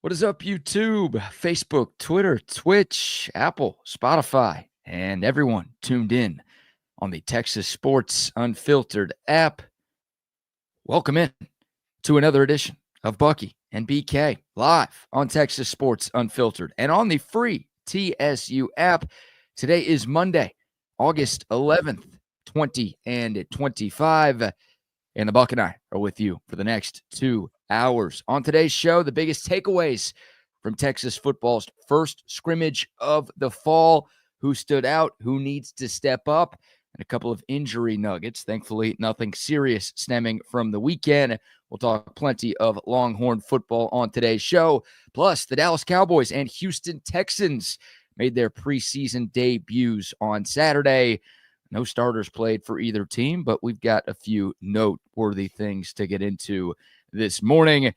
What is up, YouTube, Facebook, Twitter, Twitch, Apple, Spotify, and everyone tuned in on the Texas Sports Unfiltered app? Welcome in to another edition of Bucky and BK live on Texas Sports Unfiltered and on the free TSU app. Today is Monday, August 11th, 2025, and the Buck and I are with you for the next 2 hours. On today's show, the biggest takeaways from Texas football's first scrimmage of the fall, who stood out, who needs to step up, and a couple of injury nuggets. Thankfully, nothing serious stemming from the weekend. We'll talk plenty of Longhorn football on today's show. Plus, the Dallas Cowboys and Houston Texans made their preseason debuts on Saturday. No starters played for either team, but we've got a few noteworthy things to get into this morning.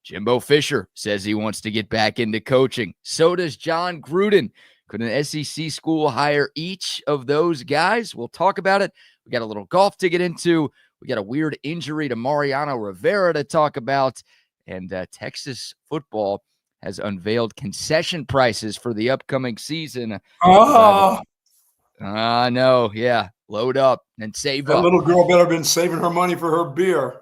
Jimbo Fisher says he wants to get back into coaching. So does John Gruden. Could an SEC school hire each of those guys? We'll talk about it. We got a little golf to get into. We got a weird injury to Mariano Rivera to talk about. And Texas football has unveiled concession prices for the upcoming season. No, yeah. Load up and save up. That little girl better have been saving her money for her beer.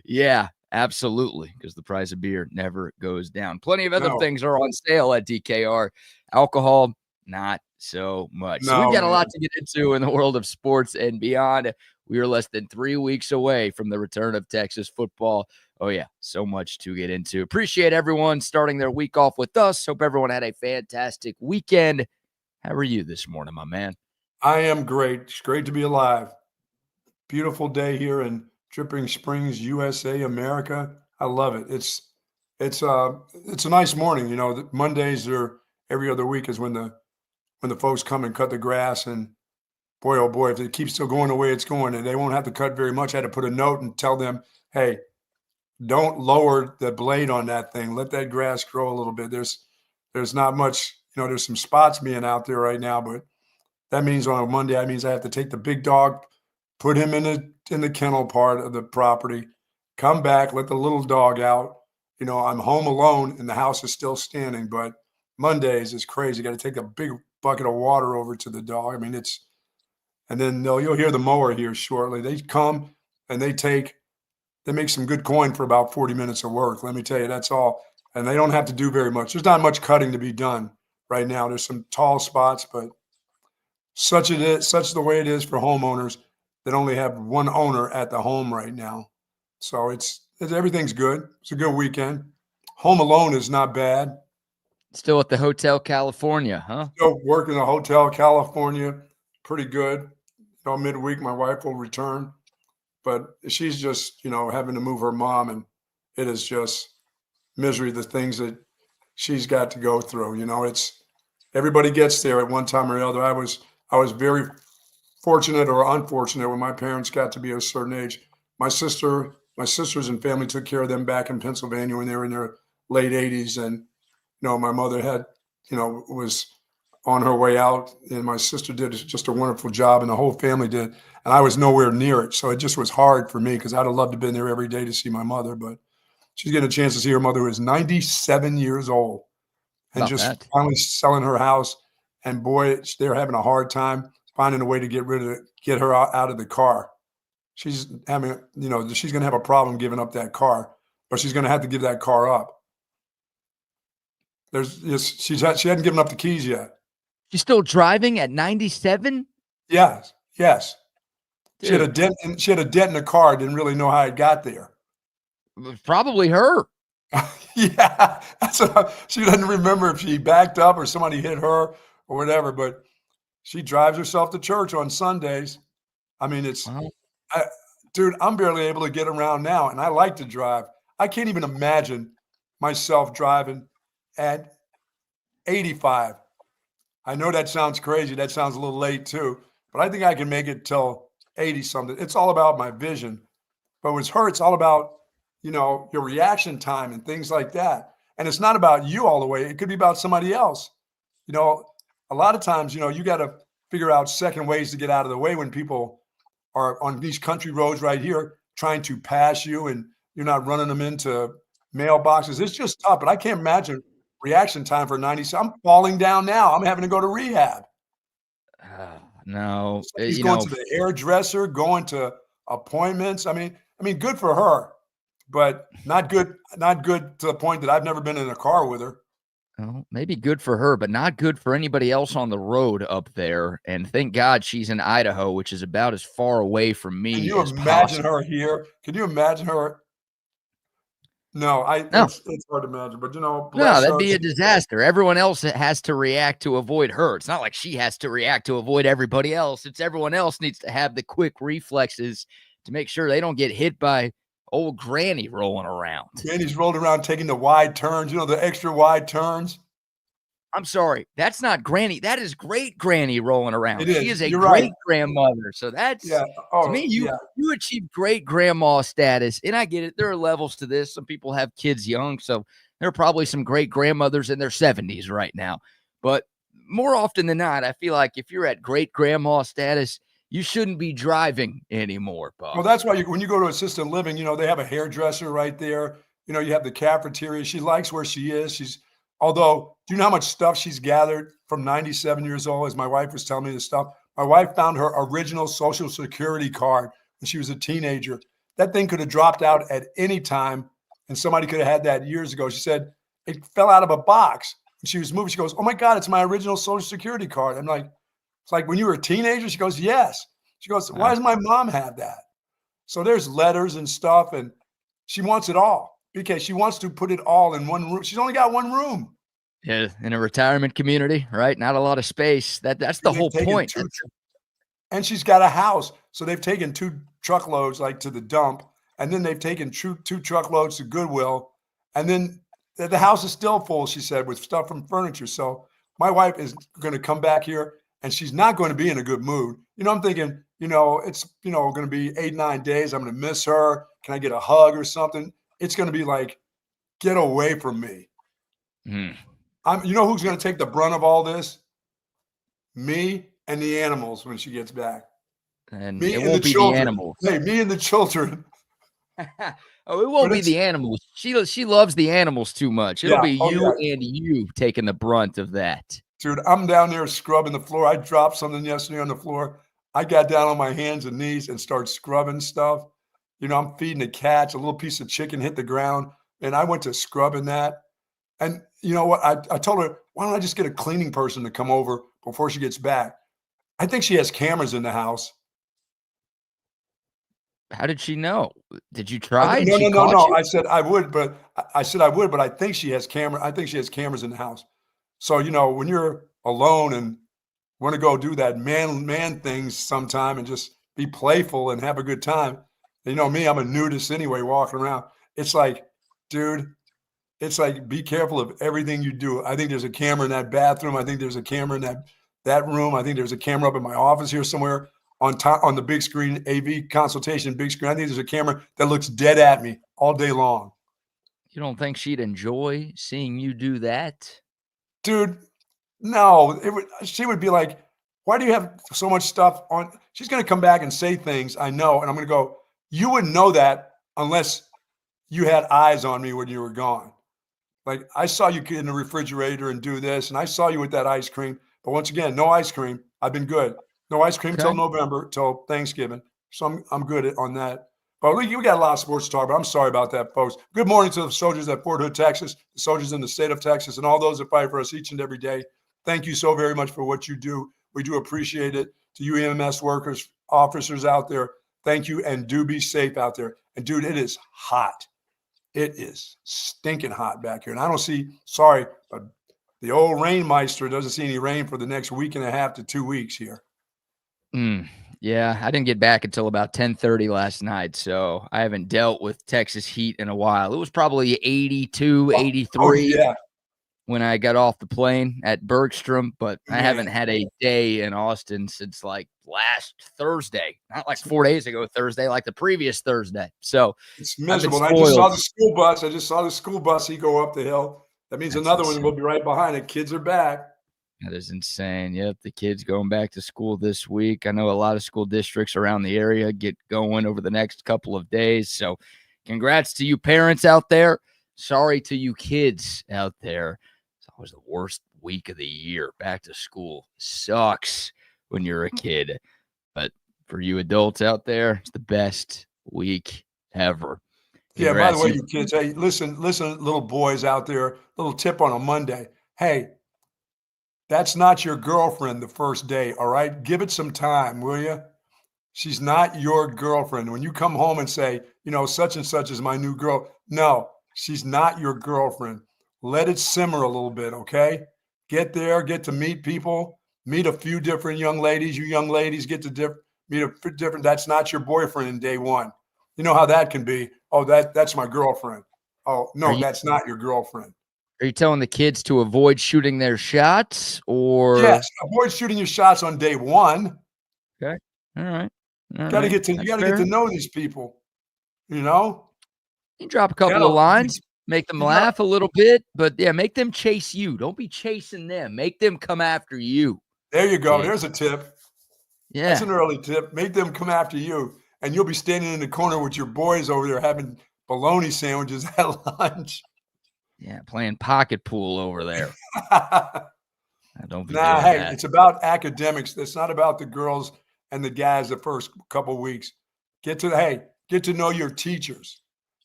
Yeah, absolutely, because the price of beer never goes down. Plenty of other things are on sale at DKR. Alcohol, not so much. So we've got a lot to get into in the world of sports and beyond. We are less than 3 weeks away from the return of Texas football. Oh, yeah, so much to get into. Appreciate everyone starting their week off with us. Hope everyone had a fantastic weekend. How are you this morning, my man? I am great. It's great to be alive. Beautiful day here in Dripping Springs, USA, America. I love it. It's a nice morning. You know, Mondays are every other week is when the folks come and cut the grass. And boy, oh boy, if it keeps still going the way it's going, and they won't have to cut very much. I had to put a note and tell them, hey, don't lower the blade on that thing. Let that grass grow a little bit. There's not much. You know, there's some spots being out there right now, but that means on a Monday, that means I have to take the big dog, put him in the kennel part of the property, come back, let the little dog out. You know, I'm home alone and the house is still standing, but Mondays is crazy. Got to take a big bucket of water over to the dog. I mean, and then you'll hear the mower here shortly. They come and they make some good coin for about 40 minutes of work. Let me tell you, that's all. And they don't have to do very much. There's not much cutting to be done right now. There's some tall spots, but such the way it is for homeowners that only have one owner at the home right now. So everything's good. It's a good weekend. Home alone is not bad. Still at the Hotel California, huh? Still working the Hotel California. Pretty good. You know, midweek my wife will return, but she's just, having to move her mom, and it is just misery, the things that she's got to go through. It's everybody gets there at one time or another. I was very fortunate or unfortunate when my parents got to be a certain age. My sisters and family took care of them back in Pennsylvania when they were in their late 80s. And, my mother had, was on her way out, and my sister did just a wonderful job, and the whole family did. And I was nowhere near it. So it just was hard for me because I'd have loved to have been there every day to see my mother. But she's getting a chance to see her mother, who is 97 years old and finally selling her house. And boy, they're having a hard time finding a way to get her out of the car. She's having, she's going to have a problem giving up that car, but she's going to have to give that car up. She hadn't given up the keys yet. She's still driving at 97? Yes. Dude. She had a dent in the car. Didn't really know how it got there. It was probably her. Yeah, she doesn't remember if she backed up or somebody hit her or whatever, but she drives herself to church on Sundays. I mean, dude, I'm barely able to get around now, and I like to drive. I can't even imagine myself driving at 85. I know that sounds crazy. That sounds a little late too, but I think I can make it till 80 something. It's all about my vision. But with her, it's all about, your reaction time and things like that. And it's not about you all the way. It could be about somebody else. A lot of times, you got to figure out second ways to get out of the way when people are on these country roads right here trying to pass you, and you're not running them into mailboxes. It's just tough, but I can't imagine reaction time for 90. I'm falling down now. I'm having to go to rehab. No, He's going to the hairdresser, going to appointments. I mean, good for her, but not good to the point that I've never been in a car with her. Well, maybe good for her, but not good for anybody else on the road up there. And thank God she's in Idaho, which is about as far away from me. Can you imagine her here? Can you imagine her? No, it's hard to imagine, but no, that'd be a disaster. Everyone else has to react to avoid her. It's not like she has to react to avoid everybody else. It's everyone else needs to have the quick reflexes to make sure they don't get hit by old Granny rolling around. Granny's rolling around taking the wide turns, the extra wide turns. I'm sorry, that's not Granny. That is great Granny rolling around. It is. She is a You're great right. grandmother. So that's to me, you achieve great grandma status. And I get it. There are levels to this. Some people have kids young, so there are probably some great grandmothers in their 70s right now. But more often than not, I feel like if you're at great grandma status, you shouldn't be driving anymore, Bob. Well, that's why when you go to assisted living, they have a hairdresser right there. You have the cafeteria. She likes where she is. Although, do you know how much stuff she's gathered from 97 years old? As my wife was telling me this stuff, my wife found her original Social Security card when she was a teenager. That thing could have dropped out at any time, and somebody could have had that years ago. She said it fell out of a box. And she was moving. She goes, "Oh my God, it's my original Social Security card." I'm like, "It's like when you were a teenager?" She goes, "Yes." She goes, "Why does my mom have that?" So there's letters and stuff, and she wants it all because she wants to put it all in one room. She's only got one room. Yeah, in a retirement community, right? Not a lot of space. That's the whole point. And she's got a house. So they've taken 2 truckloads to the dump, and then they've taken 2 truckloads to Goodwill. And then the house is still full, she said, with stuff from furniture. So my wife is going to come back here, and she's not going to be in a good mood. I'm thinking, it's, going to be 8-9 days. I'm going to miss her. Can I get a hug or something? It's going to be like, get away from me. Who's going to take the brunt of all this? Me and the animals when she gets back. And it won't be the animals. Hey, me and the children. Oh, it won't be the animals. She loves the animals too much. It'll be you and you taking the brunt of that. Dude, I'm down there scrubbing the floor. I dropped something yesterday on the floor. I got down on my hands and knees and started scrubbing stuff. I'm feeding the cats. A little piece of chicken hit the ground, and I went to scrubbing that. And you know what? I told her, why don't I just get a cleaning person to come over before she gets back? I think she has cameras in the house. How did she know? Did you try? No. I said I would, but I think she has I think she has cameras in the house. So, when you're alone and want to go do that man things sometime and just be playful and have a good time. Me, I'm a nudist anyway, walking around. It's like, dude, it's like, be careful of everything you do. I think there's a camera in that bathroom. I think there's a camera in that room. I think there's a camera up in my office here somewhere on the big screen, AV consultation, big screen. I think there's a camera that looks dead at me all day long. You don't think she'd enjoy seeing you do that? Dude, no. She would be like, why do you have so much stuff on? She's going to come back and say things, I know, and I'm going to go, you wouldn't know that unless you had eyes on me when you were gone. Like, I saw you get in the refrigerator and do this, and I saw you with that ice cream. But once again, no ice cream. I've been good. No ice cream till November, till Thanksgiving. So I'm good on that. But we got a lot of sports to talk about. I'm sorry about that, folks. Good morning to the soldiers at Fort Hood, Texas, the soldiers in the state of Texas, and all those that fight for us each and every day. Thank you so very much for what you do. We do appreciate it. To you EMS workers, officers out there, thank you, and do be safe out there. And, dude, it is hot. It is stinking hot back here. And I don't see, sorry, but the old rainmeister doesn't see any rain for the next week and a half to 2 weeks here. Yeah, I didn't get back until about 10:30 last night, so I haven't dealt with Texas heat in a while. It was probably 82, 83 when I got off the plane at Bergstrom, but I haven't had a day in Austin since like last Thursday, not like 4 days ago Thursday, like the previous Thursday. So it's miserable. I just saw the school bus. I just saw the school bus go up the hill. That means another one will be right behind it. Kids are back. That is insane. Yep, the kids going back to school this week. I know a lot of school districts around the area get going over the next couple of days. So congrats to you parents out there. sorry to you kids out there. It's always the worst week of the year. Back to school sucks when you're a kid. But for you adults out there, it's the best week ever. Yeah, by the Congrats. way, you kids, hey, listen, little boys out there, little tip on a Monday. Hey, that's not your girlfriend the first day, all right? Give it some time, will you? She's not your girlfriend. When you come home and say, such and such is my new girl. No, she's not your girlfriend. Let it simmer a little bit, okay? Get there, get to meet people, meet a few different young ladies. You young ladies get to meet a different. That's not your boyfriend in day one. You know how that can be. Oh, that's my girlfriend. Oh, no, that's not your girlfriend. Are you telling the kids to avoid shooting their shots, or? Yes, avoid shooting your shots on day one. Okay. All right. You got to get to know these people, You drop a couple of lines, make them laugh a little bit, but yeah, make them chase you. Don't be chasing them. Make them come after you. There you go. There's a tip. Yeah. That's an early tip. Make them come after you, and you'll be standing in the corner with your boys over there having bologna sandwiches at lunch. Yeah, playing pocket pool over there. Don't be doing that. It's about academics. It's not about the girls and the guys the first couple of weeks. Get to know your teachers.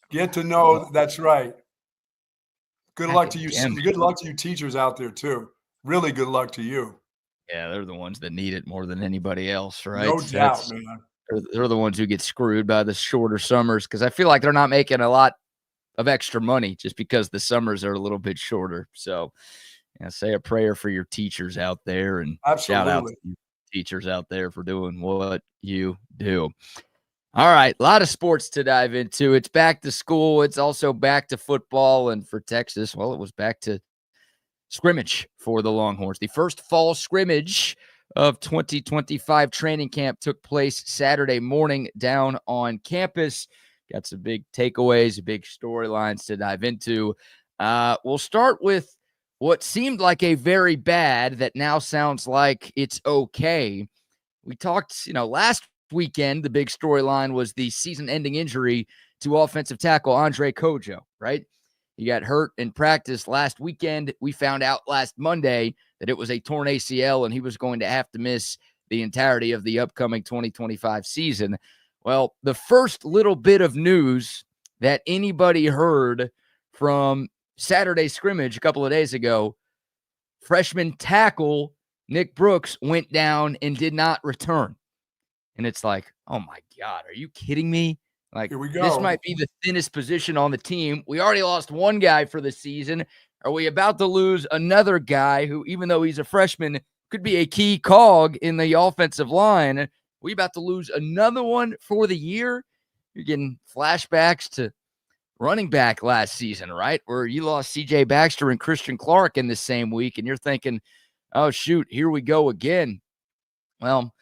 Get to know. That's right. Good luck to you. Good luck to you teachers out there too. Really good luck to you. Yeah, they're the ones that need it more than anybody else, right? No doubt, man. They're the ones who get screwed by the shorter summers because I feel like they're not making a lot of extra money just because the summers are a little bit shorter. So, say a prayer for your teachers out there, and shout out to you teachers out there for doing what you do. All right, a lot of sports to dive into. It's back to school. It's also back to football, and for Texas, well, it was back to scrimmage for the Longhorns. The first fall scrimmage of 2025 training camp took place Saturday morning down on campus. Got some big takeaways, big storylines to dive into. We'll start with what seemed like a very bad that now sounds like it's okay. We talked, last weekend, the big storyline was the season-ending injury to offensive tackle Andre Kojo, right? He got hurt in practice last weekend. We found out last Monday that it was a torn ACL and he was going to have to miss the entirety of the upcoming 2025 season. Well, the first little bit of news that anybody heard from Saturday scrimmage a couple of days ago, freshman tackle Nick Brooks went down and did not return. And it's like, oh my God, are you kidding me? Like, here we go. This might be the thinnest position on the team. We already lost one guy for the season. Are we about to lose another guy who, even though he's a freshman, could be a key cog in the offensive line? Are we about to lose another one for the year? You're getting flashbacks to running back last season, right? Where you lost CJ Baxter and Christian Clark in the same week, and you're thinking, oh, shoot, here we go again. Well,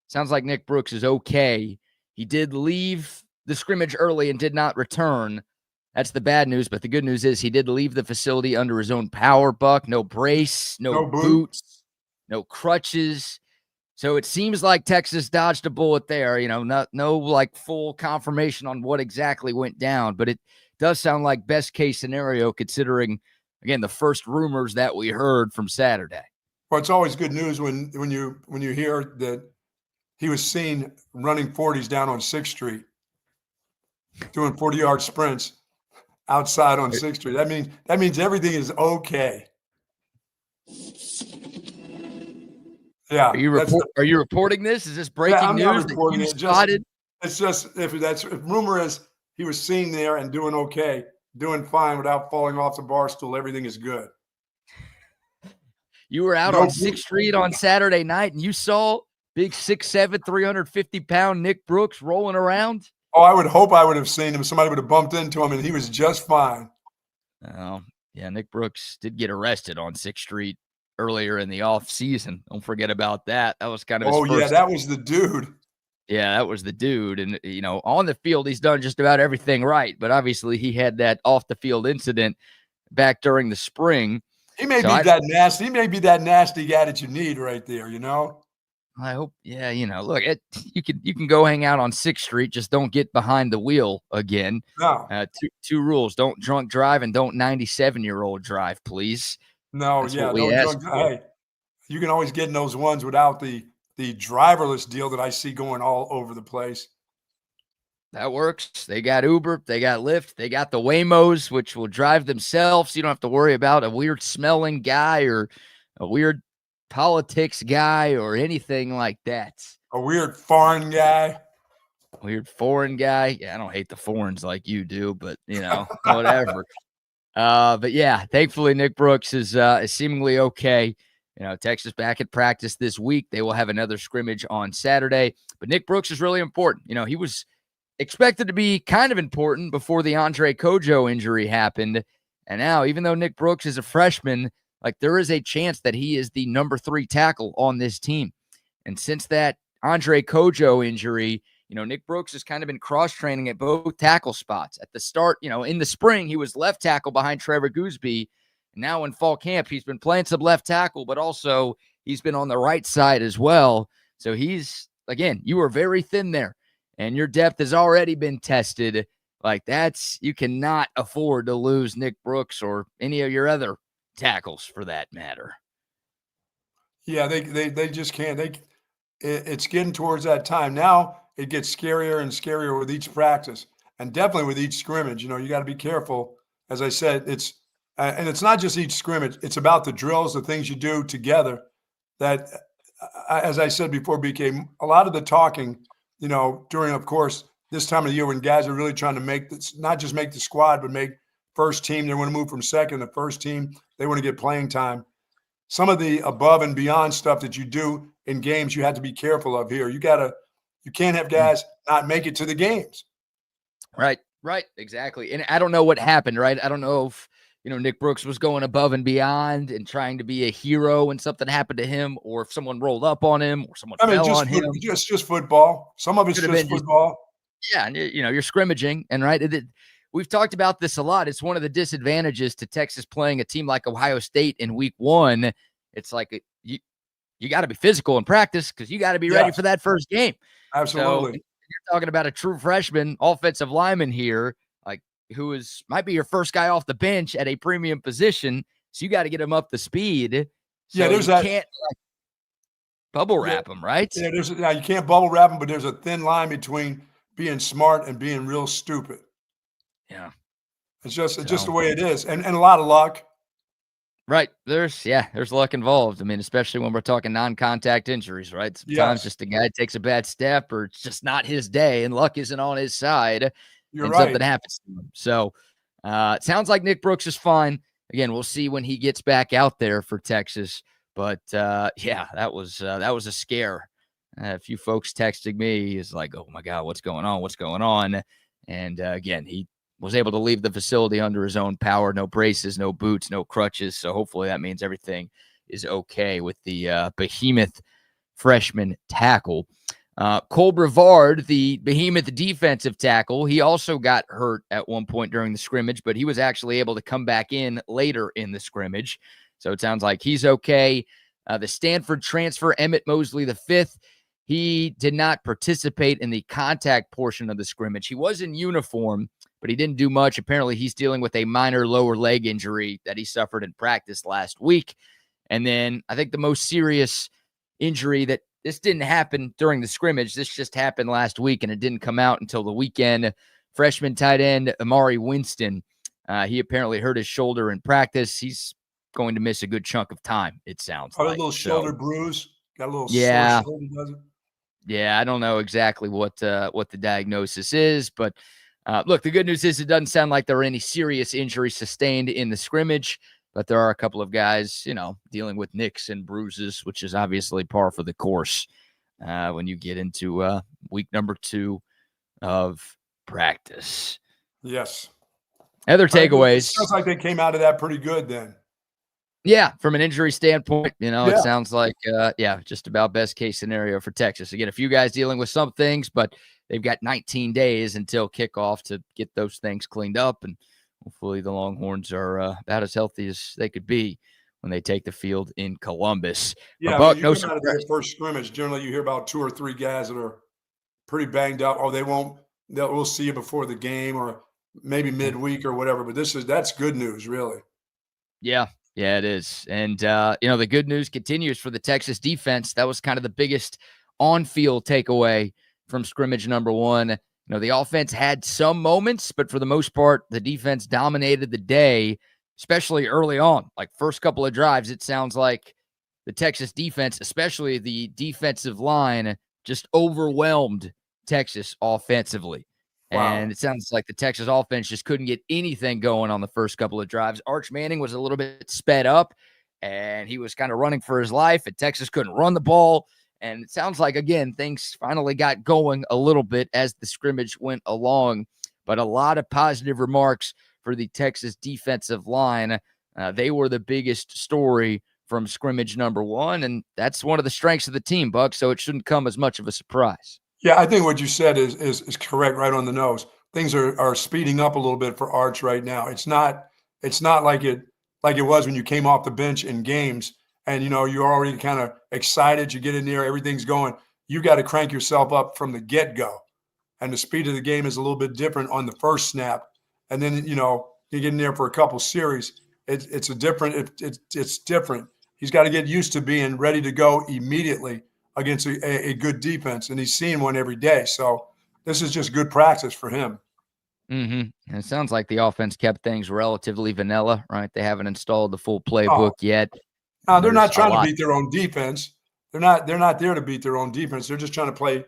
sounds like Nick Brooks is okay. He did leave the scrimmage early and did not return. That's the bad news, but the good news is he did leave the facility under his own power, Buck. No brace, no boots, no crutches. So it seems like Texas dodged a bullet there. No like full confirmation on what exactly went down, but it does sound like best case scenario considering, again, the first rumors that we heard from Saturday. Well, it's always good news when you hear that he was seen running 40s down on 6th Street, doing 40-yard sprints outside on 6th Street. That means everything is okay. Yeah. Are you reporting this? Is this breaking news? Not reporting it. It's just if rumor is he was seen there and doing okay, doing fine without falling off the bar stool, everything is good. You were out on 6th Street on Saturday night and you saw big 6'7", 350-pound Nick Brooks rolling around? Oh, I would hope I would have seen him. Somebody would have bumped into him, and he was just fine. Oh, yeah, Nick Brooks did get arrested on 6th Street earlier in the offseason. Don't forget about that. That was kind of his first. That was the dude. Yeah, that was the dude. And, on the field, he's done just about everything right. But obviously, he had that off-the-field incident back during the spring. He may be that nasty. He may be that nasty guy that you need right there, I hope, yeah, look, you can go hang out on 6th Street, just don't get behind the wheel again. No, Two rules: don't drunk drive and don't 97-year-old drive, please. no, That's what yeah, we don't ask drunk. for. Hey, you can always get in those ones without the driverless deal that I see going all over the place. That works. They got Uber, they got Lyft, they got the Waymos, which will drive themselves. You don't have to worry about a weird smelling guy or a weird politics guy or anything like that. A weird foreign guy. Weird foreign guy. Yeah, I don't hate the foreigns like you do, but whatever. But yeah, thankfully Nick Brooks is seemingly okay. Texas back at practice this week. They will have another scrimmage on Saturday. But Nick Brooks is really important. He was expected to be kind of important before the Andre Kojo injury happened. And now, even though Nick Brooks is a freshman, like there is a chance that he is the number 3 tackle on this team. And since that Andre Kojo injury, Nick Brooks has kind of been cross-training at both tackle spots. At the start, in the spring, he was left tackle behind Trevor Gooseby. Now in fall camp, he's been playing some left tackle, but also he's been on the right side as well. So again, you were very thin there, and your depth has already been tested. Like you cannot afford to lose Nick Brooks or any of your other tackles for that matter. Yeah, they just can't. It's getting towards that time now. It gets scarier and scarier with each practice, and definitely with each scrimmage. You got to be careful. As I said, and it's not just each scrimmage. It's about the drills, the things you do together. That, as I said before, BK, a lot of the talking, during, of course, this time of the year when guys are really trying to make this, not just make the squad, but make first team. They want to move from second to first team. They want to get playing time. Some of the above and beyond stuff that you do in games, you have to be careful of here. You can't have guys not make it to the games. Right, exactly. And I don't know what happened, right? I don't know if, Nick Brooks was going above and beyond and trying to be a hero and something happened to him, or if someone rolled up on him or someone fell on him. Just football. Some of it's just football. Yeah, and you're scrimmaging, and we've talked about this a lot. It's one of the disadvantages to Texas playing a team like Ohio State in week 1. It's like you got to be physical in practice because you got to be ready for that first game. Absolutely. So you're talking about a true freshman offensive lineman here, who might be your first guy off the bench at a premium position. So you got to get him up to speed. So there's you that. Can't bubble wrap him, right? Yeah, you can't bubble wrap him, but there's a thin line between being smart and being real stupid. Yeah. It's just the way it is. And a lot of luck. Right. There's luck involved. I mean, especially when we're talking non-contact injuries, right? Sometimes just a guy takes a bad step or it's just not his day and luck isn't on his side. Something happens to him. So it sounds like Nick Brooks is fine. Again, we'll see when he gets back out there for Texas. But that was a scare. A few folks texting me is like, oh my God, what's going on? What's going on? And again, he was able to leave the facility under his own power. No braces, no boots, no crutches. So hopefully that means everything is okay with the behemoth freshman tackle. Cole Brevard, the behemoth defensive tackle, he also got hurt at one point during the scrimmage, but he was actually able to come back in later in the scrimmage. So it sounds like he's okay. The Stanford transfer, Emmett Mosley V, he did not participate in the contact portion of the scrimmage. He was in uniform, but he didn't do much. Apparently, he's dealing with a minor lower leg injury that he suffered in practice last week. And then I think the most serious injury that this didn't happen during the scrimmage. This just happened last week, and it didn't come out until the weekend. Freshman tight end Amari Winston, he apparently hurt his shoulder in practice. He's going to miss a good chunk of time, it sounds like. A little shoulder bruise. Got a little sore shoulder, does it? Yeah, I don't know exactly what the diagnosis is, but look, the good news is it doesn't sound like there are any serious injuries sustained in the scrimmage, but there are a couple of guys, dealing with nicks and bruises, which is obviously par for the course when you get into week number 2 of practice. Yes. Other takeaways. It sounds like they came out of that pretty good then. Yeah, from an injury standpoint, it sounds like, just about best case scenario for Texas. Again, a few guys dealing with some things, but they've got 19 days until kickoff to get those things cleaned up, and hopefully the Longhorns are about as healthy as they could be when they take the field in Columbus. Yeah, Buck, you no come out of surprise. their first scrimmage, generally you hear about 2 or 3 guys that are pretty banged up. Oh, we'll see you before the game or maybe midweek or whatever. But that's good news, really. Yeah, it is. And, the good news continues for the Texas defense. That was kind of the biggest on-field takeaway from scrimmage number 1. The offense had some moments, but for the most part, the defense dominated the day, especially early on. Like first couple of drives, it sounds like the Texas defense, especially the defensive line, just overwhelmed Texas offensively. Wow. And it sounds like the Texas offense just couldn't get anything going on the first couple of drives. Arch Manning was a little bit sped up, and he was kind of running for his life, and Texas couldn't run the ball. And it sounds like, again, things finally got going a little bit as the scrimmage went along. But a lot of positive remarks for the Texas defensive line. They were the biggest story from scrimmage number 1, and that's one of the strengths of the team, Buck, so it shouldn't come as much of a surprise. Yeah, I think what you said is correct, right on the nose. Things are speeding up a little bit for Arch right now. It's not like it was when you came off the bench in games and you're already kind of excited. You get in there, everything's going. You got to crank yourself up from the get-go. And the speed of the game is a little bit different on the first snap. And then you get in there for a couple series. It's different. He's got to get used to being ready to go immediately against a good defense, and he's seeing one every day. So this is just good practice for him. And it sounds like the offense kept things relatively vanilla, right? They haven't installed the full playbook yet. No, they're not trying to beat their own defense. They're not there to beat their own defense. They're just trying to play,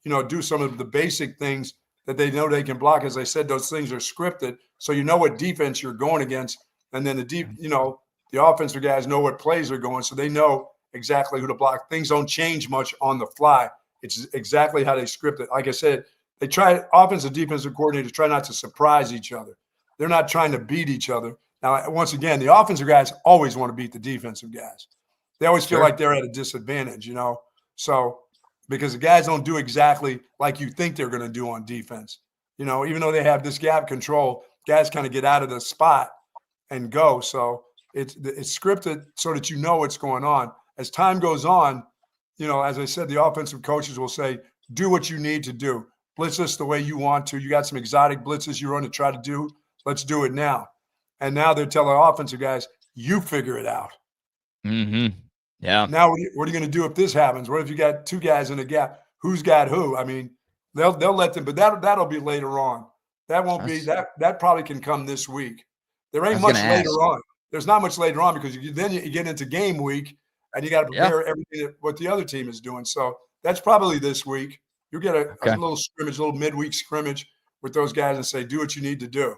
do some of the basic things that they know they can block. As I said, those things are scripted, so you know what defense you're going against, and then the offensive guys know what plays are going, so they know exactly who to block. Things don't change much on the fly. It's exactly how they script it. Like I said, offensive defensive coordinators try not to surprise each other. They're not trying to beat each other. Now, once again, the offensive guys always want to beat the defensive guys. They always feel like they're at a disadvantage, So because the guys don't do exactly like you think they're going to do on defense. Even though they have this gap control, guys kind of get out of the spot and go. So it's scripted so that you know what's going on. As time goes on, as I said, the offensive coaches will say, do what you need to do. Blitz us the way you want to. You got some exotic blitzes you want to try to do. Let's do it now. And now they're telling offensive guys, you figure it out. Yeah. Now, what are you going to do if this happens? What if you got 2 guys in a gap? Who's got who? I mean, they'll let them, but that'll be later on. That won't be that probably can come this week. There ain't much later on. There's not much later on because then you get into game week and you got to prepare everything what the other team is doing. So that's probably this week. You'll get a little scrimmage, a little midweek scrimmage with those guys and say, do what you need to do.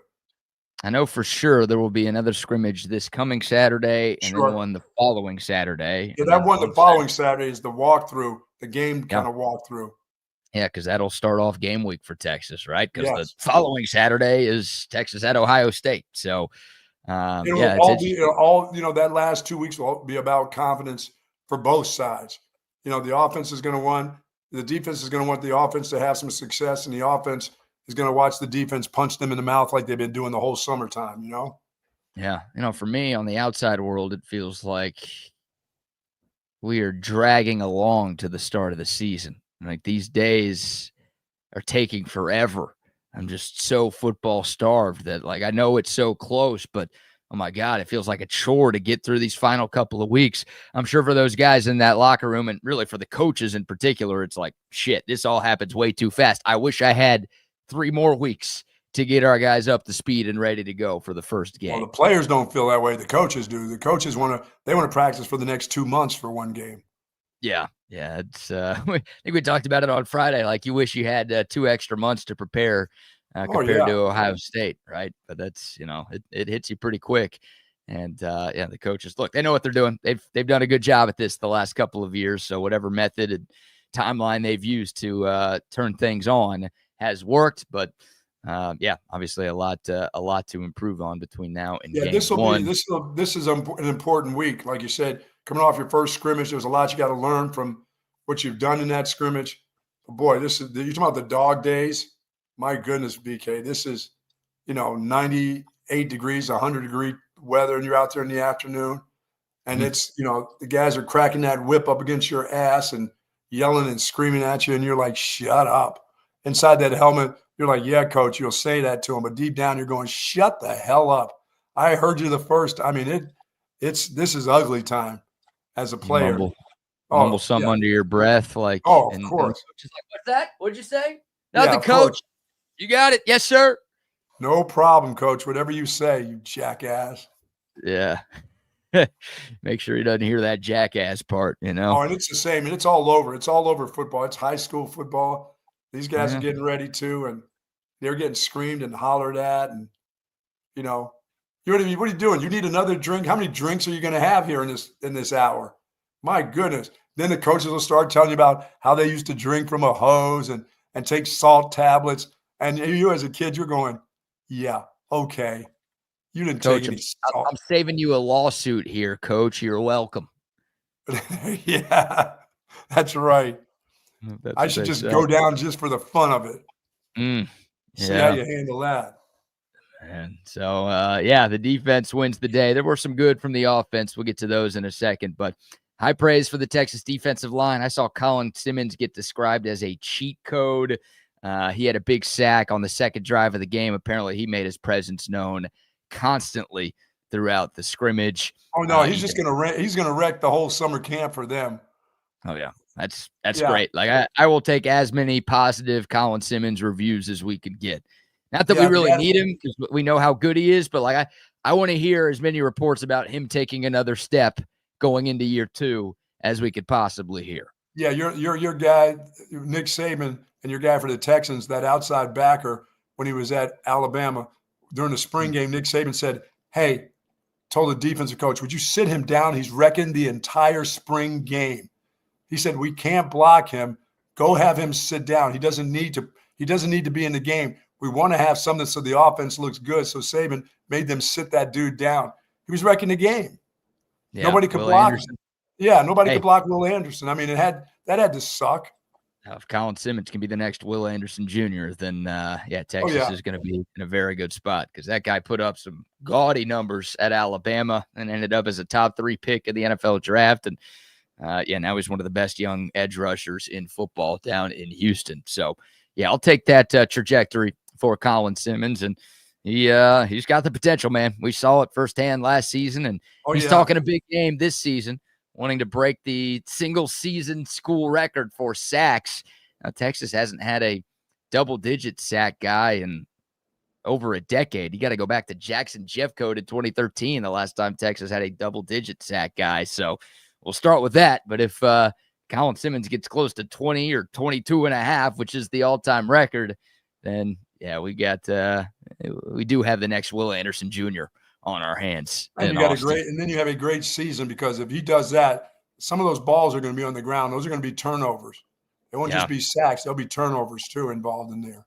I know for sure there will be another scrimmage this coming Saturday and then one the following Saturday. Yeah, that one the following Saturday is the walkthrough, the game kind of walkthrough. Yeah, because that'll start off game week for Texas, right? Because the following Saturday is Texas at Ohio State. So, that last 2 weeks will be about confidence for both sides. The offense is going to win. The defense is going to want the offense to have some success, and the offense is going to watch the defense punch them in the mouth like they've been doing the whole summertime, Yeah. For me on the outside world, it feels like we are dragging along to the start of the season. Like these days are taking forever. I'm just so football starved that I know it's so close, but oh my God, it feels like a chore to get through these final couple of weeks. I'm sure for those guys in that locker room and really for the coaches in particular, it's like, shit, this all happens way too fast. I wish I had 3 more weeks to get our guys up to speed and ready to go for the first game. Well, the players don't feel that way. The coaches do. The coaches want to practice for the next 2 months for one game. Yeah. It's I think we talked about it on Friday. Like you wish you had 2 extra months to prepare compared to Ohio State, right? But that's it hits you pretty quick. And the coaches look, they know what they're doing. They've done a good job at this the last couple of years. So whatever method and timeline they've used to turn things on has worked. But obviously a lot to improve on between now and game one. This is an important week, like you said. Coming off your first scrimmage, there's a lot you got to learn from what you've done in that scrimmage. But boy, you're talking about the dog days. My goodness, BK, this is, 98 degrees, 100-degree weather, and you're out there in the afternoon. And it's, the guys are cracking that whip up against your ass and yelling and screaming at you. And you're like, shut up. Inside that helmet, you're like, yeah, coach, you'll say that to him. But deep down, you're going, shut the hell up. I heard you the first. I mean, this is ugly time as a player. Mumble something under your breath. Like, of course. And just like, what's that? What'd you say? Nothing, coach. Course. You got it. Yes, sir. No problem, coach. Whatever you say, you jackass. Yeah. Make sure he doesn't hear that jackass part, Oh, and it's the same. And it's all over. It's all over football. It's high school football. These guys are getting ready too, and they're getting screamed and hollered at. And, what are you doing? You need another drink? How many drinks are you going to have here in this hour? My goodness. Then the coaches will start telling you about how they used to drink from a hose and take salt tablets. And you as a kid, you're going, yeah, okay. You didn't take any salt. I'm saving you a lawsuit here, Coach. You're welcome. Yeah, that's right. I should just go down just for the fun of it. See how you handle that. And so, the defense wins the day. There were some good from the offense. We'll get to those in a second. But high praise for the Texas defensive line. I saw Colin Simmons get described as a cheat code. He had a big sack on the second drive of the game. Apparently, he made his presence known constantly throughout the scrimmage. Oh no, he's just gonna wreck the whole summer camp for them. Oh yeah, that's great. Like I will take as many positive Colin Simmons reviews as we could get. Not that we really need him because we know how good he is, but like I want to hear as many reports about him taking another step going into year 2 as we could possibly hear. Yeah, your guy, Nick Saban, and your guy for the Texans, that outside backer when he was at Alabama. During the spring game, Nick Saban said, hey, told the defensive coach, would you sit him down? He's wrecking the entire spring game. He said, we can't block him. Go have him sit down. He doesn't need to be in the game. We want to have something so the offense looks good. So Saban made them sit that dude down. He was wrecking the game. Yeah, nobody could block him. Yeah, nobody could block Will Anderson. I mean, that had to suck. If Colin Simmons can be the next Will Anderson Jr., then Texas is going to be in a very good spot because that guy put up some gaudy numbers at Alabama and ended up as a top 3 pick in the NFL draft. And now he's one of the best young edge rushers in football down in Houston. So I'll take that trajectory for Colin Simmons, and he's got the potential, man. We saw it firsthand last season, and he's talking a big game this season, wanting to break the single-season school record for sacks. Now, Texas hasn't had a double-digit sack guy in over a decade. You got to go back to Jackson Jeffcoat in 2013, the last time Texas had a double-digit sack guy. So we'll start with that. But if Colin Simmons gets close to 20 or 22 and a half, which is the all-time record, then, we do have the next Will Anderson Jr. on our hands. And then you have a great season because if he does that, some of those balls are going to be on the ground. Those are going to be turnovers. It won't just be sacks. There'll be turnovers too involved in there.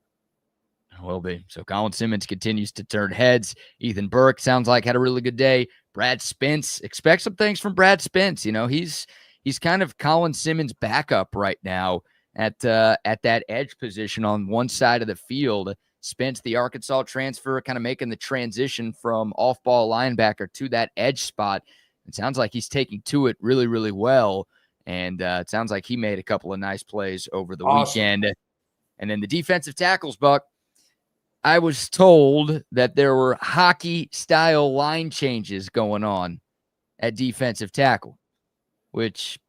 Will be. So Colin Simmons continues to turn heads. Ethan Burke sounds like had a really good day. Brad Spence, expect some things from Brad Spence. He's kind of Colin Simmons' backup right now at that edge position on one side of the field. Spence, the Arkansas transfer, kind of making the transition from off-ball linebacker to that edge spot. It sounds like he's taking to it really, really well, and it sounds like he made a couple of nice plays over the weekend. And then the defensive tackles, Buck, I was told that there were hockey-style line changes going on at defensive tackle, which,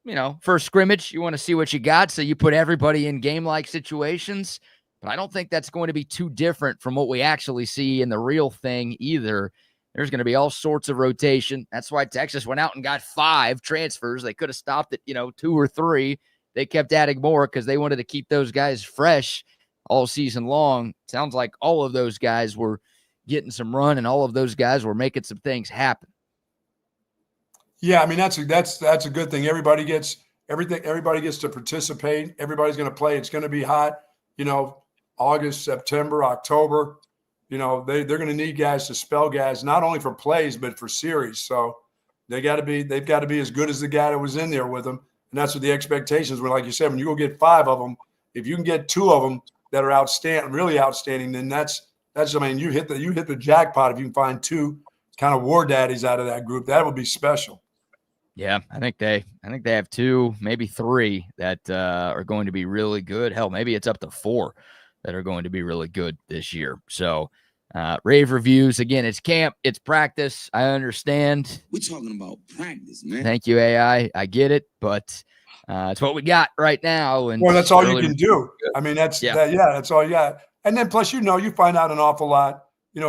for scrimmage, you want to see what you got, so you put everybody in game-like situations. But I don't think that's going to be too different from what we actually see in the real thing either. There's going to be all sorts of rotation. That's why Texas went out and got 5 transfers. They could have stopped at, 2 or 3. They kept adding more because they wanted to keep those guys fresh all season long. Sounds like all of those guys were getting some run and all of those guys were making some things happen. Yeah, I mean, that's a good thing. Everybody gets to participate. Everybody's going to play. It's going to be hot, August, September, October, they're going to need guys to spell guys, not only for plays, but for series. So they've got to be as good as the guy that was in there with them. And that's what the expectations were. Like you said, when you go get 5 of them, if you can get 2 of them that are outstanding, really outstanding, then you hit the jackpot. If you can find 2 kind of war daddies out of that group, that would be special. Yeah, I think they have 2, maybe 3 that are going to be really good. Hell, maybe it's up to 4 that are going to be really good this year. So, rave reviews. Again, it's camp, it's practice. I understand. We're talking about practice, man. Thank you, AI. I get it, but it's what we got right now. And well, that's all you can do. I mean, that's all you got. And then plus, you find out an awful lot.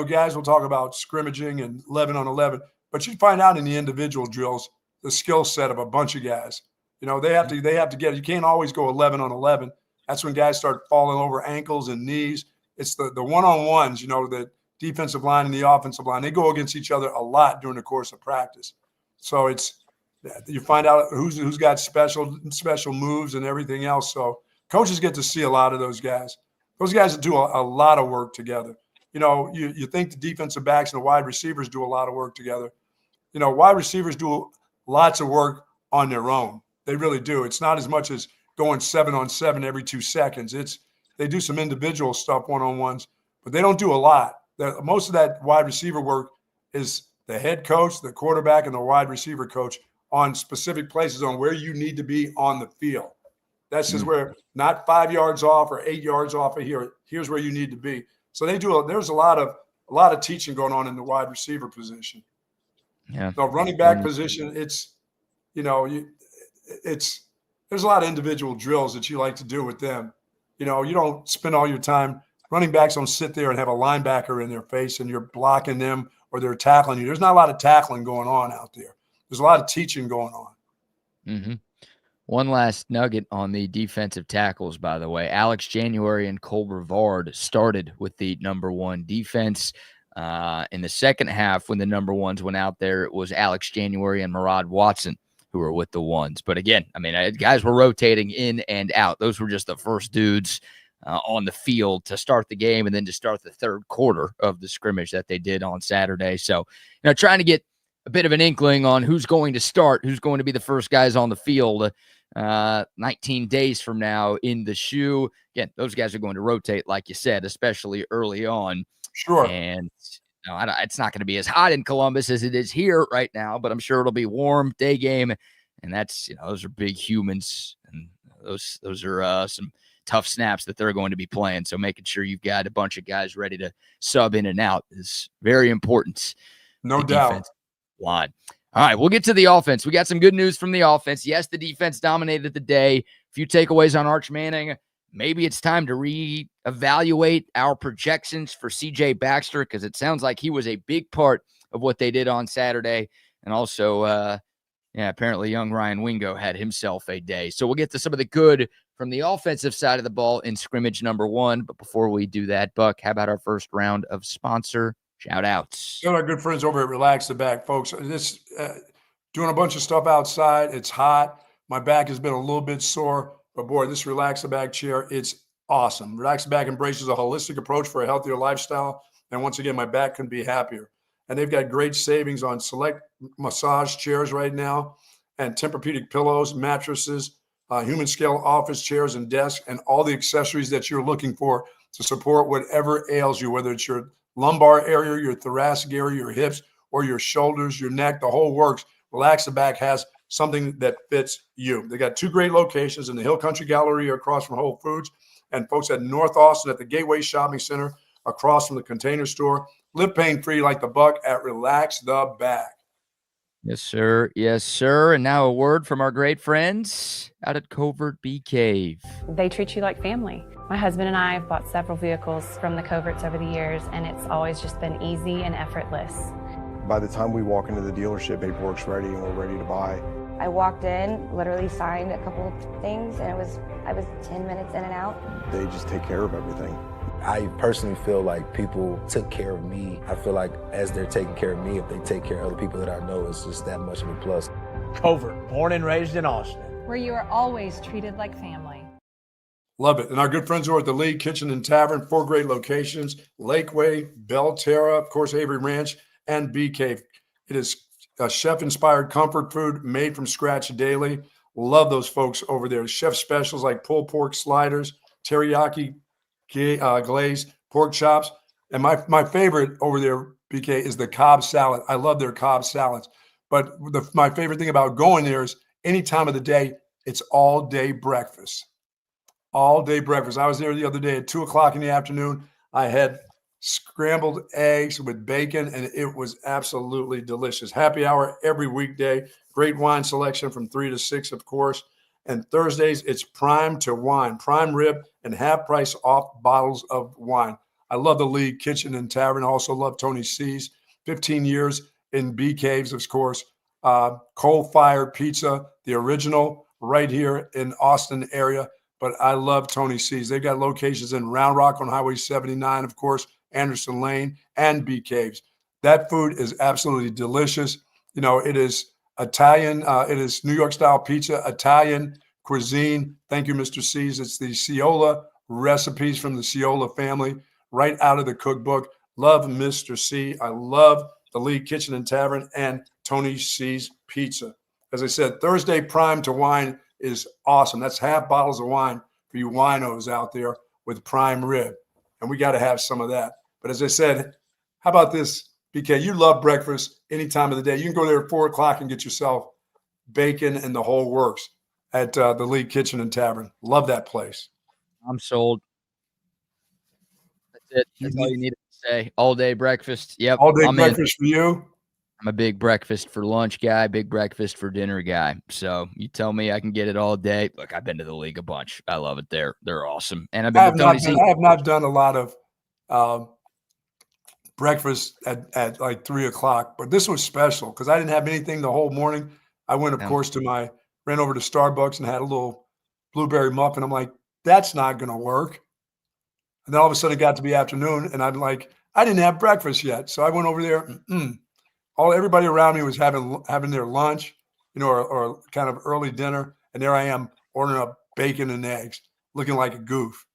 Guys will talk about scrimmaging and 11 on 11, but you find out in the individual drills the skill set of a bunch of guys. They have to get. You can't always go 11 on 11. That's when guys start falling over ankles and knees. It's the one-on-ones. The defensive line and the offensive line. They go against each other a lot during the course of practice. So you find out who's got special moves and everything else. So coaches get to see a lot of those guys. Those guys do a lot of work together. You think the defensive backs and the wide receivers do a lot of work together. Wide receivers do lots of work on their own. They really do. It's not as much as going 7-on-7 every 2 seconds. They do some individual stuff one-on-ones, but they don't do a lot. Most of that wide receiver work is the head coach, the quarterback, and the wide receiver coach on specific places on where you need to be on the field. That's just where, not 5 yards off or 8 yards off of here. Here's where you need to be. So there's a lot of teaching going on in the wide receiver position. Yeah. So running back position, there's a lot of individual drills that you like to do with them. You don't spend all your time. Running backs don't sit there and have a linebacker in their face and you're blocking them or they're tackling you. There's not a lot of tackling going on out there. There's a lot of teaching going on. Mm-hmm. One last nugget on the defensive tackles, by the way. Alex January and Cole Brevard started with the number 1 defense. In the second half, when the number 1s went out there, it was Alex January and Murad Watson who were with the 1s. But again, I mean, guys were rotating in and out. Those were just the first dudes on the field to start the game and then to start the third quarter of the scrimmage that they did on Saturday. So, trying to get a bit of an inkling on who's going to start, who's going to be the first guys on the field 19 days from now in the shoe. Again, those guys are going to rotate, like you said, especially early on. Sure. And it's not going to be as hot in Columbus as it is here right now, but I'm sure it'll be warm, day game. And that's, those are big humans. And those are some tough snaps that they're going to be playing. So making sure you've got a bunch of guys ready to sub in and out is very important. No doubt. Line. All right, we'll get to the offense. We got some good news from the offense. Yes, the defense dominated the day. A few takeaways on Arch Manning. Maybe it's time to reevaluate our projections for CJ Baxter because it sounds like he was a big part of what they did on Saturday. And also, apparently young Ryan Wingo had himself a day. So we'll get to some of the good from the offensive side of the ball in scrimmage number 1. But before we do that, Buck, how about our first round of sponsor shout-outs? Our good friends over at Relax the Back, folks. This doing a bunch of stuff outside. It's hot. My back has been a little bit sore. But, boy, this Relax the Back chair, it's awesome. Relax the Back embraces a holistic approach for a healthier lifestyle. And, once again, my back couldn't be happier. And they've got great savings on select massage chairs right now and Tempur-Pedic pillows, mattresses, human-scale office chairs and desks, and all the accessories that you're looking for to support whatever ails you, whether it's your lumbar area, your thoracic area, your hips, or your shoulders, your neck, the whole works. Relax the Back has something that fits you. They got 2 great locations in the Hill Country Galleria across from Whole Foods, and folks at North Austin at the Gateway Shopping Center across from the Container Store. Live pain-free like the Buck at Relax the Back. Yes, sir. Yes, sir. And now a word from our great friends out at Covert Bee Cave. They treat you like family. My husband and I have bought several vehicles from the Coverts over the years, and it's always just been easy and effortless. By the time we walk into the dealership, paperwork's ready and we're ready to buy. I walked in, literally signed a couple of things, and I was 10 minutes in and out. They just take care of everything. I personally feel like people took care of me. I feel like as they're taking care of me, if they take care of other people that I know, it's just that much of a plus. Covert, born and raised in Austin, where you are always treated like family. Love it. And our good friends over at the Lee Kitchen and Tavern, 4 great locations, Lakeway, Belterra, of course, Avery Ranch, and Bee Cave. It is a chef-inspired comfort food made from scratch daily. Love those folks over there. Chef specials like pulled pork sliders, teriyaki glazed pork chops. And my favorite over there, BK, is the Cobb salad. I love their Cobb salads. But my favorite thing about going there is any time of the day, it's all day breakfast. All day breakfast. I was there the other day at 2:00 in the afternoon. I had scrambled eggs with bacon, and it was absolutely delicious. Happy hour every weekday. Great wine selection from 3 to 6, of course. And Thursdays, it's prime to wine, prime rib, and half price off bottles of wine. I love the League Kitchen and Tavern. I also love Tony C's. 15 years in Bee Caves, of course. Coal-fired pizza, the original, right here in Austin area. But I love Tony C's. They've got locations in Round Rock on Highway 79, of course, Anderson Lane, and Bee Caves. That food is absolutely delicious. You know, it is Italian. It is New York-style pizza, Italian cuisine. Thank you, Mr. C's. It's the Ciola recipes from the Ciola family, right out of the cookbook. Love Mr. C. I love the League Kitchen and Tavern and Tony C's Pizza. As I said, Thursday prime to wine is awesome. That's half bottles of wine for you winos out there with prime rib. And we got to have some of that. But as I said, how about this, BK? You love breakfast any time of the day. You can go there at 4:00 and get yourself bacon and the whole works at the League Kitchen and Tavern. Love that place. I'm sold. That's it. That's all you need to say. All day breakfast. Yep. All day breakfast for you. I'm a big breakfast for lunch guy, big breakfast for dinner guy. So you tell me I can get it all day. Look, I've been to the league a bunch. I love it there. They're awesome. And I've been to Tony C. I have not done a lot of breakfast at like 3:00, but this was special because I didn't have anything the whole morning. I went, of course, ran over to Starbucks and had a little blueberry muffin. I'm like, that's not going to work. And then all of a sudden it got to be afternoon, and I'm like, I didn't have breakfast yet. So I went over there. Everybody around me was having their lunch, you know, or kind of early dinner. And there I am ordering up bacon and eggs, looking like a goof.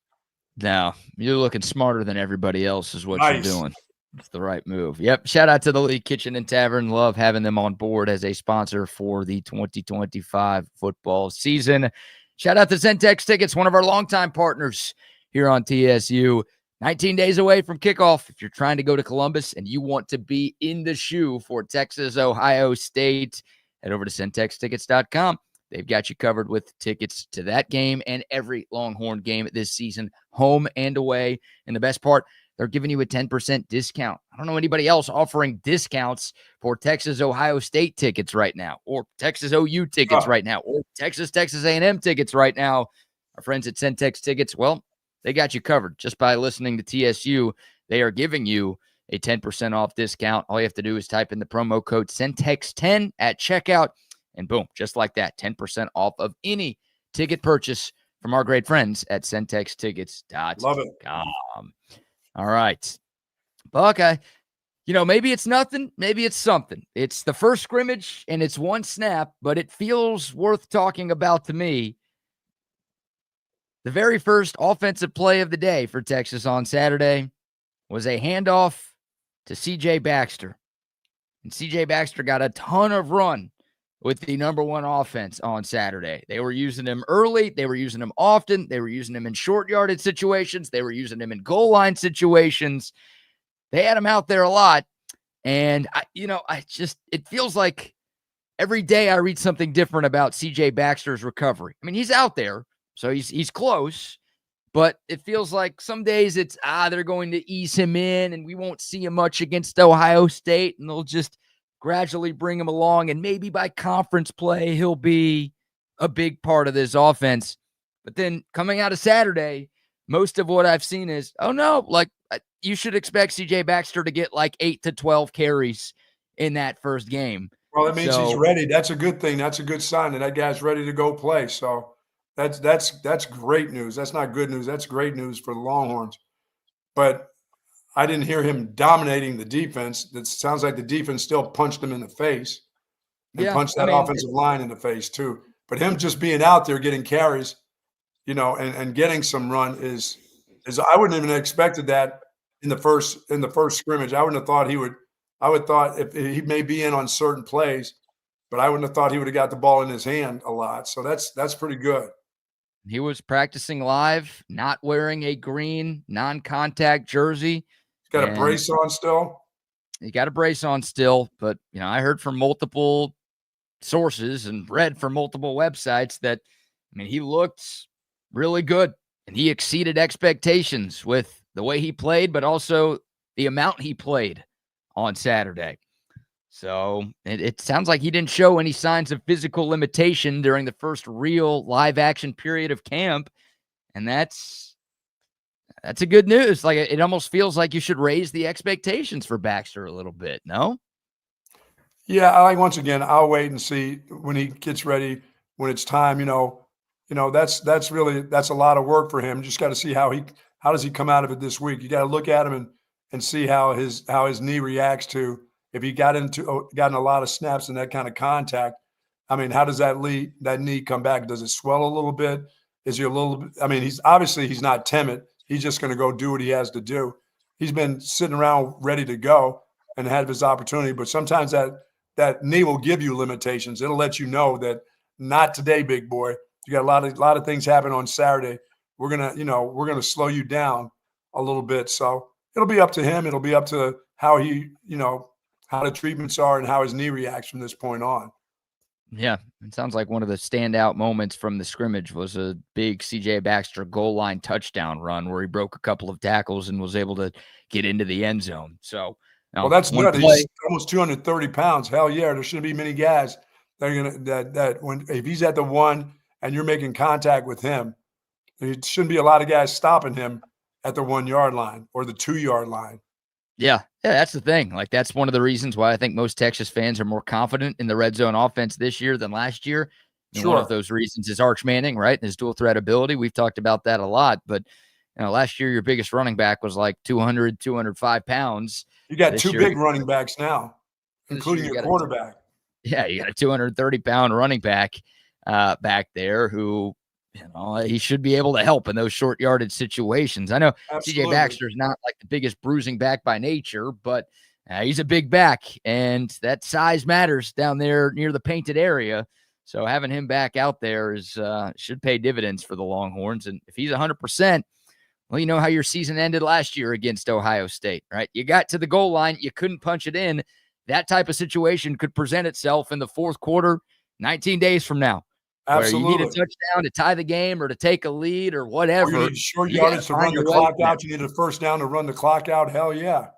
No, you're looking smarter than everybody else is what you're doing. It's the right move. Yep. Shout out to the League Kitchen and Tavern. Love having them on board as a sponsor for the 2025 football season. Shout out to Centex Tickets, one of our longtime partners here on TSU. 19 days away from kickoff. If you're trying to go to Columbus and you want to be in the shoe for Texas, Ohio State, head over to centextickets.com. They've got you covered with tickets to that game and every Longhorn game this season, home and away. And the best part, they're giving you a 10% discount. I don't know anybody else offering discounts for Texas Ohio State tickets right now, or Texas OU tickets right now, or Texas A&M tickets right now. Our friends at Centex Tickets, well, they got you covered. Just by listening to TSU, they are giving you a 10% off discount. All you have to do is type in the promo code CENTEX10 at checkout, and boom, just like that, 10% off of any ticket purchase from our great friends at CentexTickets.com. Love it. All right. Buck, maybe it's nothing, maybe it's something. It's the first scrimmage, and it's one snap, but it feels worth talking about to me. The very first offensive play of the day for Texas on Saturday was a handoff to C.J. Baxter. And C.J. Baxter got a ton of run with the number one offense on Saturday. They were using him early. They were using him often. They were using him in short yardage situations. They were using him in goal line situations. They had him out there a lot. And, it feels like every day I read something different about C.J. Baxter's recovery. I mean, he's out there. So he's close, but it feels like some days it's, they're going to ease him in and we won't see him much against Ohio State, and they'll just gradually bring him along, and maybe by conference play, he'll be a big part of this offense. But then coming out of Saturday, most of what I've seen is, you should expect C.J. Baxter to get like 8 to 12 carries in that first game. Well, that means he's ready. That's a good thing. That's a good sign that guy's ready to go play. So that's great news. That's not good news. That's great news for the Longhorns. But I didn't hear him dominating the defense. It sounds like the defense still punched him in the face and punched that offensive line in the face too. But him just being out there getting carries, and getting some run is I wouldn't even have expected that in the first scrimmage. I wouldn't have thought he would. I would thought if he may be in on certain plays, but I wouldn't have thought he would have got the ball in his hand a lot. So that's pretty good. He was practicing live, not wearing a green non-contact jersey. He's got a brace on still. He got a brace on still, but I heard from multiple sources and read from multiple websites that he looked really good and he exceeded expectations with the way he played, but also the amount he played on Saturday. So it sounds like he didn't show any signs of physical limitation during the first real live action period of camp. And that's a good news. Like, it almost feels like you should raise the expectations for Baxter a little bit. No? Yeah, once again, I'll wait and see when he gets ready, when it's time, that's a lot of work for him. Just got to see how does he come out of it this week. You got to look at him and see how his knee reacts to, if he gotten a lot of snaps and that kind of contact. How does that knee come back? Does it swell a little bit? Is he a little bit? He's not timid. He's just going to go do what he has to do. He's been sitting around ready to go and had his opportunity, but sometimes that knee will give you limitations. It'll let you know that not today, big boy. You got a lot of things happen on Saturday. We're gonna slow you down a little bit. So it'll be up to him. It'll be up to how how the treatments are and how his knee reacts from this point on. Yeah, it sounds like one of the standout moments from the scrimmage was a big CJ Baxter goal line touchdown run where he broke a couple of tackles and was able to get into the end zone. So, well, that's good. He's almost 230 pounds. Hell yeah, there shouldn't be many guys that are gonna if he's at the one and you're making contact with him, there shouldn't be a lot of guys stopping him at the 1 yard line or the 2 yard line. Yeah, that's the thing. Like, that's one of the reasons why I think most Texas fans are more confident in the red zone offense this year than last year. Sure. One of those reasons is Arch Manning, right? And his dual threat ability. We've talked about that a lot. But last year, your biggest running back was like 200, 205 pounds. You got two big running backs now, including your quarterback. You got a 230-pound running back back there who, he should be able to help in those short yardage situations. I know CJ Baxter is not like the biggest bruising back by nature, but he's a big back, and that size matters down there near the painted area. So having him back out there should pay dividends for the Longhorns. And if he's 100%, well, you know how your season ended last year against Ohio State, right? You got to the goal line, you couldn't punch it in. That type of situation could present itself in the fourth quarter, 19 days from now. Absolutely. Where you need a touchdown to tie the game or to take a lead or whatever. Or you need short yardage to run the clock out. You need a first down to run the clock out. Hell yeah.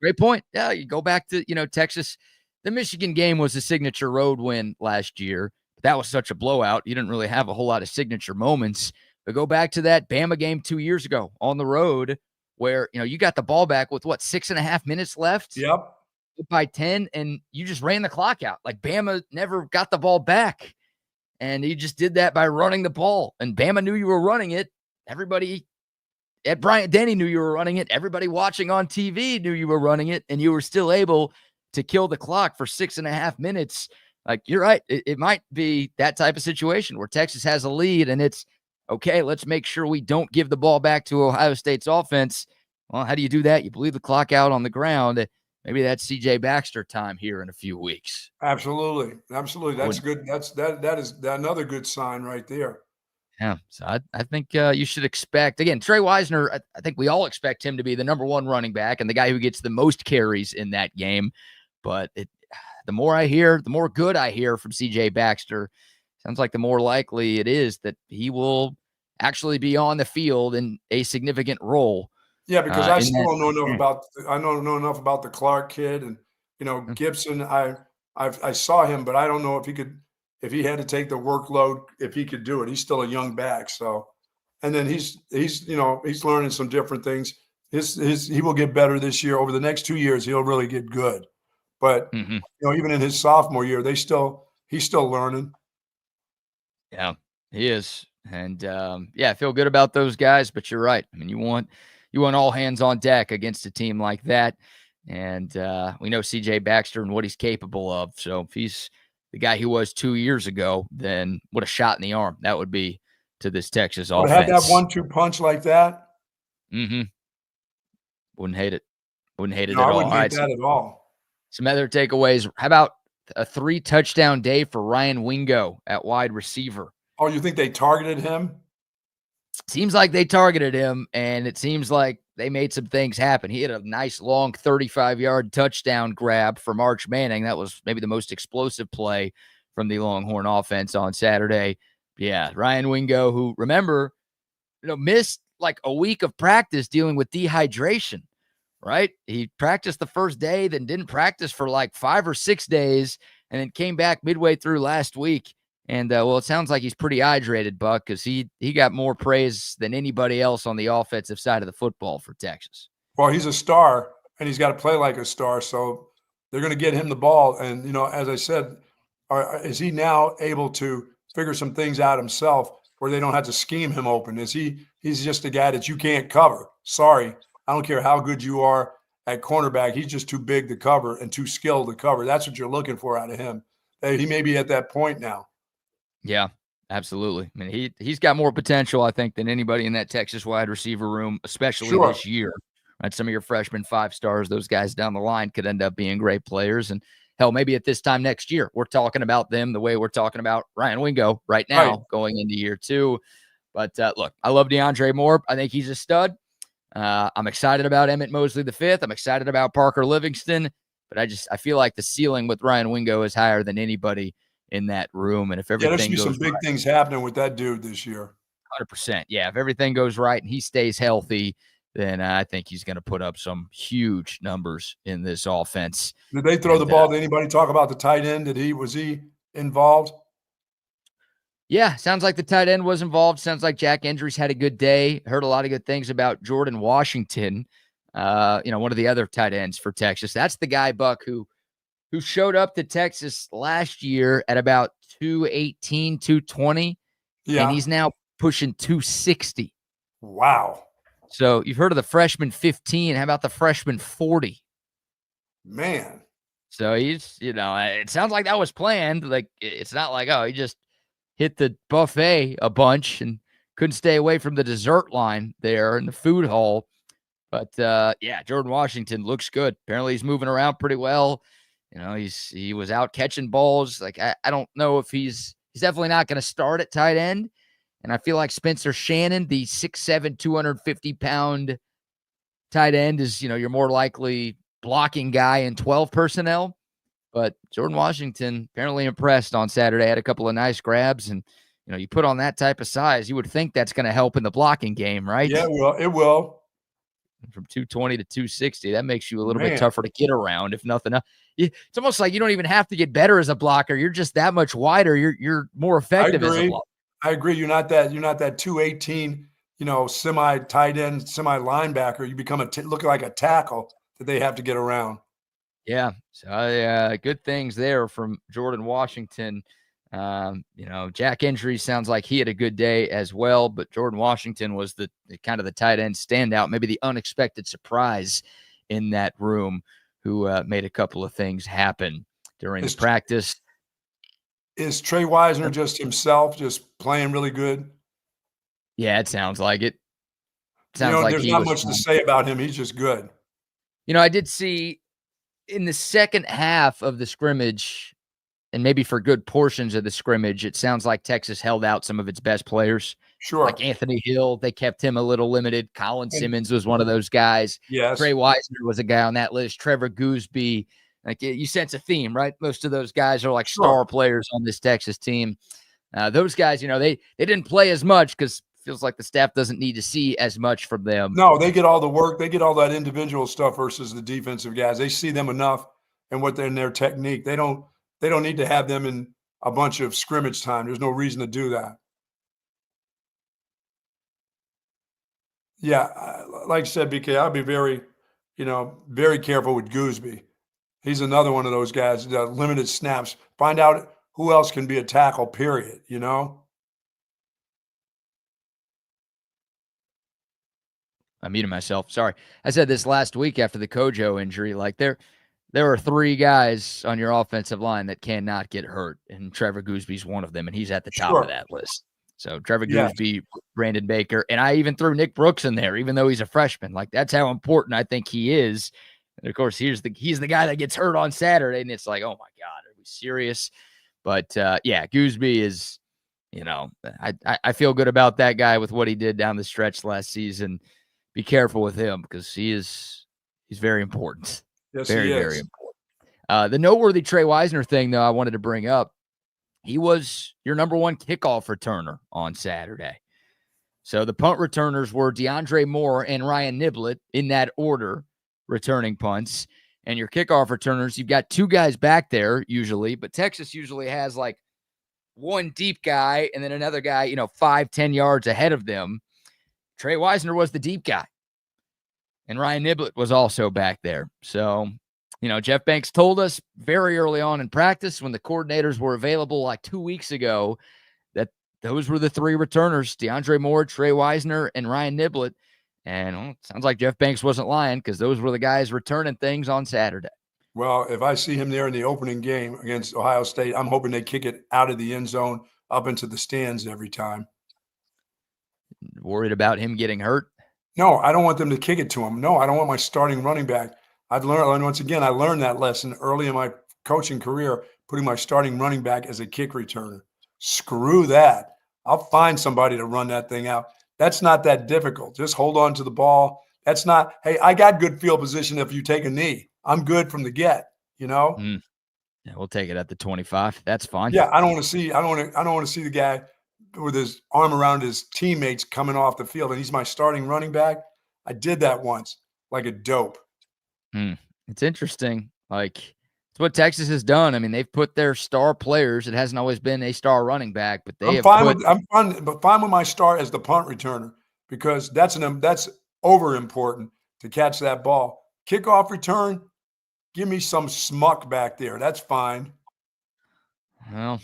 Great point. Yeah, you go back to, Texas. The Michigan game was a signature road win last year. But that was such a blowout. You didn't really have a whole lot of signature moments. But go back to that Bama game 2 years ago on the road where, you got the ball back with 6.5 minutes left? Yep. By 10, and you just ran the clock out. Like, Bama never got the ball back. And he just did that by running the ball. And Bama knew you were running it. Everybody at Bryant-Denny knew you were running it. Everybody watching on TV knew you were running it. And you were still able to kill the clock for 6.5 minutes. Like, you're right. It might be that type of situation where Texas has a lead and it's, okay, let's make sure we don't give the ball back to Ohio State's offense. Well, how do you do that? You bleed the clock out on the ground. Maybe that's CJ Baxter time here in a few weeks. Absolutely. That's good. That is another good sign right there. Yeah. So I think you should expect, again, Trey Wisner, I think we all expect him to be the number one running back and the guy who gets the most carries in that game. But the more I hear, the more good I hear from CJ Baxter, sounds like the more likely it is that he will actually be on the field in a significant role. Yeah, because I still don't know enough about. I don't know enough about the Clark kid, and Gibson. I saw him, but I don't know if he had to take the workload, if he could do it. He's still a young back, so. And then he's learning some different things. He will get better this year. Over the next 2 years, he'll really get good. But even in his sophomore year, he's still learning. Yeah, he is, and I feel good about those guys. But you're right. I mean, you want all hands on deck against a team like that. And we know CJ Baxter and what he's capable of. So if he's the guy he was 2 years ago, then what a shot in the arm that would be to this Texas offense. Have that 1-2 punch like that? Wouldn't hate it. Wouldn't hate it at all. I wouldn't hate that at all. Some other takeaways. How about a 3-touchdown day for Ryan Wingo at wide receiver? Oh, you think they targeted him? Seems like they targeted him, and it seems like they made some things happen. He had a nice long 35-yard touchdown grab for March Manning. That was maybe the most explosive play from the Longhorn offense on Saturday. Yeah, Ryan Wingo, who, remember, missed like a week of practice dealing with dehydration, right? He practiced the first day, then didn't practice for like 5 or 6 days, and then came back midway through last week. And, well, it sounds like he's pretty hydrated, Buck, because he got more praise than anybody else on the offensive side of the football for Texas. Well, he's a star, and he's got to play like a star, so they're going to get him the ball. And, as I said, is he now able to figure some things out himself where they don't have to scheme him open? He's just a guy that you can't cover. Sorry, I don't care how good you are at cornerback. He's just too big to cover and too skilled to cover. That's what you're looking for out of him. He may be at that point now. Yeah, absolutely. I mean, he's got more potential, I think, than anybody in that Texas wide receiver room, especially this year. Right? Some of your freshman 5-stars, those guys down the line could end up being great players. And hell, maybe at this time next year, we're talking about them the way we're talking about Ryan Wingo right now going into year 2. But look, I love DeAndre Moore. I think he's a stud. I'm excited about Emmett Mosley V. I'm excited about Parker Livingston. But I feel like the ceiling with Ryan Wingo is higher than anybody in that room. And if everything there should be some big things happening with that dude this year. 100%. Yeah, if everything goes right and he stays healthy, then I think he's going to put up some huge numbers in this offense. Did they throw the ball? Did anybody talk about the tight end? Was he involved? Yeah, sounds like the tight end was involved. Sounds like Jack Endries had a good day. Heard a lot of good things about Jordan Washington, one of the other tight ends for Texas. That's the guy, Buck, who showed up to Texas last year at about 218, 220. Yeah. And he's now pushing 260. Wow. So you've heard of the freshman 15. How about the freshman 40? Man. So he's, it sounds like that was planned. Like, it's not like, he just hit the buffet a bunch and couldn't stay away from the dessert line there in the food hall. But, Jordan Washington looks good. Apparently he's moving around pretty well. He was out catching balls. Like, I don't know if he's definitely not going to start at tight end. And I feel like Spencer Shannon, the 6'7", 250-pound tight end, is, your more likely blocking guy in 12 personnel. But Jordan Washington apparently impressed on Saturday, had a couple of nice grabs. And, you put on that type of size, you would think that's going to help in the blocking game, right? Yeah, it will. From 220 to 260, that makes you a little bit tougher to get around, if nothing else. It's almost like you don't even have to get better as a blocker. You're just that much wider. You're more effective as a blocker. I agree. You're not that 218, semi tight end, semi linebacker. You become looking like a tackle that they have to get around. Yeah. So good things there from Jordan Washington. Jack Endries sounds like he had a good day as well, but Jordan Washington was the kind of the tight end standout, maybe the unexpected surprise in that room, who made a couple of things happen during the practice. Is Trey Wisner just himself, just playing really good? Yeah, it sounds like it. Sounds like there's not much to say about him. He's just good. I did see in the second half of the scrimmage, and maybe for good portions of the scrimmage, it sounds like Texas held out some of its best players. Sure. Like Anthony Hill, they kept him a little limited. Colin Simmons was one of those guys. Yes. Trey Wisner was a guy on that list. Trevor Gooseby. Like, you sense a theme, right? Most of those guys are like star players on this Texas team. Those guys, they didn't play as much because it feels like the staff doesn't need to see as much from them. No, they get all the work. They get all that individual stuff versus the defensive guys. They see them enough and what they're in their technique. They don't need to have them in a bunch of scrimmage time. There's no reason to do that. Yeah, like I said, BK, I'll be very, very careful with Gooseby. He's another one of those guys that limited snaps. Find out who else can be a tackle, period, I muted myself. Sorry. I said this last week after the Kojo injury. Like, there are 3 guys on your offensive line that cannot get hurt, and Trevor Gooseby's one of them, and he's at the top of that list. So Trevor Gooseby, Brandon Baker, and I even threw Nick Brooks in there, even though he's a freshman. Like, that's how important I think he is. And of course, he's the guy that gets hurt on Saturday, and it's like, oh my God, are we serious? But Gooseby is, I feel good about that guy with what he did down the stretch last season. be careful with him because he's very important. Yes, Very, he is. very important. The noteworthy Trey Wisner thing, though, I wanted to bring up. He was your number one kickoff returner on Saturday. So the punt returners were DeAndre Moore and Ryan Niblett in that order, returning punts. And your kickoff returners, you've got two guys back there usually, but Texas usually has like one deep guy and then another guy, 5-10 yards ahead of them. Trey Wisner was the deep guy. And Ryan Niblett was also back there. So, Jeff Banks told us very early on in practice when the coordinators were available like 2 weeks ago that those were the three returners, DeAndre Moore, Trey Wisner, and Ryan Niblett. And it sounds like Jeff Banks wasn't lying because those were the guys returning things on Saturday. Well, if I see him there in the opening game against Ohio State, I'm hoping they kick it out of the end zone up into the stands every time. Worried about him getting hurt? No, I don't want them to kick it to him. No, I don't want my starting running back. I learned that lesson early in my coaching career, putting my starting running back as a kick returner. Screw that. I'll find somebody to run that thing out. That's not that difficult. Just hold on to the ball. That's not, hey, I got good field position if you take a knee. I'm good from the get, Yeah, we'll take it at the 25. That's fine. Yeah, I don't want to see the guy with his arm around his teammates coming off the field, and he's my starting running back. I did that once, like a dope. It's interesting. Like, it's what Texas has done. I mean, they've put their star players. It hasn't always been a star running back, but I'm fine with my star as the punt returner because that's over important to catch that ball. Kickoff return, give me some smuck back there. That's fine. Well,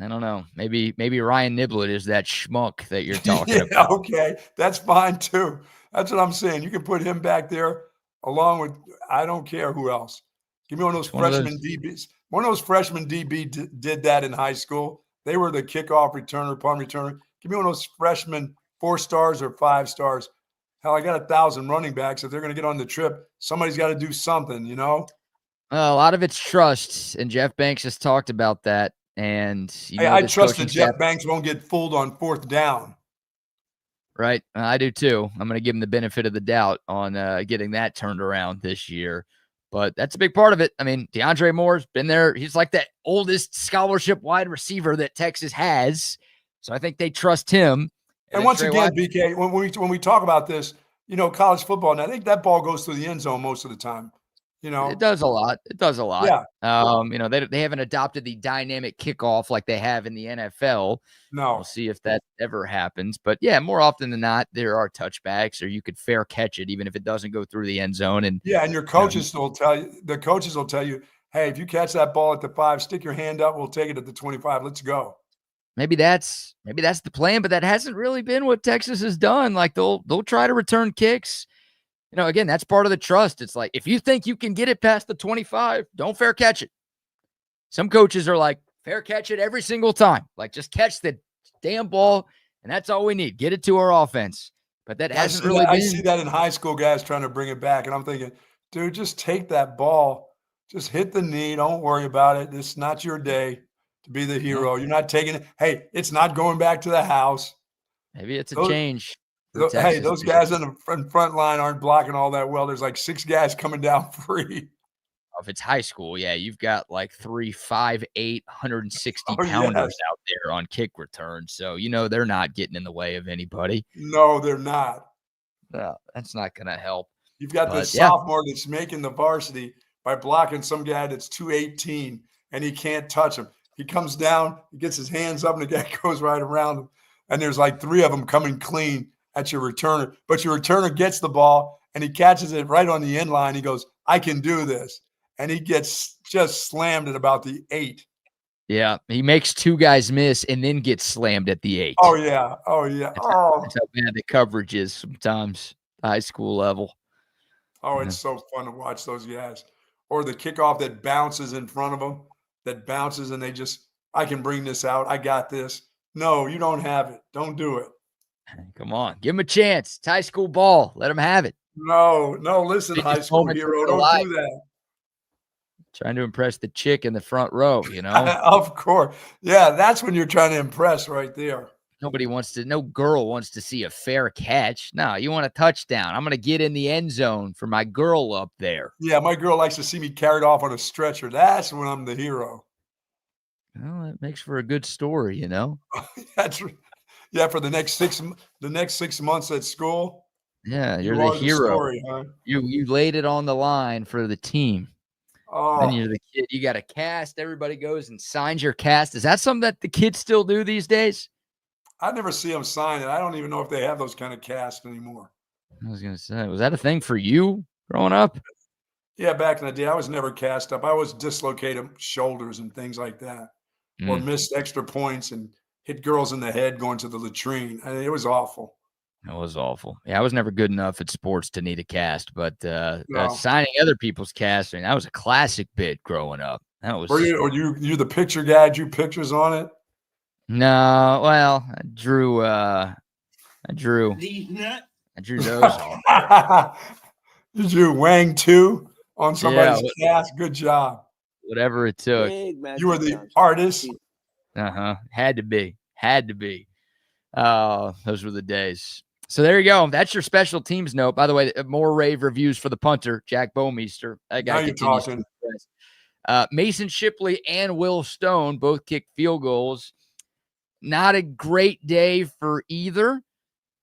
I don't know. Maybe Ryan Niblett is that schmuck that you're talking about. Okay, that's fine too. That's what I'm saying. You can put him back there along with I don't care who else. Give me one of those freshman DBs. One of those freshman DB did that in high school. They were the kickoff returner, punt returner. Give me one of those freshmen 4 stars or 5 stars. Hell, I got 1,000 running backs. If they're going to get on the trip, somebody's got to do something, A lot of it's trust, and Jeff Banks has talked about that. And I trust that Jeff Banks won't get fooled on 4th down. Right. I do too. I'm going to give him the benefit of the doubt on getting that turned around this year. But that's a big part of it. I mean, DeAndre Moore's been there. He's like the oldest scholarship wide receiver that Texas has. So I think they trust him. And once again, BK, when we talk about this, college football, and I think that ball goes through the end zone most of the time. It does a lot. Yeah. They haven't adopted the dynamic kickoff like they have in the NFL. No. We'll see if that ever happens. But yeah, more often than not, there are touchbacks, or you could fair catch it, even if it doesn't go through the end zone. And and your coaches will tell you, hey, if you catch that ball at the 5, stick your hand up. We'll take it at the 25. Let's go. Maybe that's the plan, but that hasn't really been what Texas has done. Like they'll try to return kicks. Again, that's part of the trust. It's like, if you think you can get it past the 25, don't fair catch it. Some coaches are like, fair catch it every single time. Like, just catch the damn ball, and that's all we need. Get it to our offense. But that hasn't really been. I see that in high school guys trying to bring it back, and I'm thinking, dude, just take that ball. Just hit the knee. Don't worry about it. It's not your day to be the hero. You're not taking it. Hey, it's not going back to the house. Maybe it's a change. Hey, those guys in the front line aren't blocking all that well. There's like 6 guys coming down free. If it's high school, you've got like 3 5'8", 160 pounders out there on kick returns. So, they're not getting in the way of anybody. No, they're not. No, that's not going to help. You've got the sophomore that's making the varsity by blocking some guy that's 218, and he can't touch him. He comes down, he gets his hands up, and the guy goes right around him. And there's like 3 of them coming clean at your returner. But your returner gets the ball, and he catches it right on the end line. He goes, I can do this. And he gets just slammed at about the 8. Yeah, he makes 2 guys miss and then gets slammed at the 8. Oh, yeah. That's how bad the coverage is sometimes, high school level. Oh, it's so fun to watch those guys. Or the kickoff that bounces in front of them, and they just, I can bring this out. I got this. No, you don't have it. Don't do it. Come on. Give him a chance. It's high school ball. Let him have it. No, listen, high school hero. Don't do that. Trying to impress the chick in the front row, Of course. Yeah, that's when you're trying to impress right there. no girl wants to see a fair catch. No, you want a touchdown. I'm going to get in the end zone for my girl up there. Yeah, my girl likes to see me carried off on a stretcher. That's when I'm the hero. Well, it makes for a good story, That's yeah, for the next 6 months at school. Yeah, you're You the are hero. story, huh? You laid it on the line for the team. Oh, Then you're the kid. You got a cast. Everybody goes and signs your cast. Is that something that the kids still do these days? I never see them sign it. I don't even know if they have those kind of casts anymore. I was going to say, was that a thing for you growing up? Yeah, back in the day, I was never cast up. I always dislocated shoulders and things like that, or missed extra points and hit girls in the head going to the latrine. I mean, it was awful. It was awful. Yeah, I was never good enough at sports to need a cast, but No. signing other people's casts, that was a classic bit growing up. That was. Were you the picture guy? Drew pictures on it? No, well, I drew those on. Did you Wang 2 on somebody's cast? Good job. Whatever it took. You were the artist. Had to be. Those were the days. So there you go. That's your special teams note. By the way, more rave reviews for the punter, Jack Bomeister. That guy Now you're talking. Mason Shipley and Will Stone both kicked field goals. Not a great day for either.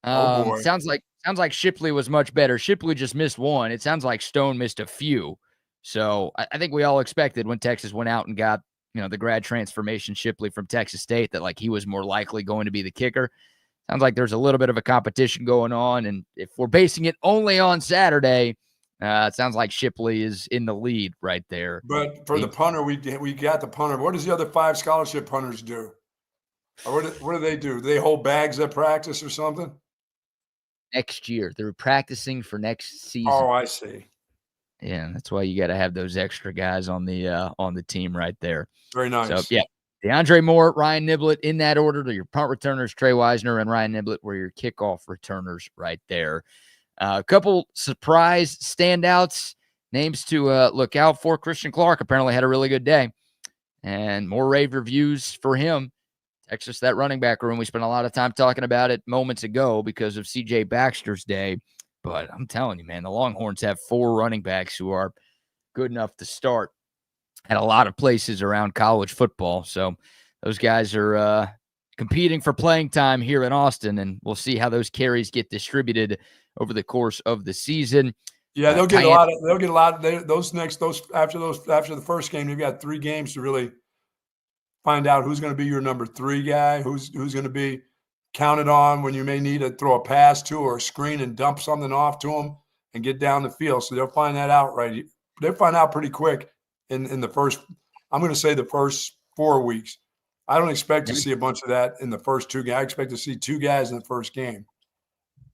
Oh boy. Sounds like Shipley was much better. Shipley just missed one. It sounds like Stone missed a few. So I think we all expected when Texas went out and got the grad transformation Shipley from Texas State that he was more likely going to be the kicker. Sounds like there's a little bit of a competition going on, and if we're basing it only on Saturday, it sounds like Shipley is in the lead right there. But for the punter, we got the punter. What does the other 5 scholarship punters do? Or what do they do? Do they hold bags at practice or something? Next year. They're practicing for next season. Oh, I see. Yeah, that's why you got to have those extra guys on the team right there. Very nice. So, yeah, DeAndre Moore, Ryan Niblett in that order. To your punt returners, Trey Wisner and Ryan Niblett were your kickoff returners right there. A couple surprise standouts, names to look out for. Christian Clark apparently had a really good day, and more rave reviews for him. Texas, that running back room, we spent a lot of time talking about it moments ago because of C.J. Baxter's day. But I'm telling you, man, the Longhorns have 4 running backs who are good enough to start at a lot of places around college football. So those guys are competing for playing time here in Austin, and we'll see how those carries get distributed over the course of the season. Yeah, they'll get a lot. They'll get a lot. After the first game, they've got 3 games to really find out who's going to be your number 3 guy, who's going to be counted on when you may need to throw a pass to or a screen and dump something off to them and get down the field. So they'll find that out They'll find out pretty quick in the first. I'm going to say the first 4 weeks. I don't expect to see a bunch of that in the first 2 games. I expect to see 2 guys in the first game.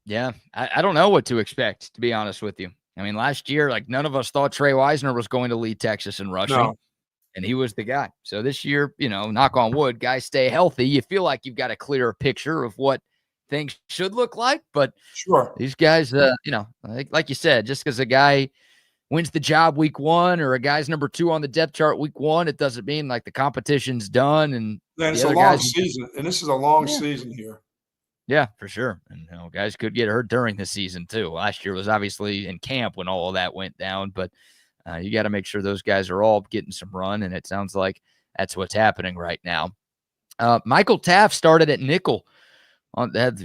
Yeah, I don't know what to expect, to be honest with you. I mean, last year, none of us thought Trey Wisner was going to lead Texas in rushing. No. And he was the guy. So this year, knock on wood, guys stay healthy. You feel like you've got a clearer picture of what things should look like. But sure, these guys, like you said, just because a guy wins the job week 1 or a guy's number 2 on the depth chart week 1, it doesn't mean the competition's done. And it's a long season, and this is a long season here. Yeah, for sure. And guys could get hurt during the season too. Last year was obviously in camp when all of that went down, but you got to make sure those guys are all getting some run, and it sounds like that's what's happening right now. Michael Taft started at nickel.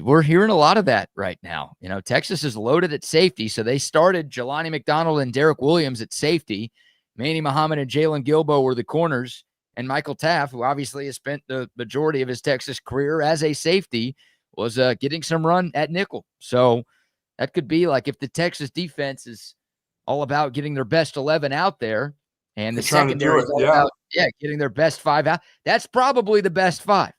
We're hearing a lot of that right now. Texas is loaded at safety, so they started Jelani McDonald and Derek Williams at safety. Manny Muhammad and Jalen Gilbo were the corners, and Michael Taft, who obviously has spent the majority of his Texas career as a safety, was getting some run at nickel. So that could be if the Texas defense is all about getting their best 11 out there, and the secondary is all about getting their best 5 out. That's probably the best 5,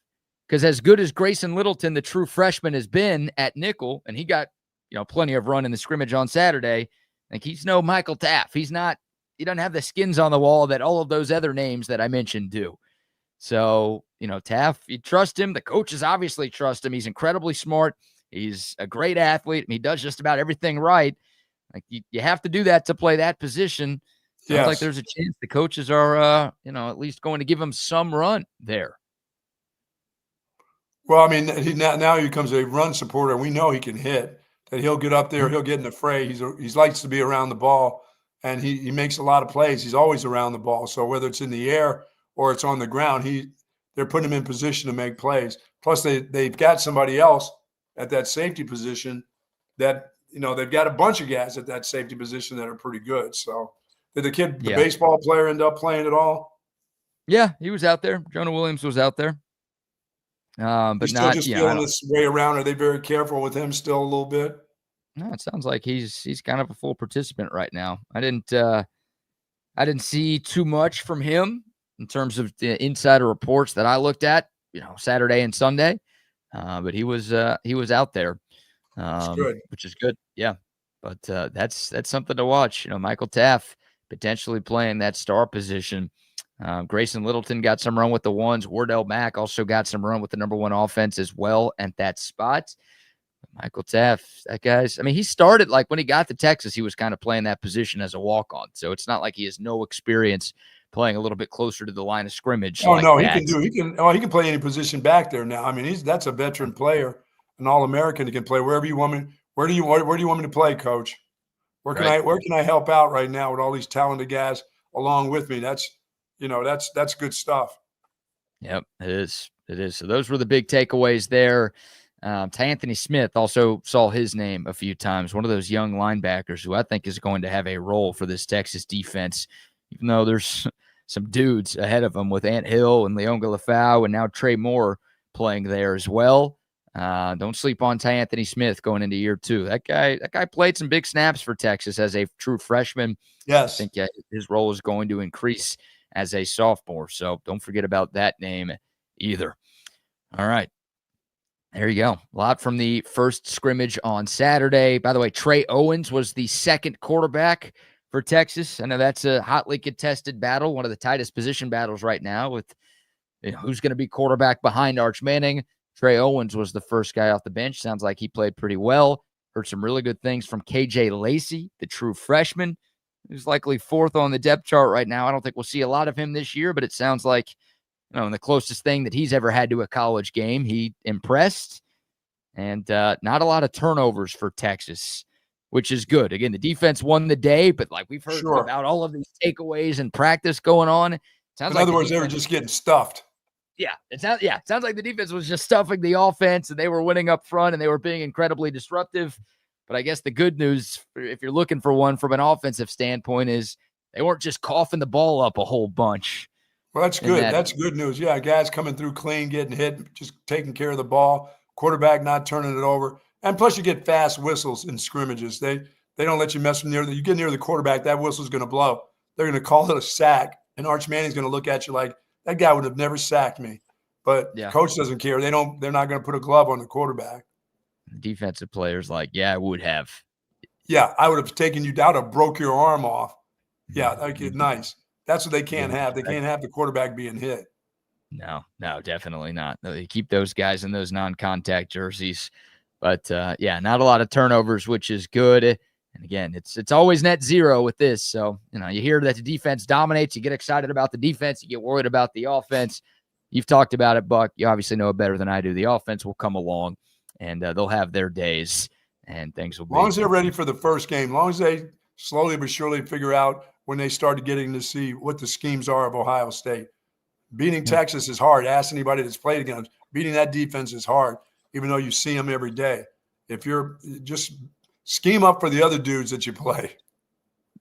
because as good as Grayson Littleton, the true freshman, has been at nickel, and he got plenty of run in the scrimmage on Saturday. He's no Michael Taft. He doesn't have the skins on the wall that all of those other names that I mentioned do. So Taft, you trust him. The coaches obviously trust him. He's incredibly smart. He's a great athlete. He does just about everything right. You have to do that to play that position. Sounds like there's a chance the coaches are, at least going to give him some run there. Well, I mean, now he becomes a run supporter. We know he can hit. That he'll get up there, he'll get in the fray. He likes to be around the ball, and he makes a lot of plays. He's always around the ball. So whether it's in the air or it's on the ground, they're putting him in position to make plays. Plus, they've got somebody else at that safety position that they've got a bunch of guys at that safety position that are pretty good. So did the baseball player, end up playing at all? Yeah, he was out there. Jonah Williams was out there. But he's still not just feeling his way around. Are they very careful with him still a little bit? No, it sounds like he's kind of a full participant right now. I didn't see too much from him in terms of the insider reports that I looked at, Saturday and Sunday. But he was out there, which is good. Yeah. But that's something to watch. Michael Taft potentially playing that star position. Grayson Littleton got some run with the ones. Wardell Mack also got some run with the number one offense as well at that spot. Michael Taft, that guy's, he started when he got to Texas, he was kind of playing that position as a walk-on. So it's not like he has no experience playing a little bit closer to the line of scrimmage. Oh, no, he can play any position back there now. That's a veteran player, an All-American. He can play wherever you want me. Where do you want me to play, Coach? Where can I help out right now with all these talented guys along with me? That's good stuff. Yep, it is. It is. So those were the big takeaways there. Anthony Smith also saw his name a few times. One of those young linebackers who I think is going to have a role for this Texas defense, even though there's some dudes ahead of him with Ant Hill and Leon Galafau and now Trey Moore playing there as well. Don't sleep on Anthony Smith going into year 2. That guy played some big snaps for Texas as a true freshman. Yes. I think his role is going to increase as a sophomore. So don't forget about that name either. All right. There you go. A lot from the first scrimmage on Saturday. By the way, Trey Owens was the second quarterback for Texas. I know that's a hotly contested battle, one of the tightest position battles right now with who's going to be quarterback behind Arch Manning. Trey Owens was the first guy off the bench. Sounds like he played pretty well. Heard some really good things from KJ Lacey, the true freshman, who's likely 4th on the depth chart right now. I don't think we'll see a lot of him this year, but it sounds like in the closest thing that he's ever had to a college game, he impressed. And not a lot of turnovers for Texas, which is good. Again, the defense won the day, but we've heard about all of these takeaways and practice going on. In other words, they were just getting stuffed. Yeah, it sounds like the defense was just stuffing the offense, and they were winning up front, and they were being incredibly disruptive. But I guess the good news, if you're looking for one from an offensive standpoint, is they weren't just coughing the ball up a whole bunch. Well, that's good. That's good news. Yeah, guys coming through clean, getting hit, just taking care of the ball. Quarterback not turning it over. And plus you get fast whistles in scrimmages. They don't let you mess with you get near the quarterback, that whistle's going to blow. They're going to call it a sack, and Arch Manning's going to look at you like, that guy would have never sacked me. But Coach doesn't care. They're not going to put a glove on the quarterback. Defensive players I would have. Yeah, I would have taken you down and broke your arm off. Yeah, nice. That's what they can't have. They can't have the quarterback being hit. No, definitely not. They keep those guys in those non-contact jerseys. But, not a lot of turnovers, which is good. And, again, it's always net zero with this. So, you hear that the defense dominates. You get excited about the defense. You get worried about the offense. You've talked about it, Buck. You obviously know it better than I do. The offense will come along, and they'll have their days, and things will be. As long as they're ready for the first game, as long as they slowly but surely figure out when they started getting to see what the schemes are of Ohio State. Beating Texas is hard. Ask anybody that's played against. Beating that defense is hard, even though you see them every day. If you're just scheme up for the other dudes that you play.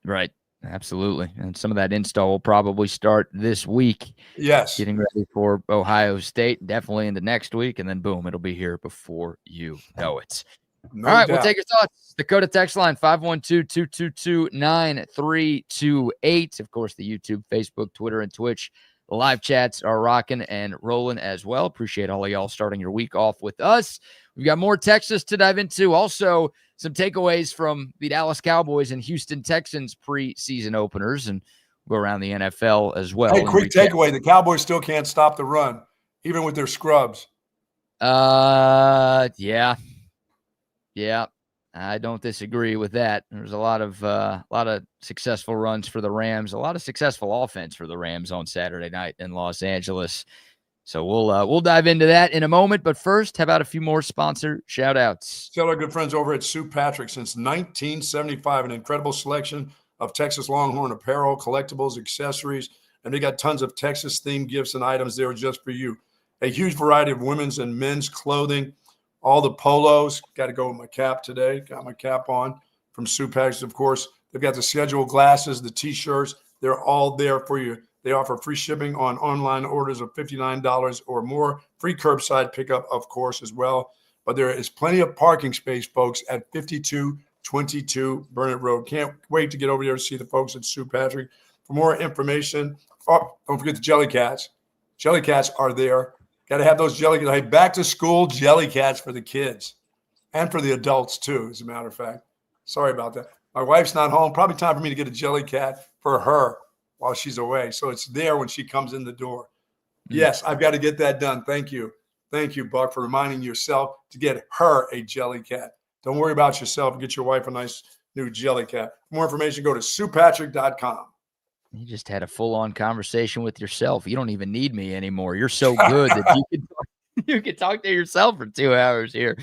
Right. Absolutely. And some of that install will probably start this week. Yes. Getting ready for Ohio State, definitely into next week. And then, boom, it'll be here before you know it. No All right, doubt. we'll take your thoughts. Dakota text line, 512-222-9328. Of course, the YouTube, Facebook, Twitter, and Twitch live chats are rocking and rolling as well. Appreciate all of y'all starting your week off with us. We've got more Texas to dive into. Also, some takeaways from the Dallas Cowboys and Houston Texans preseason openers, and we'll go around the NFL as well. Hey, quick takeaway. The Cowboys still can't stop the run, even with their scrubs. Yeah, I don't disagree with that. There's a lot of successful runs for the Rams, a lot of successful offense for the Rams on Saturday night in Los Angeles. So we'll dive into that in a moment. But first, how about a few more sponsor shout-outs? Shout out our good friends over at Sue Patrick. Since 1975, an incredible selection of Texas Longhorn apparel, collectibles, accessories, and they got tons of Texas-themed gifts and items there just for you. A huge variety of women's and men's clothing, all the polos. Got to go with my cap today. Got my cap on from Sue Patrick, of course. They've got the schedule glasses, the T-shirts. They're all there for you. They offer free shipping on online orders of $59 or more. Free curbside pickup, of course, as well. But there is plenty of parking space, folks, at 5222 Burnett Road. Can't wait to get over there to see the folks at Sue Patrick. For more information, don't forget the Jelly Cats. Jelly Cats are there. Got to have those Jelly Cats. Hey, back to school Jelly Cats for the kids and for the adults, too, as a matter of fact. Sorry about that. My wife's not home. Probably time for me to get a Jelly Cat for her while she's away. So it's there when she comes in the door. Yes, I've got to get that done. Thank you. Thank you, Buck, for reminding yourself to get her a Jelly Cat. Don't worry about yourself. Get your wife a nice new Jelly Cat. For more information, go to SuePatrick.com. You just had a full-on conversation with yourself. You don't even need me anymore. You're so good that you can talk to yourself for 2 hours here.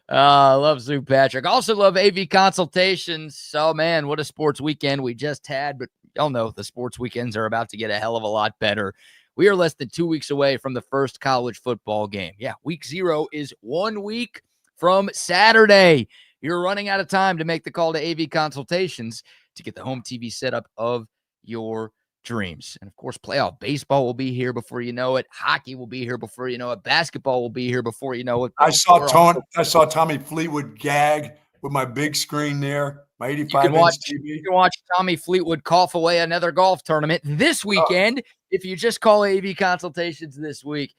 I love Sue Patrick. Also love AV Consultations. Oh, man, what a sports weekend we just had. But y'all know the sports weekends are about to get a hell of a lot better. We are less than 2 weeks away from the first college football game. Yeah, week 0 is 1 week from Saturday. You're running out of time to make the call to AV Consultations to get the home TV setup of your dreams. And of course, playoff baseball will be here before you know it. Hockey will be here before you know it. Basketball will be here before you know it. I saw Tommy Fleetwood gag with my big screen there, my 85-inch TV. You can watch Tommy Fleetwood cough away another golf tournament this weekend if you just call AV Consultations this week.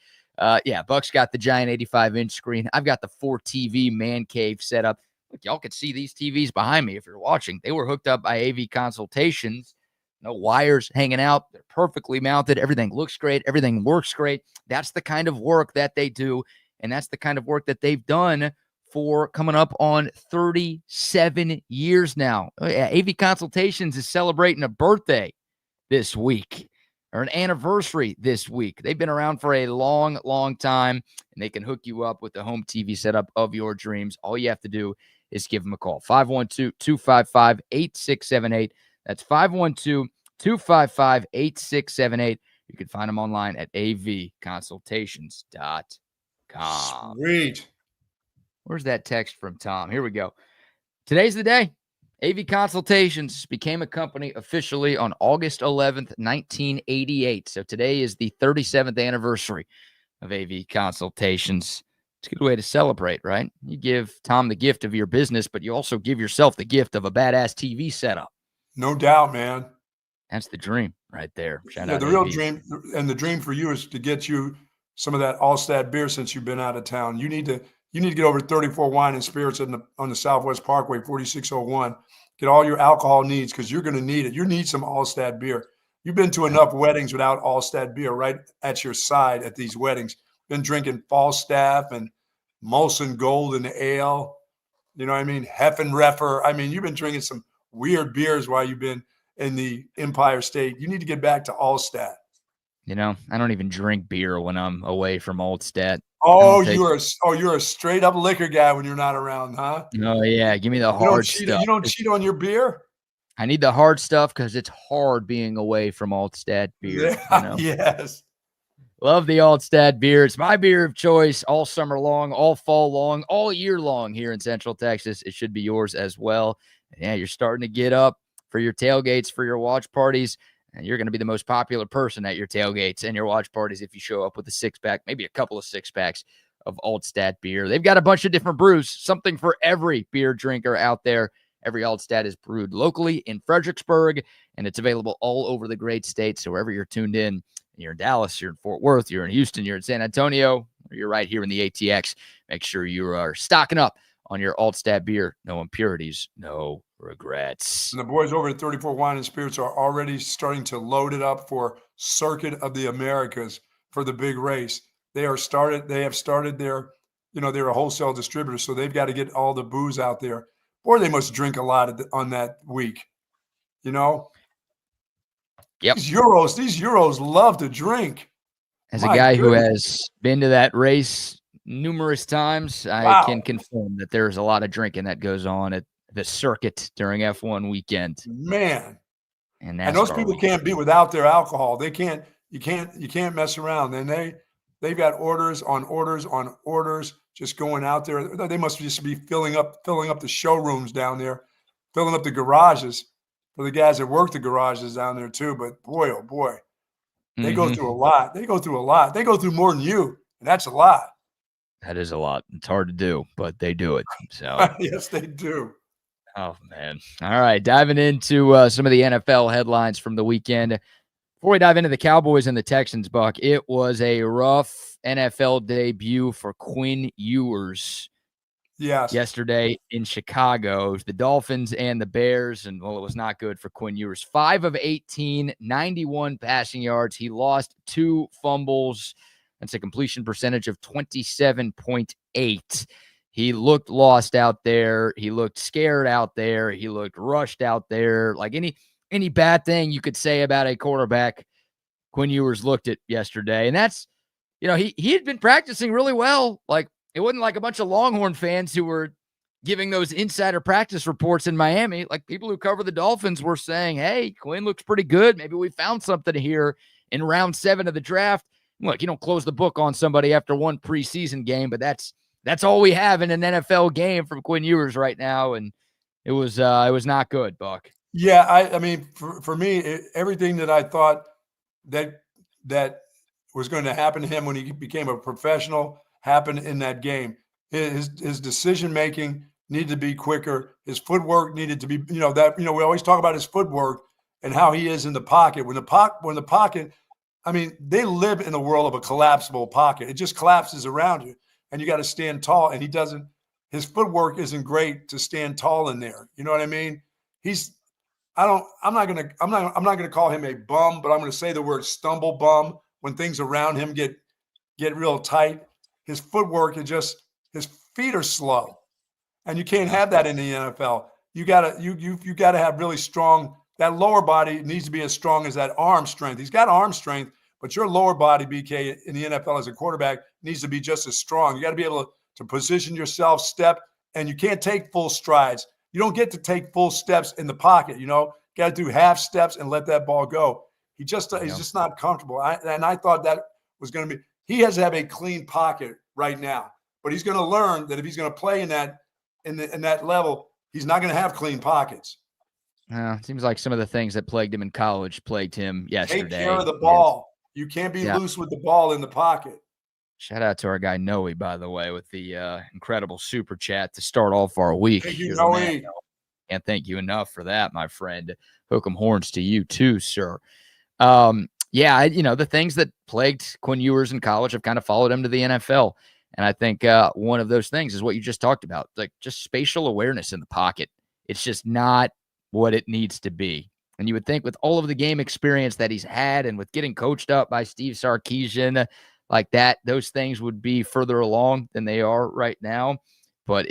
Yeah, Buck's got the giant 85-inch screen. I've got the 4-TV man cave set up. Look, y'all can see these TVs behind me if you're watching. They were hooked up by AV Consultations. No wires hanging out. They're perfectly mounted. Everything looks great. Everything works great. That's the kind of work that they do, and that's the kind of work that they've done for coming up on 37 years now. AV Consultations is celebrating a birthday this week or an anniversary this week. They've been around for a long, long time, and they can hook you up with the home TV setup of your dreams. All you have to do is give them a call. 512-255-8678. That's 512-255-8678. You can find them online at avconsultations.com. Sweet. Where's that text from Tom? Here we go. Today's the day. AV Consultations became a company officially on August 11th, 1988. So today is the 37th anniversary of AV Consultations. It's a good way to celebrate, right? You give Tom the gift of your business, but you also give yourself the gift of a badass TV setup. No doubt, man. That's the dream right there. Shout Yeah, out the AV. real dream, and the dream for you is to get you some of that Altstadt beer since you've been out of town. You need to get over to 34 Wine and Spirits on the Southwest Parkway, 4601. Get all your alcohol needs because you're going to need it. You need some Altstadt beer. You've been to enough weddings without Altstadt beer right at your side at these weddings. Been drinking Falstaff and Molson Golden Ale. You know what I mean? Heffenreffer. I mean, you've been drinking some weird beers while you've been in the Empire State. You need to get back to Altstadt. You know, I don't even drink beer when I'm away from Altstadt. Oh, you're a straight up liquor guy when you're not around, huh? Oh yeah, give me the hard stuff. You don't cheat on your beer? I need the hard stuff because it's hard being away from Altstadt beer. Yeah, you know? Yes. Love the Altstadt beer. It's my beer of choice all summer long, all fall long, all year long here in Central Texas. It should be yours as well. And yeah, you're starting to get up for your tailgates, for your watch parties, and you're going to be the most popular person at your tailgates and your watch parties if you show up with a 6-pack, maybe a couple of 6-packs of Altstadt beer. They've got a bunch of different brews, something for every beer drinker out there. Every Altstadt is brewed locally in Fredericksburg, and it's available all over the great state. So wherever you're tuned in, you're in Dallas, you're in Fort Worth, you're in Houston, you're in San Antonio, or you're right here in the ATX, make sure you are stocking up on your Altstadt beer. No impurities, no regrets. And the boys over at 34 Wine and Spirits are already starting to load it up for Circuit of the Americas for the big race. They have started their, they're a wholesale distributor, so they've got to get all the booze out there. Or they must drink a lot on that week, you know? Yep. These Euros love to drink. As a My guy who goodness. has been to that race numerous times, I can confirm that there's a lot of drinking that goes on at the circuit during F1 weekend. Man. And those people can't be without their alcohol. They can't, you can't mess around. And they've got orders on orders on orders just going out there. They must just be filling up the showrooms down there, filling up the garages for the guys that work the garages down there too. But boy, oh boy, they go through a lot. They go through a lot. They go through more than you, and that's a lot. That is a lot. It's hard to do, but they do it. So yes, they do. Oh, man. All right. Diving into some of the NFL headlines from the weekend. Before we dive into the Cowboys and the Texans, Buck, it was a rough NFL debut for Quinn Ewers. Yes. Yesterday in Chicago. It was the Dolphins and the Bears, and, well, it was not good for Quinn Ewers. 5 of 18, 91 passing yards. He lost 2 fumbles. That's a completion percentage of 27.8. He looked lost out there. He looked scared out there. He looked rushed out there. Like any bad thing you could say about a quarterback, Quinn Ewers looked at yesterday. And that's, he had been practicing really well. Like, it wasn't like a bunch of Longhorn fans who were giving those insider practice reports in Miami. Like, people who cover the Dolphins were saying, hey, Quinn looks pretty good. Maybe we found something here in round 7 of the draft. Look, you don't close the book on somebody after one preseason game, but that's all we have in an NFL game from Quinn Ewers right now, and it was not good, Buck. Yeah, I mean, for me, everything that I thought that was going to happen to him when he became a professional happened in that game. His decision making needed to be quicker. His footwork needed to be, we always talk about his footwork and how he is in the pocket. When the pocket, I mean, they live in a world of a collapsible pocket. It just collapses around you, and you got to stand tall. And he doesn't. His footwork isn't great to stand tall in there. You know what I mean? I'm not gonna call him a bum, but I'm gonna say the word stumble bum when things around him get real tight. His footwork is just, his feet are slow, and you can't have that in the NFL. You gotta have really strong. That lower body needs to be as strong as that arm strength. He's got arm strength, but your lower body, BK, in the NFL as a quarterback needs to be just as strong. You got to be able to position yourself, step, and you can't take full strides. You don't get to take full steps in the pocket. Got to do half steps and let that ball go. He's just not comfortable. I thought that was going to be. He has to have a clean pocket right now, but he's going to learn that if he's going to play in that level, he's not going to have clean pockets. It seems like some of the things that plagued him in college plagued him yesterday. Take care of the ball. You can't be loose with the ball in the pocket. Shout out to our guy Noe, by the way, with the incredible super chat to start off our week. Thank you, Noe. Can't thank you enough for that, my friend. Hook 'em horns to you too, sir. The things that plagued Quinn Ewers in college have kind of followed him to the NFL. And I think one of those things is what you just talked about, like just spatial awareness in the pocket. It's just not what it needs to be. And you would think with all of the game experience that he's had and with getting coached up by Steve Sarkisian like that, those things would be further along than they are right now. But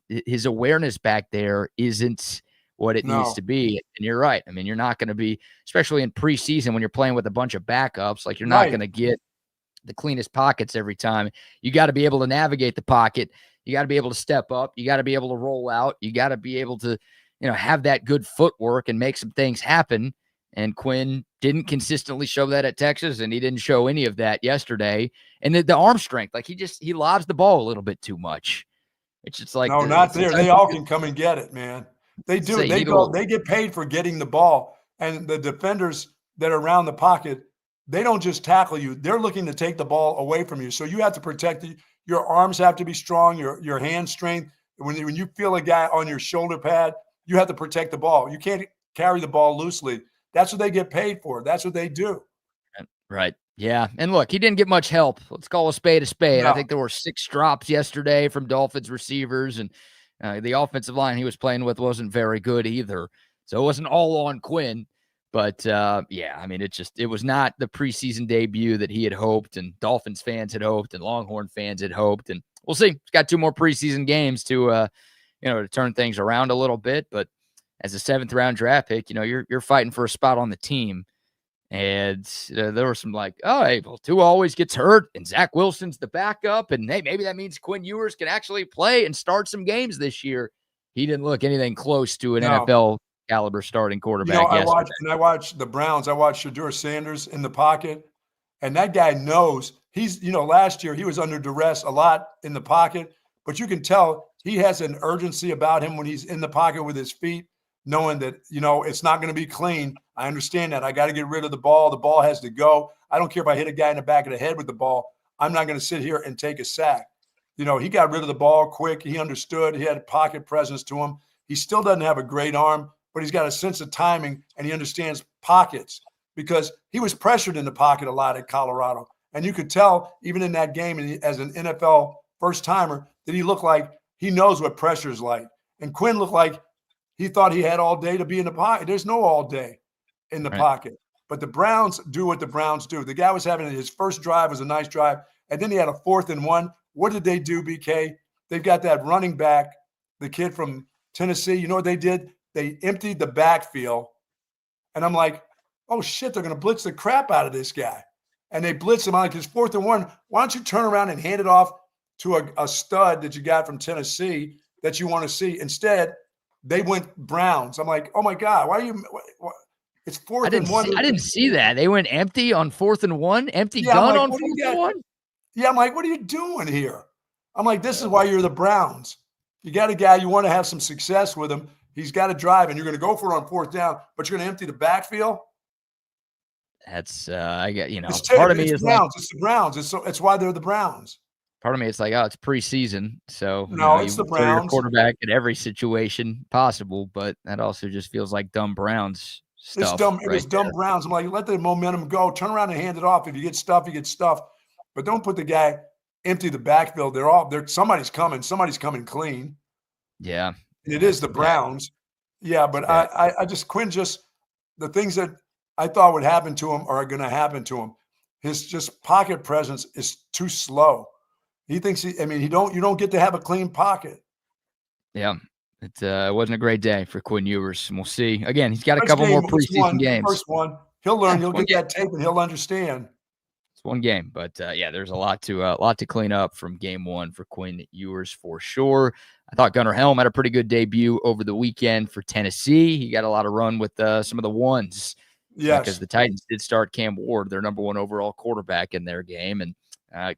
his awareness back there isn't what it needs to be. And you're right. I mean, you're not going to be, especially in preseason when you're playing with a bunch of backups, like you're not going to get the cleanest pockets every time. You got to be able to navigate the pocket. You got to be able to step up. You got to be able to roll out. You got to be able to, have that good footwork and make some things happen. And Quinn didn't consistently show that at Texas, and he didn't show any of that yesterday. And the arm strength, like he lobs the ball a little bit too much. It's just like, no, not there. They all can come and get it, man. They do. They get paid for getting the ball, and the defenders that are around the pocket, they don't just tackle you. They're looking to take the ball away from you. So you have to protect your arms have to be strong, your hand strength. When you feel a guy on your shoulder pad, you have to protect the ball. You can't carry the ball loosely. That's what they get paid for. That's what they do. Right. Yeah. And look, he didn't get much help. Let's call a spade a spade. No. I think there were 6 drops yesterday from Dolphins receivers, and the offensive line he was playing with wasn't very good either. So it wasn't all on Quinn. But, I mean, it was not the preseason debut that he had hoped, and Dolphins fans had hoped, and Longhorn fans had hoped. And we'll see. He's got 2 more preseason games to turn things around a little bit. But as a 7th round draft pick, you're fighting for a spot on the team. And there were some like, oh, hey, well, Tua always gets hurt, and Zach Wilson's the backup, and hey, maybe that means Quinn Ewers can actually play and start some games this year. He didn't look anything close to an NFL caliber starting quarterback. I watched the Browns. I watched Shedeur Sanders in the pocket, and that guy knows he's. Last year he was under duress a lot in the pocket, but you can tell he has an urgency about him when he's in the pocket with his feet, knowing that it's not going to be clean. I understand that. I got to get rid of the ball. The ball has to go. I don't care if I hit a guy in the back of the head with the ball. I'm not going to sit here and take a sack. He got rid of the ball quick. He understood. He had pocket presence to him. He still doesn't have a great arm, but he's got a sense of timing, and he understands pockets because he was pressured in the pocket a lot at Colorado. And you could tell even in that game as an NFL first-timer that he looked like he knows what pressure is like. And Quinn looked like he thought he had all day to be in the pocket. There's no all day in the pocket. But the Browns do what the Browns do. The guy was having his first drive was a nice drive, and then he had a 4th and 1. What did they do, BK? They've got that running back, the kid from Tennessee. You know what they did? They emptied the backfield, and I'm like, oh, shit, they're going to blitz the crap out of this guy. And they blitz him on like his 4th and 1. Why don't you turn around and hand it off to a stud that you got from Tennessee that you want to see? Instead, they went Browns. I'm like, oh, my God, why are you – it's 4th and 1. I didn't see that. They went empty on 4th and 1, empty gun on 4th and 1? Yeah, I'm like, what are you doing here? I'm like, this is why you're the Browns. You got a guy, you want to have some success with him. He's got to drive, and you're going to go for it on 4th down, but you're going to empty the backfield? That's I get part of me is Browns. It's the Browns. It's why they're the Browns. Part of me, it's like, oh, it's preseason, so it's the Browns. Your quarterback in every situation possible, but that also just feels like dumb Browns stuff. It's dumb. It was dumb Browns. I'm like, let the momentum go. Turn around and hand it off. If you get stuff, you get stuff, but don't put the guy empty the backfield. Somebody's coming. Somebody's coming clean. Yeah, and it is the Browns. Yeah, but Quinn the things that I thought would happen to him are going to happen to him. His just pocket presence is too slow. He thinks you don't get to have a clean pocket. Yeah. It wasn't a great day for Quinn Ewers. And we'll see. Again, he's got a couple more preseason games. First one. He'll learn. He'll get that tape and he'll understand. It's one game, but there's a lot to clean up from game 1 for Quinn Ewers for sure. I thought Gunnar Helm had a pretty good debut over the weekend for Tennessee. He got a lot of run with some of the ones. Yes. Because the Titans did start Cam Ward, their number 1 overall quarterback in their game, and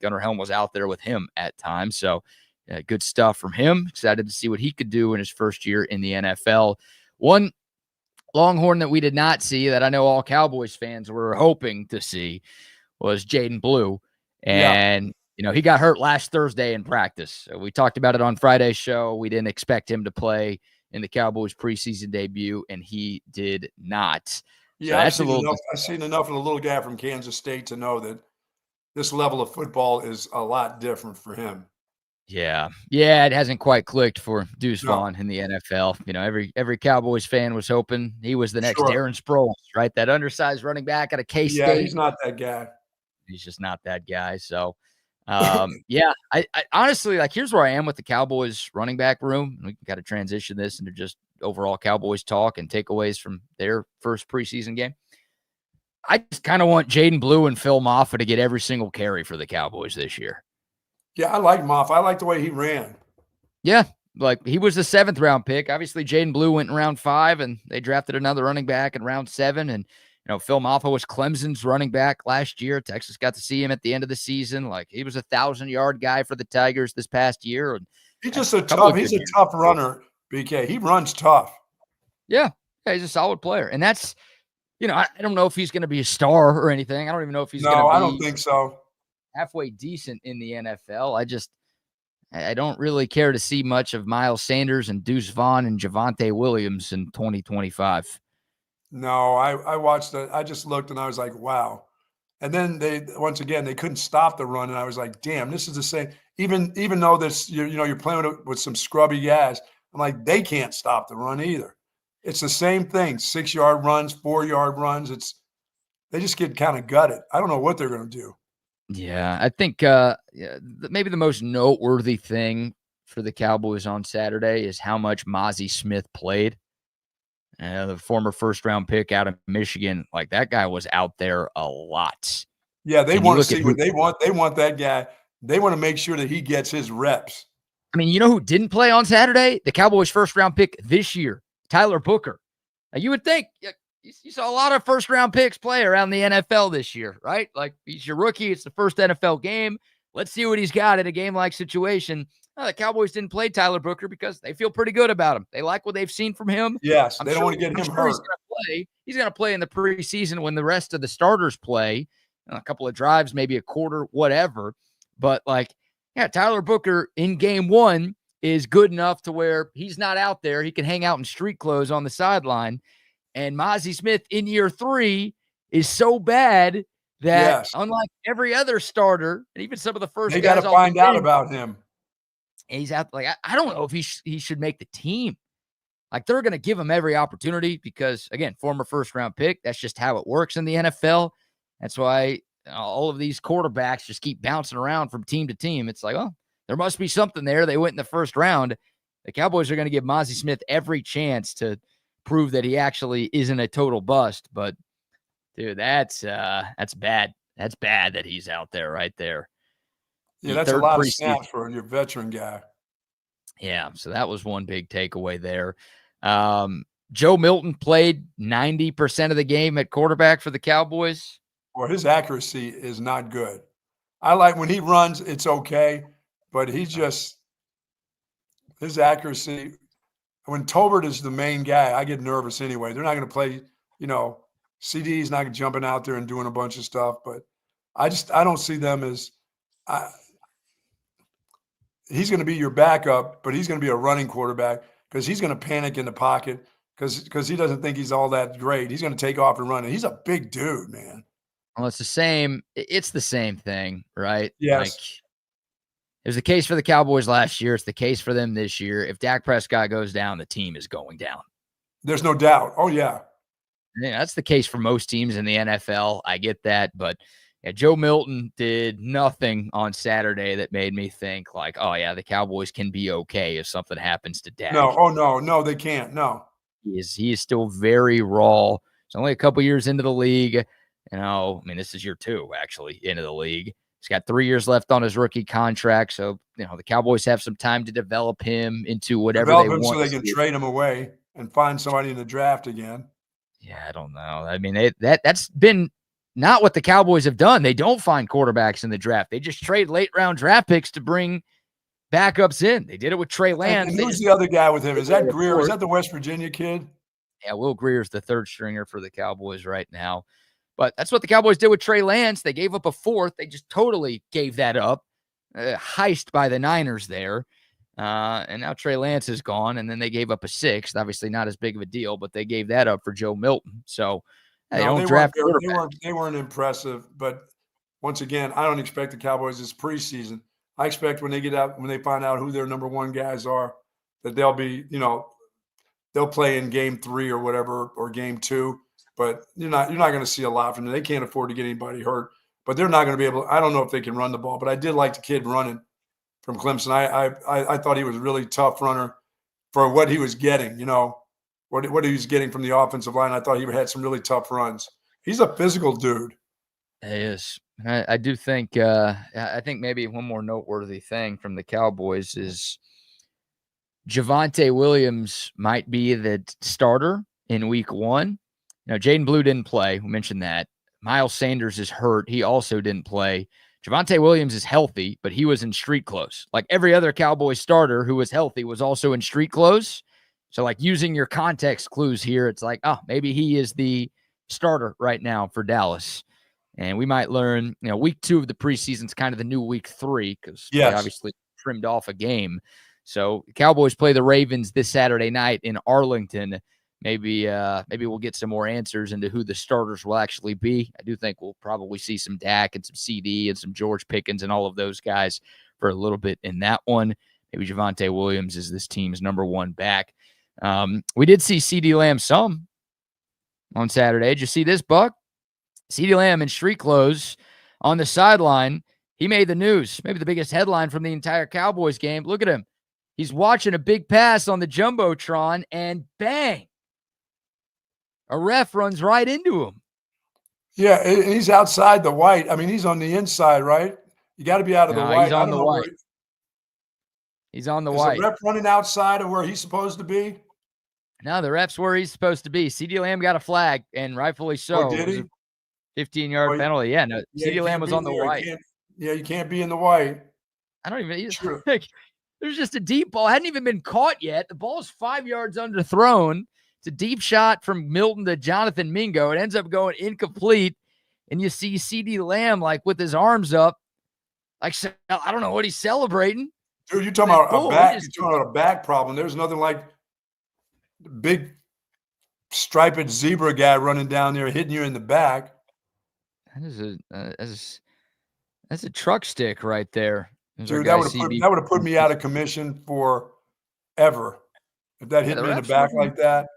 Gunnar Helm was out there with him at times. So good stuff from him. Excited to see what he could do in his first year in the NFL. One Longhorn that we did not see that I know all Cowboys fans were hoping to see was Jaden Blue. And, he got hurt last Thursday in practice. So we talked about it on Friday's show. We didn't expect him to play in the Cowboys preseason debut, and he did not. Yeah, I've seen enough of the little guy from Kansas State to know that this level of football is a lot different for him. Yeah, it hasn't quite clicked for Deuce Vaughn in the NFL. Every Cowboys fan was hoping he was the next Darren Sproles, right? That undersized running back out of K-State. Yeah, he's not that guy. He's just not that guy. So, I honestly, here's where I am with the Cowboys running back room. We got to transition this into just overall Cowboys talk and takeaways from their first preseason game. I just kind of want Jaden Blue and Phil Maffa to get every single carry for the Cowboys this year. Yeah, I like Maffa. I like the way he ran. Yeah, he was the 7th round pick. Obviously, Jaden Blue went in round 5, and they drafted another running back in round 7. And Phil Maffa was Clemson's running back last year. Texas got to see him at the end of the season. He was a 1,000-yard guy for the Tigers this past year. And he's just a tough runner. BK, he runs tough. Yeah, he's a solid player. And that's, I don't know if he's going to be a star or anything. I don't even know if he's going to be. I don't think so. Halfway decent in the NFL. I don't really care to see much of Miles Sanders and Deuce Vaughn and Javonte Williams in 2025. No, I watched it. I just looked and I was like, wow. And then they couldn't stop the run. And I was like, damn, this is the same. Even though you're playing with some scrubby guys, I'm like, they can't stop the run either. It's the same thing. 6-yard runs, 4-yard runs. They just get kind of gutted. I don't know what they're going to do. Yeah, I think maybe the most noteworthy thing for the Cowboys on Saturday is how much Mozzie Smith played. The former first-round pick out of Michigan, like that guy was out there a lot. Yeah, they want to see what they want. They want that guy. They want to make sure that he gets his reps. I mean, you know who didn't play on Saturday? The Cowboys' first-round pick this year, Tyler Booker. Now, you would think you saw a lot of first-round picks play around the NFL this year, right? Like, he's your rookie. It's the first NFL game. Let's see what he's got in a game-like situation. The Cowboys didn't play Tyler Booker because they feel pretty good about him. They like what they've seen from him. Yes, they don't want to get him hurt. He's going to play in the preseason when the rest of the starters play. A couple of drives, maybe a quarter, whatever. But, like, yeah, Tyler Booker in game one is good enough to where he's not out there. He can hang out in street clothes on the sideline. And Mazi Smith in year 3 is so bad that unlike every other starter, and even some of the first they guys got to find out about him. He's out. Like, I don't know if he should make the team. Like, they're going to give him every opportunity because, again, former first-round pick. That's just how it works in the NFL. That's why all of these quarterbacks just keep bouncing around from team to team. It's like, oh, there must be something there. They went in the first round. The Cowboys are going to give Mazi Smith every chance to prove that he actually isn't a total bust. But, dude, that's bad. That's bad that he's out there right there. Yeah, that's a lot of snaps for your veteran guy. Yeah, so that was one big takeaway there. Joe Milton played 90% of the game at quarterback for the Cowboys. Well, his accuracy is not good. I like when he runs, it's okay, but his accuracy, when Tolbert is the main guy, I get nervous anyway. They're not going to play, CD's not jumping out there and doing a bunch of stuff, but I don't see them as he's going to be your backup, but he's going to be a running quarterback because he's going to panic in the pocket because he doesn't think he's all that great. He's going to take off and run. And he's a big dude, man. Well, it's the same thing, right? Yes. Like, it was the case for the Cowboys last year. It's the case for them this year. If Dak Prescott goes down, the team is going down. There's no doubt. Oh, yeah. Yeah, that's the case for most teams in the NFL. I get that, but yeah, Joe Milton did nothing on Saturday that made me think like, oh yeah, the Cowboys can be okay if something happens to Dak. No, they can't. No, he is still very raw. He's only a couple years into the league. This is year 2 actually into the league. He's got 3 years left on his rookie contract, so the Cowboys have some time to develop him into whatever they want, so they can trade him away and find somebody in the draft again. Yeah, I don't know. I mean, that's been not what the Cowboys have done. They don't find quarterbacks in the draft. They just trade late-round draft picks to bring backups in. They did it with Trey Lance. And who's the other guy with him? Is that Greer? Is that the West Virginia kid? Yeah, Will Greer's the third stringer for the Cowboys right now. But that's what the Cowboys did with Trey Lance. They gave up a 4th. They just totally gave that up. Heist by the Niners there. And now Trey Lance is gone, and then they gave up a 6th. Obviously not as big of a deal, but they gave that up for Joe Milton. So they weren't impressive, but once again, I don't expect the Cowboys this preseason. I expect when they get out, when they find out who their number 1 guys are, that they'll be, they'll play in game 3 or whatever, or game 2. But you're not going to see a lot from them. They can't afford to get anybody hurt, but they're not going to be able. I don't know if they can run the ball, but I did like the kid running from Clemson. I thought he was a really tough runner for what he was getting. What he was getting from the offensive line. I thought he had some really tough runs. He's a physical dude. He is. I do think I think maybe one more noteworthy thing from the Cowboys is Javonte Williams might be the starter in week 1. Jaden Blue didn't play. We mentioned that. Miles Sanders is hurt. He also didn't play. Javonte Williams is healthy, but he was in street clothes. Like every other Cowboys starter who was healthy was also in street clothes. So, like, using your context clues here, it's like, oh, maybe he is the starter right now for Dallas. And we might learn, week 2 of the preseason is kind of the new week 3 because they obviously trimmed off a game. So, the Cowboys play the Ravens this Saturday night in Arlington. Maybe we'll get some more answers into who the starters will actually be. I do think we'll probably see some Dak and some CD and some George Pickens and all of those guys for a little bit in that one. Maybe Javonte Williams is this team's number 1 back. We did see CD Lamb some on Saturday. Did you see this, Buck? CD Lamb in street clothes on the sideline. He made the news, maybe the biggest headline from the entire Cowboys game. Look at him. He's watching a big pass on the Jumbotron, and bang, A ref runs right into him. Yeah, and he's outside the white. I mean, he's on the inside, right? You got to be out of the white. He's on the white. He's on the white. Is the ref running outside of where he's supposed to be? No, the ref's where he's supposed to be. CeeDee Lamb got a flag, and rightfully so. Oh, did he? 15-yard penalty. Yeah, no, CeeDee Lamb was on the white. You can't be in the white. I don't even like, there's just a deep ball. Hadn't even been caught yet. The ball's 5 yards underthrown. It's a deep shot from Milton to Jonathan Mingo. It ends up going incomplete. And you see CeeDee Lamb like with his arms up. Like, I don't know what he's celebrating. Dude, you're talking about a back. You're talking about a back problem. There's nothing like the big striped zebra guy running down there hitting you in the back. That's a truck stick right there. Dude, that would have put me out of commission forever if that hit me in the back like that.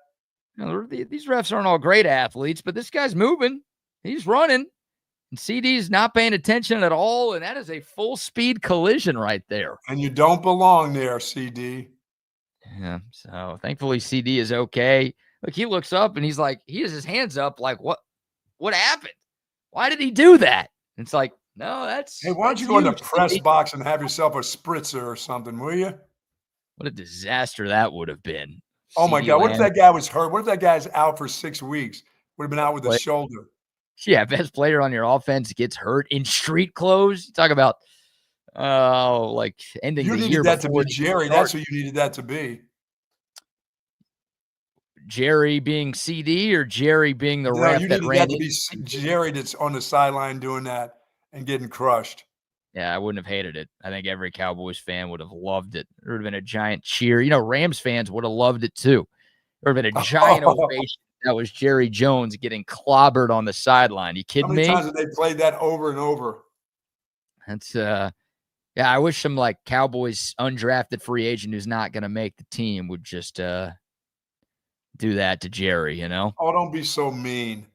You know, these refs aren't all great athletes, but this guy's moving. He's running. And CD's not paying attention at all, and that is a full-speed collision right there. And you don't belong there, CD. Yeah, so thankfully CD is okay. Look, he looks up, and he's like, he has his hands up like, what happened? Why did he do that? And it's like, no, that's – Hey, why don't you go in the press box and have yourself a spritzer or something, will you? What a disaster that would have been. Oh, my God. What if that guy was hurt? What if that guy's out for 6 weeks? Would have been out with a shoulder. Yeah, best player on your offense gets hurt in street clothes. You talk about, like ending the year. You needed that to be Jerry. That's who you needed that to be. Jerry being CD or Jerry being the ref that ran it? To be Jerry that's on the sideline doing that and getting crushed. Yeah, I wouldn't have hated it. I think every Cowboys fan would have loved it. There would have been a giant cheer. You know, Rams fans would have loved it too. There would have been a giant ovation. That was Jerry Jones getting clobbered on the sideline. You kidding me? How many times have they played that over and over? That's yeah, I wish some like Cowboys undrafted free agent who's not going to make the team would just do that to Jerry, you know? Oh, don't be so mean.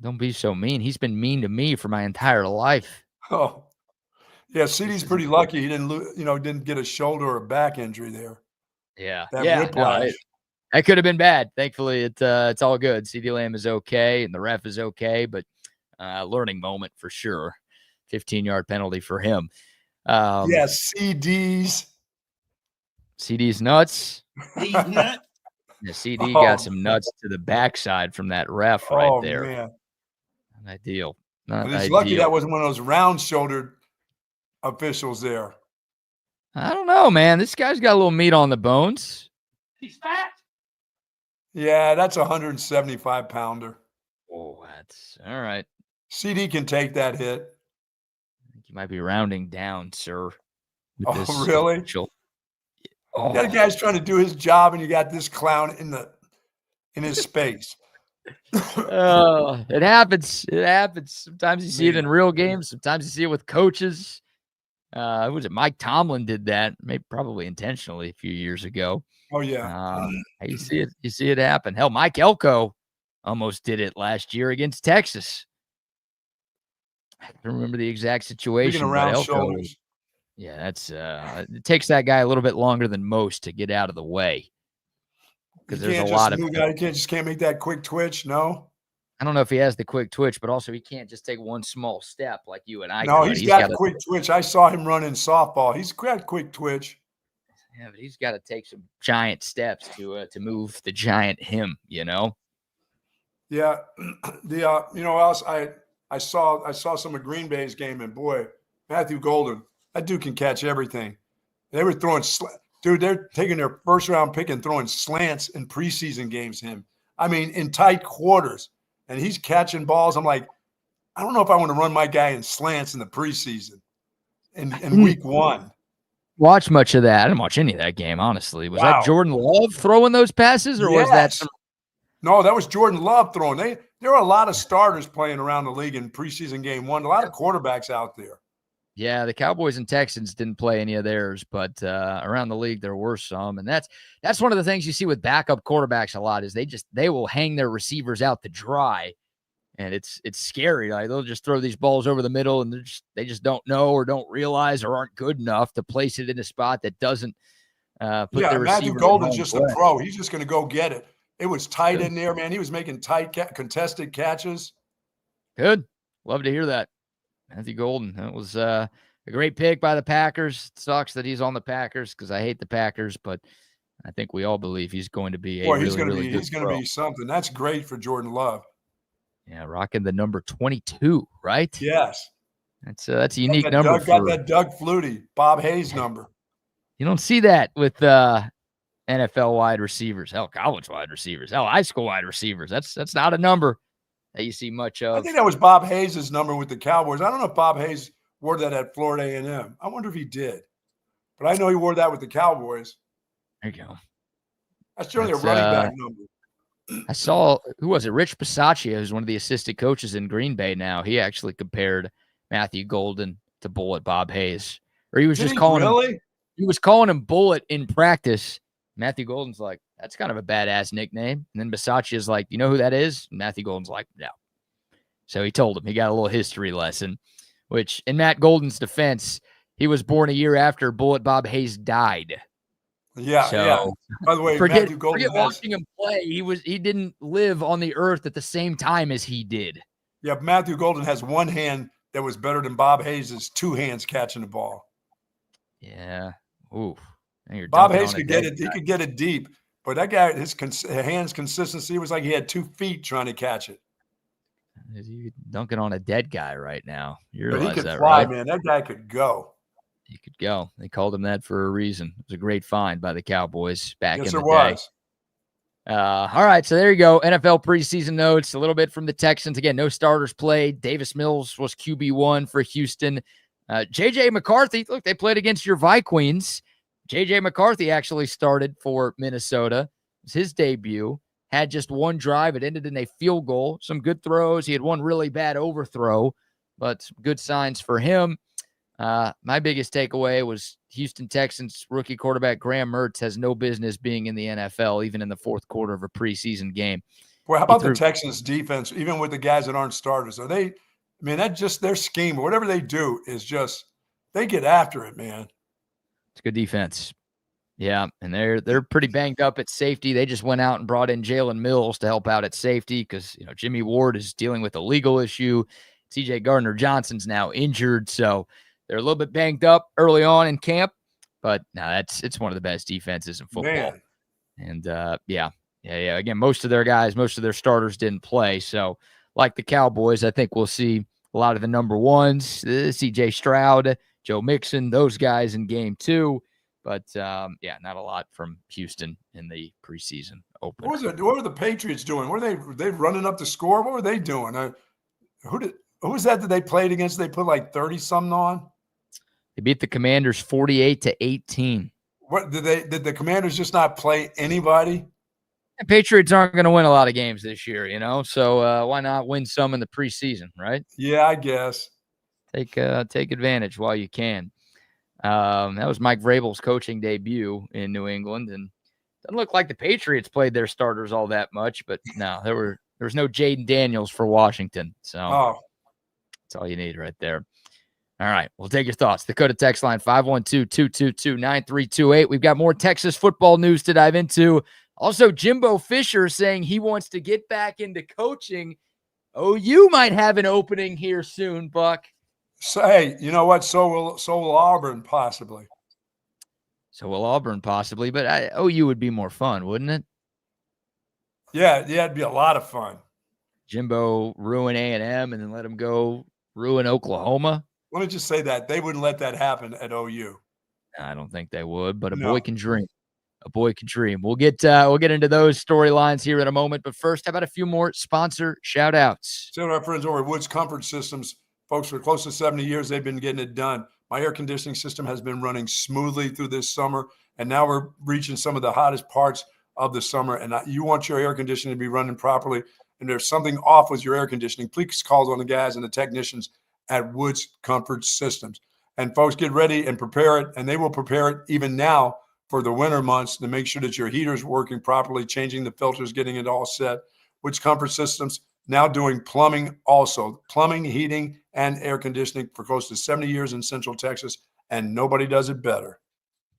Don't be so mean. He's been mean to me for my entire life. Oh. Yeah, CD's pretty lucky he didn't get a shoulder or a back injury there. Yeah. That whiplash. That could have been bad. Thankfully, it's all good. CeeDee Lamb is okay, and the ref is okay, but learning moment for sure. 15-yard penalty for him. CD's nuts. He's nuts. The CD got some nuts to the backside from that ref right there. Man. Not ideal. It's lucky that wasn't one of those round-shouldered officials there. I don't know, man. This guy's got a little meat on the bones. He's fat. Yeah, that's a 175-pounder. Oh, that's all right. CD can take that hit. I think you might be rounding down, sir. Oh, really? Oh. The other guy's trying to do his job, and you got this clown in his space. It happens. It happens. Sometimes you see it in real games. Sometimes you see it with coaches. Was it Mike Tomlin did that? Maybe probably intentionally a few years ago. Oh yeah. You see it. You see it happen. Hell, Mike Elko almost did it last year against Texas. I don't remember the exact situation. Around shoulders. Yeah, that's it takes that guy a little bit longer than most to get out of the way. Because there's a lot of you can't make that quick twitch. No, I don't know if he has the quick twitch, but also he can't just take one small step like you and I. No, he's got quick twitch. I saw him run in softball. He's got quick twitch. Yeah, but he's got to take some giant steps to move the giant him. You know. Yeah, else I saw some of Green Bay's game, and boy, Matthew Golden, that dude can catch everything. They were throwing. Dude, they're taking their first-round pick and throwing slants in preseason games. In tight quarters, and he's catching balls. I'm like, I don't know if I want to run my guy in slants in the preseason in week one. Watch much of that. I didn't watch any of that game, honestly. Was that Jordan Love throwing those passes, or was that some? No, that was Jordan Love throwing. There were a lot of starters playing around the league in preseason game one. A lot of quarterbacks out there. Yeah, the Cowboys and Texans didn't play any of theirs, but around the league there were some, and that's one of the things you see with backup quarterbacks a lot is they will hang their receivers out to dry, and it's scary. Like they'll just throw these balls over the middle, and they just don't know or don't realize or aren't good enough to place it in a spot that doesn't put their receiver. Matthew Golden's just a pro. He's just going to go get it. It was tight in there, man. He was making tight contested catches. Good. Love to hear that. Matthew Golden. That was a great pick by the Packers. It sucks that he's on the Packers because I hate the Packers, but I think we all believe he's going to be he's going to be something. That's great for Jordan Love. Yeah, rocking the number 22, right? Yes. That's a unique number. Got that Doug Flutie, Bob Hayes number. You don't see that with NFL wide receivers, hell, college wide receivers, hell, high school wide receivers. That's not a number that you see much of. I think that was Bob Hayes' number with the Cowboys. I don't know if Bob Hayes wore that at Florida A&M. I wonder if he did. But I know he wore that with the Cowboys. There you go. That's generally a running back number. I saw, who was it? Rich Bisaccia, who's one of the assistant coaches in Green Bay now. He actually compared Matthew Golden to Bullet Bob Hayes. Or he was just calling him. He was calling him Bullet in practice. Matthew Golden's like, that's kind of a badass nickname. And then Bisaccia's like, you know who that is? And Matthew Golden's like, no. So he told him. He got a little history lesson, which in Matt Golden's defense, he was born a year after Bullet Bob Hayes died. Yeah, so, yeah. By the way, forget watching him play. He didn't live on the earth at the same time as he did. Yeah, Matthew Golden has one hand that was better than Bob Hayes' two hands catching the ball. Yeah. Ooh. Bob Hayes could get it. He could get it deep, but that guy, his hands consistency was like he had 2 feet trying to catch it. You're dunking on a dead guy right now. You realize he could that, fly, right? Man. That guy could go. He could go. They called him that for a reason. It was a great find by the Cowboys back in the day. Was. All right, so there you go. NFL preseason notes, a little bit from the Texans. Again, no starters played. Davis Mills was QB1 for Houston. J.J. McCarthy, look, they played against your Vikings. J.J. McCarthy actually started for Minnesota. It was his debut. Had just one drive. It ended in a field goal. Some good throws. He had one really bad overthrow, but good signs for him. My biggest takeaway was Houston Texans rookie quarterback Graham Mertz has no business being in the NFL, even in the fourth quarter of a preseason game. Well, how about the Texans defense, even with the guys that aren't starters? Are they, I mean, that's just their scheme. Whatever they do is just, they get after it, man. It's good defense. Yeah, and they're pretty banged up at safety. They just went out and brought in Jalen Mills to help out at safety because, you know, Jimmy Ward is dealing with a legal issue. TJ Gardner-Johnson's now injured, so they're a little bit banged up early on in camp, but no, it's one of the best defenses in football. Man. And yeah. Again, most of their starters didn't play. So like the Cowboys, I think we'll see a lot of the number ones, CJ Stroud, Joe Mixon, those guys in game 2. But yeah, not a lot from Houston in the preseason opener. What were the Patriots doing? Were they running up the score? What were they doing? Who was that they played against? They put like 30-something on. They beat the Commanders 48-18. What did the Commanders just not play anybody? The Patriots aren't going to win a lot of games this year, you know. So why not win some in the preseason, right? Yeah, I guess. Take advantage while you can. That was Mike Vrabel's coaching debut in New England, and doesn't look like the Patriots played their starters all that much. But no, there was no Jaden Daniels for Washington, so that's all you need right there. All right, we'll take your thoughts. Dakota text line 512-222-9328. We've got more Texas football news to dive into. Also, Jimbo Fisher saying he wants to get back into coaching. OU might have an opening here soon, Buck. So, hey, you know what? So will Auburn possibly. But OU would be more fun, wouldn't it? Yeah, it'd be a lot of fun. Jimbo ruin A&M and then let him go ruin Oklahoma. Let me just say that they wouldn't let that happen at OU. I don't think they would, but a boy can dream. A boy can dream. We'll get into those storylines here in a moment, but first, how about a few more sponsor shout outs? So our friends over at Woods Comfort Systems, folks, for close to 70 years, they've been getting it done. My air conditioning system has been running smoothly through this summer, and now we're reaching some of the hottest parts of the summer, and you want your air conditioning to be running properly, and there's something off with your air conditioning, please call on the guys and the technicians at Woods Comfort Systems. And folks, get ready and prepare it, and they will prepare it even now for the winter months to make sure that your heater's working properly, changing the filters, getting it all set. Woods Comfort Systems now doing plumbing also. Plumbing, heating, and air conditioning for close to 70 years in Central Texas, and nobody does it better.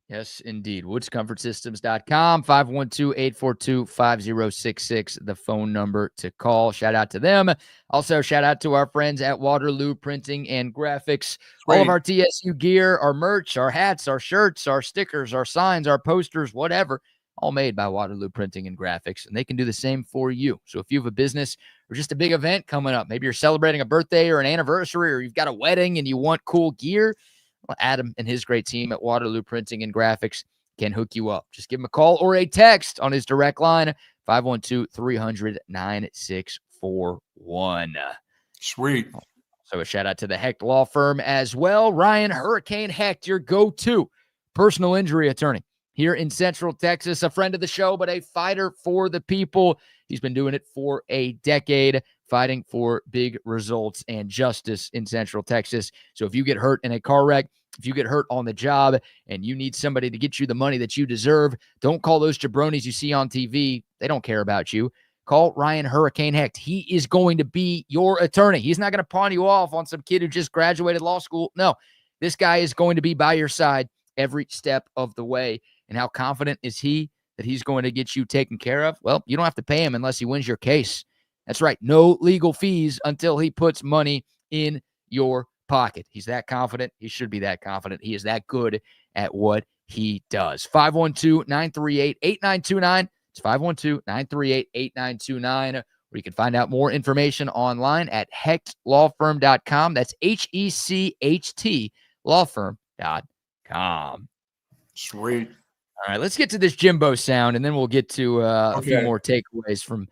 Yes, indeed. woodscomfortsystems.com, 512-842-5066, the phone number to call. Shout out to them. Also, shout out to our friends at Waterloo Printing and Graphics. All of our TSU gear, our merch, our hats, our shirts, our stickers, our signs, our posters, whatever, all made by Waterloo Printing and Graphics, and they can do the same for you. So if you have a business or just a big event coming up, maybe you're celebrating a birthday or an anniversary, or you've got a wedding and you want cool gear, well, Adam and his great team at Waterloo Printing and Graphics can hook you up. Just give him a call or a text on his direct line, 512-300-9641. Sweet. So a shout out to the Hecht Law Firm as well. Ryan Hurricane Hecht, your go-to personal injury attorney here in Central Texas, a friend of the show, but a fighter for the people. He's been doing it for a decade, fighting for big results and justice in Central Texas. So if you get hurt in a car wreck, if you get hurt on the job and you need somebody to get you the money that you deserve, don't call those jabronis you see on TV. They don't care about you. Call Ryan Hurricane Hecht. He is going to be your attorney. He's not going to pawn you off on some kid who just graduated law school. No, this guy is going to be by your side every step of the way. And how confident is he that he's going to get you taken care of? Well, you don't have to pay him unless he wins your case. That's right. No legal fees until he puts money in your pocket. He's that confident. He should be that confident. He is that good at what he does. 512-938-8929. It's 512-938-8929. Or you can find out more information online at hechtlawfirm.com. That's HECHT lawfirm.com. Sweet. All right, let's get to this Jimbo sound, and then we'll get to a few more takeaways from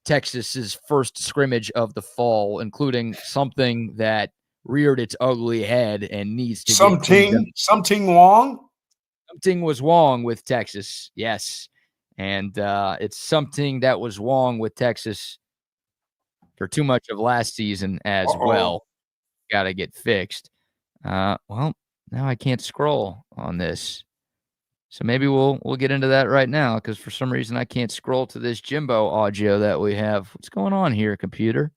Texas's first scrimmage of the fall, including something that reared its ugly head and needs to something wrong. Something was wrong with Texas, yes, and it's something that was wrong with Texas for too much of last season as well. Got to get fixed. Well, now I can't scroll on this. So maybe we'll get into that right now, because for some reason I can't scroll to this Jimbo audio that we have. What's going on here, computer?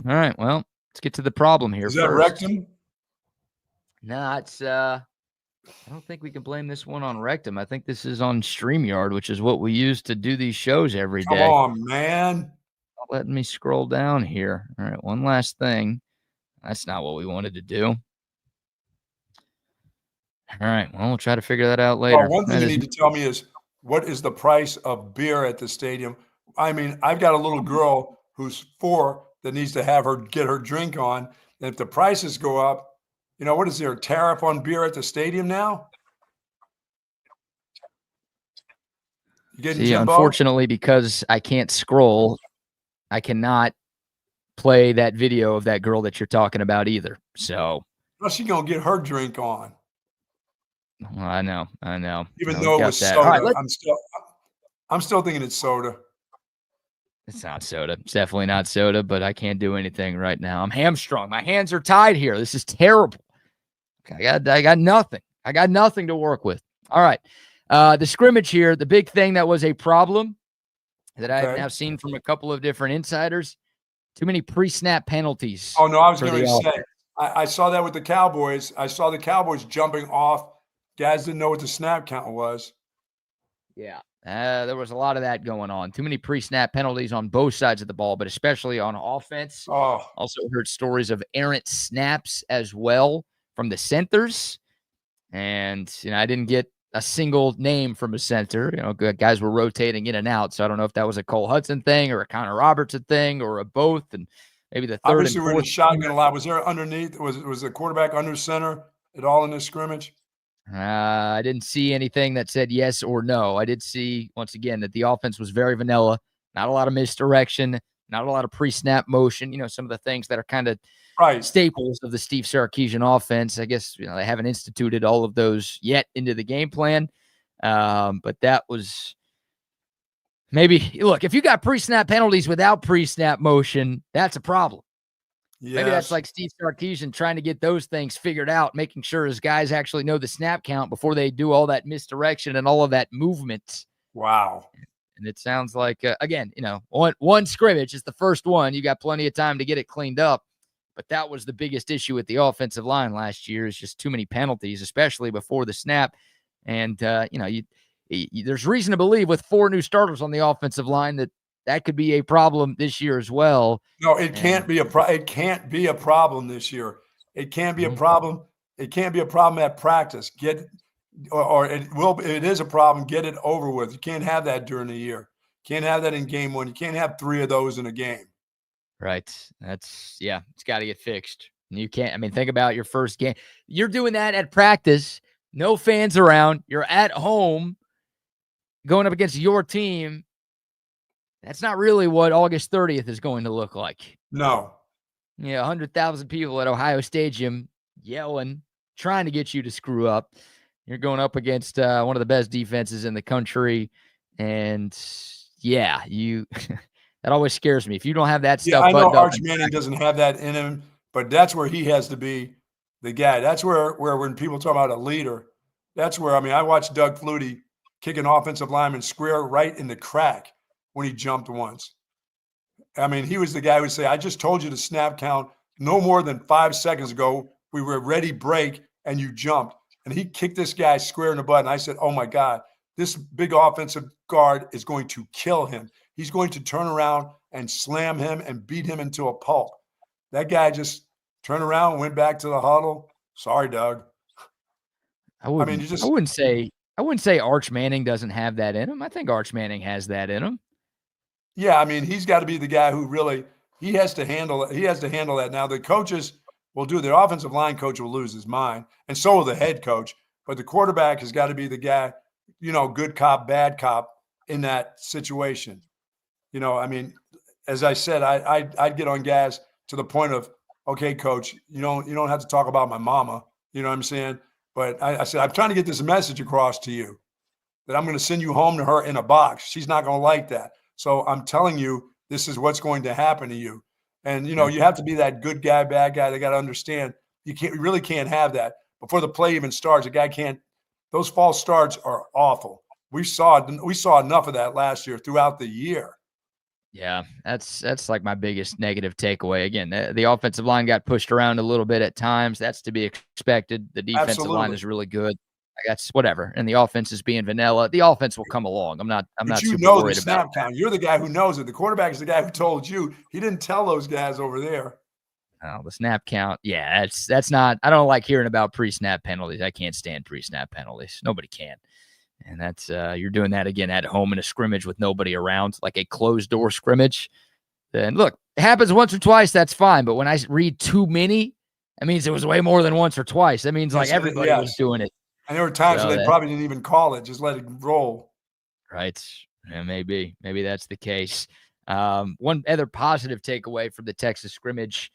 All right, well, let's get to the problem here. Is that rectum? No, it's I don't think we can blame this one on rectum. I think this is on StreamYard, which is what we use to do these shows every day. Come on, man. Not letting me scroll down here. All right, one last thing. That's not what we wanted to do. All right, well, we'll try to figure that out later. Well, one thing you need to tell me is, what is the price of beer at the stadium? I mean, I've got a little girl who's 4 that needs to get her drink on. And if the prices go up, what is there, a tariff on beer at the stadium now? See, unfortunately, because I can't scroll, I cannot play that video of that girl that you're talking about either. So, well, she's gonna get her drink on. Well, I know. Even though it was soda, right, I'm still thinking it's soda. It's not soda. It's definitely not soda, but I can't do anything right now. I'm hamstrung. My hands are tied here. This is terrible. I got nothing. I got nothing to work with. All right. The scrimmage here, the big thing that was a problem that I have now seen from a couple of different insiders, too many pre-snap penalties. Oh, no, I was going to say, I saw that with the Cowboys. I saw the Cowboys jumping off. Guys didn't know what the snap count was. Yeah, there was a lot of that going on. Too many pre-snap penalties on both sides of the ball, but especially on offense. Oh. Also heard stories of errant snaps as well from the centers. And, I didn't get a single name from a center. Guys were rotating in and out. So I don't know if that was a Cole Hudson thing or a Connor Robertson thing or a both. And maybe the third Obviously, and we're in fourth. the shotgun a lot. Was there underneath? Was the quarterback under center at all in this scrimmage? I didn't see anything that said yes or no. I did see, once again, that the offense was very vanilla. Not a lot of misdirection. Not a lot of pre-snap motion. Some of the things that are kind of staples of the Steve Sarkisian offense. I guess they haven't instituted all of those yet into the game plan. But that was maybe, look, if you got pre-snap penalties without pre-snap motion, that's a problem. Yes. Maybe that's like Steve Sarkisian trying to get those things figured out, making sure his guys actually know the snap count before they do all that misdirection and all of that movement. Wow. And it sounds like, again, one scrimmage is the first one. You got plenty of time to get it cleaned up. But that was the biggest issue with the offensive line last year, is just too many penalties, especially before the snap. And, there's reason to believe with 4 new starters on the offensive line that could be a problem this year as well. No, it can't be it can't be a problem this year. It can't be a problem. It can't be a problem at practice. It is a problem. Get it over with. You can't have that during the year. You can't have that in game 1. You can't have 3 of those in a game. Right. It's got to get fixed. You can't, think about your first game. You're doing that at practice, no fans around. You're at home going up against your team. That's not really what August 30th is going to look like. No. 100,000 people at Ohio Stadium yelling, trying to get you to screw up. You're going up against one of the best defenses in the country. And that always scares me. If you don't have that stuff, I know Arch Manning doesn't have that in him, but that's where he has to be the guy. That's where when people talk about a leader, that's where, I watched Doug Flutie kick an offensive lineman square right in the crack when he jumped once. He was the guy who would say, I just told you to snap count no more than 5 seconds ago. We were ready break and you jumped. And he kicked this guy square in the butt. And I said, oh my God, this big offensive guard is going to kill him. He's going to turn around and slam him and beat him into a pulp. That guy just turned around and went back to the huddle. Sorry, Doug. I wouldn't say Arch Manning doesn't have that in him. I think Arch Manning has that in him. Yeah, he's got to be the guy who really he has to handle it. He has to handle that. Now the coaches will do. Their offensive line coach will lose his mind, and so will the head coach. But the quarterback has got to be the guy, good cop, bad cop in that situation. As I said, I'd get on gas to the point of, okay, coach, you don't have to talk about my mama. You know what I'm saying? But I said, I'm trying to get this message across to you that I'm going to send you home to her in a box. She's not going to like that. So I'm telling you, this is what's going to happen to you. And, you have to be that good guy, bad guy. They got to understand you really can't have that. Before the play even starts, a guy can't. Those false starts are awful. We saw enough of that last year throughout the year. Yeah, that's like my biggest negative takeaway. Again, the offensive line got pushed around a little bit at times. That's to be expected. The defensive line is really good. That's whatever. And the offense is being vanilla. The offense will come along. I'm not super worried about that. You're the guy who knows it. The quarterback is the guy who told you. He didn't tell those guys over there. Oh, the snap count. Yeah, that's not. I don't like hearing about pre-snap penalties. I can't stand pre-snap penalties. Nobody can. And that's you're doing that again at home in a scrimmage with nobody around, like a closed door scrimmage. Then look, it happens once or twice. That's fine. But when I read too many, that means it was way more than once or twice. That means like everybody was doing it. And there were times when they probably didn't even call it, just let it roll. Right. Yeah, maybe that's the case. One other positive takeaway from the Texas scrimmage.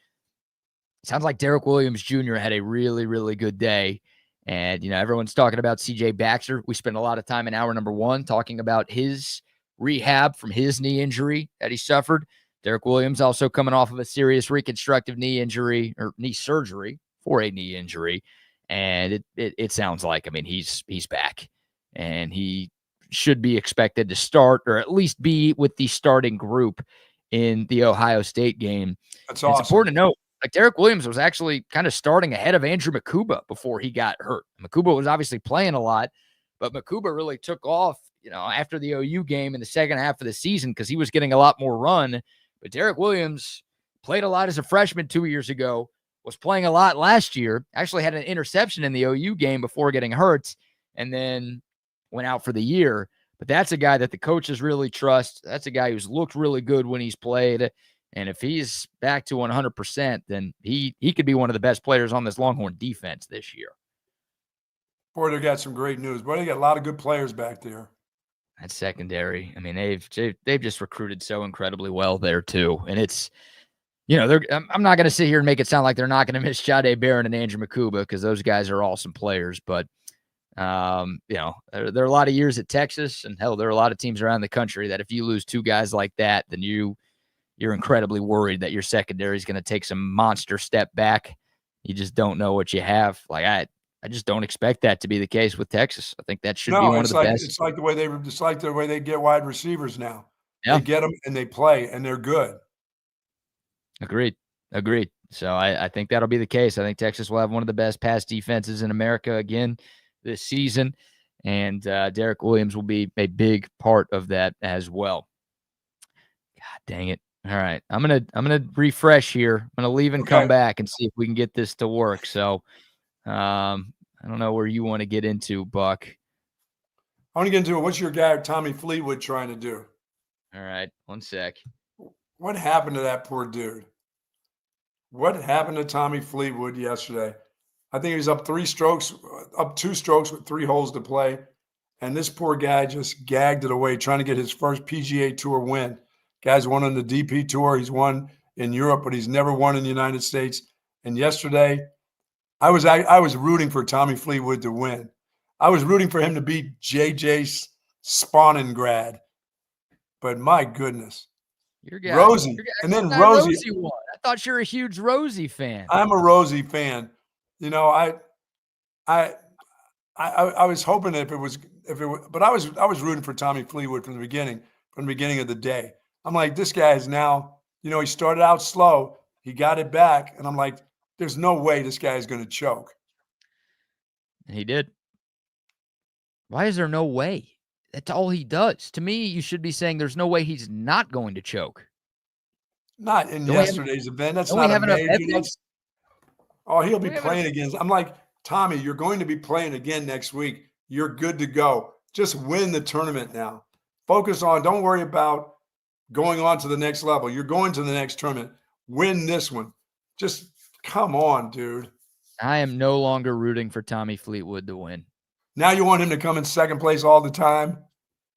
Sounds like Derek Williams Jr. had a really, really good day. And, everyone's talking about CJ Baxter. We spent a lot of time in hour number 1 talking about his rehab from his knee injury that he suffered. Derek Williams also coming off of a serious reconstructive knee injury or knee surgery for a knee injury. And it sounds like, he's back and he should be expected to start or at least be with the starting group in the Ohio State game. That's awesome. It's important to note, like Derek Williams was actually kind of starting ahead of Andrew Makuba before he got hurt. Makuba was obviously playing a lot, but Makuba really took off, after the OU game in the second half of the season because he was getting a lot more run. But Derek Williams played a lot as a freshman 2 years ago, was playing a lot last year, actually had an interception in the OU game before getting hurt, and then went out for the year. But that's a guy that the coaches really trust. That's a guy who's looked really good when he's played. And if he's back to 100%, then he could be one of the best players on this Longhorn defense this year. Boy, they got some great news. Boy, they got a lot of good players back there. That secondary. They've just recruited so incredibly well there too. And it's, I'm not going to sit here and make it sound like they're not going to miss Jahdae Barron and Andrew Makuba because those guys are awesome players. But, there are a lot of years at Texas, and hell, there are a lot of teams around the country that if you lose 2 guys like that, then you're incredibly worried that your secondary is going to take some monster step back. You just don't know what you have. Like I just don't expect that to be the case with Texas. I think that should be one of the best. It's like the way they get wide receivers now. Yeah. They get them and they play and they're good. Agreed. So I think that'll be the case. I think Texas will have one of the best pass defenses in America again this season, and Derek Williams will be a big part of that as well. God dang it. All right. I'm gonna refresh here. I'm gonna leave and come back and see if we can get this to work. So I don't know where you want to get into, Buck. I want to get into it. What's your guy Tommy Fleetwood trying to do? All right, one sec. What happened to that poor dude? What happened to Tommy Fleetwood yesterday? I think he was up 2 strokes with 3 holes to play. And this poor guy just gagged it away, trying to get his first PGA Tour win. Guy's won on the DP Tour. He's won in Europe, but he's never won in the United States. And yesterday, I was rooting for Tommy Fleetwood to win. I was rooting for him to beat JJ Spawnengrad. But my goodness. Rosie. And then Rosie won. I thought you're a huge Rosie fan. I'm a Rosie fan. You know, I was hoping if it was, but I was rooting for Tommy Fleetwood from the beginning of the day. I'm like, this guy is now, you know, he started out slow, he got it back, and I'm like, there's no way this guy is going to choke. And he did. Why is there no way? That's all he does. To me, you should be saying there's no way he's not going to choke. Not in yesterday's event. That's not a major. Oh, he'll be playing again. I'm like, Tommy, you're going to be playing again next week. You're good to go. Just win the tournament now. Focus on, don't worry about going on to the next level. You're going to the next tournament. Win this one. Just come on, dude. I am no longer rooting for Tommy Fleetwood to win. Now you want him to come in second place all the time?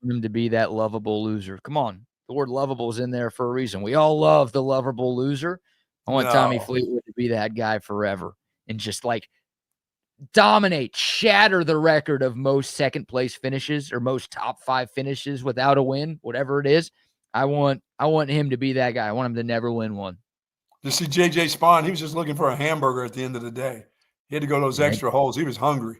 Him to be that lovable loser. Come on. The word lovable is in there for a reason. We all love the lovable loser. I want Tommy Fleetwood to be that guy forever and just like dominate, shatter the record of most second place finishes or most top 5 finishes without a win, whatever it is. I want him to be that guy. I want him to never win one. You see JJ Spawn, he was just looking for a hamburger at the end of the day. He had to go those extra holes. He was hungry.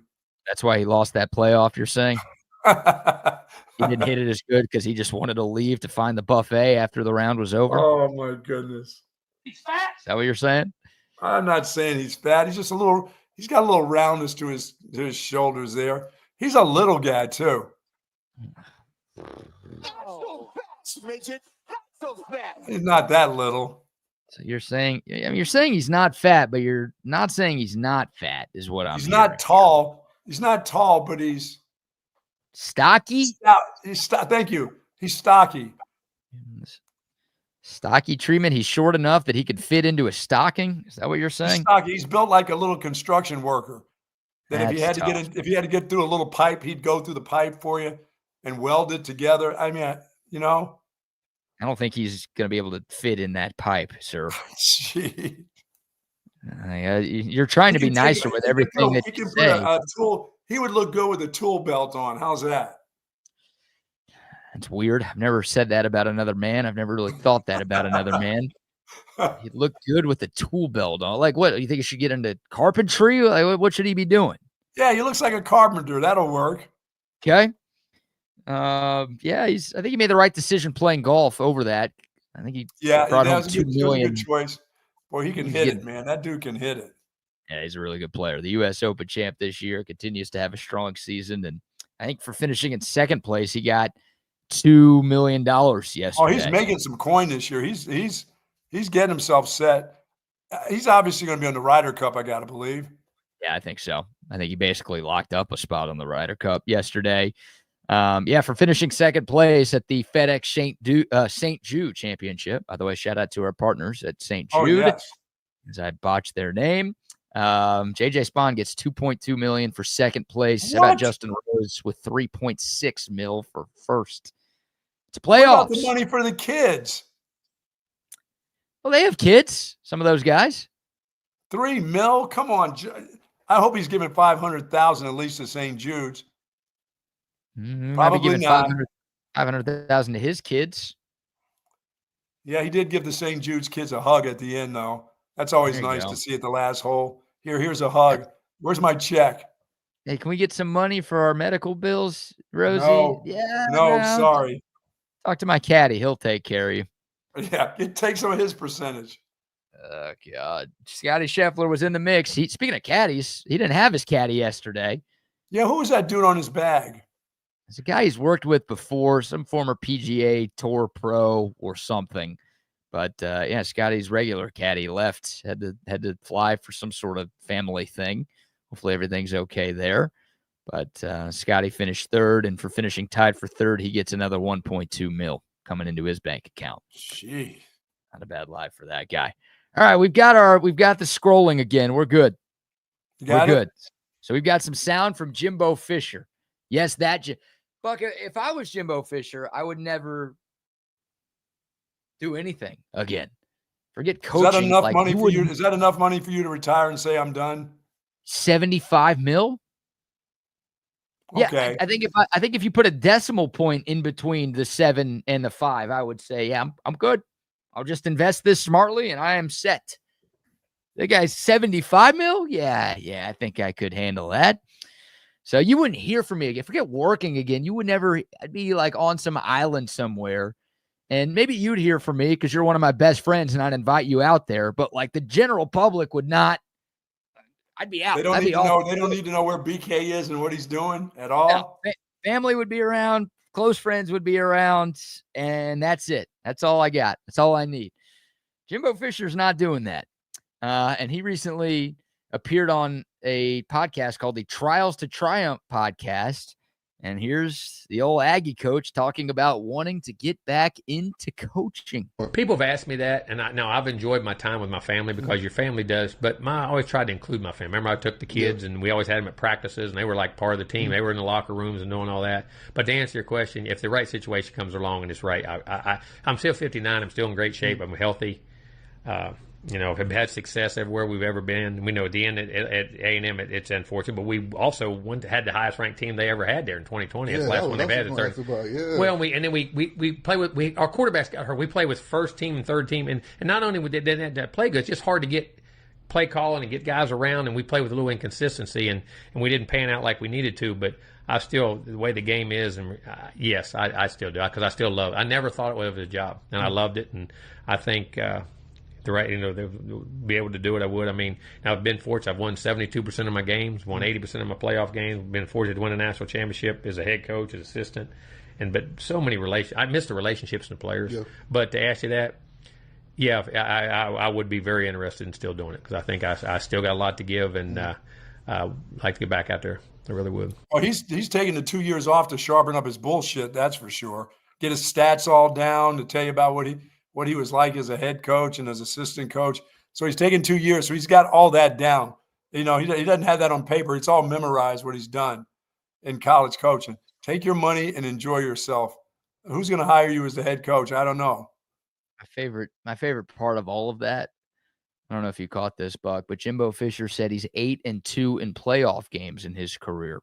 That's why he lost that playoff, you're saying? He didn't hit it as good because he just wanted to leave to find the buffet after the round was over. Oh, my goodness. He's fat. Is that what you're saying? I'm not saying he's fat. He's just he's got a little roundness to his shoulders there. He's a little guy, too. He's not that little. So you're saying, you're saying he's not fat, but you're not saying he's not fat is what I'm He's hearing. not tall. He's not tall, but he's stocky. Thank you. He's stocky. Stocky treatment. He's short enough that he could fit into a stocking. Is that what you're saying? He's stocky. He's built like a little construction worker. That if he had to get through a little pipe, he'd go through the pipe for you and weld it together. I mean, you know. I don't think he's going to be able to fit in that pipe, sir. Gee. You're trying to be nicer with everything that you say. He would look good with a tool belt on. How's that? That's weird. I've never said that about another man. I've never really thought that about another man. He'd look good with a tool belt on. Like, what? You think he should get into carpentry? Like, what should he be doing? Yeah, he looks like a carpenter. That'll work. Okay. Yeah, I think he made the right decision playing golf over that. I think he brought home $2 million. Good choice. Boy, he can hit it, man. That dude can hit it. Yeah, he's a really good player. The U.S. Open champ this year continues to have a strong season, and I think for finishing in second place, he got $2 million yesterday. Oh, he's making some coin this year. He's getting himself set. He's obviously going to be on the Ryder Cup, I got to believe. Yeah, I think so. I think he basically locked up a spot on the Ryder Cup yesterday. For finishing second place at the FedEx St. Jude Championship. By the way, shout out to our partners at St. Jude, as I botched their name. JJ Spawn gets $2.2 million for second place. How about Justin Rose with $3.6 million for first? It's a playoffs. What about the money for the kids? Well, they have kids. Some of those guys. $3 million? Come on. I hope he's giving $500,000 at least to St. Jude's. Probably not. $500,000 to his kids. Yeah, he did give the St. Jude's kids a hug at the end, though. That's always nice to see at the last hole. Here's a hug. Where's my check? Hey, can we get some money for our medical bills, Rosie? No, sorry. Talk to my caddy. He'll take care of you. Yeah, take some of his percentage. God. Scotty Scheffler was in the mix. Speaking of caddies, he didn't have his caddy yesterday. Yeah, who was that dude on his bag? It's a guy he's worked with before, some former PGA Tour pro or something. But yeah, Scotty's regular caddy left, had to fly for some sort of family thing. Hopefully everything's okay there. But Scotty finished third, and for finishing tied for third, he gets another 1.2 mil coming into his bank account. Gee, not a bad life for that guy. All right, we've got the scrolling again. We're good. We're good. So we've got some sound from Jimbo Fisher. Yes, Buck. If I was Jimbo Fisher, I would never do anything again. Forget coaching. Is that enough money for you? Is that enough money for you to retire and say I'm done? 75 mil. Okay. Yeah, I think if you put a decimal point in between the 7 and the 5, I would say, yeah, I'm good. I'll just invest this smartly and I am set. The guy's 75 mil? Yeah, I think I could handle that. So you wouldn't hear from me again. Forget working again. I'd be like on some island somewhere. And maybe you'd hear from me because you're one of my best friends and I'd invite you out there. But like the general public would not. I'd be out. They don't need to know where BK is and what he's doing at all. No, family would be around. Close friends would be around. And that's it. That's all I got. That's all I need. Jimbo Fisher's not doing that. And he recently appeared on a podcast called the Trials to Triumph podcast. And here's the old Aggie coach talking about wanting to get back into coaching. People have asked me that, and I've enjoyed my time with my family because your family does, but I always tried to include my family. Remember, I took the kids, and we always had them at practices, and they were like part of the team. They were in the locker rooms and doing all that. But to answer your question, if the right situation comes along and it's right, I'm still 59. I'm still in great shape. I'm healthy. Have had success everywhere we've ever been. We know at the end at A&M it's unfortunate, but we also had the highest ranked team they ever had there in 2020. It's the last one they've had. Well, we play with our quarterbacks got hurt. We play with first team and third team, and not only did they not play good, it's just hard to get play calling and get guys around, and we play with a little inconsistency, and we didn't pan out like we needed to, but. The way the game is, and yes, I still do because I still love it. I never thought it was a job, and I loved it, and I think they'll be able to do it. I would. I mean, now I've been fortunate. I've won 72% of my games, won 80% of my playoff games. Been fortunate to win a national championship as a head coach, as assistant, but so many I miss the relationships and the players. Yeah. But to ask you that, yeah, I would be very interested in still doing it because I think I still got a lot to give, and I'd like to get back out there. I really would. Oh, he's taking the 2 years off to sharpen up his bullshit. That's for sure. Get his stats all down to tell you about what he was like as a head coach and as assistant coach. So he's taken 2 years. So he's got all that down. He doesn't have that on paper. It's all memorized what he's done in college coaching. Take your money and enjoy yourself. Who's going to hire you as the head coach? I don't know. My favorite part of all of that, I don't know if you caught this, Buck, but Jimbo Fisher said he's 8-2 in playoff games in his career.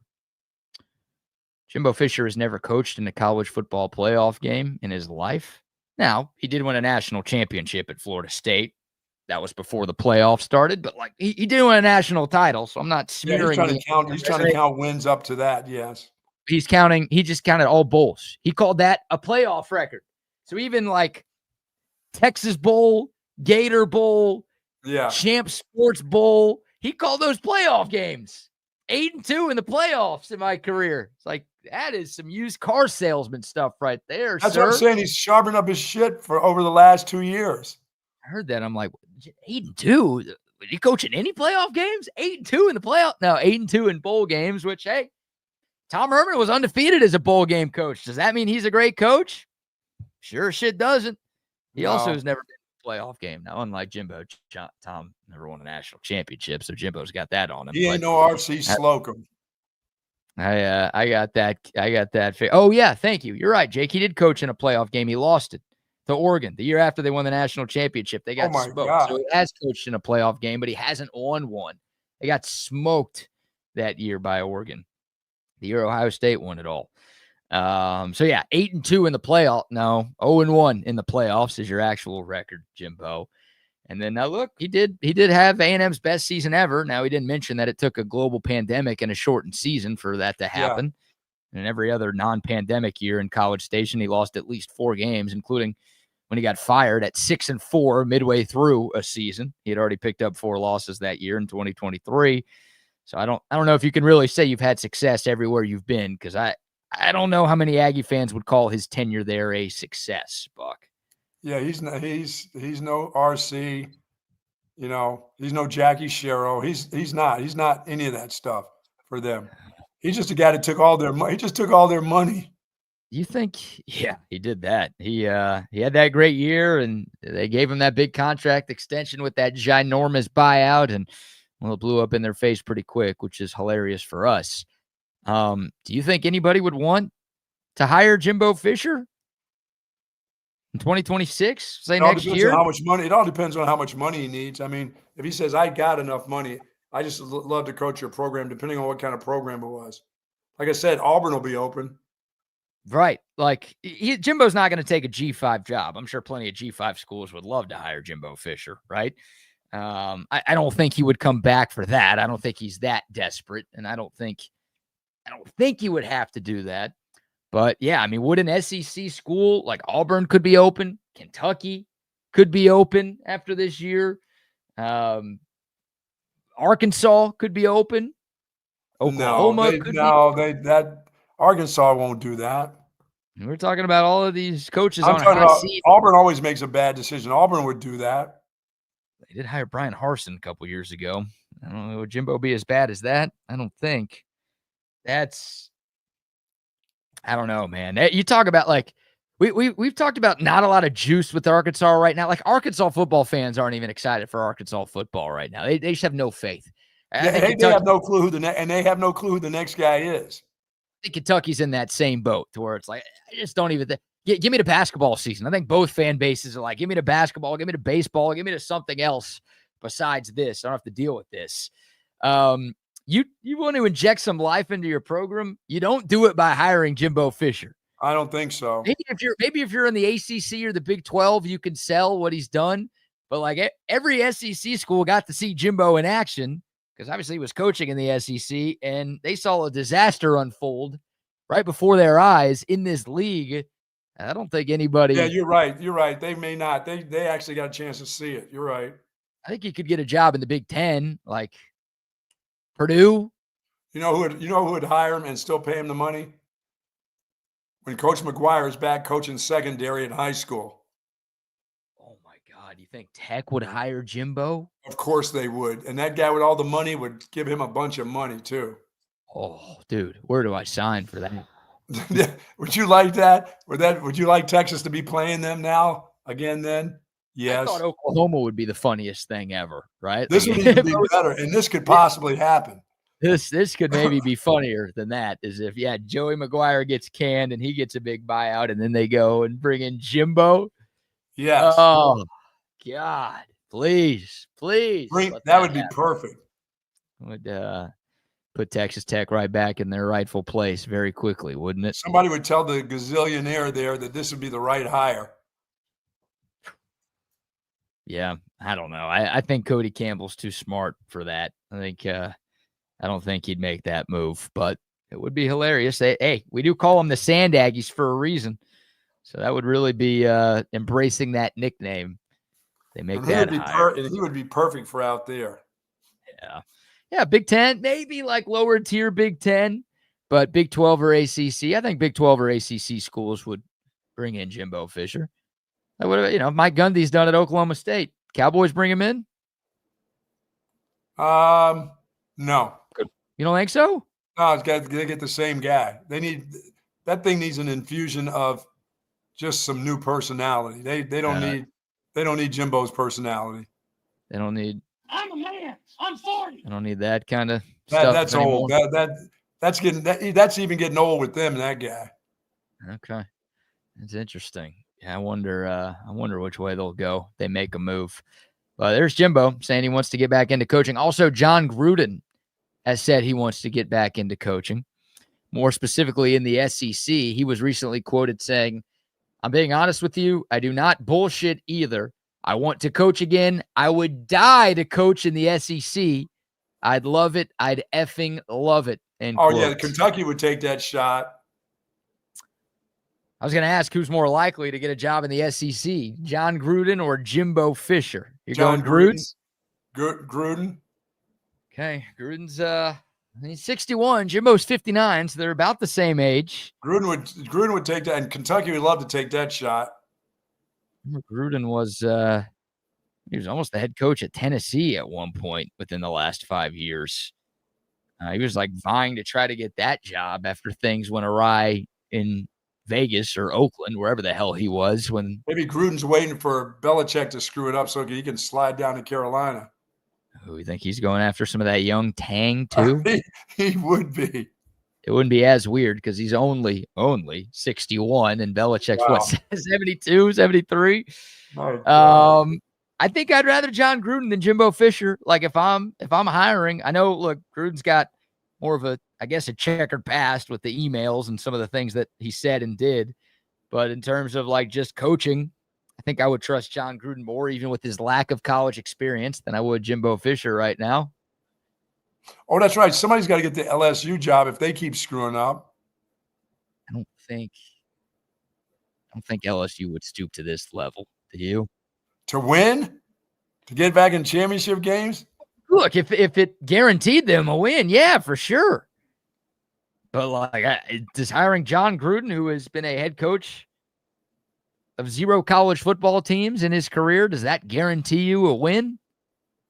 Jimbo Fisher has never coached in a college football playoff game in his life. Now, he did win a national championship at Florida State. That was before the playoffs started, but he did win a national title, so I'm not smearing. He's trying to count wins up to that, yes. He just counted all bowls. He called that a playoff record. So even like Texas Bowl, Gator Bowl, Champ Sports Bowl, he called those playoff games. 8-2 in the playoffs in my career. It's like, that is some used car salesman stuff right there, That's what I'm saying. He's sharpened up his shit for over the last 2 years. I heard that. I'm like, 8-2? Are you coaching any playoff games? 8-2 in the playoff? No, 8-2 in bowl games, which, hey, Tom Herman was undefeated as a bowl game coach. Does that mean he's a great coach? Sure shit doesn't. He also has never been in a playoff game. Now, unlike Jimbo, Tom never won a national championship, so Jimbo's got that on him. He ain't no R.C. Slocum. I got that. Oh, yeah, thank you. You're right, Jake. He did coach in a playoff game. He lost it to Oregon the year after they won the national championship. They got smoked. God. So he has coached in a playoff game, but he hasn't won one. They got smoked that year by Oregon. The year Ohio State won it all. 8-2 in the playoff. No, 0-1 in the playoffs is your actual record, Jimbo. And then now look, he did have A&M's best season ever. Now he didn't mention that it took a global pandemic and a shortened season for that to happen. Yeah. And every other non-pandemic year in College Station, he lost at least 4 games, including when he got fired at 6-4 midway through a season. He had already picked up 4 losses that year in 2023. So I don't know if you can really say you've had success everywhere you've been, because I don't know how many Aggie fans would call his tenure there a success, Buck. Yeah, he's no RC, you know, he's no Jackie Sherrill. He's not any of that stuff for them. He's just a guy that took all their money. He just took all their money. You think? Yeah, he did that. He had that great year, and they gave him that big contract extension with that ginormous buyout, and well, it blew up in their face pretty quick, which is hilarious for us. Do you think anybody would want to hire Jimbo Fisher in 2026? Say next year? How much money? It all depends on how much money he needs. I mean, if he says I got enough money, I just love to coach your program, depending on what kind of program it was. Like I said, Auburn will be open. Right. Like Jimbo's not going to take a G5 job. I'm sure plenty of G5 schools would love to hire Jimbo Fisher, right? I don't think he would come back for that. I don't think he's that desperate, and I don't think he would have to do that. But yeah, I mean, would an SEC school like Auburn could be open? Kentucky could be open after this year. Arkansas could be open. Oklahoma Arkansas won't do that. We're talking about all of these coaches I'm on talking hot about seat. Auburn always makes a bad decision. Auburn would do that. They did hire Brian Harsin a couple years ago. I don't know. Would Jimbo be as bad as that? I don't think. I don't know, man. You talk about like we've talked about not a lot of juice with Arkansas right now. Like Arkansas football fans aren't even excited for Arkansas football right now. They just have no faith. They have no clue who the next guy is. I think Kentucky's in that same boat to where it's like, I just don't even give me the basketball season. I think both fan bases are like, give me the basketball, give me the baseball, give me the something else besides this. I don't have to deal with this. You want to inject some life into your program, you don't do it by hiring Jimbo Fisher. I don't think so. Maybe if you're in the ACC or the Big 12, you can sell what he's done. But like every SEC school got to see Jimbo in action, because obviously he was coaching in the SEC, and they saw a disaster unfold right before their eyes in this league. I don't think anybody. Yeah, you're right. You're right. They may not. They actually got a chance to see it. You're right. I think he could get a job in the Big 10, like Purdue. You know who would hire him and still pay him the money? When Coach McGuire is back coaching secondary in high school. Oh my God! You think Tech would hire Jimbo? Of course they would, and that guy with all the money would give him a bunch of money too. Oh, dude, where do I sign for that? Would you like that? Would you like Texas to be playing them now again? Then yes. I thought Oklahoma would be the funniest thing ever, right? This would even be better, and this could possibly happen. This could maybe be funnier than that. Is if Joey McGuire gets canned and he gets a big buyout, and then they go and bring in Jimbo. Yes. Oh God, please. That would be perfect. Would put Texas Tech right back in their rightful place very quickly, wouldn't it? Somebody would tell the gazillionaire there that this would be the right hire. Yeah, I don't know. I think Cody Campbell's too smart for that. I don't think he'd make that move, but it would be hilarious. Hey, we do call them the Sand Aggies for a reason. So that would really be embracing that nickname. They make that hire. He would be perfect for out there. Yeah, Big 10, maybe like lower tier Big 10, but Big 12 or ACC. I think Big 12 or ACC schools would bring in Jimbo Fisher. That would have, Mike Gundy's done at Oklahoma State. Cowboys bring him in? No. You don't think so? No, they get the same guy. That thing needs an infusion of just some new personality. They don't need Jimbo's personality. They don't need. I'm a man. I'm 40. I don't need that kind of stuff. That's old. That's even getting old with them. That guy. Okay, that's interesting. Yeah, I wonder which way they'll go. They make a move. But there's Jimbo saying he wants to get back into coaching. Also, John Gruden has said he wants to get back into coaching. More specifically in the SEC, he was recently quoted saying, "I'm being honest with you. I do not bullshit either. I want to coach again. I would die to coach in the SEC. I'd love it. I'd effing love it." Yeah, Kentucky would take that shot. I was going to ask who's more likely to get a job in the SEC, John Gruden or Jimbo Fisher. You're John going Gruden? Gruden. Okay, Gruden's he's 61, Jimbo's 59, so they're about the same age. Gruden would take that, and Kentucky would love to take that shot. Gruden was he was almost the head coach at Tennessee at one point within the last 5 years. He was like vying to try to get that job after things went awry in Vegas or Oakland, wherever the hell he was. When maybe Gruden's waiting for Belichick to screw it up so he can slide down to Carolina. Oh, you think he's going after some of that young tang too? He would be. It wouldn't be as weird because he's only 61 and Belichick's what, 72, 73? I think I'd rather John Gruden than Jimbo Fisher. Like if I'm hiring, I know, look, Gruden's got more of a checkered past with the emails and some of the things that he said and did. But in terms of like just coaching, I think I would trust John Gruden more, even with his lack of college experience, than I would Jimbo Fisher right now. Oh, that's right. Somebody's got to get the LSU job if they keep screwing up. I don't think LSU would stoop to this level. Do you? To win? To get back in championship games? Look, if it guaranteed them a win, yeah, for sure. But like, does hiring John Gruden, who has been a head coach of 0 college football teams in his career, does that guarantee you a win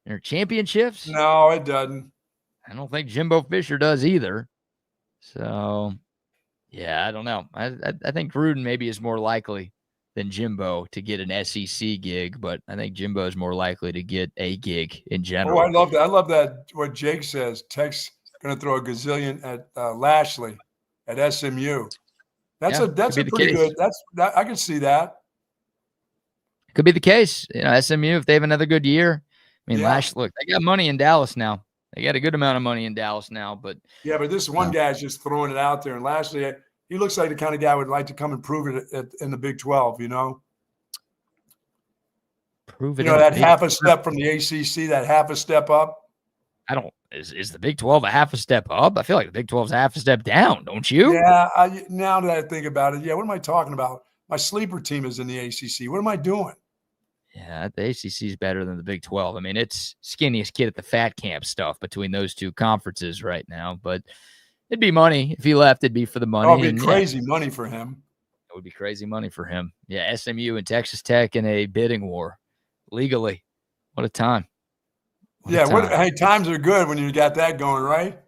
or championships? No, it doesn't. I don't think Jimbo Fisher does either. So, yeah, I don't know. I think Gruden maybe is more likely than Jimbo to get an SEC gig, but I think Jimbo is more likely to get a gig in general. Oh, I love that. I love that. What Jake says, Tech's going to throw a gazillion at Lashley at SMU. That's a pretty good. I can see that. Could be the case. SMU, if they have another good year. I mean, Lashley, look, they got money in Dallas now. They got a good amount of money in Dallas now, but this one guy's just throwing it out there. And Lashley, he looks like the kind of guy who would like to come and prove it in the Big 12, Prove it. That half a step from the ACC, that half a step up. Is the Big 12 a half a step up? I feel like the Big 12 is a half a step down, don't you? Yeah, now that I think about it, what am I talking about? My sleeper team is in the ACC. What am I doing? Yeah, the ACC is better than the Big 12. I mean, it's skinniest kid at the fat camp stuff between those two conferences right now. But it'd be money. If he left, it'd be for the money. Oh, it'd be crazy money for him. It would be crazy money for him. Yeah, SMU and Texas Tech in a bidding war legally. What a time. Hey, times are good when you got that going, right?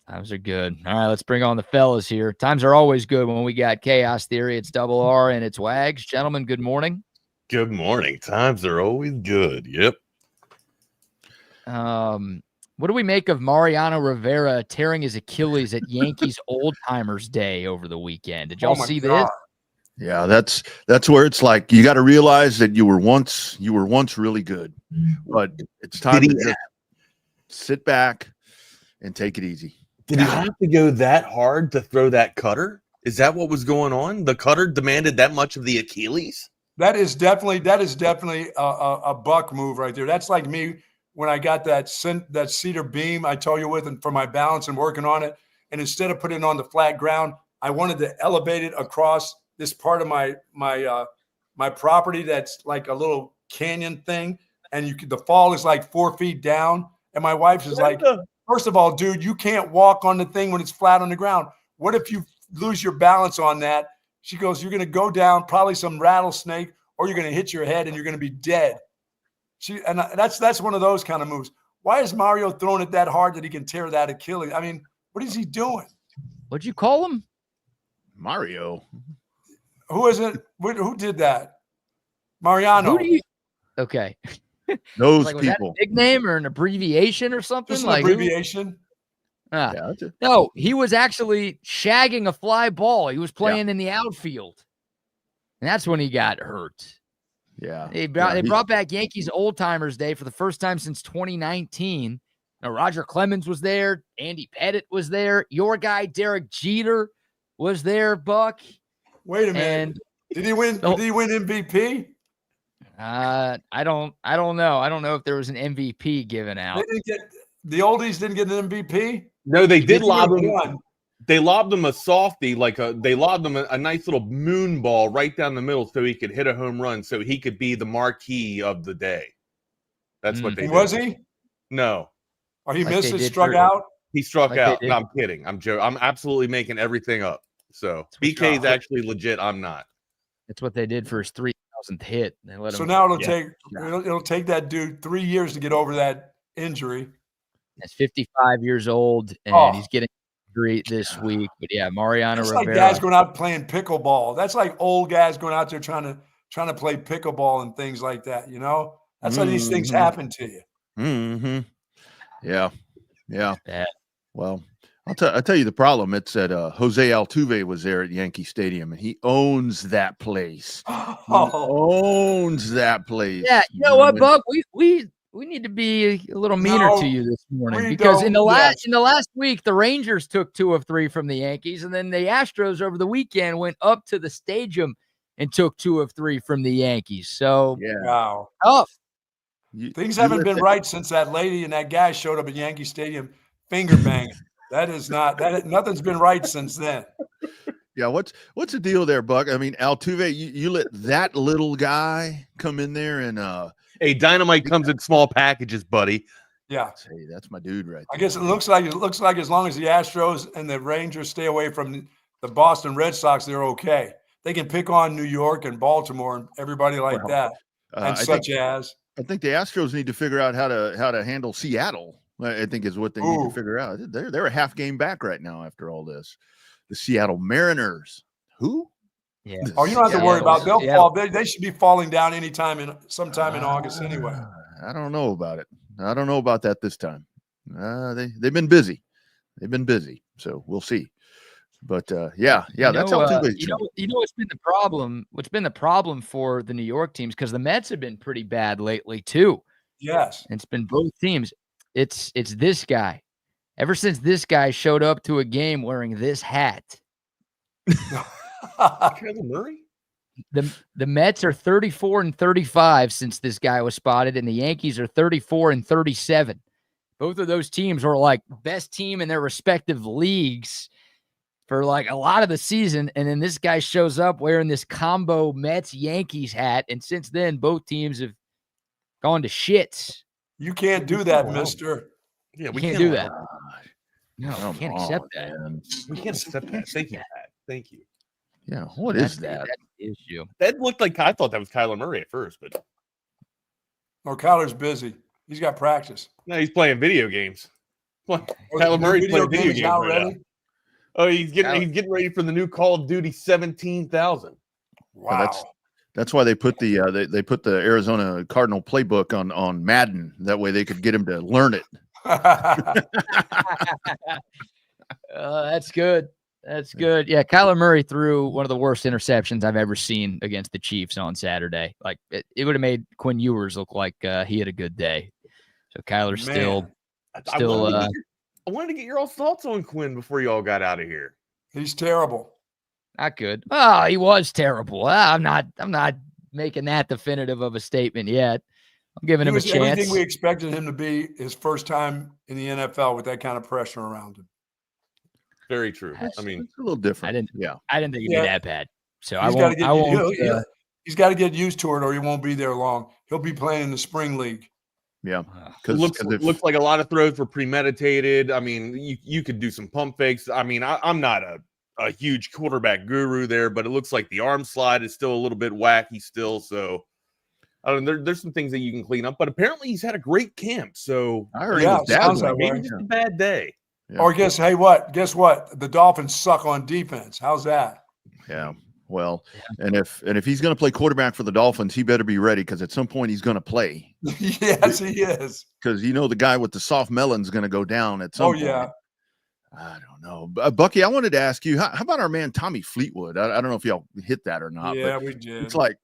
Times are good. All right, let's bring on the fellas here. Times are always good when we got Chaos Theory. It's Double R and it's Wags. Gentlemen, good morning. Good morning. Times are always good. Yep. What do we make of Mariano Rivera tearing his Achilles at Yankees Old Timers Day over the weekend? Did y'all see this? Yeah, that's where it's like you got to realize that you were once really good, but it's time to just sit back and take it easy. Did he have to go that hard to throw that cutter? Is that what was going on? The cutter demanded that much of the Achilles? That is definitely a Buck move right there. That's like me when I got that cedar beam I told you with, and for my balance and working on it. And instead of putting it on the flat ground, I wanted to elevate it across this part of my property that's like a little canyon thing, and the fall is like 4 feet down. And my wife is like, first of all, dude, you can't walk on the thing when it's flat on the ground. What if you lose your balance on that? She goes, you're going to go down, probably some rattlesnake, or you're going to hit your head and you're going to be dead. That's one of those kind of moves. Why is Mario throwing it that hard that he can tear that Achilles? I mean, what is he doing? What'd you call him? Mario. Who is it? Who did that? Mariano. Okay. Those was people. That a nickname or an abbreviation or something? Just an abbreviation. No, he was actually shagging a fly ball. He was playing in the outfield. And that's when he got hurt. Yeah. They brought back Yankees Old Timers Day for the first time since 2019. Now, Roger Clemens was there. Andy Pettit was there. Your guy, Derek Jeter, was there, Buck. Wait a minute. Did he win? Did he win MVP? I don't know. I don't know if there was an MVP given out. The oldies didn't get an MVP. No, they did lob him. They lobbed him a softie, they lobbed him a nice little moon ball right down the middle so he could hit a home run, so he could be the marquee of the day. That's what they did. Was he? No. Oh, he missed it, struck out? He struck out. No, I'm kidding. I'm joking. I'm absolutely making everything up. So BK is actually legit. I'm not. That's what they did for his 3,000th hit. They let him, now it'll take that dude 3 years to get over that injury. He's 55 years old, and he's getting injury this week. But yeah, Mariano Rivera. Like guys going out playing pickleball. That's like old guys going out there trying to play pickleball and things like that. You know, that's how these things happen to you. Mm-hmm. Yeah. Well, I'll tell you the problem. It's that Jose Altuve was there at Yankee Stadium, and he owns that place. Owns that place. Yeah, you know what, Buck? We need to be a little meaner to you this morning, because in the last week, the Rangers took 2 of 3 from the Yankees, and then the Astros over the weekend went up to the stadium and took 2 of 3 from the Yankees. So wow, tough. Things haven't been right since that lady and that guy showed up at Yankee Stadium finger banging. Nothing's been right since then. Yeah, what's the deal there, Buck? I mean, Altuve, you let that little guy come in there and hey, dynamite comes in small packages, buddy. Yeah. Hey, that's my dude right there. I guess it looks like as long as the Astros and the Rangers stay away from the Boston Red Sox, they're okay. They can pick on New York and Baltimore and everybody like that. And I think the Astros need to figure out how to handle Seattle. I think is what they need to figure out. They're a half game back right now after all this. The Seattle Mariners. Who? Yeah. Oh, you don't have to worry about. They'll fall. They should be falling down sometime in August anyway. I don't know about it. I don't know about that this time. They've been busy. So we'll see. But that's Altuve. You know what's been the problem? What's been the problem for the New York teams, because the Mets have been pretty bad lately too. Yes, it's been both teams. It's this guy. Ever since this guy showed up to a game wearing this hat, Kyler Murray. The Mets are 34-35 since this guy was spotted, and the Yankees are 34-37. Both of those teams were like best team in their respective leagues for like a lot of the season, and then this guy shows up wearing this combo Mets-Yankees hat, and since then both teams have gone to shits. You can't do that, mister. Yeah, we can't do that. No, we can't accept that. Man. We can't accept that. Thank you, Pat. Thank you. Yeah, what is that? That's the issue. That looked like, I thought that was Kyler Murray at first, but no, Kyler's busy. He's got practice. No, he's playing video games. Kyler Murray's playing video games right now. Oh, he's getting ready for the new Call of Duty 17,000. Wow. That's why they put the the Arizona Cardinal playbook on Madden. That way they could get him to learn it. That's good. That's good. Yeah, Kyler Murray threw one of the worst interceptions I've ever seen against the Chiefs on Saturday. Like it would have made Quinn Ewers look like he had a good day. So Kyler's still. I wanted to get your all thoughts on Quinn before you all got out of here. He's terrible. Not good. Oh, he was terrible. I'm not making that definitive of a statement yet. I'm giving him a chance. Everything we expected him to be his first time in the NFL with that kind of pressure around him. Very true. I mean, it's a little different. I didn't think he'd be that bad. So he's got to get used to it, or he won't be there long. He'll be playing in the spring league. Yeah, because looks like a lot of throws were premeditated. I mean, you could do some pump fakes. I mean, I'm not a huge quarterback guru there, but it looks like the arm slide is still a little bit wacky still. So I don't know, there's some things that you can clean up, but apparently he's had a great camp. So I heard maybe just a bad day. Yeah. Or guess what? The Dolphins suck on defense. How's that? Yeah. Well, and if he's going to play quarterback for the Dolphins, he better be ready, because at some point he's going to play. Yes, he is. Because the guy with the soft melon's going to go down at some point. Yeah. I don't know. Bucky, I wanted to ask you, how about our man Tommy Fleetwood? I don't know if y'all hit that or not. Yeah, but we did. It's like,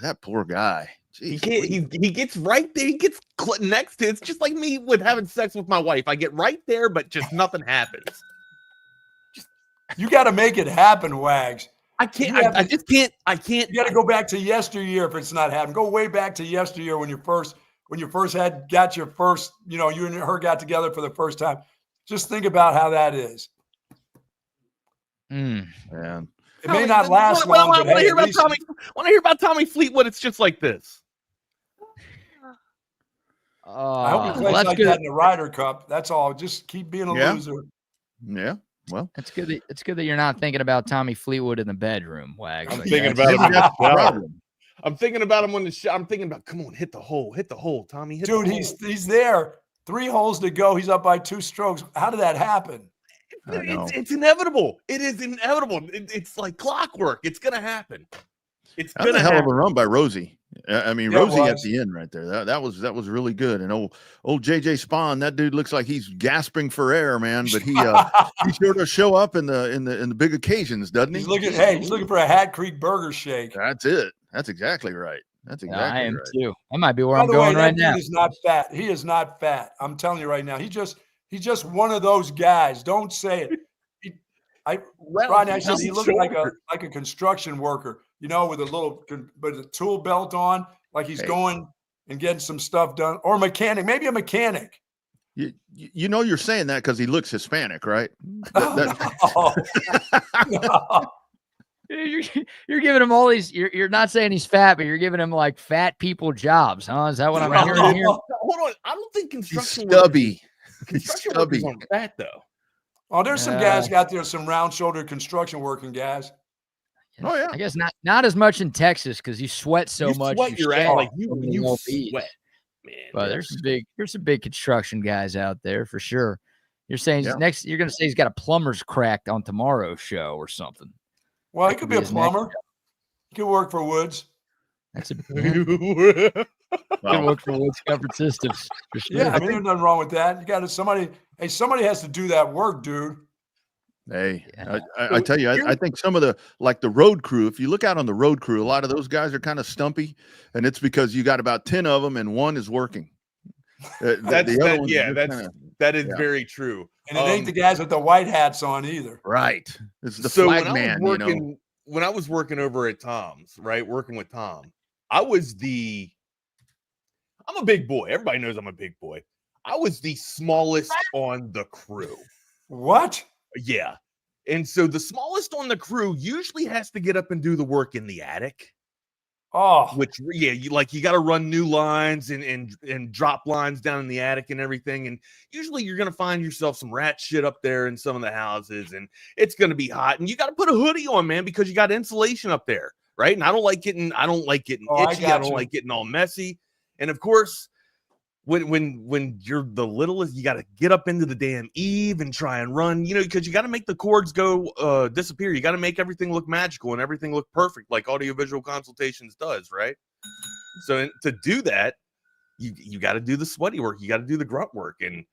that poor guy. Jeez, he gets right there. He gets next to. It's just like me with having sex with my wife. I get right there, but just nothing happens. You got to make it happen, Wags. I can't. I just can't. I can't. You got to go back to yesteryear if it's not happening. Go way back to yesteryear when you first got your first. You and her got together for the first time. Just think about how that is. And it may not last long. I want to hear about Tommy. Want to hear about Tommy Fleetwood? It's just like this. I hope he plays like that in the Ryder Cup. That's all. Just keep being a loser. Yeah. Well, it's good. It's good that you're not thinking about Tommy Fleetwood in the bedroom, Wags. I'm thinking about him. I'm thinking about him on the shot. I'm thinking about, come on, hit the hole, Tommy. Dude, he's there. 3 holes to go. He's up by 2 strokes. How did that happen? It's inevitable. It is inevitable. It's like clockwork. It's gonna happen. It's That's a hell of a run by Rosie. I mean, Rosie at the end right there. That was really good. And old JJ Spawn, that dude looks like he's gasping for air, man. But he sure does show up in the big occasions, doesn't he? He's looking for a Hat Creek burger shake. That's it. That's exactly right. That's exactly right. I am too. That might be where I'm going right now. He is not fat. He is not fat. I'm telling you right now. He's just one of those guys. Don't say it. Rodney, I said he looked like a construction worker, with a tool belt on, like he's going and getting some stuff done, or a mechanic, maybe a mechanic. You're saying that because he looks Hispanic, right? No. You're giving him all these. You're not saying he's fat, but you're giving him like fat people jobs, huh? Is that what I'm hearing here? Hold on, I don't think construction stubby. Workers aren't fat though. Oh, there's some guys out there, some round-shouldered construction working guys. Oh yeah, I guess not as much in Texas because you sweat so much. Sweat your ass like you sweat, man. But there's some big construction guys out there for sure. You're saying you're going to say he's got a plumber's crack on tomorrow's show or something. Well, he could be a plumber. He could work for Woods. That's could work for Woods Comfort Systems. For sure. Yeah, I mean, there's nothing wrong with that. You got somebody has to do that work, dude. Hey, I tell you, I think some of the road crew, if you look out on the road crew, a lot of those guys are kind of stumpy, and it's because you got about 10 of them and one is working. That is very true. And it ain't the guys with the white hats on either. Right. It's the flag man, When I was working over at Tom's, right, working with Tom, I'm a big boy. Everybody knows I'm a big boy. I was the smallest on the crew. What? Yeah. And so the smallest on the crew usually has to get up and do the work in the attic. Oh, which you got to run new lines and drop lines down in the attic and everything. And usually you're going to find yourself some rat shit up there in some of the houses, and it's going to be hot. And you got to put a hoodie on, man, because you got insulation up there, right? And I don't like getting itchy. I don't like getting all messy. And of course, when you're the littlest, you got to get up into the damn eave and try and run, because you got to make the cords go disappear. You got to make everything look magical and everything look perfect, like audiovisual consultations does, right? So to do that, you got to do the sweaty work. You got to do the grunt work, and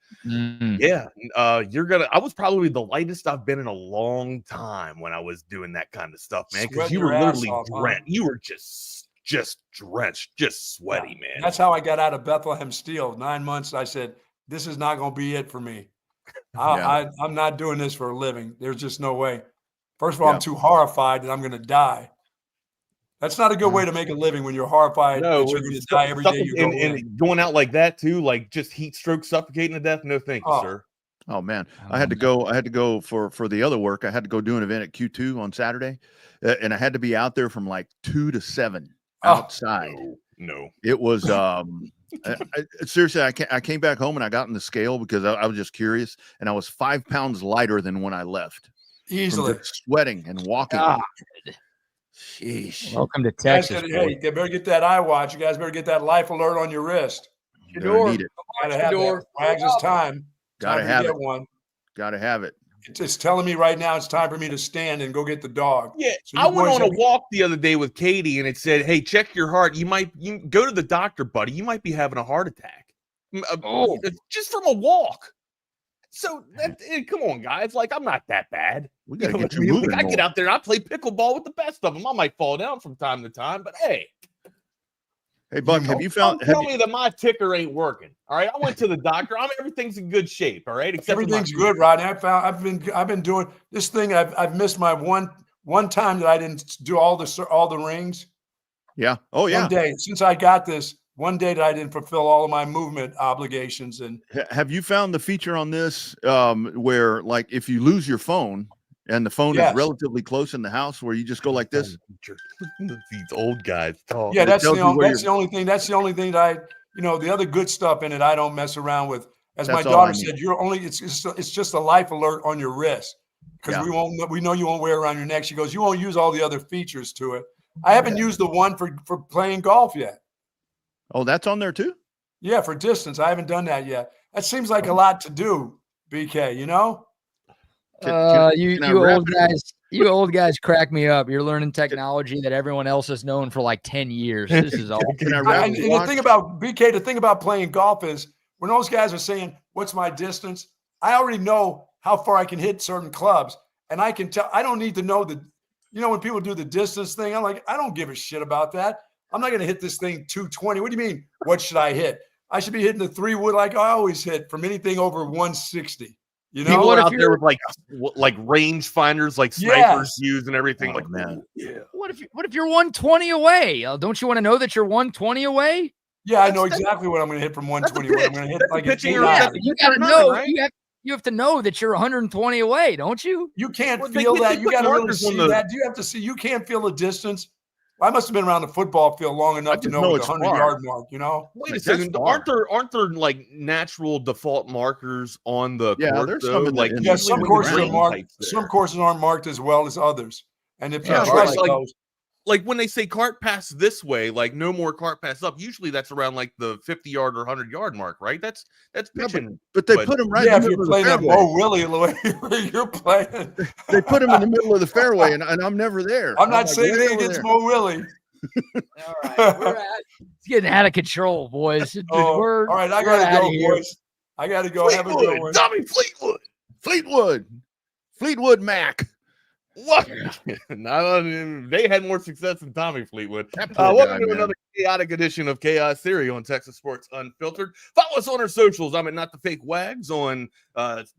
I was probably the lightest I've been in a long time when I was doing that kind of stuff, man. Because you were literally drenched. You were just drenched, just sweaty, man. That's how I got out of Bethlehem Steel. 9 months, I said, this is not going to be it for me. I'm not doing this for a living. There's just no way. First of all, I'm too horrified that I'm going to die. That's not a good way to make a living when you're horrified that you're going to die every day you go in. And going out like that, too, like just heat stroke, suffocating to death. No, thank you, sir. Oh, man. I had to go for the other work. I had to go do an event at Q2 on Saturday, and I had to be out there from like 2 to 7. Outside. No. It was seriously, I came back home and I got in the scale because I was just curious, and I was 5 pounds lighter than when I left. Easily sweating and walking. Sheesh. Welcome to Texas. You better get that iWatch. You guys better get that life alert on your wrist. Need it. Gotta have it. Wags is time. Gotta have it. One. Gotta have it. It's telling me right now it's time for me to stand and go get the dog. Yeah, so I went on a walk the other day with Katie, and it said, "Hey, check your heart. You go to the doctor, buddy. You might be having a heart attack." Just from a walk. So come on, guys. Like, I'm not that bad. We gotta get you moving. I get out there and I play pickleball with the best of them. I might fall down from time to time, but hey. Hey, Buck, have you found? Tell me that my ticker ain't working. All right, I went to the doctor. Everything's in good shape. All right, everything's good, Rodney. I've been doing this thing. I've missed my one time that I didn't do all the rings. Yeah. Oh yeah. One day since I got this. One day that I didn't fulfill all of my movement obligations. And have you found the feature on this where, like, if you lose your phone and the phone Yes. is relatively close in the house where you just go like this. These old guys talk. Yeah, that's tells you where the only thing. That's the only thing that the other good stuff in it, I don't mess around with. As my That's all I daughter need. said, it's just a life alert on your wrist because we know you won't wear it around your neck. She goes, you won't use all the other features to it. I haven't used the one for playing golf yet. Oh, that's on there too? Yeah, for distance. I haven't done that yet. That seems like a lot to do, BK, you know? You old guys crack me up. You're learning technology that everyone else has known for like 10 years. This is all. And the thing about BK, the thing about playing golf is when those guys are saying, what's my distance? I already know how far I can hit certain clubs. And I can tell, I don't need to know when people do the distance thing, I'm like, I don't give a shit about that. I'm not going to hit this thing 220. What do you mean? What should I hit? I should be hitting the 3-wood like I always hit from anything over 160. You know, people are out there with like range finders, like snipers use and everything. Oh, like, man, yeah. What if you're 120 away? Don't you want to know that you're 120 away? Yeah, I know exactly what I'm going to hit from 120. What I'm going to hit like pitching. You got to know. Right? You have to know that you're 120 away, don't you? You can't feel that. You got to really see that. Do you have to see? You can't feel the distance. I must have been around the football field long enough to know the 100-yard mark, you know? Wait a second. Aren't there like natural default markers on the course? There's some like some courses are marked. Some courses aren't marked as well as others. And if you try those, like when they say cart pass this way, like no more cart pass up, usually that's around like the 50-yard or 100-yard mark, right? That's pitching. But they put them right in in the the middle playing of the that fairway. Mo Willie the way you're playing. They put them in the middle of the fairway, and I'm never there. I'm not saying anything against Mo Willie. All right, it's getting out of control, boys. All right, I gotta go, boys. I gotta go. Have a good one. Tommy Fleetwood Mac. What? They had more success than Tommy Fleetwood. Welcome to another chaotic edition of Chaos Theory on Texas Sports Unfiltered. Follow us on our socials. I'm at Not the Fake Wags on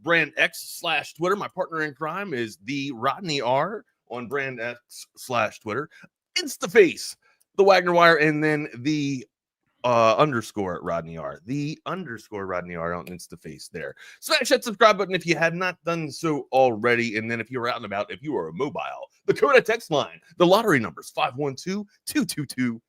Brand X/Twitter. My partner in crime is the Rodney R on Brand X/Twitter. Instaface, the Wagner Wire, and then the underscore Rodney R. The underscore Rodney R on Instaface there. Smash that subscribe button if you have not done so already. And then if you're out and about, if you are a mobile, the Coda text line, the lottery numbers 512-222-9328.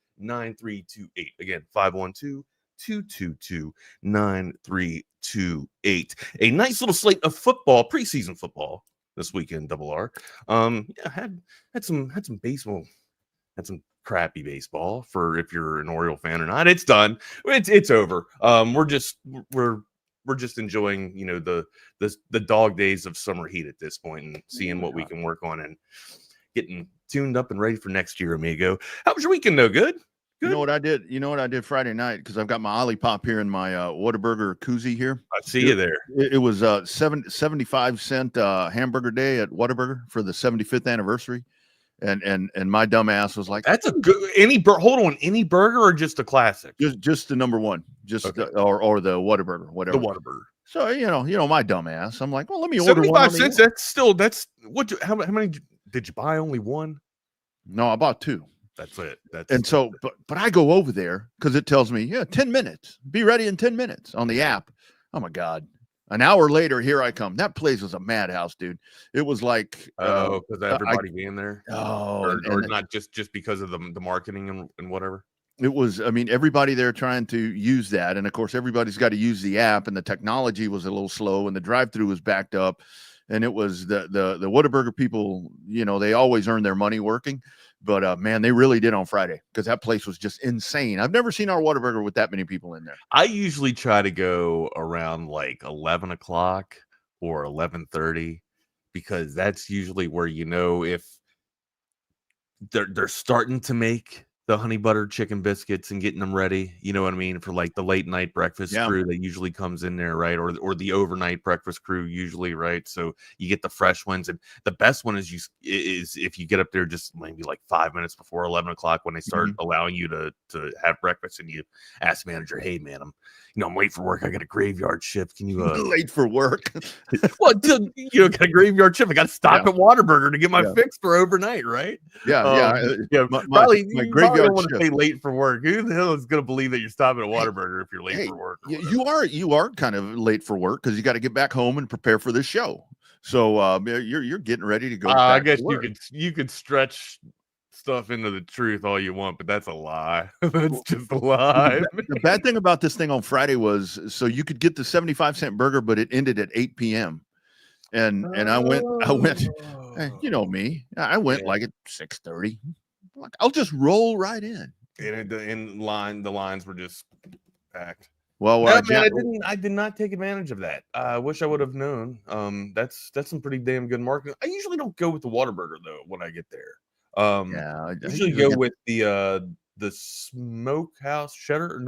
Again, 512-222-9328. A nice little slate of football, preseason football this weekend, Double R. Had some baseball. Had some crappy baseball for if you're an Oriole fan or not. It's done. It's over. We're just enjoying, the dog days of summer heat at this point and seeing what we can work on and getting tuned up and ready for next year, amigo. How was your weekend though? Good. You know what I did? You know what I did Friday night? Because I've got my OLIPOP here in my Whataburger koozie here. I see you there. It was 75-cent hamburger day at Whataburger for the 75th anniversary. And my dumb ass was like, that's a good any burger or just a classic? Just the number one, or the Whataburger, whatever. The Whataburger. So you know my dumb ass. I'm like, well, let me order 75 cents. That's what? How many did you buy? Only one? No, I bought two. That's it. But I go over there because it tells me 10 minutes. Be ready in 10 minutes on the app. Oh my God. An hour later, here I come. That place was a madhouse, dude. It was like because everybody being there. Oh, or not just because of the marketing and whatever. It was. I mean, everybody there trying to use that, and of course, everybody's got to use the app, and the technology was a little slow, and the drive-through was backed up, and it was the Whataburger people. They always earn their money working, but man, they really did on Friday because that place was just insane. I've never seen our Whataburger with that many people in there. I usually try to go around like 11 o'clock or 11:30 because that's usually where if they're starting to make the honey butter chicken biscuits and getting them ready, you know what I mean, for like the late night breakfast crew that usually comes in there, right? Or the overnight breakfast crew usually, right? So you get the fresh ones, and the best one is if you get up there just maybe like 5 minutes before 11 o'clock when they start allowing you to have breakfast, and you ask the manager, "Hey man, I'm late for work. I got a graveyard shift. Can you late for work?" Well, got a graveyard shift. I got to stop at Whataburger to get my fix for overnight, right? Probably don't want to stay late for work. Who the hell is going to believe that you're stopping at Whataburger if you're late for work? You are kind of late for work because you got to get back home and prepare for this show. So you're getting ready to go. I guess you could stretch stuff into the truth all you want, but that's a lie. That's just a lie. The bad thing about this thing on Friday was, so you could get the 75-cent burger, but it ended at 8 p.m. And I went, hey, you know me, I went like at 6:30. Like, I'll just roll right in. And the lines were just packed. Well, man, I did not take advantage of that. I wish I would have known. That's some pretty damn good marketing. I usually don't go with the Whataburger though when I get there. I usually go with the Smokehouse Cheddar.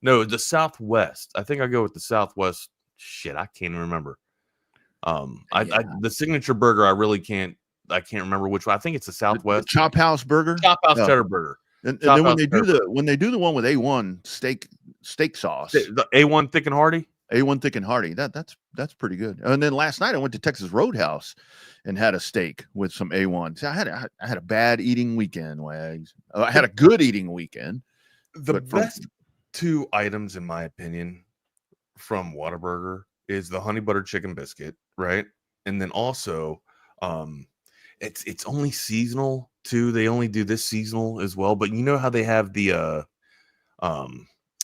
No, the Southwest. I think I go with the Southwest. Shit, I can't remember. The signature burger, I can't remember which one. I think it's the Southwest. The Chop House Burger. Chop House Cheddar Burger. And then when they do the one with A1 steak sauce, the A1 thick and hearty. A1 thick and hearty. That's pretty good. And then last night I went to Texas Roadhouse and had a steak with some A1. See, I had a bad eating weekend, Wags. I had a good eating weekend. The best two items, in my opinion, from Whataburger is the honey butter chicken biscuit, right? And then also, it's only seasonal too. They only do this seasonal as well. But you know how they have the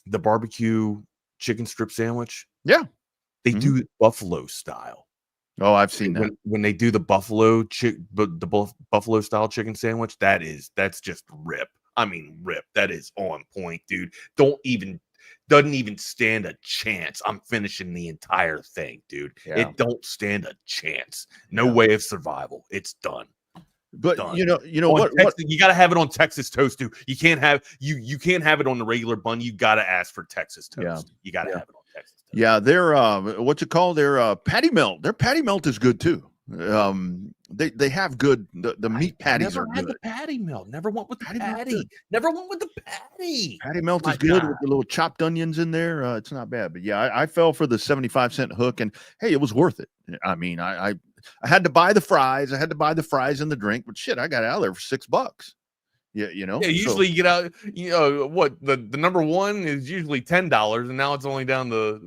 barbecue chicken strip sandwich? Yeah, they do it buffalo style. Oh, I've seen that. When they do the buffalo buffalo style chicken sandwich, that's just rip. I mean, rip. That is on point, dude. Doesn't even stand a chance. I'm finishing the entire thing, dude. Yeah. It don't stand a chance. No way of survival. It's done. But done. you know what? You got to have it on Texas toast too. You can't have it on the regular bun. You got to ask for Texas toast. Yeah. You got to have it on Texas toast. Yeah, their what's it called? Their patty melt. Their patty melt is good too. They have good the meat patties are good. Never had the patty melt. Never went with the patty. Never went with the patty. Patty melt is good with the little chopped onions in there. It's not bad. But yeah, I fell for the 75-cent hook, and hey, it was worth it. I mean, I had to buy the fries. I had to buy the fries and the drink, but shit, I got out of there for $6. Yeah, you know. Yeah, usually you get out. You know what? The number one is usually $10, and now it's only down to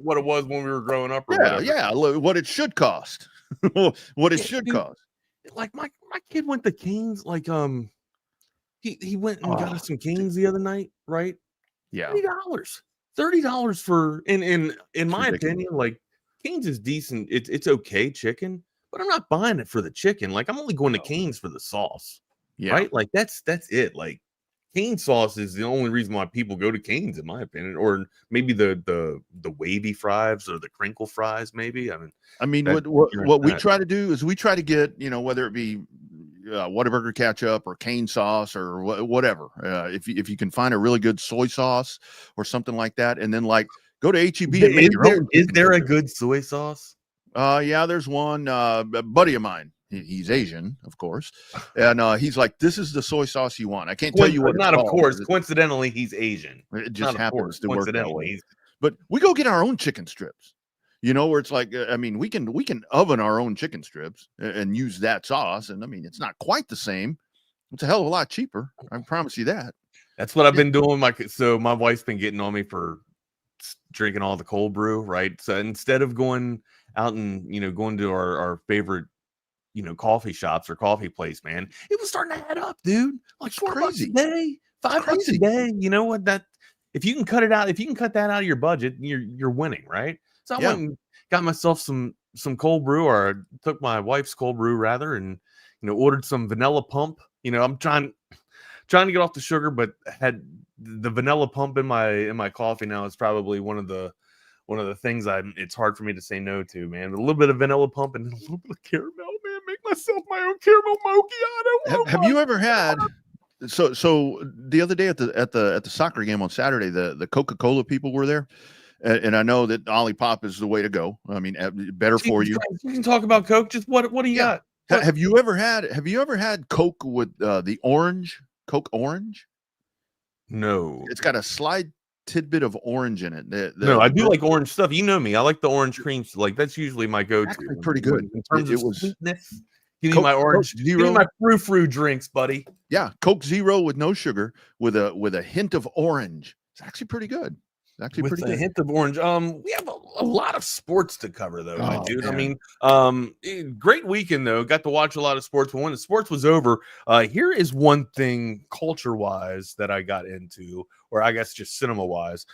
what it was when we were growing up. What it should cost. What it should cost. Like my kid went to Cane's. Like he went and got us some Cane's the other night, right? Yeah, $30 for in my opinion, like Cane's is decent. It's okay chicken, but I'm not buying it for the chicken. Like I'm only going to Cane's for the sauce. Yeah. Right? Like that's it. Like cane sauce is the only reason why people go to Cane's, in my opinion, or maybe the wavy fries or the crinkle fries. Maybe. I mean, what we try to do is we try to get, whether it be Whataburger ketchup or cane sauce or whatever. If you can find a really good soy sauce or something like that, and then like go to HEB. Is there a good soy sauce? Yeah, there's one. A buddy of mine. He's Asian, of course, and he's like, "This is the soy sauce you want." I can't tell you what. Not of course. Coincidentally, he's Asian. It just happens to work that way. But we go get our own chicken strips. Where it's like, I mean, we can oven our own chicken strips and use that sauce, and I mean, it's not quite the same. It's a hell of a lot cheaper. I promise you that. That's what I've been doing. My wife's been getting on me for drinking all the cold brew, right? So instead of going out and going to our favorite coffee shops or coffee place, man, it was starting to add up, dude. Like $4 a day, $5 a day. You know what? That if you can cut it out, if you can cut that out of your budget, you're winning, right? So I went and got myself some cold brew, or I took my wife's cold brew rather, and ordered some vanilla pump. I'm trying to get off the sugar, but had the vanilla pump in my coffee now is probably one of the things it's hard for me to say no to, man. A little bit of vanilla pump and a little bit of caramel, man. Make myself my own caramel mochi. Have you ever had? So the other day at the soccer game on Saturday, the Coca-Cola people were there, and I know that OLIPOP is the way to go. I mean, better for you. You can talk about Coke. Just what do you got? Have you ever had Coke with the orange Coke orange? No, it's got a slight tidbit of orange in it. No, I do like orange stuff. You know me. I like the orange cream. Like that's usually my go-to. Actually pretty good in terms of sweetness. Give me my orange. Give me my frou-frou drinks, buddy. Yeah, Coke Zero with no sugar with a hint of orange. It's actually pretty good. It's actually with pretty a good. hint of orange. We have a lot of sports to cover, though, my dude. Man. I mean, great weekend, though. Got to watch a lot of sports. But when the sports was over, here is one thing culture-wise that I got into, or I guess just cinema-wise.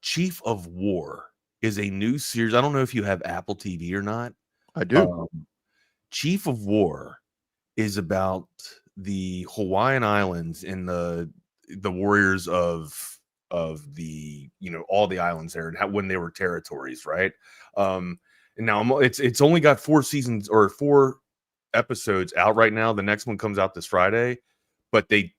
Chief of War is a new series. I don't know if you have Apple TV or not. I do. Chief of War is about the Hawaiian Islands and the warriors of the, you know, all the islands there and how, when they were territories, right? And now it's only got 4 seasons or 4 episodes out right now. The next one comes out this Friday, but they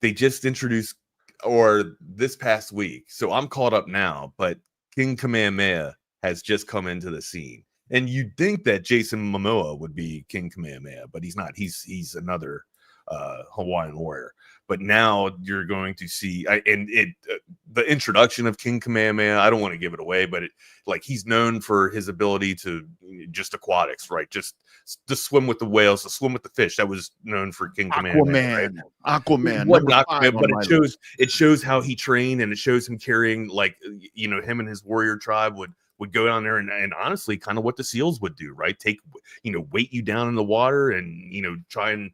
just introduced, or this past week, so I'm caught up now, but King Kamehameha has just come into the scene. And you'd think that Jason Momoa would be King Kamehameha, but he's not. He's another Hawaiian warrior. But now you're going to see, the introduction of King Kamehameha. I don't want to give it away, but he's known for his ability to just aquatics, right? Just to swim with the whales, to swim with the fish. That was known for King Kamehameha. Aquaman. But it shows how he trained, and it shows him carrying, like, you know, him and his warrior tribe would go down there and honestly kind of what the SEALs would do, right? Take, you know, weight you down in the water and, you know, try and,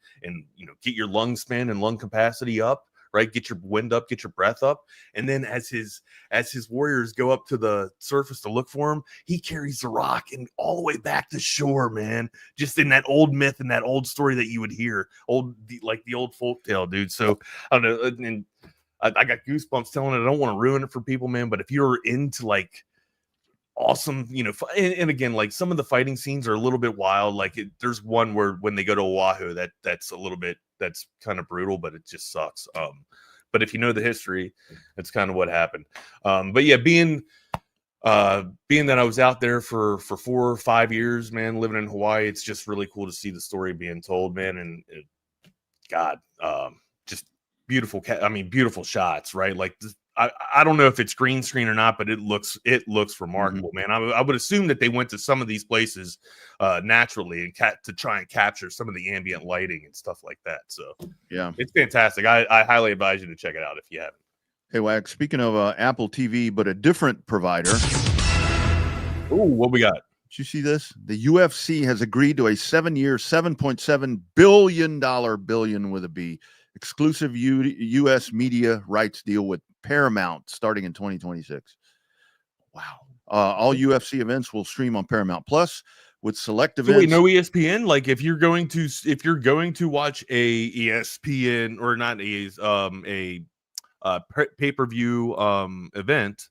you know, get your lung span and lung capacity up, right? Get your wind up, get your breath up. And then as his warriors go up to the surface to look for him, he carries the rock and all the way back to shore, man. Just in that old myth and that old story that you would hear, like the old folk tale, dude. So I don't know. And I got goosebumps telling it. I don't want to ruin it for people, man. But if you're into like awesome, you know, and again, like some of the fighting scenes are a little bit wild. Like there's one where when they go to Oahu, that's a little bit, that's kind of brutal, but it just sucks. But if you know the history, that's kind of what happened. But yeah, being that I was out there for 4 or 5 years, man, living in Hawaii, it's just really cool to see the story being told, man. And just beautiful, beautiful shots, right? Like I don't know if it's green screen or not, but it looks remarkable, man. I would assume that they went to some of these places naturally and to try and capture some of the ambient lighting and stuff like that. So yeah, it's fantastic. I highly advise you to check it out if you haven't. Hey, Wack, speaking of Apple TV, but a different provider. Ooh, what we got? Did you see this? The UFC has agreed to a 7-year, $7.7 billion with a B exclusive U.S. media rights deal with Paramount starting in 2026. Wow. All UFC events will stream on Paramount Plus with select events. So wait, no ESPN? Like if you're going to watch a ESPN or not a pay-per-view event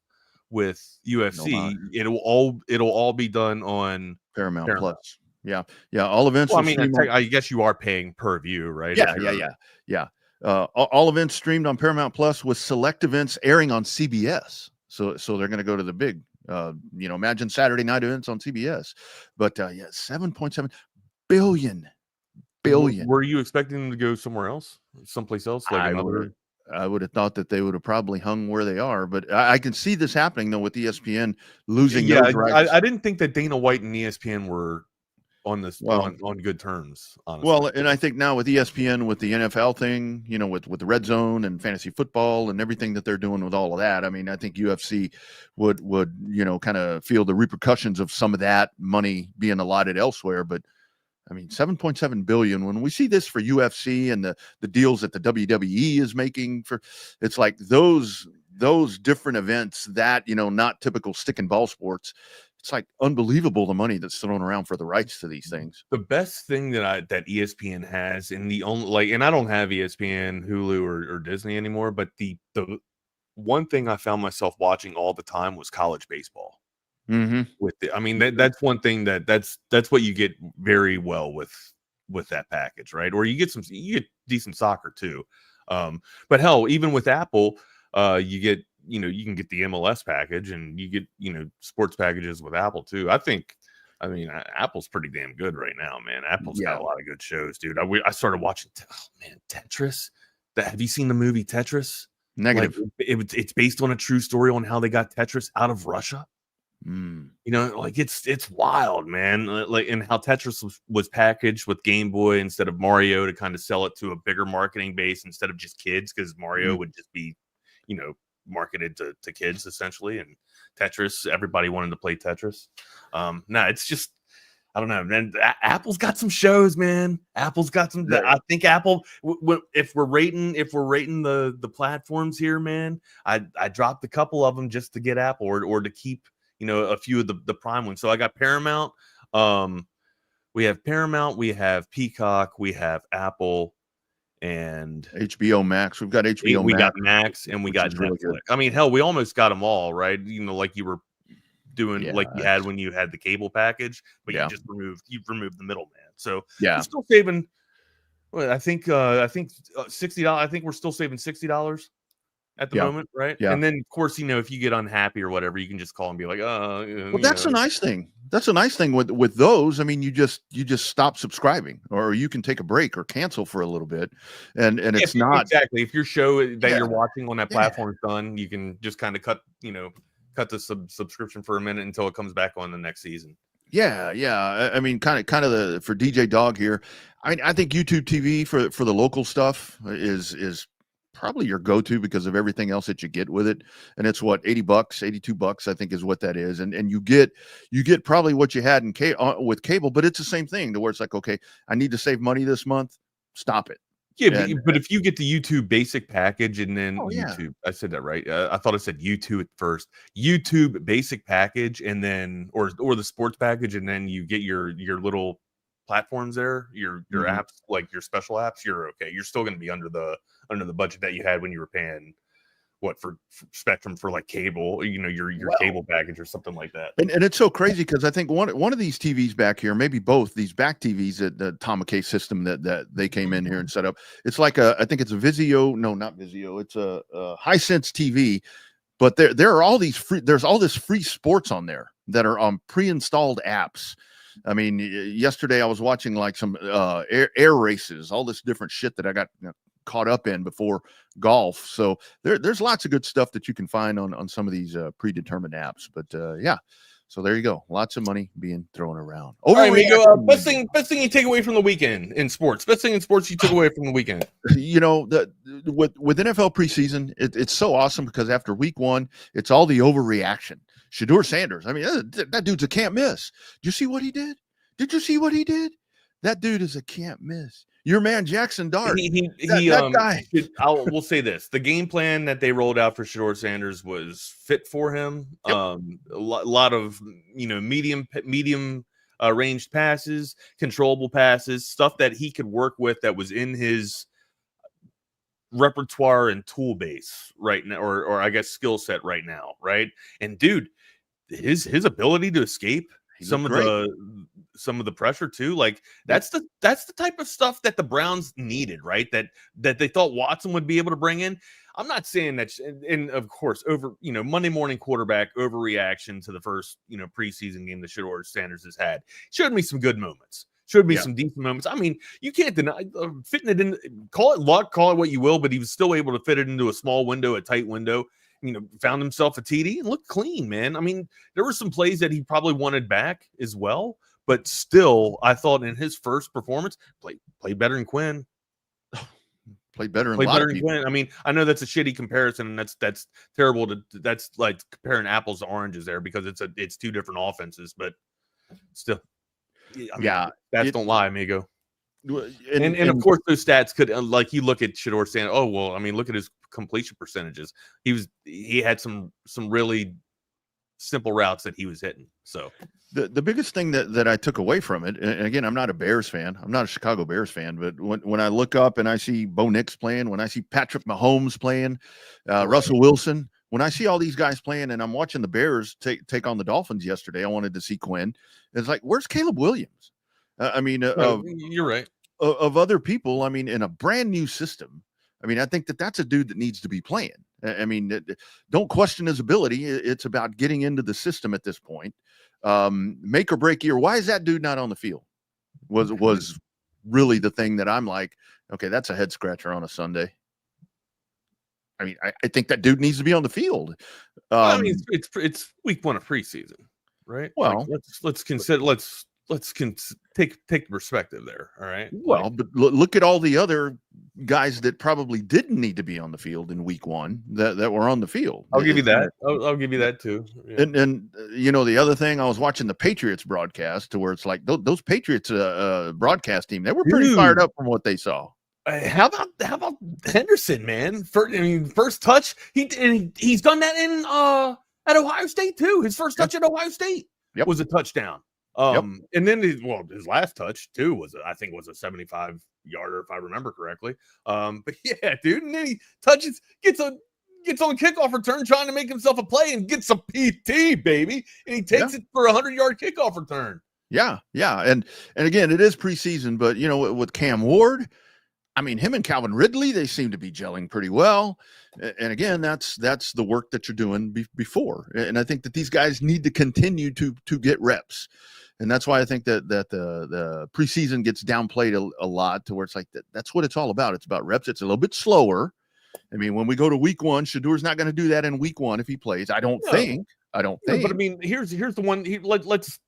with UFC, it'll all be done on Paramount Plus. Yeah. All events. Well, I guess you are paying per view, right? Yeah. All events streamed on Paramount Plus with select events airing on CBS. So they're going to go to the big, imagine Saturday night events on CBS. But 7.7 billion. Were you expecting them to go somewhere else, someplace else? Like I would have thought that they would have probably hung where they are, but I can see this happening though with ESPN losing. Those rights. I didn't think that Dana White and ESPN were on this on good terms, honestly. Well, and I think now with ESPN, with the NFL thing, you know, with the red zone and fantasy football and everything that they're doing with all of that, I mean, I think UFC would kind of feel the repercussions of some of that money being allotted elsewhere. But I mean, 7.7 billion. When we see this for UFC and the deals that the WWE is making for, it's like those different events that, not typical stick and ball sports. It's like unbelievable the money that's thrown around for the rights to these things. The best thing that ESPN has, and the only and I don't have ESPN, Hulu, or Disney anymore, but the one thing I found myself watching all the time was college baseball. Mm-hmm. That's one thing that's what you get very well with that package, right? Or you get decent soccer too. But hell, even with Apple, you get. You can get the MLS package and you get, sports packages with Apple too. Apple's pretty damn good right now, man. Apple's got a lot of good shows, dude. I started watching, Tetris. Have you seen the movie Tetris? Negative. Like, it's based on a true story on how they got Tetris out of Russia. It's wild, man. And how Tetris was packaged with Game Boy instead of Mario to kind of sell it to a bigger marketing base instead of just kids, because Mario would just be, marketed to kids essentially. And Tetris, everybody wanted to play Tetris. It's just, I don't know, man. Apple's got some shows, man. Apple's got some. I think Apple. If we're rating the platforms here, man, I dropped a couple of them just to get Apple or to keep a few of the prime ones. So I got Paramount. We have Paramount. We have Peacock. We have Apple. And HBO Max. We've got HBO. We got Max, and we got Netflix. Really, I mean, hell, we almost got them all, right? Like you were doing, like you had when you had the cable package, but you removed the middleman. So you're still saving. Well, I think $60. I think we're still saving $60 at the moment, right? Yeah. And then of course, if you get unhappy or whatever, you can just call and be like, well, that's a nice thing. That's a nice thing with those. I mean, you just stop subscribing, or you can take a break or cancel for a little bit, and it's not exactly if your show that you're watching on that platform is done, you can just kind of cut the subscription for a minute until it comes back on the next season. Yeah. I mean, kind of for DJ Dog here. I think YouTube TV for the local stuff is probably your go-to because of everything else that you get with it. And it's what, $80, $82, I think is what that is. And you get probably what you had with cable, but it's the same thing to where it's like, okay, I need to save money this month. Stop it. Yeah, but if you get the YouTube basic package and then YouTube, I said that right. I thought I said YouTube at first. YouTube basic package and then or the sports package, and then you get your little platforms there, your apps, like your special apps. You're okay. You're still going to be under the budget that you had when you were paying for Spectrum for like cable, your cable package or something like that. And it's so crazy because I think one of these TVs back here, maybe both these back TVs that the Tom McKay system that they came in here and set up. It's like I think it's a Vizio. No, not Vizio. It's a Hisense TV, but there are all these there's all this free sports on there that are on pre-installed apps. I mean, yesterday I was watching like some air races, all this different shit that I got caught up in before golf. So there's lots of good stuff that you can find on some of these predetermined apps. But so there you go. Lots of money being thrown around. All right, Migo, best thing you take away from the weekend in sports. Best thing in sports you took away from the weekend. With NFL preseason, it's so awesome because after week one, it's all the overreaction. Shedeur Sanders. I mean, that dude's a can't miss. Did you see what he did? Did you see what he did? That dude is a can't miss. Your man Jackson Dart. That guy. We'll say this: the game plan that they rolled out for Shedeur Sanders was fit for him. Yep. A lot of medium ranged passes, controllable passes, stuff that he could work with that was in his repertoire and tool base right now, or I guess skill set right now, right? And dude, his ability to escape some of the pressure too, like that's the type of stuff that the Browns needed, right? That they thought Watson would be able to bring in. I'm not saying that, and of course, Monday morning quarterback overreaction to the first preseason game that Shedeur Sanders has had showed me some good moments. Showed me some decent moments. I mean, you can't deny fitting it in. Call it luck, call it what you will, but he was still able to fit it into a small window, a tight window. Found himself a TD and looked clean, man. I mean, there were some plays that he probably wanted back as well, but still, I thought in his first performance, played better than Quinn. Played better than Quinn. I mean, I know that's a shitty comparison, and that's terrible. That's like comparing apples to oranges there because it's two different offenses, but still, stats don't lie, amigo. And of course, those stats could, like, you look at Shedeur Sanders. Oh well, I mean, look at his completion percentages. He had some really simple routes that he was hitting. So the biggest thing that I took away from it, and again, I'm not a Bears fan. I'm not a Chicago Bears fan, but when I look up and I see Bo Nix playing, when I see Patrick Mahomes playing, Russell Wilson, when I see all these guys playing, and I'm watching the Bears take on the Dolphins yesterday, I wanted to see Quinn. It's like, where's Caleb Williams? You're right. Of other people, I mean, in a brand new system, I mean, I think that's a dude that needs to be playing. I mean, don't question his ability. It's about getting into the system at this point. Make or break year. Why is that dude not on the field? Was really the thing that I'm like, okay, that's a head scratcher on a Sunday. I mean, I think that dude needs to be on the field. I mean, it's week one of preseason, right? Well, let's consider take the perspective there. All right. Well, but look at all the other, guys that probably didn't need to be on the field in week one that were on the field. I'll give you that. I'll give you that too. Yeah. And the other thing, I was watching the Patriots broadcast to where it's like those Patriots broadcast team, they were pretty fired up from what they saw. How about Henderson, man? First touch. He's done that at Ohio State too. His first touch at Ohio State was a touchdown. And then his last touch too was a 75-yarder if I remember correctly. But yeah, dude, and then he gets on kickoff return trying to make himself a play and gets a PT, baby, and he takes it for a 100-yard kickoff return. Yeah, and again, it is preseason, but with Cam Ward, I mean, him and Calvin Ridley, they seem to be gelling pretty well. And again, that's the work that you're doing before. And I think that these guys need to continue to get reps. And that's why I think that the preseason gets downplayed a lot, to where it's like that's what it's all about. It's about reps. It's a little bit slower. I mean, when we go to week one, Shadour's not going to do that in week one if he plays. I don't think. But I mean, here's the one. Let's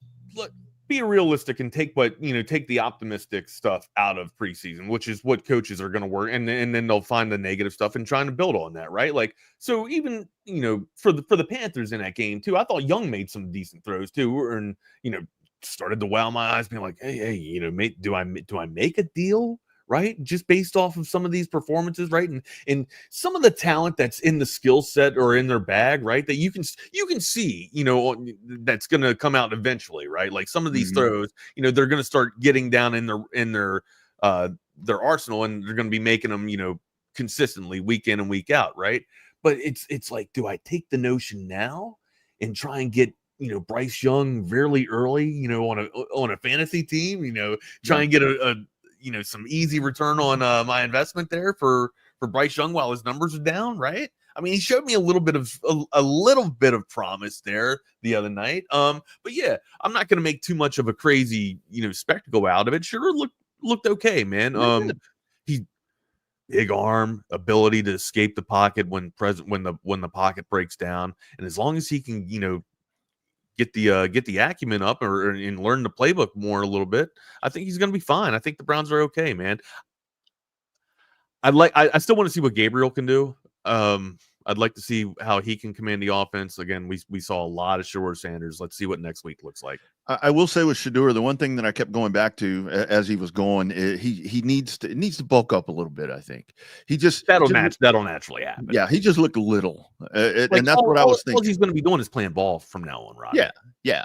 be realistic and take the optimistic stuff out of preseason, which is what coaches are going to work, and then they'll find the negative stuff and trying to build on that, right? Like, so even for the Panthers in that game too, I thought Young made some decent throws too, and started to wow my eyes, being like, hey, mate, do I make a deal? Right, just based off of some of these performances, right, and some of the talent that's in the skill set or in their bag, right, that you can see, that's going to come out eventually, right? Like some of these throws, they're going to start getting down in their arsenal, and they're going to be making them, consistently week in and week out, right? But it's like, do I take the notion now and try and get Bryce Young really early, on a fantasy team, try and get a some easy return on my investment there for Bryce Young while his numbers are down, right? I mean, he showed me a little bit of promise there the other night. But yeah, I'm not going to make too much of a crazy spectacle out of it. Sure, looked okay, man. He big arm, ability to escape the pocket when the pocket breaks down, and as long as he can get the acumen up and learn the playbook more a little bit, I think he's going to be fine. I think the Browns are okay, man. I still want to see what Gabriel can do. I'd like to see how he can command the offense. Again, we saw a lot of Shadour Sanders. Let's see what next week looks like. I will say with Shadour, the one thing that I kept going back to as he was going, he needs to bulk up a little bit. I think that'll naturally happen. Yeah, he just looked little, and that's what I was thinking. All he's going to be doing is playing ball from now on, Rodney. Yeah,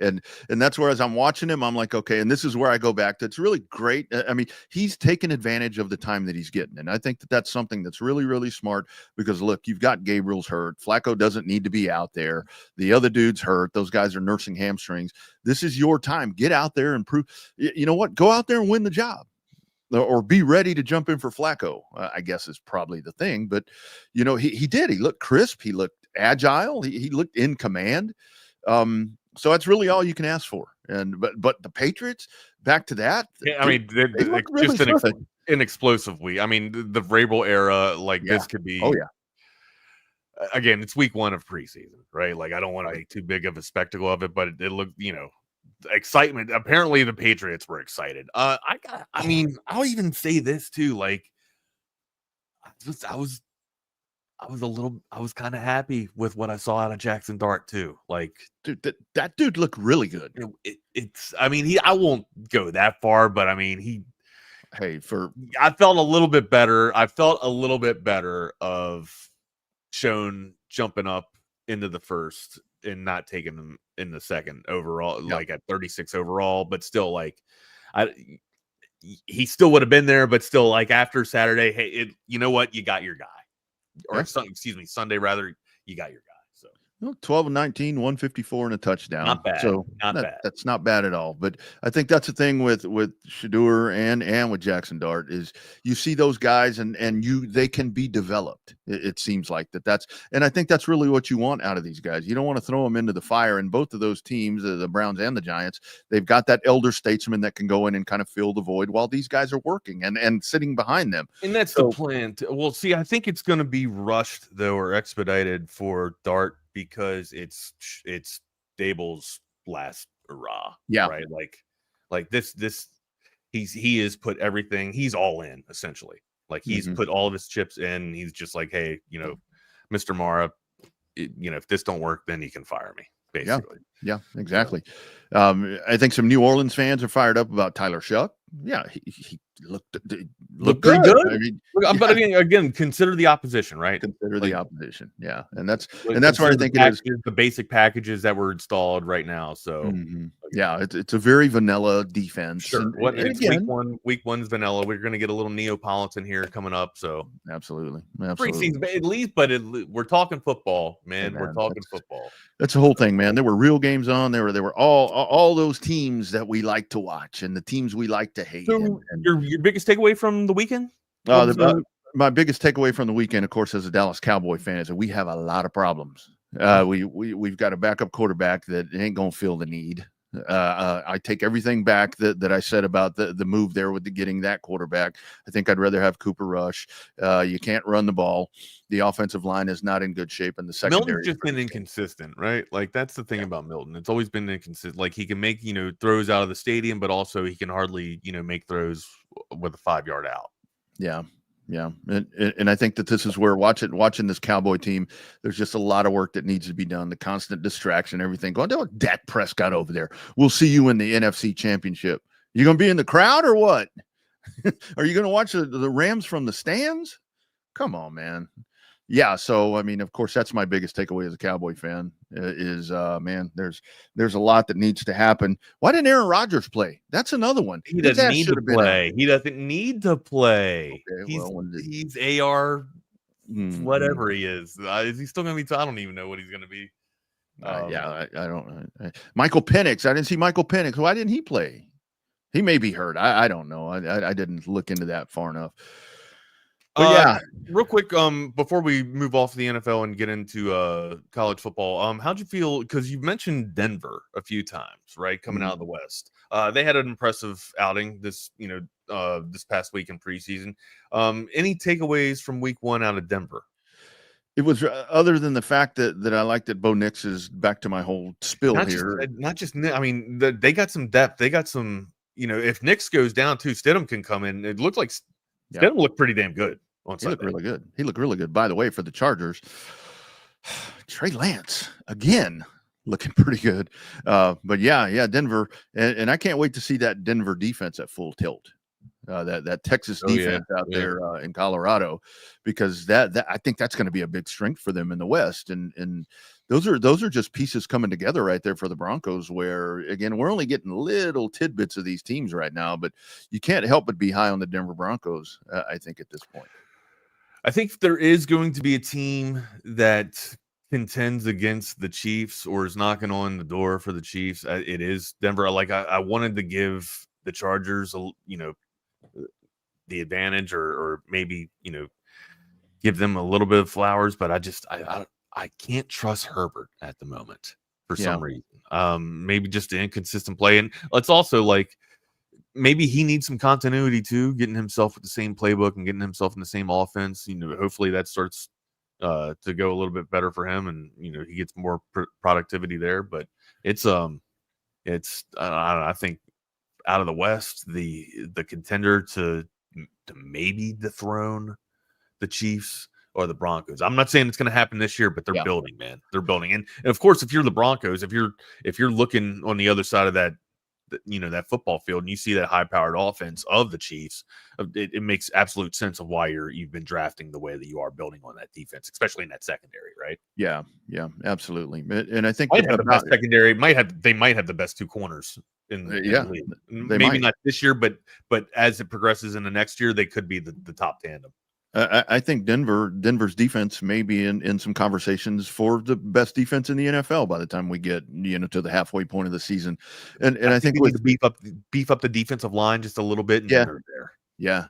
and that's where, as I'm watching him, I'm like, okay, and this is where I go back to. It's really great. I mean, he's taking advantage of the time that he's getting, and I think that's something that's really, really smart. Because look, you've got Gabriel's hurt, Flacco doesn't need to be out there, the other dude's hurt, those guys are nursing hamstrings. This is your time. Get out there and prove. You know what? Go out there and win the job, or be ready to jump in for Flacco. I guess is probably the thing. But he did. He looked crisp. He looked agile. He looked in command. So that's really all you can ask for. But the Patriots, back to that. Yeah, I mean, they look really just an explosive week. I mean, the Vrabel era, this could be. Oh yeah. Again, it's week one of preseason, right? Like, I don't want to make too big of a spectacle of it, but it looked, excitement. Apparently, the Patriots were excited. I'll even say this too. Like, I was kind of happy with what I saw out of Jackson Dart too. Like, dude, that dude looked really good. I won't go that far, but I mean, I felt a little bit better. I felt a little bit better of Schoen jumping up into the first and not taking them in the second overall, like at 36 overall, but still, like, he still would have been there, but still, like, after Saturday, hey, you know what? You got your guy. Or Sunday rather, you got your guy. So 12 and 19, 154 and a touchdown. Not bad. So not bad. That's not bad at all. But I think that's the thing with Shadour and with Jackson Dart is you see those guys and they can be developed. It seems like and I think that's really what you want out of these guys. You don't want to throw them into the fire. And both of those teams, the Browns and the Giants, they've got that elder statesman that can go in and kind of fill the void while these guys are working and sitting behind them. And that's the plan. Well, see, I think it's going to be rushed though, or expedited for Dart, because it's Dable's last hurrah. Yeah. Right. Like this he has put everything, he's all in essentially. Like he's put all of his chips in. He's just like, hey, Mr. Mara, if this don't work, then you can fire me. Basically. Yeah, exactly. I think some New Orleans fans are fired up about Tyler Shuck. Yeah, he looked pretty good. I mean, but again, consider the opposition, right? Consider the opposition. Yeah, and that's where I think it is. The basic packages that were installed right now. So yeah, it's a very vanilla defense. Sure. It's again, week one's vanilla. We're going to get a little Neapolitan here coming up. So absolutely. Preseason, at least, but we're talking football, man. We're talking football. That's the whole thing, man. There were real games on. There were all those teams that we like to watch and the teams we like to hate. So your biggest takeaway from the weekend? My biggest takeaway from the weekend, of course, as a Dallas Cowboy fan, is that we have a lot of problems. We've got a backup quarterback that ain't gonna feel the need. I take everything back that I said about the move there with getting that quarterback. I think I'd rather have Cooper Rush. You can't run the ball. The offensive line is not in good shape, and the secondary. Milton's just been inconsistent, right? Like that's the thing about Milton. It's always been inconsistent. Like he can make throws out of the stadium, but also he can hardly make throws with a 5-yard out. Yeah. Yeah, and I think that this is where watching this Cowboy team, there's just a lot of work that needs to be done. The constant distraction, everything going. Oh, Dak Prescott over there. We'll see you in the NFC Championship. You gonna be in the crowd or what? Are you gonna watch the Rams from the stands? Come on, man. Yeah, so I mean, of course, that's my biggest takeaway as a Cowboy fan is man, there's a lot that needs to happen. Why didn't Aaron Rodgers play? That's another one. He doesn't need to play. He doesn't need to play. Okay, he's AR, whatever he is. Is he still going to be? I don't even know what he's going to be. I don't. Michael Penix. I didn't see Michael Penix. Why didn't he play? He may be hurt. I don't know. I didn't look into that far enough. But real quick, before we move off the NFL and get into college football, how'd you feel? Because you've mentioned Denver a few times, right? Coming out of the West, they had an impressive outing this past week in preseason. Any takeaways from week one out of Denver? It was other than the fact that I like that Bo Nix is back to my whole spill here. They got some depth. They got some. If Nix goes down too, Stidham can come in. It looked like. Stidham looked pretty damn good on Sunday. He looked really good. By the way, for the Chargers, Trey Lance again looking pretty good. But yeah, Denver, and I can't wait to see that Denver defense at full tilt. That Texas defense out there in Colorado, because that I think that's going to be a big strength for them in the West, and those are just pieces coming together right there for the Broncos, where again we're only getting little tidbits of these teams right now, but you can't help but be high on the Denver Broncos. I think at this point, I think there is going to be a team that contends against the Chiefs or is knocking on the door for the Chiefs. It is Denver. Like I wanted to give the Chargers the advantage or maybe give them a little bit of flowers, but I can't trust Herbert at the moment for some reason. Maybe just an inconsistent play, and let's also maybe he needs some continuity too, getting himself with the same playbook and getting himself in the same offense. Hopefully that starts to go a little bit better for him, and he gets more productivity there. But I think out of the West, the contender to maybe dethrone the Chiefs or the Broncos. I'm not saying it's going to happen this year, but they're building, man. They're building, and of course, if you're the Broncos, if you're looking on the other side of that football field, and you see that high-powered offense of the Chiefs, it makes absolute sense of why you've been drafting the way that you are, building on that defense, especially in that secondary, right? Yeah, absolutely. And I think they might have the best secondary. They might have the best two corners in the league. Maybe not this year, but as it progresses in the next year, they could be the top tandem. I think Denver's defense may be in some conversations for the best defense in the NFL by the time we get to the halfway point of the season, and I think we need to beef up the defensive line just a little bit. Yeah.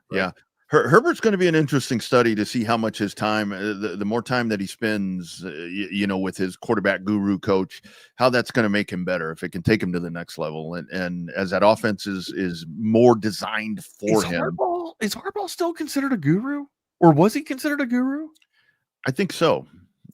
Herbert's going to be an interesting study to see how much his time, the more time that he spends, with his quarterback guru coach, how that's going to make him better, if it can take him to the next level, and as that offense is more designed for him. Is Harbaugh still considered a guru? Or was he considered a guru? I think so.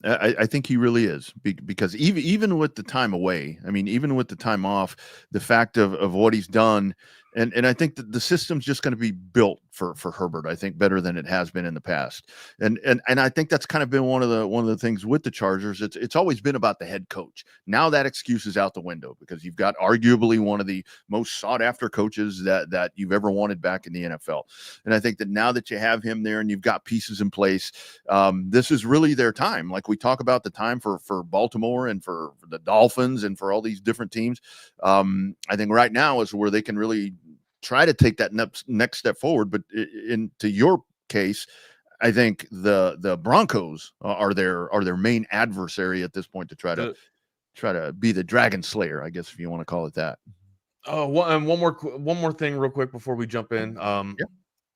I think he really is, because even with the time away, even with the time off, the fact of what he's done And I think that the system's just going to be built for Herbert, I think, better than it has been in the past. And I think that's kind of been one of the things with the Chargers. It's always been about the head coach. Now that excuse is out the window because you've got arguably one of the most sought after coaches that you've ever wanted back in the NFL. And I think that now that you have him there and you've got pieces in place, this is really their time. Like we talk about the time for Baltimore and for the Dolphins and for all these different teams. I think right now is where they can really try to take that next step forward. But into your case, I think the Broncos are their main adversary at this point to try to be the Dragon Slayer, I guess, if you want to call it that. Oh, one more thing real quick before we jump in.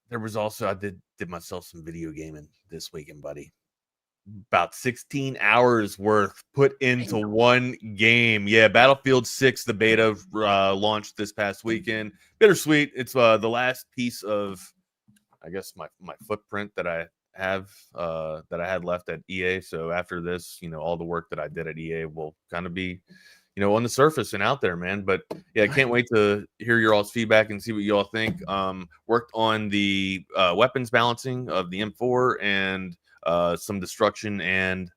There was also, I did myself some video gaming this weekend, buddy. About 16 hours worth put into one game. Yeah, Battlefield 6, the beta launched this past weekend. Bittersweet. It's the last piece of, I guess, my footprint that I have that I had left at EA. So after this, all the work that I did at EA will kind of be, on the surface and out there, man. But yeah, I can't wait to hear your all's feedback and see what you all think. Worked on the weapons balancing of the M4 and some destruction and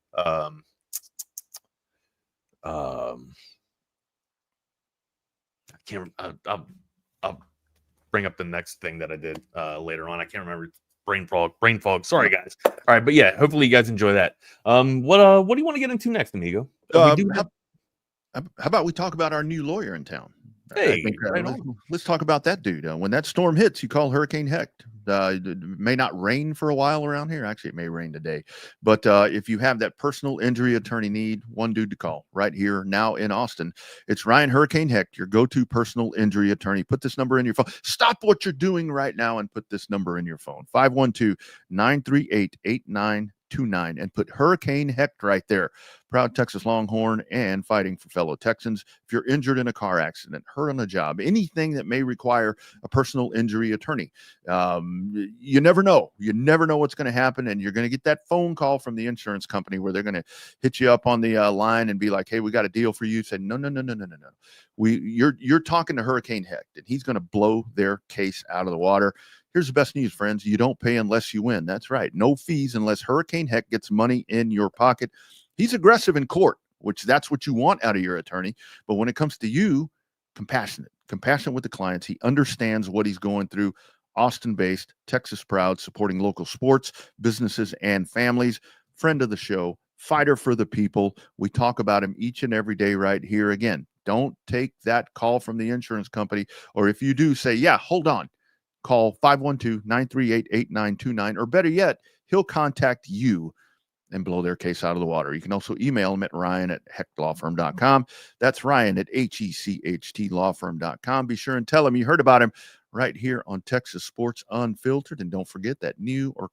I'll bring up the next thing that I did later on. I can't remember. Brain fog. Sorry, guys. All right, but yeah, hopefully you guys enjoy that. What do you want to get into next, amigo? How about we talk about our new lawyer in town? Hey, let's talk about that dude. When that storm hits, you call Hurricane Hecht. It may not rain for a while around here. Actually, it may rain today. But if you have that personal injury attorney need, one dude to call right here now in Austin. It's Ryan Hurricane Hecht, your go-to personal injury attorney. Put this number in your phone. Stop what you're doing right now and put this number in your phone. 512-938-8929 and put Hurricane Hecht right there. Proud Texas Longhorn and fighting for fellow Texans. If you're injured in a car accident, hurt on a job, anything that may require a personal injury attorney, you never know. You never know what's going to happen, and you're going to get that phone call from the insurance company where they're going to hit you up on the line and be like, "Hey, we got a deal for you." Say, "No. You're talking to Hurricane Hecht, and he's going to blow their case out of the water." Here's the best news, friends. You don't pay unless you win. That's right. No fees unless Hurricane Hecht gets money in your pocket. He's aggressive in court, which that's what you want out of your attorney. But when it comes to you, compassionate with the clients. He understands what he's going through. Austin-based, Texas proud, supporting local sports, businesses, and families. Friend of the show, fighter for the people. We talk about him each and every day right here. Again, don't take that call from the insurance company. Or if you do, say, yeah, hold on. Call 512-938-8929, or better yet, he'll contact you and blow their case out of the water. You can also email him at ryan@hechtlawfirm.com. That's Ryan at HECHTlawfirm.com. Be sure and tell him you heard about him right here on Texas Sports Unfiltered. And don't forget that new or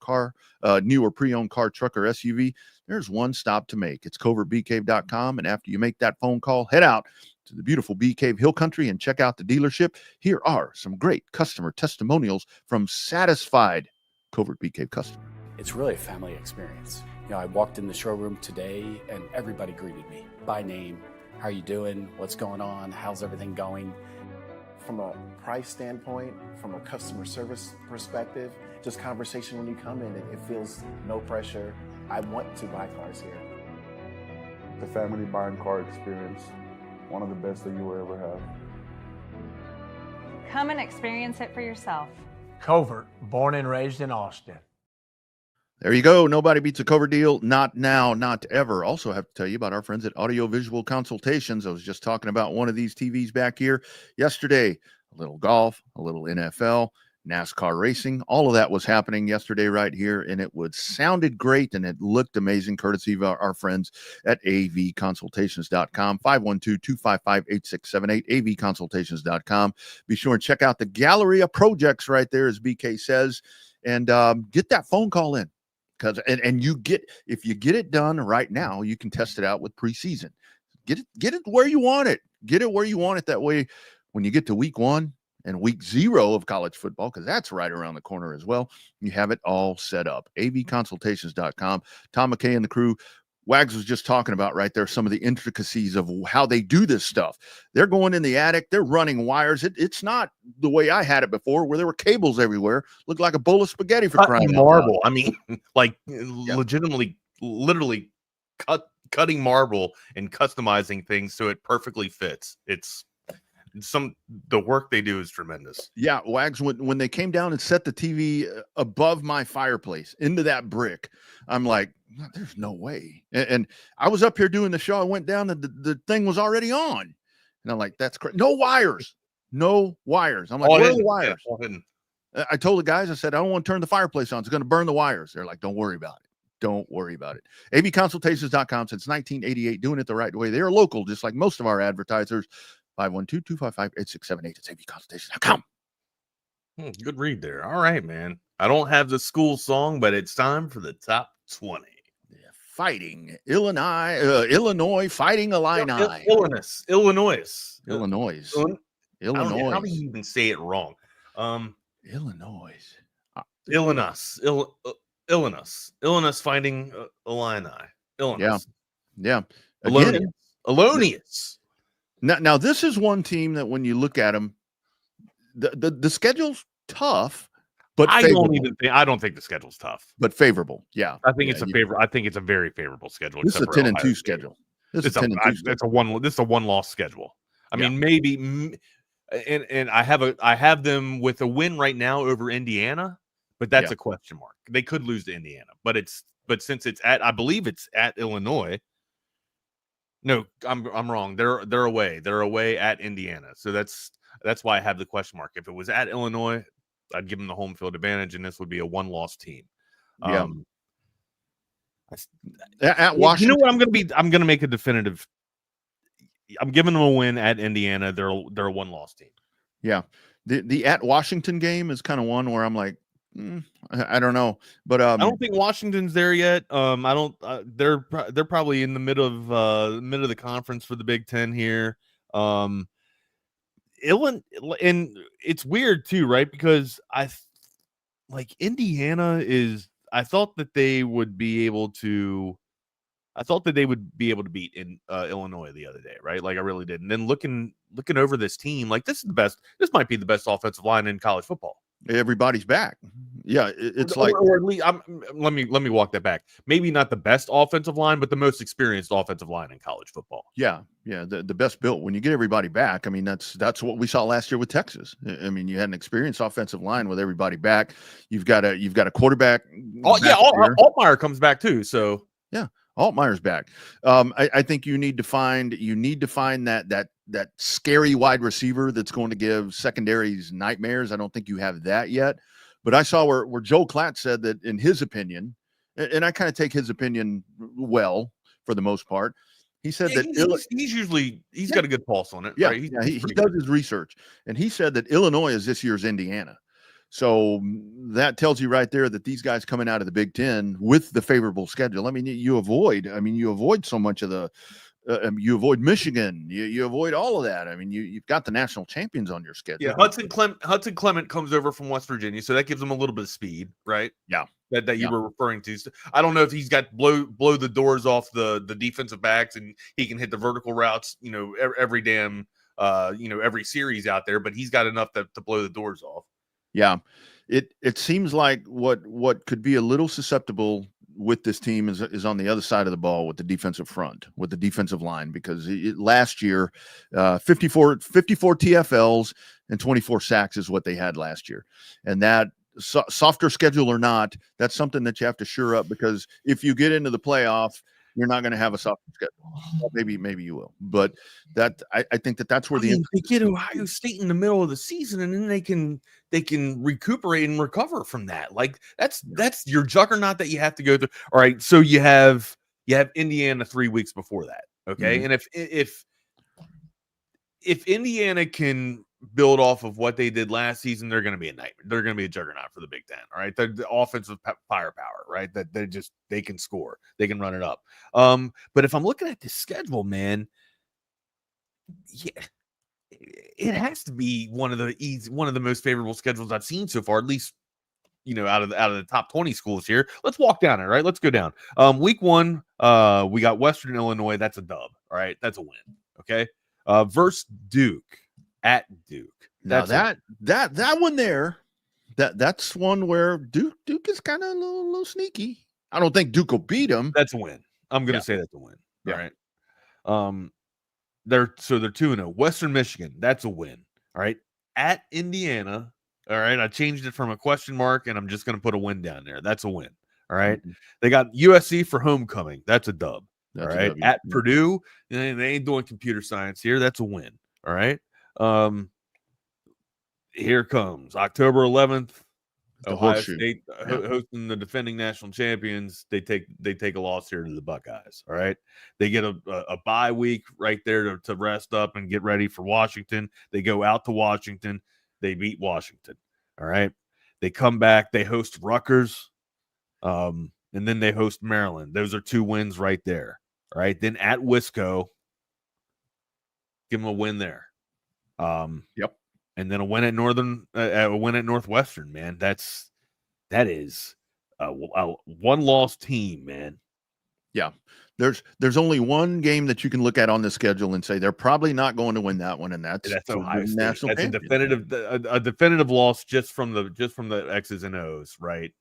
pre-owned car, truck, or SUV, there's one stop to make. It's covertbeecave.com. And after you make that phone call, head out to the beautiful Bee Cave Hill Country and check out the dealership. Here are some great customer testimonials from satisfied Covert Bee Cave customers. It's really a family experience. I walked in the showroom today and everybody greeted me by name. How are you doing? What's going on? How's everything going? From a price standpoint, from a customer service perspective, just conversation when you come in, it feels no pressure. I want to buy cars here. The family buying car experience, one of the best that you will ever have. Come and experience it for yourself. Covert, born and raised in Austin. There you go. Nobody beats a cover deal. Not now, not ever. Also have to tell you about our friends at Audio Visual Consultations. I was just talking about one of these TVs back here yesterday. A little golf, a little NFL, NASCAR racing. All of that was happening yesterday right here, and it sounded great, and it looked amazing, courtesy of our friends at avconsultations.com, 512-255-8678, avconsultations.com. Be sure and check out the gallery of projects right there, as BK says, and get that phone call in. And if you get it done right now, you can test it out with preseason. Get it where you want it. Get it where you want it. That way, when you get to week 1 and week 0 of college football, because that's right around the corner as well, you have it all set up. avconsultations.com. Tom McKay and the crew Wags was just talking about right there, some of the intricacies of how they do this stuff. They're going in the attic. They're running wires. It's not the way I had it before, where there were cables everywhere. Looked like a bowl of spaghetti for crying out loud. I mean, like legitimately, literally cutting marble and customizing things so it perfectly fits. The work they do is tremendous. Yeah, Wags, when they came down and set the TV above my fireplace into that brick, I'm like, there's no way. And I was up here doing the show. I went down and the thing was already on. And I'm like, that's crazy. No wires. No wires. I'm like, where are the wires? I told the guys, I said, I don't want to turn the fireplace on. It's going to burn the wires. They're like, don't worry about it. Don't worry about it. avconsultations.com since 1988, doing it the right way. They are local, just like most of our advertisers. 512-255-8678. It's avconsultations.com. Good read there. All right, man. I don't have the school song, but it's time for the top 20. Yeah, fighting Illinois fighting Illini. Illinois. How do you even say it wrong? Illinois fighting Illini. Yeah. Alonius. Now this is one team that when you look at them, the schedule's tough, but I don't think the schedule's tough, but favorable. Yeah, I think it's a very favorable schedule. This is a 10-2 schedule. This is a one-loss schedule. I mean, maybe, and I have them with a win right now over Indiana, but that's a question mark. They could lose to Indiana, but since it's I believe it's at Illinois. No, I'm wrong. They're away. They're away at Indiana. So that's why I have the question mark. If it was at Illinois, I'd give them the home field advantage, and this would be a one-loss team. Yeah. At Washington, you know what? I'm gonna make a definitive. I'm giving them a win at Indiana. They're a one-loss team. Yeah. The at Washington game is kind of one where I'm like, I don't know, but I don't think Washington's there yet. I don't. They're probably in the middle of the conference for the Big Ten here. And it's weird too, right? Because Indiana is. I thought that they would be able to beat in Illinois the other day, right? Like I really did. And then looking over this team, like this might be the best offensive line in college football. Everybody's back. Yeah, it's or at least let me walk that back. Maybe not the best offensive line, but the most experienced offensive line in college football. Yeah, the best built. When you get everybody back, I mean that's what we saw last year with Texas. I mean, you had an experienced offensive line with everybody back. You've got a quarterback. Altmaier comes back too. So yeah, Altmaier's back. I think you need to find that scary wide receiver that's going to give secondaries nightmares. I don't think you have that yet. But I saw where Joe Klatt said that in his opinion, and I kind of take his opinion well for the most part. He said that he's got a good pulse on it. Yeah, right? He does his research, and he said that Illinois is this year's Indiana. So that tells you right there that these guys coming out of the Big Ten with the favorable schedule. I mean, you avoid so much of the. You avoid Michigan. You avoid all of that. I mean, you've got the national champions on your schedule. Yeah, Hudson Clement comes over from West Virginia, so that gives him a little bit of speed, right? Yeah, that you were referring to. So I don't know if he's got blow the doors off the defensive backs and he can hit the vertical routes. Every damn every series out there, but he's got enough to blow the doors off. Yeah, it seems like what could be a little susceptible with this team is on the other side of the ball with the defensive front, with the defensive line, because last year, 54 TFLs and 24 sacks is what they had last year. And that softer schedule or not, that's something that you have to shore up, because if you get into the playoff, you're not going to have a softer schedule. Well, maybe you will, but I think that's where they get Ohio State in the middle of the season, and then they can recuperate and recover from that. Like that's your juggernaut that you have to go through. All right, so you have Indiana 3 weeks before that. Okay, and if Indiana can build off of what they did last season, they're going to be a nightmare. They're going to be a juggernaut for the Big Ten. All right, the offensive firepower, right? That they can score, they can run it up. But if I'm looking at the schedule, man, yeah, it has to be one of the most favorable schedules I've seen so far, at least out of the top 20 schools here. Let's walk down it, right? Let's go down. Week 1, we got Western Illinois. That's a dub. All right, that's a win. Okay. Versus Duke at Duke. Now that one there, that's one where Duke is kind of a little sneaky. I don't think Duke will beat them. That's a win. I'm going to say that's a win. Yeah. All right. They're 2-0. Western Michigan, that's a win. All right. At Indiana, all right. I changed it from a question mark, and I'm just going to put a win down there. That's a win. All right. Mm-hmm. They got USC for homecoming. That's a dub. That's all right. At Purdue, they ain't doing computer science here. That's a win. All right. Here comes October 11th. Ohio State hosting the defending national champions. They take a loss here to the Buckeyes. All right. They get a bye week right there to rest up and get ready for Washington. They go out to Washington. They beat Washington. All right. They come back. They host Rutgers. And then they host Maryland. Those are 2 wins right there. All right. Then at Wisco, give them a win there. Yep. And then a win at Northwestern, man. That is a one-loss team, man. Yeah. There's only one game that you can look at on the schedule and say they're probably not going to win that one, and that's Ohio State. That's champion. a definitive loss just from the X's and O's, right?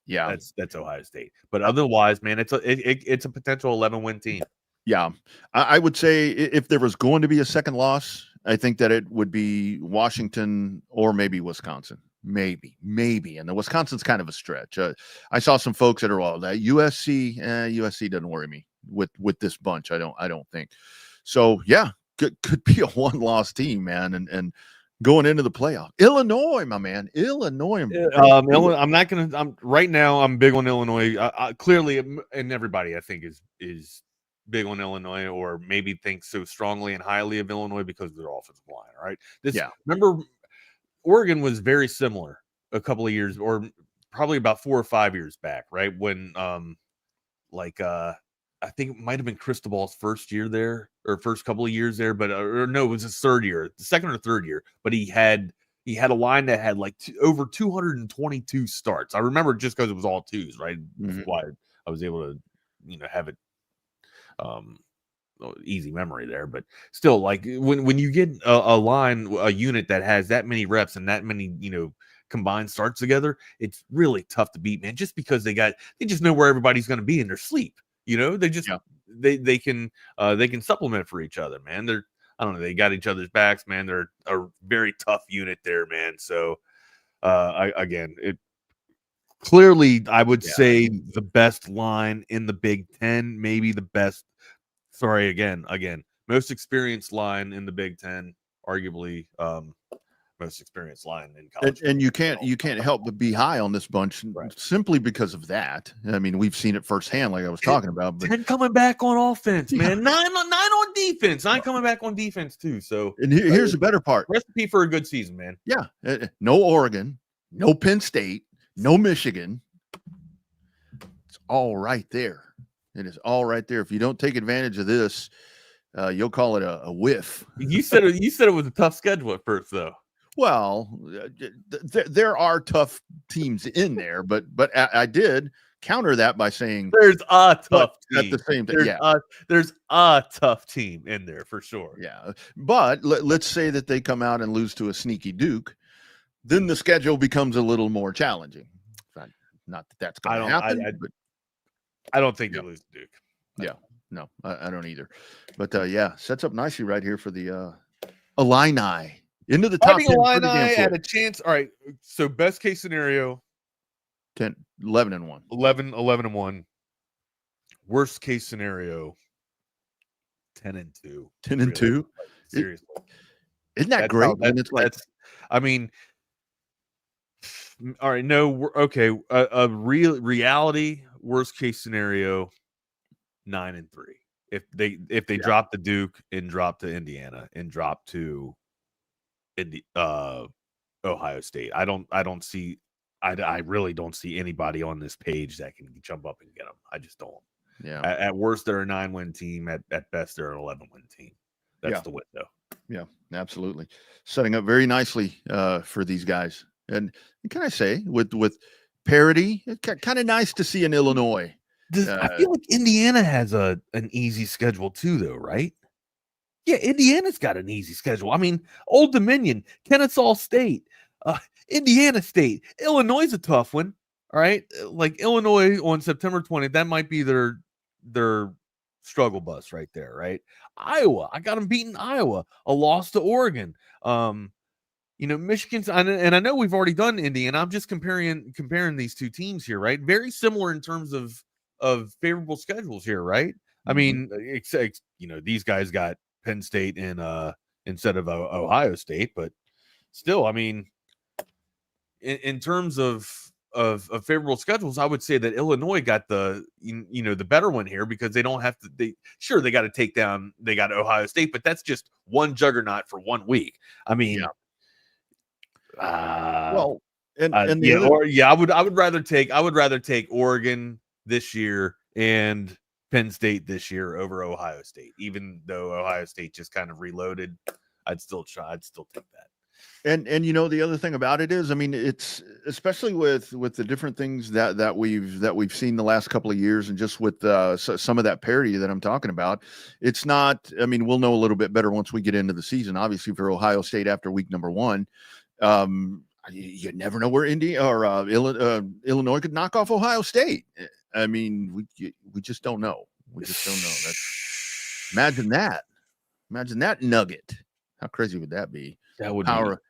Yeah, that's Ohio State. But otherwise, man, it's a potential 11-win team. Yeah, I would say if there was going to be a second loss, I think that it would be Washington or maybe Wisconsin. Maybe. And the Wisconsin's kind of a stretch. I saw some folks that are that USC doesn't worry me with this bunch. I don't think. So yeah, could be a one-loss team, man. And going into the playoff, Illinois, my man, Illinois. I'm right now. I'm big on Illinois. Clearly, and everybody I think is big on Illinois, or maybe thinks so strongly and highly of Illinois because of their offensive line. Right? Remember, Oregon was very similar a couple of years, or probably about 4 or 5 years back, right? When I think it might have been Cristobal's first year there, or first couple of years there, but no, it was his third year, the second or third year. But he had a line that had over 222 starts. I remember just because it was all twos, right? Mm-hmm. That's why I was able to, have it easy memory there. But still, when you get a unit that has that many reps and that many, combined starts together, it's really tough to beat, man. Just because they just know where everybody's going to be in their sleep. They just they can supplement for each other, man. They got each other's backs, man. They're a very tough unit there, man. So clearly I would say the best line in the Big Ten, maybe the best. Sorry, again, most experienced line in the Big Ten, arguably most experienced line in college. And you can't help but be high on this bunch simply because of that. I mean, we've seen it firsthand, like I was talking about. But 10 coming back on offense, man. 9 on defense. 9 coming back on defense too. So, and here's the better part: recipe for a good season, man. Yeah, no Oregon, no Penn State, no Michigan. It's all right there. It is all right there. If you don't take advantage of this, you'll call it a whiff. You said it was a tough schedule at first, though. Well, there are tough teams in there, but I did counter that by saying there's a tough team. At the same time, there's a tough team in there for sure. Yeah, but let's say that they come out and lose to a sneaky Duke, then the schedule becomes a little more challenging. Not that that's going to happen. I don't think they lose to Duke. No, I don't either. But sets up nicely right here for the Illini. Into the top 10. Illini had a chance. All right. So best case scenario, 11-1. 11-1. Worst case scenario, 10-2. 10-2. Seriously. Isn't that great? All right. No, okay. A reality worst case scenario, 9-3. If they drop to Duke and drop to Indiana and drop to Ohio State, I really don't see anybody on this page that can jump up and get them. I just don't. Yeah. At worst, they're a 9-win team. At best, they're an 11-win team. That's the window. Yeah, absolutely. Setting up very nicely for these guys. And can I say, with parity. It's kind of nice to see in Illinois. I feel like Indiana has an easy schedule too, though, right? Yeah, Indiana's got an easy schedule. I mean, Old Dominion, Kennesaw State, Indiana State, Illinois is a tough one. All right, like Illinois on September 20th, that might be their struggle bus right there, right? Iowa, I got them beating Iowa, a loss to Oregon. Michigan's, and I know we've already done Indiana. I'm just comparing these two teams here, right? Very similar in terms of favorable schedules here, right? I mean, these guys got Penn State instead of Ohio State, but still, I mean, in terms of favorable schedules, I would say that Illinois got the better one here because they don't have to. They got to take down. They got Ohio State, but that's just one juggernaut for 1 week. I mean, I would rather take Oregon this year and Penn State this year over Ohio State, even though Ohio State just kind of reloaded. I'd still take that. And the other thing about it is, I mean, it's especially with the different things that we've seen the last couple of years, and just with some of that parity that I'm talking about, it's not. I mean, we'll know a little bit better once we get into the season. Obviously, for Ohio State after week number 1, you never know where Illinois could knock off Ohio State. I mean, we just don't know. We just don't know. Imagine that nugget. How crazy would that be? That would power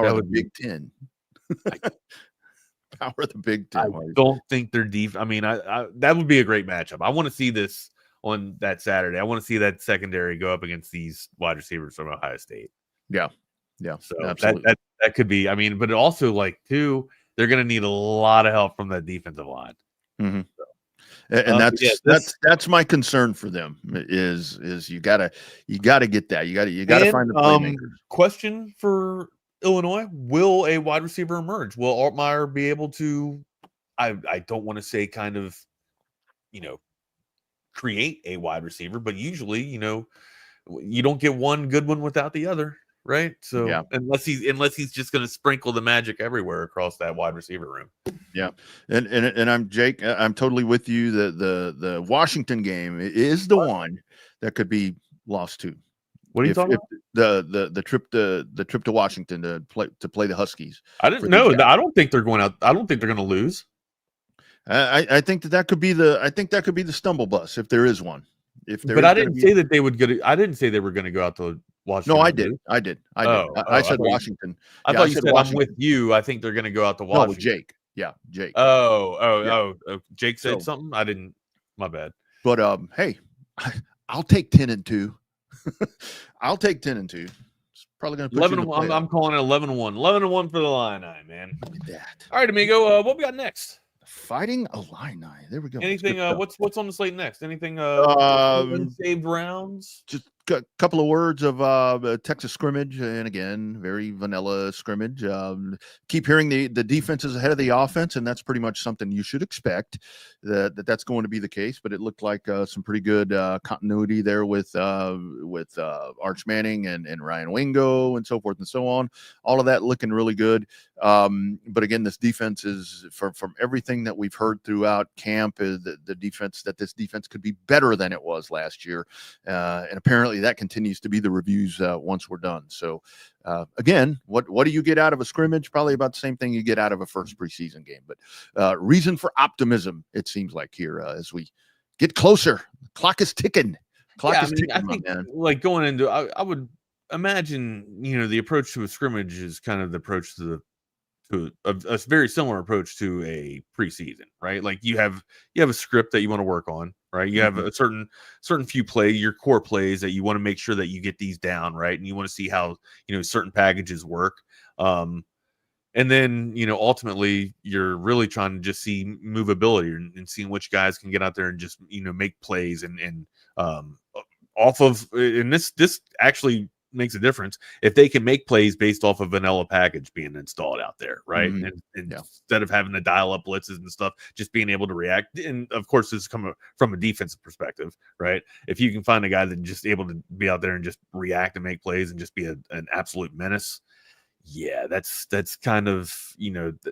of the Big Ten. Power of the Big Ten. I don't think they're deep. I mean, I that would be a great matchup. I want to see this on that Saturday. I want to see that secondary go up against these wide receivers from Ohio State. Yeah. So absolutely. that could be. I mean, but also they're going to need a lot of help from that defensive line. Mm-hmm. So, and that's my concern for them is you gotta get that. You gotta find the playmakers. Question for Illinois: will a wide receiver emerge? Will Altmaier be able to? I don't want to say kind of, create a wide receiver, but usually, you don't get one good one without the other. Right. So yeah. unless he's just going to sprinkle the magic everywhere across that wide receiver room. Yeah. And I'm Jake. I'm totally with you. The Washington game is the one that could be lost to. What are you talking about? The trip to Washington to play the Huskies. I didn't know. I don't think they're going out. I don't think they're going to lose. I think that could be the stumble bus if there is one. But I didn't say that they would get. I didn't say they were going to go out to Washington. No, I did. I said Washington. I thought you said Washington. I'm with you. I think they're going to go out to Washington. No, Jake. Yeah, Jake. Oh. Jake said something. I didn't. My bad. But hey, I'll take 10-2. I'll take 10-2. It's probably going to put 11-1. I'm calling it 11-1. 11-1 for the Illini, man. Look at that. All right, amigo. What we got next? Fighting Illini. There we go. Anything? What's on the slate next? Anything? Saved rounds. Just a couple of words of Texas scrimmage, and again, very vanilla scrimmage. Keep hearing the defense is ahead of the offense, and that's pretty much something you should expect that's going to be the case. But it looked like some pretty good continuity there with Arch Manning and Ryan Wingo and so forth and so on. All of that looking really good. But again, this defense is from everything that we've heard throughout camp, the defense could be better than it was last year, and apparently that continues to be the reviews once we're done. So again, what do you get out of a scrimmage? Probably about the same thing you get out of a first preseason game, but reason for optimism, it seems like here as we get closer. The clock is ticking. I think like going into, I would imagine, the approach to a scrimmage is kind of the approach to a very similar approach to a preseason, right? Like you have a script that you want to work on, right? You have a certain few your core plays that you want to make sure that you get these down, right? And you want to see how, certain packages work. And then, ultimately you're really trying to just see movability and seeing which guys can get out there and just, make plays and off of, and this actually makes a difference if they can make plays based off of vanilla package being installed out there, right? Mm-hmm. And instead of having to dial up blitzes and stuff, just being able to react. And of course, this is coming from a defensive perspective, right? If you can find a guy that's just able to be out there and just react and make plays and just be an absolute menace, yeah, that's kind of,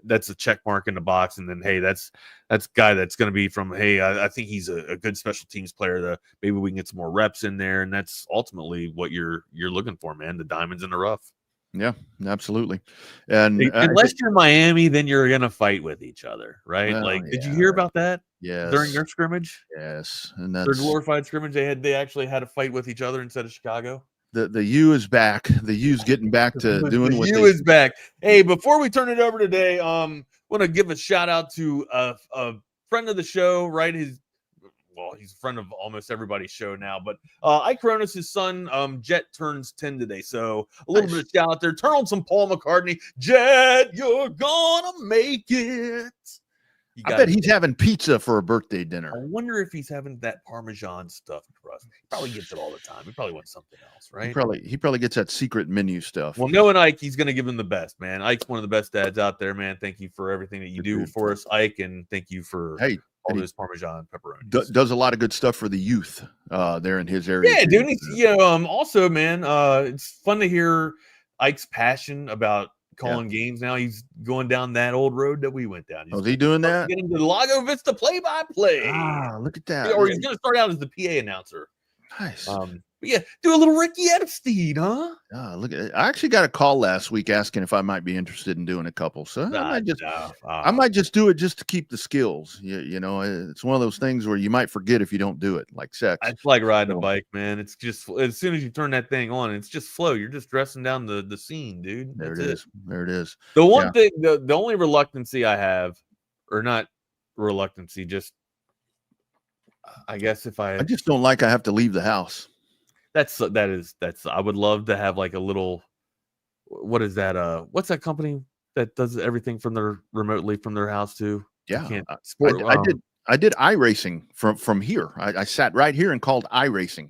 that's a check mark in the box. And then, hey, that's a guy that's going to be from, hey, I think he's a good special teams player. Maybe we can get some more reps in there. And that's ultimately what you're looking for, man. The diamonds in the rough. Yeah, absolutely. And unless you're Miami, then you're going to fight with each other, right? Well, did you hear about that? Yes. During their scrimmage? Yes. And that's their glorified scrimmage. They actually had to fight with each other instead of Chicago. The U is back. The U's getting back to doing what U is back. Hey, before we turn it over today, want to give a shout out to a friend of the show, right? He's a friend of almost everybody's show now, but Ike Coronas, his son, Jet turns 10 today. So a little bit of shout out there. Turn on some Paul McCartney. Jet, you're gonna make it. I bet he's having pizza for a birthday dinner. I wonder if he's having that Parmesan stuffed crust. He probably gets it all the time. He probably wants something else, right? He probably gets that secret menu stuff. Well, knowing Ike, he's going to give him the best, man. Ike's one of the best dads out there, man. Thank you for everything that you do for us, Ike, and thank you for all those Parmesan pepperoni. Does a lot of good stuff for the youth there in his area. Yeah, dude. Also, man, it's fun to hear Ike's passion about calling games now. He's going down that old road that we went down. Is he doing that? Getting the Lago Vista play-by-play. Look at that. Or he's going to start out as the PA announcer. Nice. But yeah, do a little Ricky Epstein, huh? Look at it. I actually got a call last week asking if I might be interested in doing a couple. So I might just do it just to keep the skills. It's one of those things where you might forget if you don't do it, like sex. It's like riding a bike, man. It's just as soon as you turn that thing on, it's just flow. You're just dressing down the scene, dude. There it is. There it is. The one thing, the only reluctancy I have, or not reluctancy, just I guess I just don't like I have to leave the house. That's I would love to have like a little, what is that? What's that company that does everything remotely from their house too? Yeah. I did iRacing from here. I sat right here and called iRacing,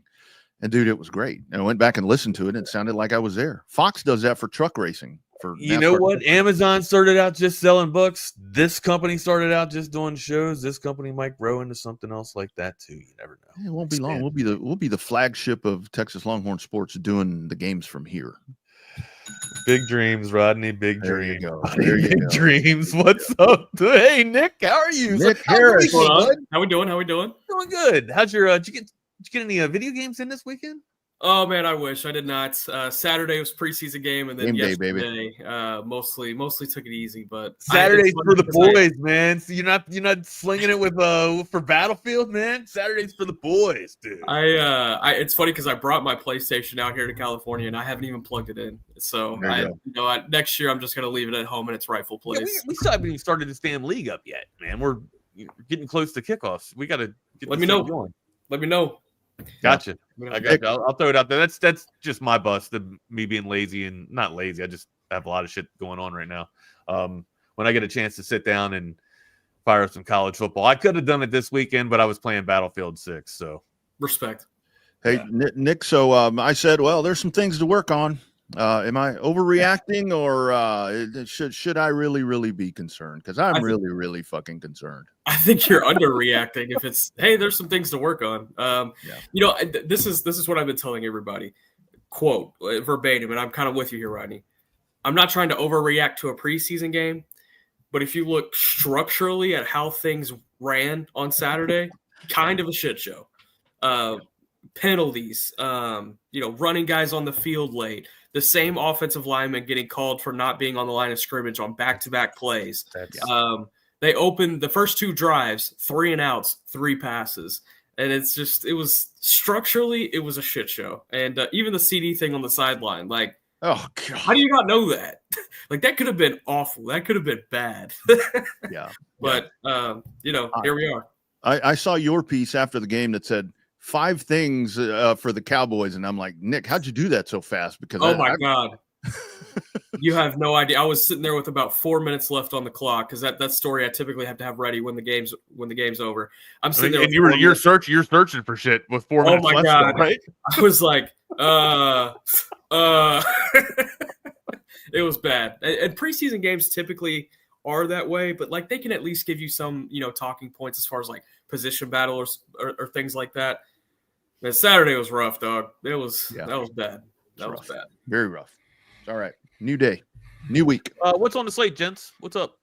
and dude, it was great. And I went back and listened to it, and it sounded like I was there. Fox does that for truck racing. You know what? Amazon started out just selling books. This company started out just doing shows. This company might grow into something else like that too. You never know. It won't be long. We'll be the flagship of Texas Longhorn sports, doing the games from here. Big dreams, Rodney. Big dreams. Big dreams. What's up? Hey, Nick. How are you? Nick Harris. How we doing? Doing good. How's your? Did you get any video games in this weekend? Oh man, I wish I did not. Saturday was preseason game, and then yesterday, mostly took it easy. But Saturday's for the boys, man. So you're not slinging it with for Battlefield, man. Saturday's for the boys, dude. It's funny because I brought my PlayStation out here to California, and I haven't even plugged it in. So next year I'm just gonna leave it at home in its rightful place. Yeah, we still haven't even started this damn league up yet, man. We're getting close to kickoffs. We got to let me know. Going. Let me know. Gotcha. I got you. I'll throw it out there. That's just my bust of me being lazy and not lazy. I just have a lot of shit going on right now. When I get a chance to sit down and fire up some college football, I could have done it this weekend, but I was playing Battlefield 6. So respect. Hey, Nick. So I said, well, there's some things to work on. Am I overreacting, or should I really be concerned? Because I'm really fucking concerned. I think you're underreacting. If it's, hey, there's some things to work on. This is what I've been telling everybody. Quote verbatim, and I'm kind of with you here, Rodney. I'm not trying to overreact to a preseason game, but if you look structurally at how things ran on Saturday, kind of a shit show. Penalties, running guys on the field late. The same offensive lineman getting called for not being on the line of scrimmage on back-to-back plays. They opened the first two drives, 3 and outs, 3 passes. And it was structurally, it was a shit show. And even the CD thing on the sideline, like, oh God, how do you not know that? Like, that could have been awful. That could have been bad. Yeah. But, here we are. I saw your piece after the game that said 5 things for the Cowboys, and I'm like, Nick, how'd you do that so fast? Because God, you have no idea. I was sitting there with about 4 minutes left on the clock because that story I typically have to have ready when the game's over. I'm sitting there. And you're searching for shit with 4 minutes left. Oh my God, right? I was like, it was bad. And preseason games typically are that way, but like they can at least give you some, talking points as far as like position battle or things like that. And Saturday was rough, dog. That was bad. That was bad. Very rough. All right. New day. New week. What's on the slate, gents? What's up?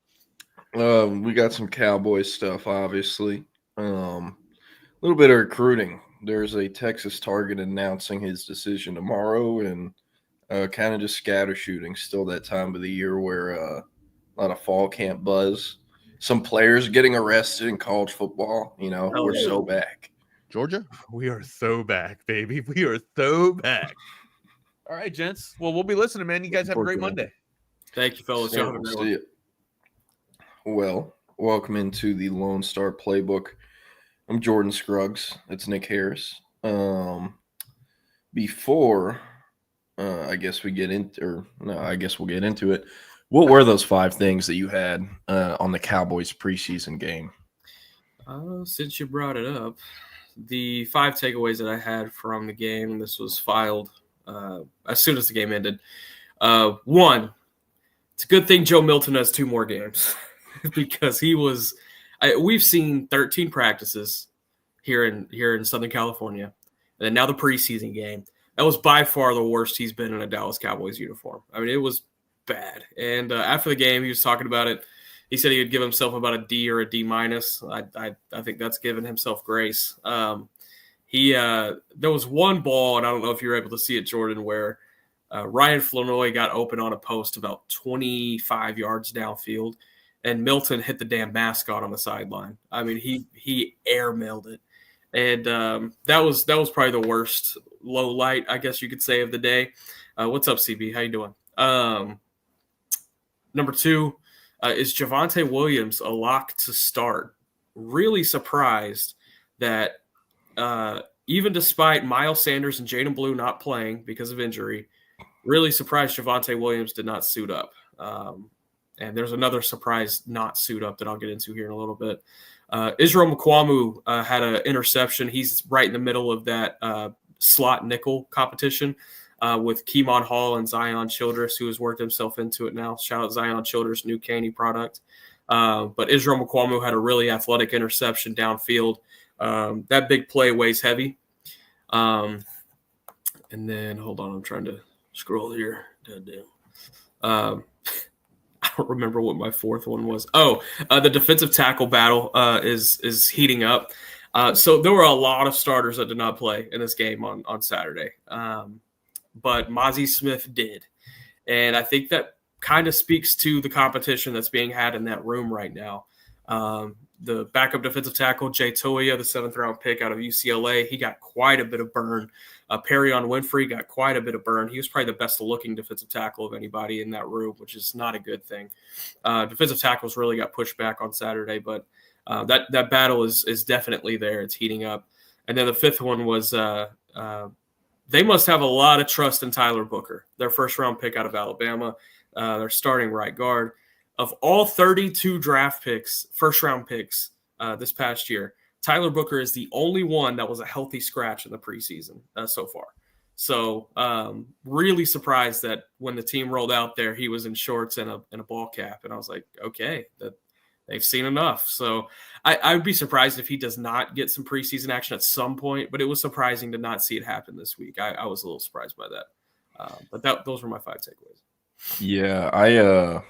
We got some Cowboys stuff, obviously. A little bit of recruiting. There's a Texas target announcing his decision tomorrow, and kind of just scatter shooting. Still that time of the year where a lot of fall camp buzz. Some players getting arrested in college football. We're so back. Georgia? We are so back, baby. We are so back. All right, gents. Well, we'll be listening, man. You guys have a great Monday. Thank you, fellas. Y'all have a great one. Well, welcome into the Lone Star Playbook. I'm Jordan Scruggs. That's Nick Harris. Before I guess we'll get into it. What were those 5 things that you had on the Cowboys preseason game? Since you brought it up, the 5 takeaways that I had from the game, this was filed as soon as the game ended. 1, it's a good thing Joe Milton has 2 more games because we've seen 13 practices here in Southern California, and then now the preseason game. That was by far the worst he's been in a Dallas Cowboys uniform. I mean, it was bad. And after the game, he was talking about it. He said he would give himself about a D or a D minus. I think that's giving himself grace. There was one ball, and I don't know if you were able to see it, Jordan, where Ryan Flournoy got open on a post about 25 yards downfield, and Milton hit the damn mascot on the sideline. I mean, he airmailed it. And that was probably the worst low light, I guess you could say, of the day. What's up, CB? How you doing? Number 2, is Javonte Williams a lock to start? Really surprised that even despite Miles Sanders and Jaden Blue not playing because of injury, really surprised Javonte Williams did not suit up. And there's another surprise not suit up that I'll get into here in a little bit. Israel Mukwamu had an interception. He's right in the middle of that slot nickel competition with Keemon Hall and Zion Childress, who has worked himself into it now. Shout out Zion Childress, new Caney product. But Israel Mukwamu had a really athletic interception downfield. That big play weighs heavy. And then, hold on, I'm trying to scroll here. Goddamn. I don't remember what my 4th one was. The defensive tackle battle is heating up. So there were a lot of starters that did not play in this game on Saturday. But Mozzie Smith did. And I think that kind of speaks to the competition that's being had in that room right now. The backup defensive tackle, Jay Toia, the 7th-round pick out of UCLA, he got quite a bit of burn. Perrion Winfrey got quite a bit of burn. He was probably the best-looking defensive tackle of anybody in that room, which is not a good thing. Defensive tackles really got pushed back on Saturday, but that battle is definitely there. It's heating up. And then the 5th one was they must have a lot of trust in Tyler Booker, their 1st-round pick out of Alabama, their starting right guard. Of all 32 draft picks, 1st-round picks this past year, Tyler Booker is the only one that was a healthy scratch in the preseason so far. So really surprised that when the team rolled out there, he was in shorts and a ball cap. And I was like, okay, that they've seen enough. So I would be surprised if he does not get some preseason action at some point, but it was surprising to not see it happen this week. I was a little surprised by that. But those were my 5 takeaways. Yeah, I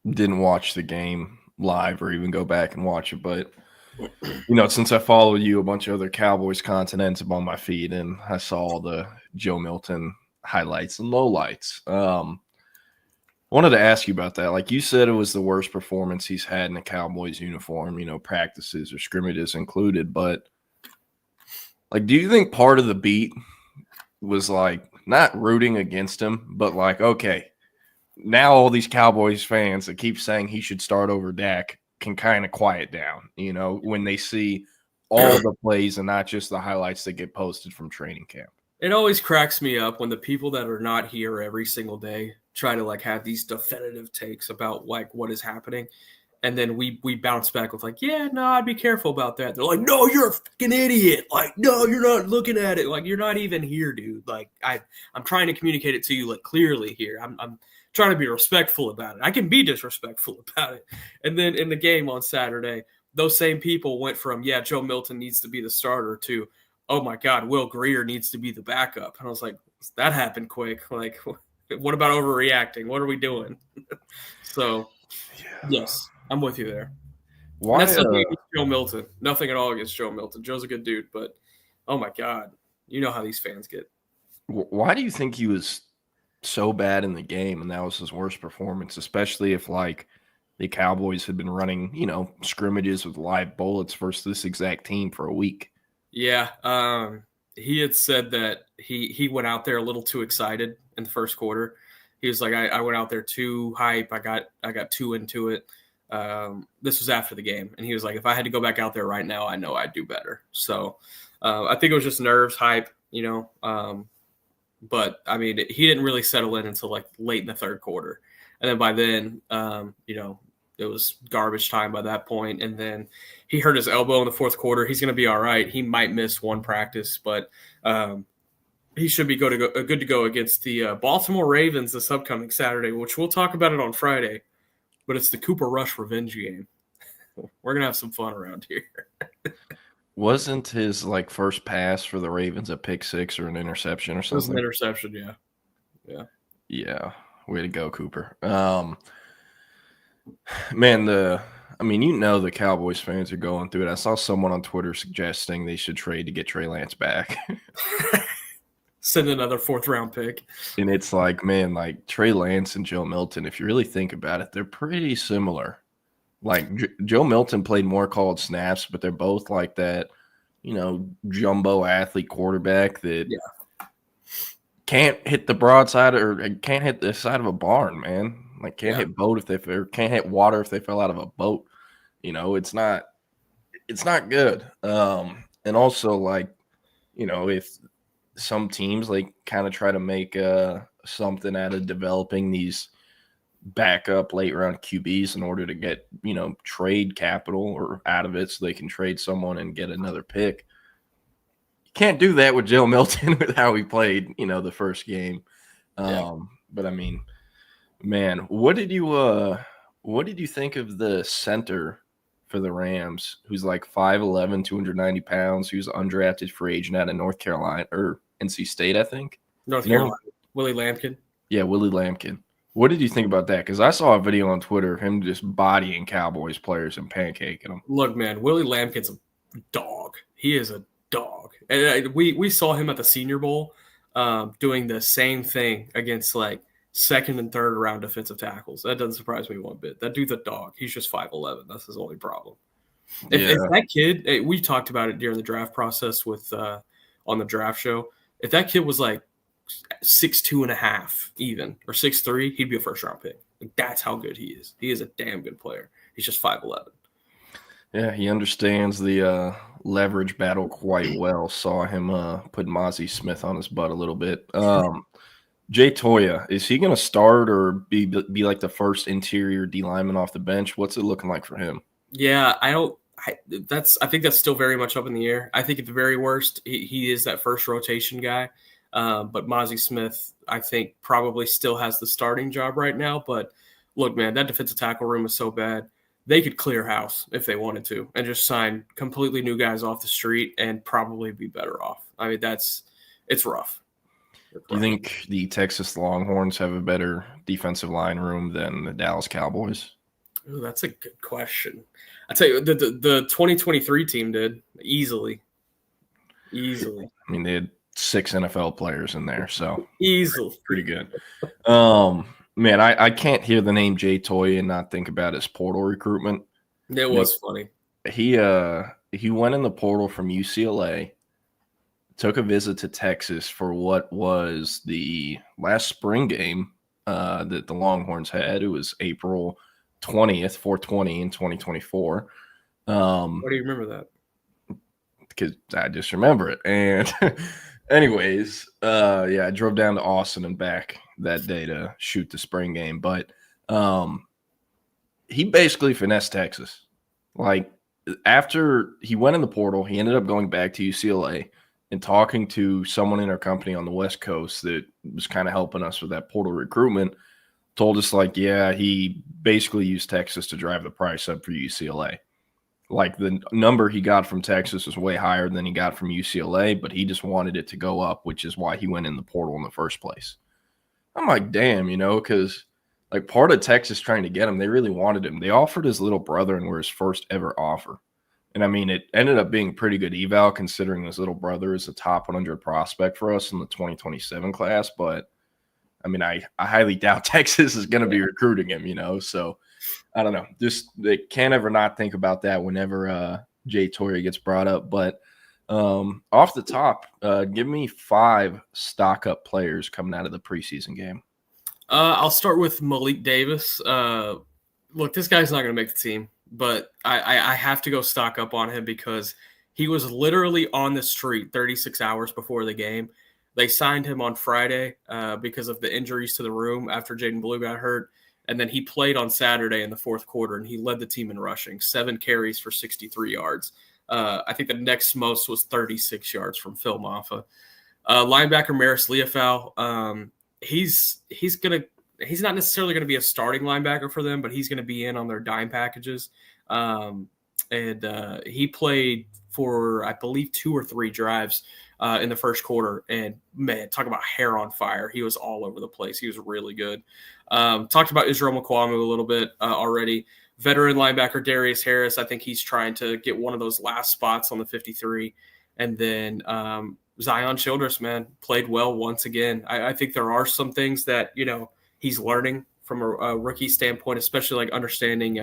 didn't watch the game live or even go back and watch it, but since I follow you, a bunch of other Cowboys content ends up on my feed, and I saw the Joe Milton highlights and lowlights. Wanted to ask you about that. Like you said, it was the worst performance he's had in a Cowboys uniform, practices or scrimmages included. But like, do you think part of the beat was like not rooting against him, but like, okay, now all these Cowboys fans that keep saying he should start over Dak can kind of quiet down, when they see all the plays and not just the highlights that get posted from training camp? It always cracks me up when the people that are not here every single day try to like have these definitive takes about like what is happening. And then we bounce back with like, yeah, no, I'd be careful about that. They're like, no, you're a fucking idiot. Like, no, you're not looking at it. Like, you're not even here, dude. Like, I'm trying to communicate it to you like clearly here. I'm trying to be respectful about it. I can be disrespectful about it. And then in the game on Saturday, those same people went from, yeah, Joe Milton needs to be the starter to, oh my God, Will Grier needs to be the backup. And I was like, that happened quick. Like, What about overreacting? What are we doing? So, yes, I'm with you there. Why? That's nothing against Joe Milton. Nothing at all against Joe Milton. Joe's a good dude, but oh my God, you know how these fans get. Why do you think he was so bad in the game and that was his worst performance, especially if like the Cowboys had been running, scrimmages with live bullets versus this exact team for a week? Yeah, he had said that he went out there a little too excited in the first quarter. He was like, I went out there too hype. I got too into it. This was after the game, and he was like, if I had to go back out there right now, I know I'd do better. So I think it was just nerves, hype, but I mean, he didn't really settle in until like late in the third quarter, and then by then, it was garbage time by that point. And then he hurt his elbow in the fourth quarter. He's going to be all right. He might miss one practice, but he should be good to go against the Baltimore Ravens this upcoming Saturday, which we'll talk about it on Friday. But it's the Cooper Rush revenge game. We're going to have some fun around here. Wasn't his like first pass for the Ravens a pick six or an interception or something? It was an interception, yeah. Yeah. Way to go, Cooper. Man, the Cowboys fans are going through it. I saw someone on Twitter suggesting they should trade to get Trey Lance back. Send another fourth-round pick. And it's like, man, like Trey Lance and Joe Milton, if you really think about it, they're pretty similar. Like Joe Milton played more college snaps, but they're both like that, jumbo athlete quarterback that can't hit the broadside or can't hit the side of a barn, man. Like can't hit can't hit water if they fell out of a boat. It's not good. And also like, if some teams like kind of try to make something out of developing these backup late round QBs in order to get, trade capital or out of it so they can trade someone and get another pick. You can't do that with Joe Milton with how he played, the first game. But I mean, man, what did you think of the center for the Rams, who's like 5'11", 290 pounds, who's undrafted free agent out of North Carolina or NC State, I think. North Carolina. Willie Lampkin. Yeah, Willie Lampkin. What did you think about that? Because I saw a video on Twitter of him just bodying Cowboys players and pancaking them. Look, man, Willie Lampkin's a dog. He is a dog. And we saw him at the Senior Bowl doing the same thing against like second and third round defensive tackles. That doesn't surprise me one bit. That dude's a dog. He's just 5'11". That's his only problem. If that kid, we talked about it during the draft process with on the draft show. If that kid was like 6'2.5" even or 6'3", he'd be a first round pick. Like, that's how good he is. He is a damn good player. He's just 5'11". Yeah, he understands the leverage battle quite well. Saw him put Mozzie Smith on his butt a little bit. Jay Toya, is he going to start or be like the first interior D lineman off the bench? What's it looking like for him? Yeah, I think that's still very much up in the air. I think at the very worst, he is that first rotation guy. But Mozzie Smith, I think, probably still has the starting job right now. But look, man, that defensive tackle room is so bad. They could clear house if they wanted to and just sign completely new guys off the street and probably be better off. I mean, it's rough. Do you think the Texas Longhorns have a better defensive line room than the Dallas Cowboys? Ooh, that's a good question. I tell you, the 2023 team did easily. I mean, they had 6 NFL players in there, so easily pretty good. Man, I can't hear the name Jay Toya and not think about his portal recruitment. It was funny. He went in the portal from UCLA. Took a visit to Texas for what was the last spring game that the Longhorns had. It was April 20th, 4/20 in 2024. Why do you remember that? Because I just remember it. And anyways, I drove down to Austin and back that day to shoot the spring game. But he basically finessed Texas. Like, after he went in the portal, he ended up going back to UCLA and talking to someone in our company on the West Coast that was kind of helping us with that portal recruitment, told us like, yeah, he basically used Texas to drive the price up for UCLA. Like, the number he got from Texas was way higher than he got from UCLA, but he just wanted it to go up, which is why he went in the portal in the first place. I'm like, damn, because like part of Texas trying to get him, they really wanted him. They offered his little brother and were his first ever offer. And I mean, it ended up being pretty good eval considering his little brother is a top 100 prospect for us in the 2027 class. But I mean, I highly doubt Texas is going to be recruiting him, So I don't know. Just they can't ever not think about that whenever Jay Torre gets brought up. But off the top, give me 5 stock-up players coming out of the preseason game. I'll start with Malik Davis. Look, this guy's not going to make the team, but I have to go stock up on him because he was literally on the street 36 hours before the game. They signed him on Friday because of the injuries to the room after Jaden Blue got hurt. And then he played on Saturday in the fourth quarter, and he led the team in rushing, 7 carries for 63 yards. I think the next most was 36 yards from Phil Maffa. Linebacker Maris Leofau, he's not necessarily going to be a starting linebacker for them, but he's going to be in on their dime packages. And he played for, I believe, 2 or 3 drives in the first quarter. And, man, talk about hair on fire. He was all over the place. He was really good. Talked about Israel Mukwamu a little bit already. Veteran linebacker Darius Harris, I think he's trying to get one of those last spots on the 53. And then Zion Childress, man, played well once again. I think there are some things that, he's learning from a rookie standpoint, especially like understanding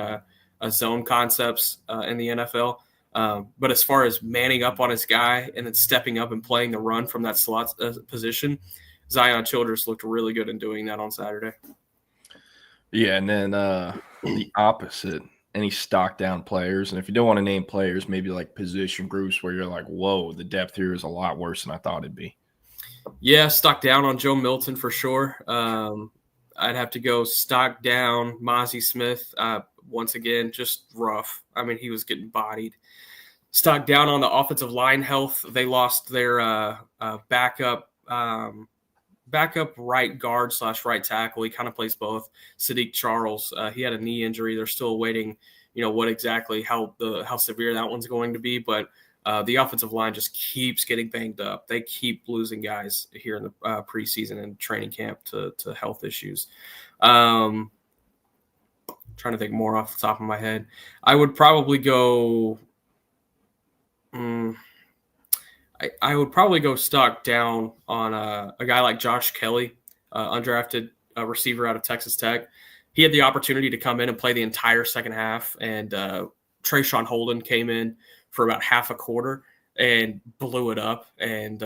zone concepts in the NFL. But as far as manning up on his guy and then stepping up and playing the run from that slot position, Zion Childress looked really good in doing that on Saturday. Yeah, and then the opposite, any stock down players. And if you don't want to name players, maybe like position groups where you're like, whoa, the depth here is a lot worse than I thought it'd be. Yeah, stock down on Joe Milton for sure. I'd have to go stock down Mozzie Smith. Once again, just rough. I mean, he was getting bodied. Stock down on the offensive line health. They lost their backup right guard / right tackle. He kind of plays both. Sadiq Charles, he had a knee injury. They're still waiting, what exactly how severe that one's going to be. But the offensive line just keeps getting banged up. They keep losing guys here in the preseason and training camp to health issues. Trying to think more off the top of my head. I would probably go. I would probably go stock down on a guy like Josh Kelly, undrafted receiver out of Texas Tech. He had the opportunity to come in and play the entire second half, and Trayshawn Holden came in for about half a quarter and blew it up and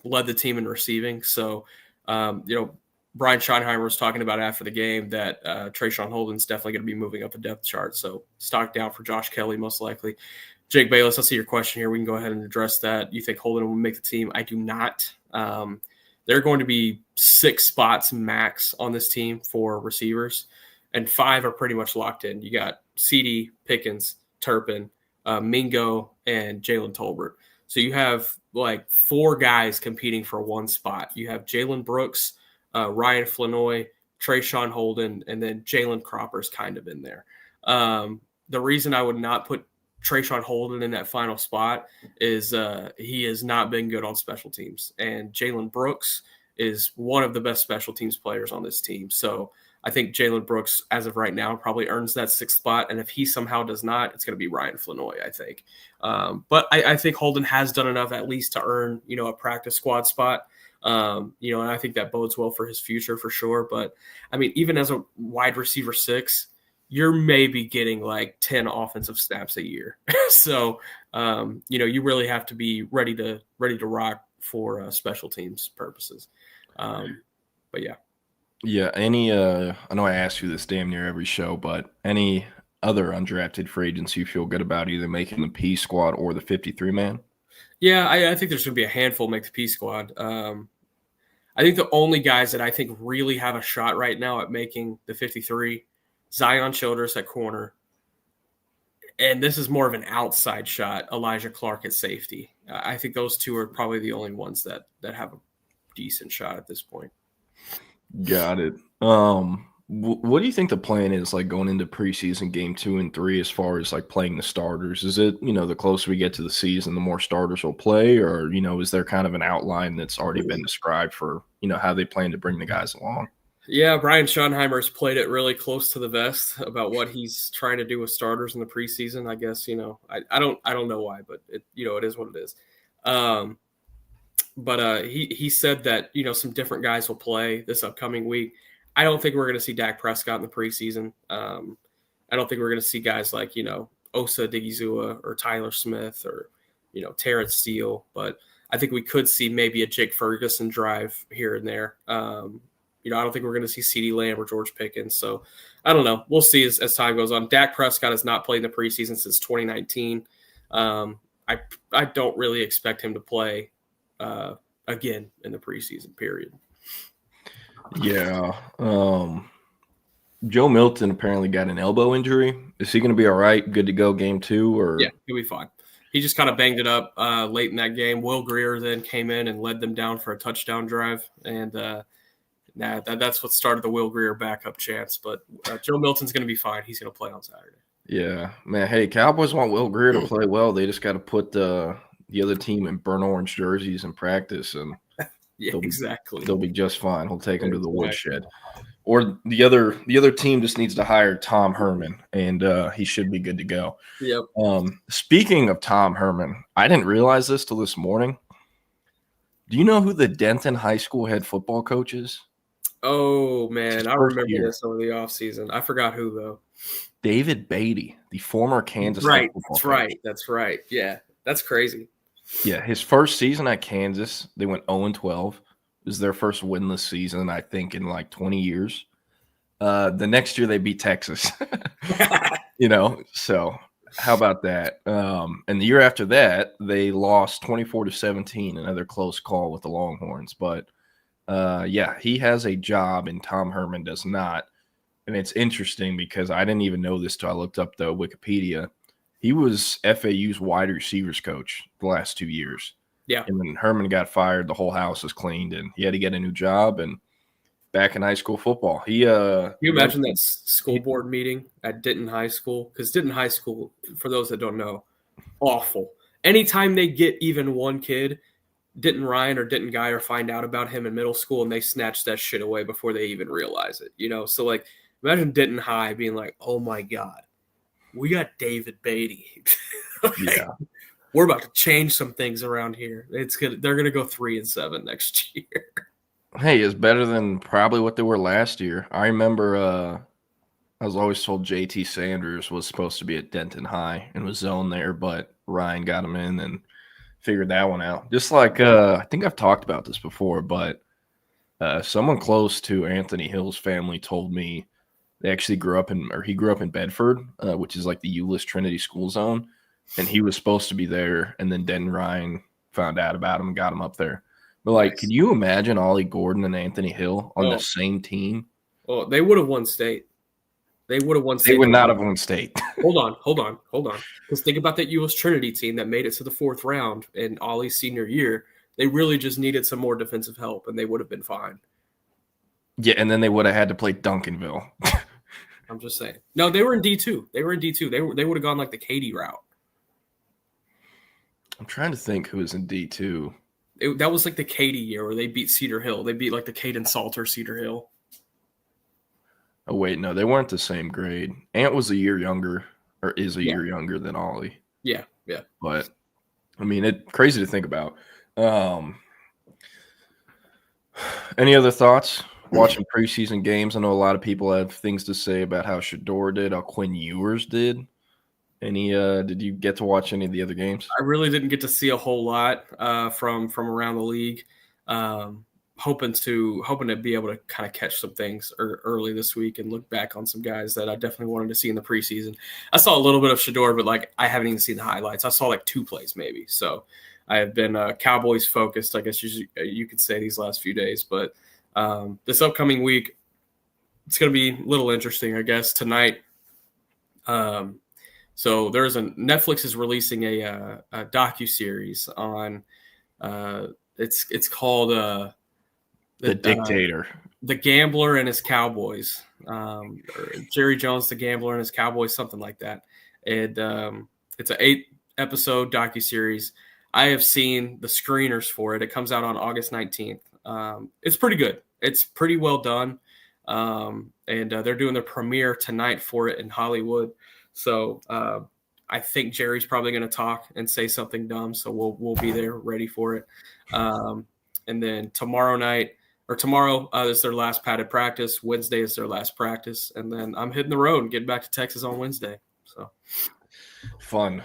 led the team in receiving. So, Brian Schottenheimer was talking about after the game that Trayshawn Holden's definitely going to be moving up the depth chart. So stock down for Josh Kelly, most likely. Jake Bayless, I see your question here. We can go ahead and address that. You think Holden will make the team? I do not. There are going to be 6 spots max on this team for receivers, and 5 are pretty much locked in. You got CD, Pickens, Turpin, Mingo, and Jalen Tolbert. So you have like 4 guys competing for 1 spot. You have Jalen Brooks, Ryan Flanoy, Trayshawn Holden, and then Jalen Cropper's kind of in there. The reason I would not put Trayshawn Holden in that final spot is he has not been good on special teams. And Jalen Brooks is one of the best special teams players on this team. So I think Jalen Brooks, as of right now, probably earns that 6th spot. And if he somehow does not, it's going to be Ryan Flanoy, I think. But I think Holden has done enough at least to earn, a practice squad spot. And I think that bodes well for his future for sure. But, I mean, even as a wide receiver 6, you're maybe getting like 10 offensive snaps a year. So, you really have to be ready to rock for special teams purposes. But yeah. Yeah. Any, I know I ask you this damn near every show, but any other undrafted free agents you feel good about either making the P squad or the 53 man? Yeah, I think there's going to be a handful make the P squad. I think the only guys that I think really have a shot right now at making the 53, Zion Childress at corner, and this is more of an outside shot, Elijah Clark at safety. I think those 2 are probably the only ones that have a decent shot at this point. Got it. What do you think the plan is, like, going into preseason game 2 and 3 as far as, like, playing the starters? Is it, the closer we get to the season, the more starters will play? Or, is there kind of an outline that's already been described for, how they plan to bring the guys along? Yeah, Brian Schottenheimer's played it really close to the vest about what he's trying to do with starters in the preseason. I guess, I don't know why, but it is what it is. But he said that, some different guys will play this upcoming week. I don't think we're going to see Dak Prescott in the preseason. I don't think we're going to see guys like, Osa Digizua or Tyler Smith or, Terrence Steele. But I think we could see maybe a Jake Ferguson drive here and there. I don't think we're going to see CeeDee Lamb or George Pickens. So I don't know. We'll see as time goes on. Dak Prescott has not played in the preseason since 2019. I don't really expect him to play again in the preseason period. Yeah. Joe Milton apparently got an elbow injury. Is he going to be all right? Good to go game 2? Or yeah, he'll be fine. He just kind of banged it up late in that game. Will Grier then came in and led them down for a touchdown drive. And that's what started the Will Grier backup chance. But Joe Milton's going to be fine. He's going to play on Saturday. Yeah, man. Hey, Cowboys want Will Grier to play well. They just got to put the other team in burnt orange jerseys in practice, and yeah, exactly. They'll be just fine. He'll take them to the woodshed. Or the other team just needs to hire Tom Herman, and he should be good to go. Yep. Speaking of Tom Herman, I didn't realize this till this morning. Do you know who the Denton High School head football coach is? Oh, man. I remember this over the offseason. I forgot who, though. David Beatty, the former Kansas State football coach. That's right. Yeah, that's crazy. Yeah, his first season at Kansas, they went 0-12. It was their first winless season, I think, in like 20 years. The next year they beat Texas. So how about that? And the year after that, they lost 24-17, another close call with the Longhorns. But yeah, he has a job and Tom Herman does not. And it's interesting because I didn't even know this till I looked up the Wikipedia. He was FAU's wide receivers coach the last 2 years. Yeah. And when Herman got fired, the whole house was cleaned and he had to get a new job and back in high school football. Can you imagine that school board meeting at Denton High School? Because Denton High School, for those that don't know, awful. Anytime they get even one kid, Denton Ryan or Denton Guyer find out about him in middle school and they snatch that shit away before they even realize it. So like imagine Denton High being like, oh my God, we got David Beatty. Yeah. We're about to change some things around here. They're gonna go 3-7 next year. Hey, it's better than probably what they were last year. I remember I was always told JT Sanders was supposed to be at Denton High and was zoned there, but Ryan got him in and figured that one out. Just like I think I've talked about this before, but someone close to Anthony Hill's family told me they actually grew up in Bedford, which is like the Euless Trinity School Zone, and he was supposed to be there, and then Denton Ryan found out about him and got him up there. But like, Can you imagine Ollie Gordon and Anthony Hill on the same team? Oh, they would have won state. They would have won state. They would not have won state. Hold on. Because think about that Euless Trinity team that made it to the 4th round in Ollie's senior year. They really just needed some more defensive help, and they would have been fine. Yeah, and then they would have had to play Duncanville. I'm just saying. No, they were in D2. They would have gone like the Katy route. I'm trying to think who was in D2. That was like the Katy year where they beat Cedar Hill. They beat like the Caden Salter Cedar Hill. Oh, wait, no, they weren't the same grade. Ant was a year younger, or is a year younger than Ollie. Yeah. But, I mean, it's crazy to think about. Any other thoughts? Watching preseason games, I know a lot of people have things to say about how Shador did, how Quinn Ewers did. Did you get to watch any of the other games? I really didn't get to see a whole lot from around the league. Hoping to be able to kind of catch some things early this week and look back on some guys that I definitely wanted to see in the preseason. I saw a little bit of Shador, but like I haven't even seen the highlights. I saw like 2 plays maybe. So I have been Cowboys focused, I guess you could say, these last few days. But this upcoming week, it's going to be a little interesting, I guess, tonight. So Netflix is releasing a docuseries on it's called The Dictator. The Gambler and His Cowboys, or Jerry Jones, The Gambler and His Cowboys, something like that. And it's an 8-episode docuseries. I have seen the screeners for it. It comes out on August 19th. It's pretty good. It's pretty well done. And they're doing the premiere tonight for it in Hollywood. So I think Jerry's probably going to talk and say something dumb. So we'll be there ready for it. And then tomorrow is their last padded practice. Wednesday is their last practice. And then I'm hitting the road and getting back to Texas on Wednesday. So fun.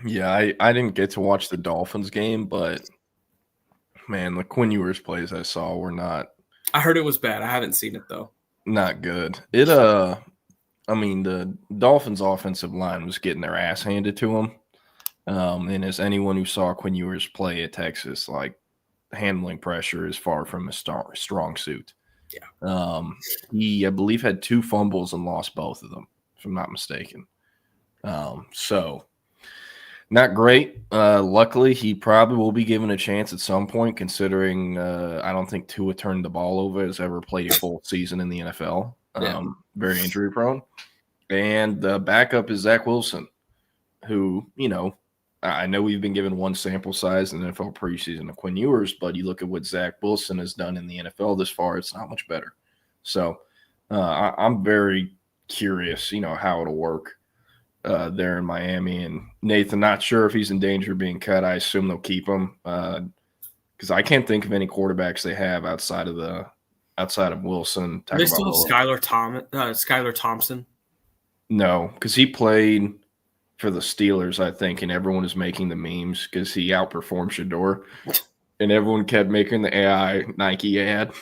Yeah, I didn't get to watch the Dolphins game, but man, the Quinn Ewers plays I saw were not. I heard it was bad. I haven't seen it though. Not good. I mean, the Dolphins' offensive line was getting their ass handed to them. And as anyone who saw Quinn Ewers play at Texas, like, handling pressure is far from a strong suit. Yeah. He, I believe, had 2 fumbles and lost both of them, if I'm not mistaken. So not great. Luckily, he probably will be given a chance at some point, considering I don't think Tua turned the ball over has ever played a full season in the NFL. Very injury prone. And the backup is Zach Wilson, who, I know we've been given one sample size in the NFL preseason of Quinn Ewers, but you look at what Zach Wilson has done in the NFL this far, it's not much better. So I'm very curious, how it'll work there in Miami. And Nathan, not sure if he's in danger of being cut. I assume they'll keep him because I can't think of any quarterbacks they have outside of Wilson. They still have Skylar Thompson. No, because he played for the Steelers, I think, and everyone is making the memes because he outperformed Shador, and everyone kept making the AI Nike ad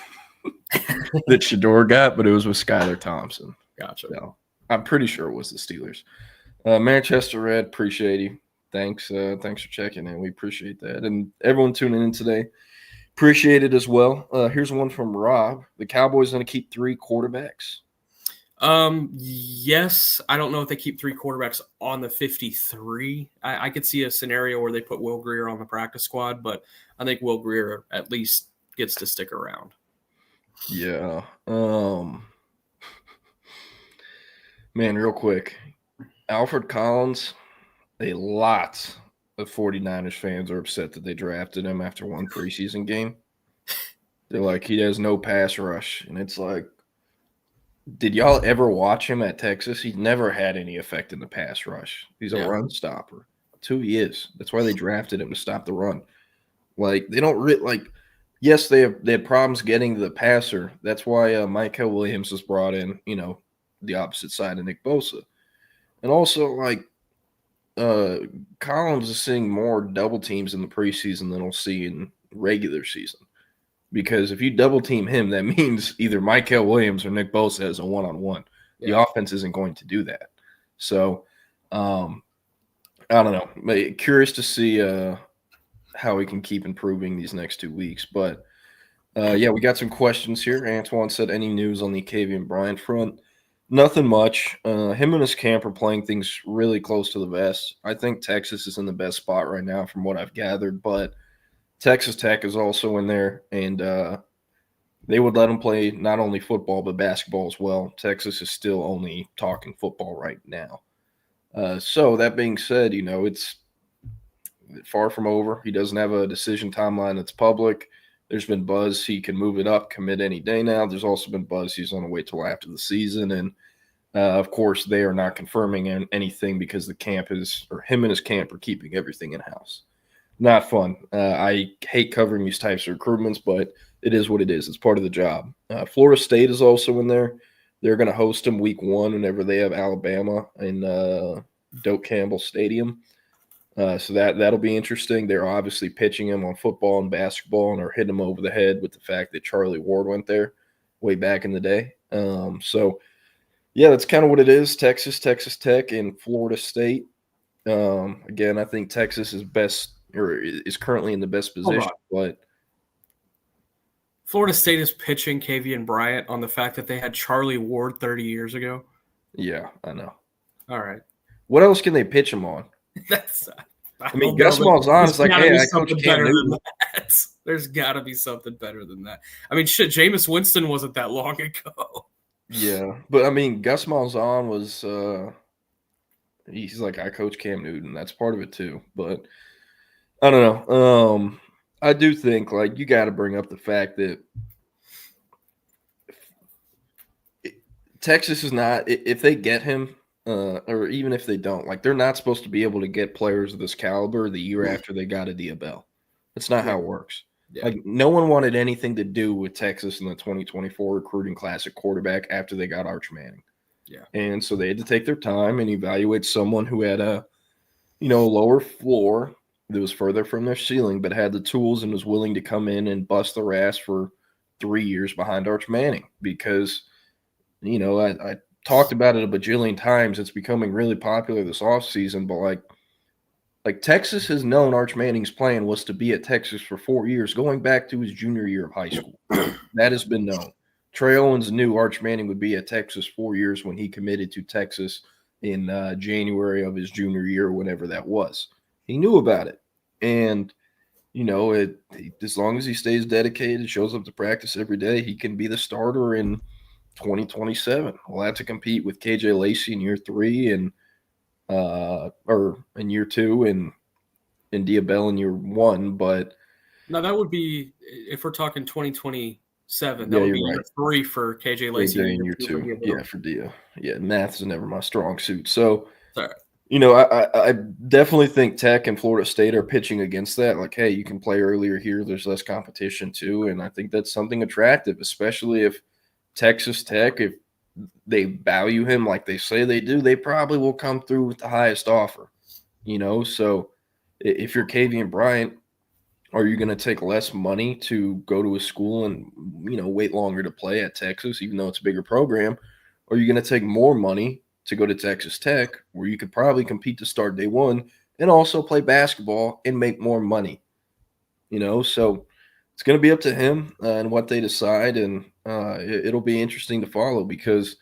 that Shador got, but it was with Skylar Thompson. Gotcha. So I'm pretty sure it was the Steelers. Manchester Red, appreciate you. Thanks for checking in. We appreciate that, and everyone tuning in today, appreciate it as well. Here's one from Rob. The Cowboys going to keep 3 quarterbacks. Yes. I don't know if they keep 3 quarterbacks on the 53. I could see a scenario where they put Will Grier on the practice squad, but I think Will Grier at least gets to stick around. Yeah. Man, real quick. Alfred Collins, a lot of 49ers fans are upset that they drafted him after one preseason game. They're like, he has no pass rush. And it's like, did y'all ever watch him at Texas? He's never had any effect in the pass rush. He's a run stopper. That's who he is. That's why they drafted him, to stop the run. Like, they don't yes, they had problems getting the passer. That's why Michael Williams was brought in, the opposite side of Nick Bosa. And also, Collins is seeing more double teams in the preseason than we'll see in regular season. Because if you double team him, that means either Michael Williams or Nick Bosa has a one-on-one. Yeah. The offense isn't going to do that. So, I don't know. But curious to see how we can keep improving these next 2 weeks. But, we got some questions here. Antoine said, any news on the Kavian Bryant front? Nothing much. Him and his camp are playing things really close to the vest. I think Texas is in the best spot right now from what I've gathered, but Texas Tech is also in there, and they would let him play not only football but basketball as well. Texas is still only talking football right now. So that being said, it's far from over. He doesn't have a decision timeline that's public. There's been buzz he can move it up, commit any day now. There's also been buzz he's going to wait till after the season. And, of course, they are not confirming anything because him and his camp are keeping everything in-house. Not fun. I hate covering these types of recruitments, but it is what it is. It's part of the job. Florida State is also in there. They're going to host him week 1 whenever they have Alabama in Doak Campbell Stadium. So that'll be interesting. They're obviously pitching him on football and basketball and are hitting him over the head with the fact that Charlie Ward went there way back in the day. That's kind of what it is. Texas Tech, and Florida State. Again, I think Texas is currently in the best position, but Florida State is pitching Kavian Bryant on the fact that they had Charlie Ward 30 years ago. Yeah, I know. All right. What else can they pitch him on? I mean, Gus Malzahn is like, hey, I coach Cam Newton. There's got to be something better than that. I mean, shit, Jameis Winston wasn't that long ago. Yeah, but I mean, Gus Malzahn was he's like, I coach Cam Newton. That's part of it too. But I don't know. I do think like you got to bring up the fact that Texas is not, if they get him, or even if they don't, like they're not supposed to be able to get players of this caliber the year after they got a Diabell. That's not how it works. Yeah. Like no one wanted anything to do with Texas in the 2024 recruiting class at quarterback after they got Arch Manning. Yeah. And so they had to take their time and evaluate someone who had a lower floor that was further from their ceiling, but had the tools and was willing to come in and bust their ass for 3 years behind Arch Manning because, I talked about it a bajillion times. It's becoming really popular this offseason, but like Texas has known Arch Manning's plan was to be at Texas for 4 years, going back to his junior year of high school. That has been known. Trey Owens knew Arch Manning would be at Texas 4 years when he committed to Texas in January of his junior year, whenever that was. He knew about it. And, as long as he stays dedicated, shows up to practice every day, he can be the starter in 2027. We'll have to compete with KJ Lacey in year 3 and or in year 2 and Diabell in year 1, but no, that would be if we're talking 2027. That would be year 3 for KJ Lacey in year 2. Yeah, for Dia. Yeah, math's never my strong suit. So, sorry. I definitely think Tech and Florida State are pitching against that. Like, hey, you can play earlier here. There's less competition too, and I think that's something attractive, especially if Texas Tech, if they value him like they say they do, they probably will come through with the highest offer. So if you're Kavian Bryant, are you going to take less money to go to a school and, wait longer to play at Texas, even though it's a bigger program? Or are you going to take more money to go to Texas Tech, where you could probably compete to start day one and also play basketball and make more money? So it's going to be up to him and what they decide. And it'll be interesting to follow because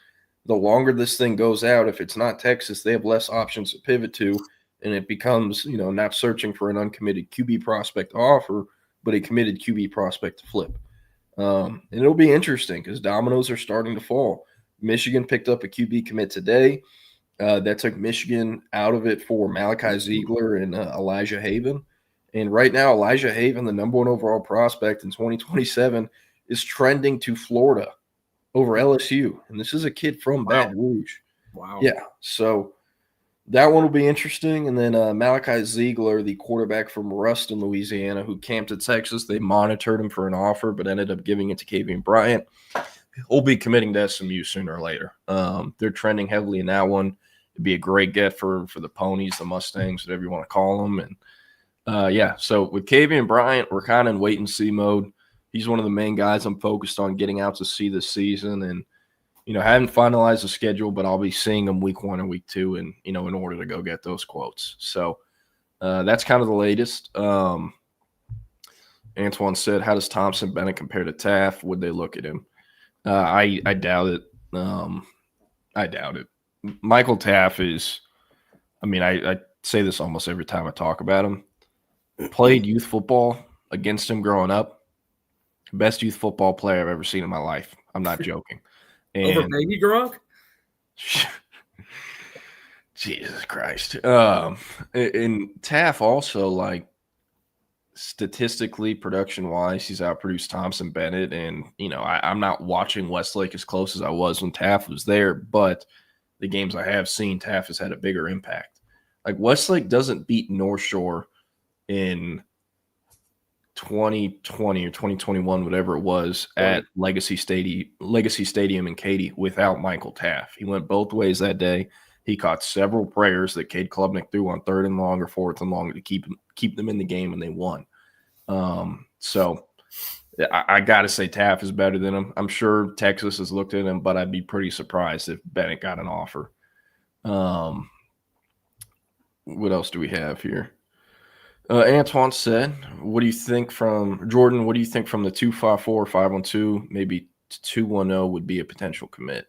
the longer this thing goes out, if it's not Texas, they have less options to pivot to. And it becomes, not searching for an uncommitted QB prospect to offer, but a committed QB prospect to flip. And it'll be interesting because dominoes are starting to fall. Michigan picked up a QB commit today. That took Michigan out of it for Malachi Ziegler and Elijah Haven. And right now, Elijah Haven, the number 1 overall prospect in 2027, is trending to Florida over LSU. And this is a kid from Baton Rouge. Wow. Yeah. So that one will be interesting. And then Malachi Ziegler, the quarterback from Ruston, Louisiana, who camped at Texas, they monitored him for an offer, but ended up giving it to Kavian Bryant. He'll be committing to SMU sooner or later. They're trending heavily in that one. It'd be a great get for the Ponies, the Mustangs, whatever you want to call them. And so with Kavian Bryant, we're kind of in wait-and-see mode. He's one of the main guys I'm focused on getting out to see this season. And, I haven't finalized the schedule, but I'll be seeing him week 1 and week 2 and, in order to go get those quotes. So that's kind of the latest. Antoine said, how does Thompson Bennett compare to Taft? Would they look at him? I doubt it. I doubt it. Michael Taft is, I say this almost every time I talk about him. Played youth football against him growing up. Best youth football player I've ever seen in my life. I'm not joking. And, over baby Gronk? Jesus Christ. And Taft also, statistically, production-wise, he's outproduced Thompson Bennett. And, I'm not watching Westlake as close as I was when Taft was there, but the games I have seen, Taft has had a bigger impact. Westlake doesn't beat North Shore in 2020 or 2021, whatever it was, at Legacy Stadium in Katy without Michael Taft. He went both ways that day. He caught several prayers that Cade Klubnik threw on 3rd and long or 4th and long to keep them in the game, and they won. So I got to say Taft is better than him. I'm sure Texas has looked at him, but I'd be pretty surprised if Bennett got an offer. What else do we have here? Antoine said, what do you think from Jordan? What do you think from the 254, 512, maybe 210 would be a potential commit?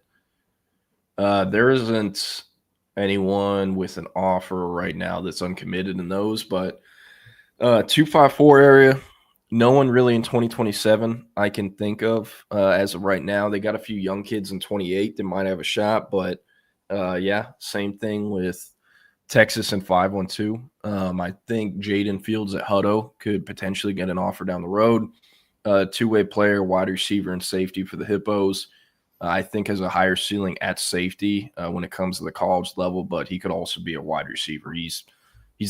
There isn't anyone with an offer right now that's uncommitted in those, but 254 area, no one really in 2027 I can think of as of right now. They got a few young kids in 28 that might have a shot, but yeah, same thing with Texas and 512. I think Jaden Fields at Hutto could potentially get an offer down the road. Two-way player, wide receiver, and safety for the Hippos. I think has a higher ceiling at safety when it comes to the college level, but he could also be a wide receiver. He's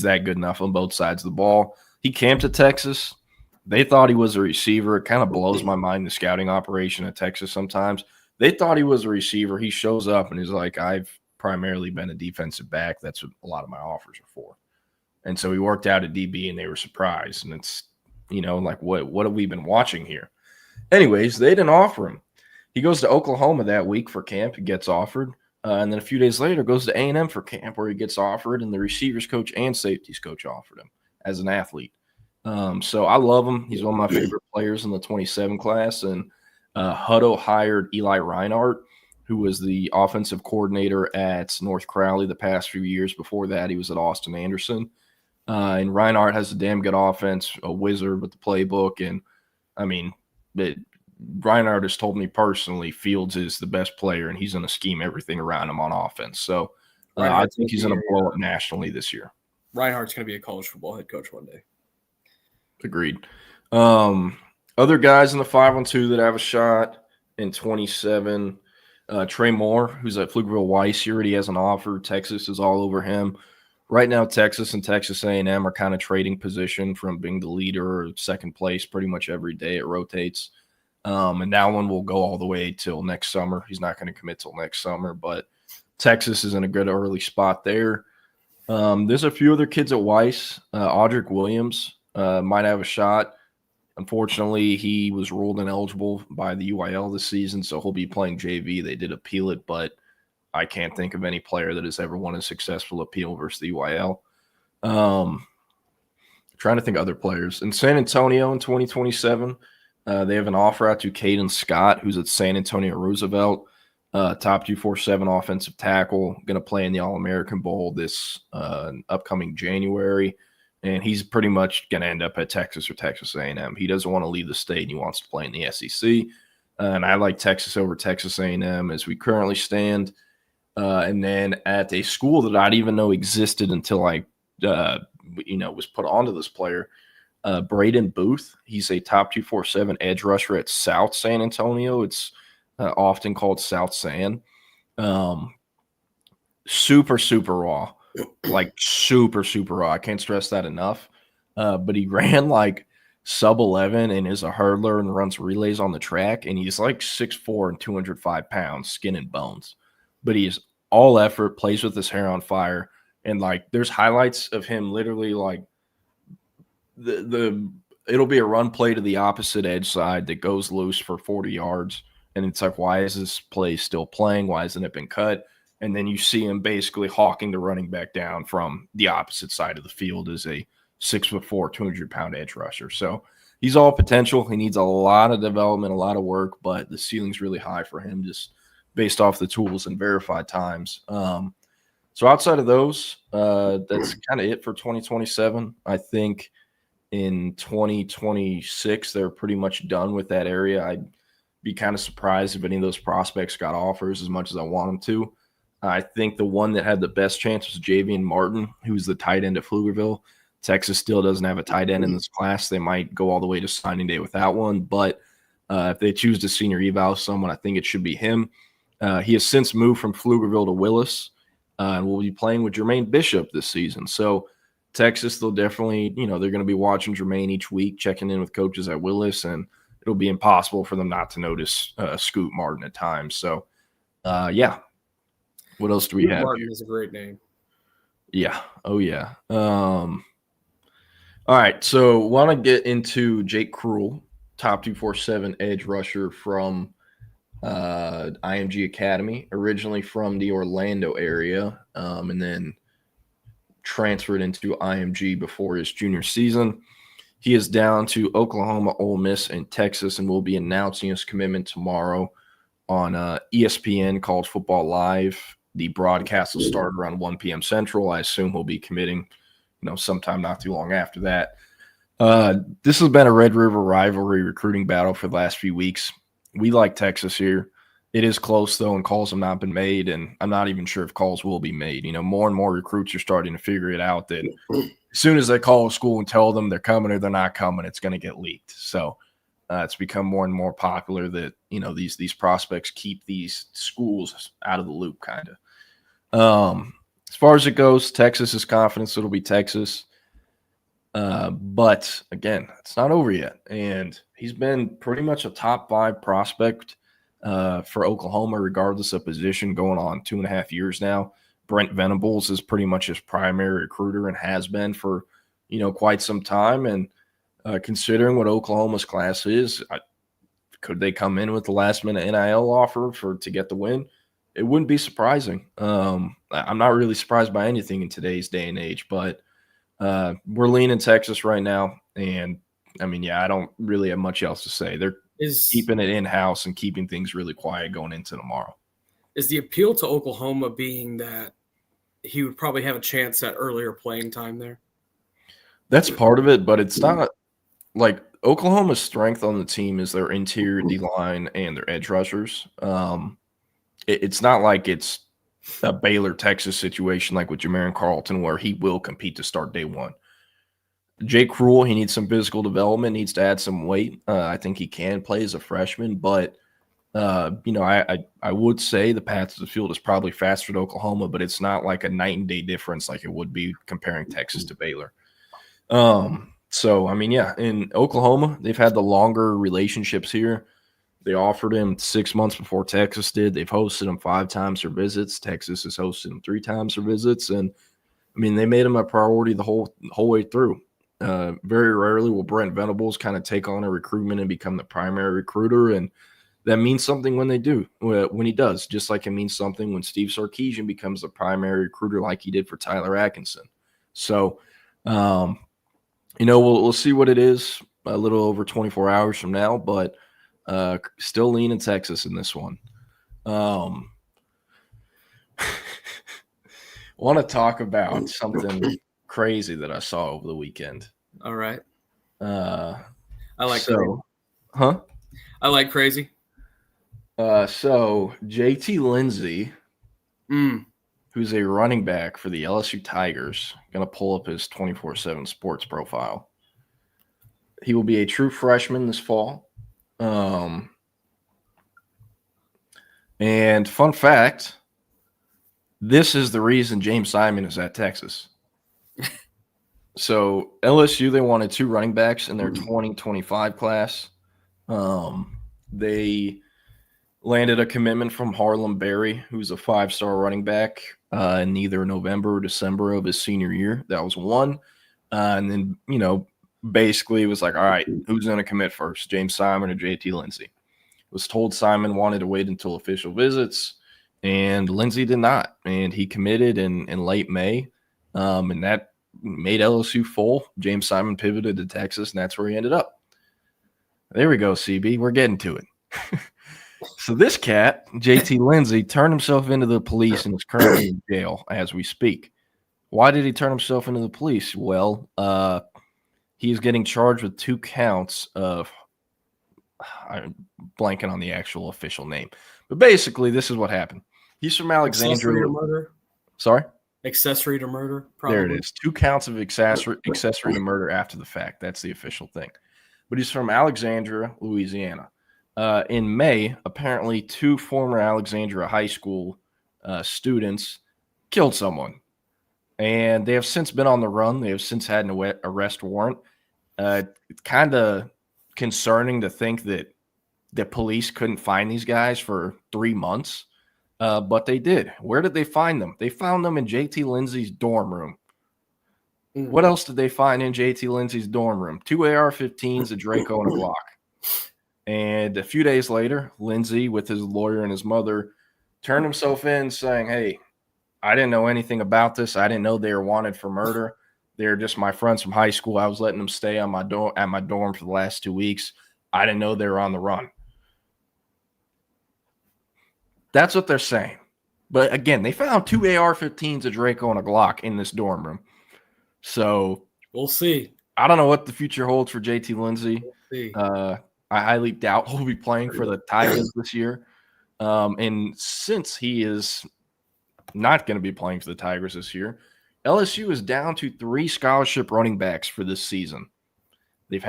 that good enough on both sides of the ball. He camped at Texas. They thought he was a receiver. It kind of blows my mind, the scouting operation at Texas sometimes. They thought he was a receiver. He shows up and he's like, I've primarily been a defensive back. That's what a lot of my offers are for. And so he worked out at DB and they were surprised. And it's, like what have we been watching here? Anyways, they didn't offer him. He goes to Oklahoma that week for camp. He gets offered. And then a few days later goes to A&M for camp where he gets offered, and the receivers coach and safeties coach offered him as an athlete. So I love him. He's one of my favorite players in the 27 class. And Hutto hired Eli Reinhardt, who was the offensive coordinator at North Crowley the past few years. Before that, he was at Austin Anderson. And Reinhardt has a damn good offense, a wizard with the playbook. And, Reinhardt has told me personally Fields is the best player, and he's going to scheme everything around him on offense. So I think he's going to blow up nationally this year. Reinhardt's going to be a college football head coach one day. Agreed. Other guys in the 5-1-2 that have a shot in 27, Trey Moore, who's at Pflugerville Weiss. He already has an offer. Texas is all over him. Right now, Texas and Texas A&M are kind of trading position from being the leader or second place pretty much every day. It rotates. And that one will go all the way till next summer. He's not going to commit till next summer, but Texas is in a good early spot there. There's a few other kids at Weiss. Audric Williams might have a shot. Unfortunately, he was ruled ineligible by the UIL this season, so he'll be playing JV. They did appeal it, but I can't think of any player that has ever won a successful appeal versus the UIL. Trying to think of other players. In San Antonio in 2027, they have an offer out to Caden Scott, who's at San Antonio Roosevelt, top 247 offensive tackle, going to play in the All-American Bowl this upcoming January, and he's pretty much going to end up at Texas or Texas A&M. He doesn't want to leave the state, and he wants to play in the SEC, and I like Texas over Texas A&M as we currently stand. And then at a school that I didn't even know existed until I was put onto this player, Braden Booth. He's a top 247 edge rusher at South San Antonio. It's often called South San. Super, super raw. Like super, super raw. I can't stress that enough. But he ran like sub 11 and is a hurdler and runs relays on the track. And he's like 6'4" and 205 pounds, skin and bones. But he's all effort, plays with his hair on fire. And like there's highlights of him literally like it'll be a run play to the opposite edge side that goes loose for 40 yards. And it's like, why is this play still playing? Why hasn't it been cut? And then you see him basically hawking the running back down from the opposite side of the field as a 6'4", 200-pound edge rusher. So he's all potential. He needs a lot of development, a lot of work, but the ceiling's really high for him just based off the tools and verified times. So outside of those, that's kind of it for 2027. I think in 2026, they're pretty much done with that area. I'd be kind of surprised if any of those prospects got offers as much as I want them to. I think the one that had the best chance was Javian Martin, who's the tight end at Pflugerville. Texas still doesn't have a tight end in this class. They might go all the way to signing day without one, but if they choose to senior eval someone, I think it should be him. He has since moved from Pflugerville to Willis, and will be playing with Jermaine Bishop this season. So Texas, they'll definitely, they're going to be watching Jermaine each week, checking in with coaches at Willis, and it'll be impossible for them not to notice Scoot Martin at times. So, yeah. What else do we have? Martin is a great name. Yeah. Oh, yeah. All right. So, want to get into Jake Krull, top 247 edge rusher from IMG Academy, originally from the Orlando area, and then transferred into IMG before his junior season. He is down to Oklahoma, Ole Miss, and Texas, and will be announcing his commitment tomorrow on ESPN College Football Live. The broadcast will start around 1 p.m. Central. I assume he'll be committing, sometime not too long after that. This has been a Red River rivalry recruiting battle for the last few weeks. We like Texas here. It is close, though, and calls have not been made, and I'm not even sure if calls will be made. More and more recruits are starting to figure it out that as soon as they call a school and tell them they're coming or they're not coming, it's going to get leaked. So it's become more and more popular that, these prospects keep these schools out of the loop, kind of. As far as it goes, Texas is confident it'll be Texas. But, again, it's not over yet. And he's been pretty much a top 5 prospect for Oklahoma, regardless of position, going on 2.5 years now. Brent Venables is pretty much his primary recruiter and has been for, quite some time. And considering what Oklahoma's class is, could they come in with the last-minute NIL offer to get the win? It wouldn't be surprising. I'm not really surprised by anything in today's day and age, but we're leaning Texas right now. And, I don't really have much else to say. They're keeping it in-house and keeping things really quiet going into tomorrow. Is the appeal to Oklahoma being that he would probably have a chance at earlier playing time there? That's part of it, but it's not like Oklahoma's strength on the team is their interior D-line and their edge rushers. It's not like it's a Baylor-Texas situation like with Jamarian Carlton where he will compete to start day one. Jake Cruel, he needs some physical development, needs to add some weight. I think he can play as a freshman, but I would say the path to the field is probably faster to Oklahoma, but it's not like a night and day difference like it would be comparing Texas to Baylor. In Oklahoma, they've had the longer relationships here. They offered him 6 months before Texas did. They've hosted him 5 times for visits. Texas has hosted him 3 times for visits, and they made him a priority the whole way through. Very rarely will Brent Venables kind of take on a recruitment and become the primary recruiter, and that means something when he does, just like it means something when Steve Sarkisian becomes the primary recruiter like he did for Tyler Atkinson. So, we'll see what it is a little over 24 hours from now, but still leaning Texas in this one. Want to talk about something crazy that I saw over the weekend. All right. I like crazy. Huh? I like crazy. So JT Lindsay, who's a running back for the LSU Tigers, going to pull up his 24/7 sports profile. He will be a true freshman this fall. And fun fact, this is the reason James Simon is at Texas. So LSU, they wanted 2 running backs in their 2025 class. They landed a commitment from Harlem Berry, who's a 5-star running back in either November or December of his senior year. That was one. And then, basically it was like, all right, who's going to commit first, James Simon or JT Lindsay? Was told Simon wanted to wait until official visits, and Lindsay did not. And he committed in late May, and that made LSU full. James Simon pivoted to Texas, and that's where he ended up. There we go, CB. We're getting to it. So this cat, JT Lindsay, turned himself into the police and is currently in jail as we speak. Why did he turn himself into the police? Well, he is getting charged with 2 counts of – I'm blanking on the actual official name. But basically, this is what happened. He's from Alexandria. Accessory to murder? Sorry? Accessory to murder, probably. There it is. 2 counts of accessory to murder after the fact. That's the official thing. But he's from Alexandria, Louisiana. In May, apparently 2 former Alexandria high school students killed someone. And they have since been on the run. They have since had an arrest warrant. It's kind of concerning to think that the police couldn't find these guys for 3 months. But they did. Where did they find them? They found them in JT Lindsay's dorm room. What else did they find in JT Lindsay's dorm room? 2 AR-15s, a Draco, and a Glock. And a few days later, Lindsay, with his lawyer and his mother, turned himself in saying, hey, I didn't know anything about this. I didn't know they were wanted for murder. They're just my friends from high school. I was letting them stay on at my dorm for the last 2 weeks. I didn't know they were on the run. That's what they're saying. But again, they found 2 AR-15s, a Draco, and a Glock in this dorm room. So we'll see. I don't know what the future holds for JT Lindsay. We'll see. I highly doubt he'll be playing for the Tigers this year. And since he is not going to be playing for the Tigers this year, LSU is down to 3 scholarship running backs for this season. They've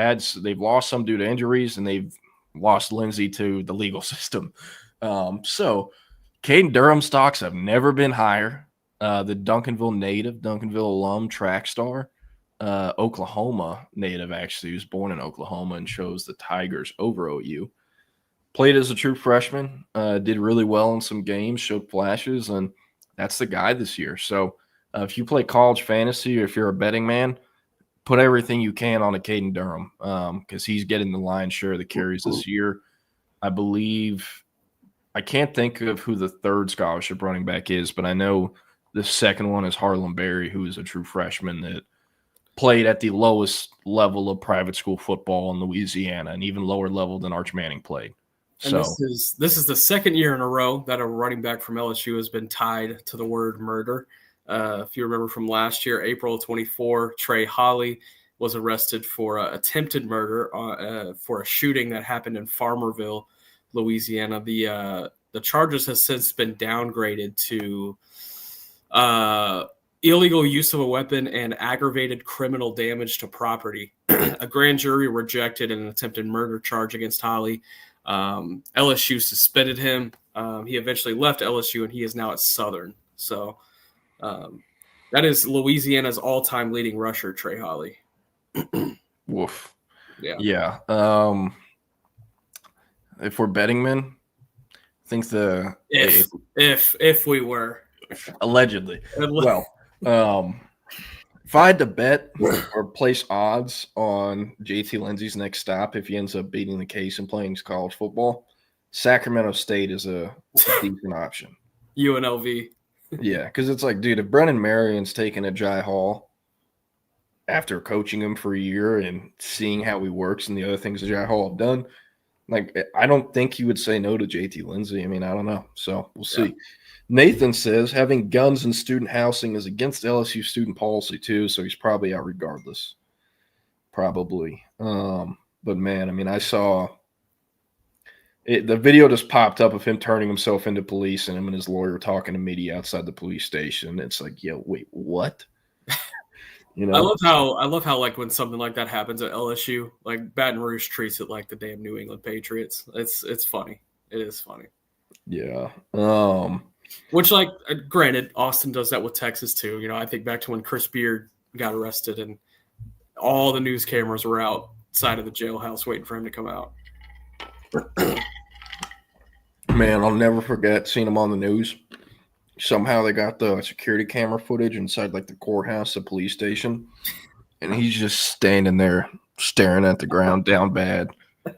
lost some due to injuries, and they've lost Lindsay to the legal system. So Caden Durham stocks have never been higher. The Duncanville native, Duncanville alum, track star, Oklahoma native, actually, who's born in Oklahoma and chose the Tigers over OU. Played as a true freshman, did really well in some games, showed flashes, and that's the guy this year. So if you play college fantasy or if you're a betting man, put everything you can on a Caden Durham because he's getting the lion's share of the carries this year. I believe – I can't think of who the third scholarship running back is, but I know the second one is Harlan Berry, who is a true freshman that played at the lowest level of private school football in Louisiana and even lower level than Arch Manning played. And So this is the second year in a row that a running back from LSU has been tied to the word murder. If you remember from last year, April 24, Trey Holly was arrested for attempted murder for a shooting that happened in Farmerville, Louisiana. The charges has since been downgraded to illegal use of a weapon and aggravated criminal damage to property. A grand jury rejected an attempted murder charge against Holly. LSU suspended him. He eventually left LSU, and he is now at Southern. So that is Louisiana's all-time leading rusher, Trey Holly. woof. Yeah. If we're betting men, I think if we were allegedly. Well, if I had to bet or place odds on JT Lindsay's next stop, if he ends up beating the case and playing college football, Sacramento State is a decent option. UNLV. Yeah, because it's like, dude, if Brennan Marion's taking a Jai Hall after coaching him for a year and seeing how he works and the other things that Jai Hall have done, like, I don't think he would say no to JT Lindsay. I mean, I don't know. So we'll see. Yeah. Nathan says having guns in student housing is against LSU student policy too, so he's probably out regardless. Probably. But man, I mean, I saw it, the video just popped up of him turning himself into police and him and his lawyer talking to media outside the police station. It's like, yeah, wait, what? You know, I love how like when something like that happens at LSU, like Baton Rouge treats it like the damn New England Patriots. It's funny. It is funny. Yeah. Which, like, granted, Austin does that with Texas too. You know, I think back to when Chris Beard got arrested and all the news cameras were outside of the jailhouse waiting for him to come out. Man, I'll never forget seeing him on the news. Somehow they got the security camera footage inside, like, the courthouse, the police station, and he's just standing there staring at the ground, down bad. Like,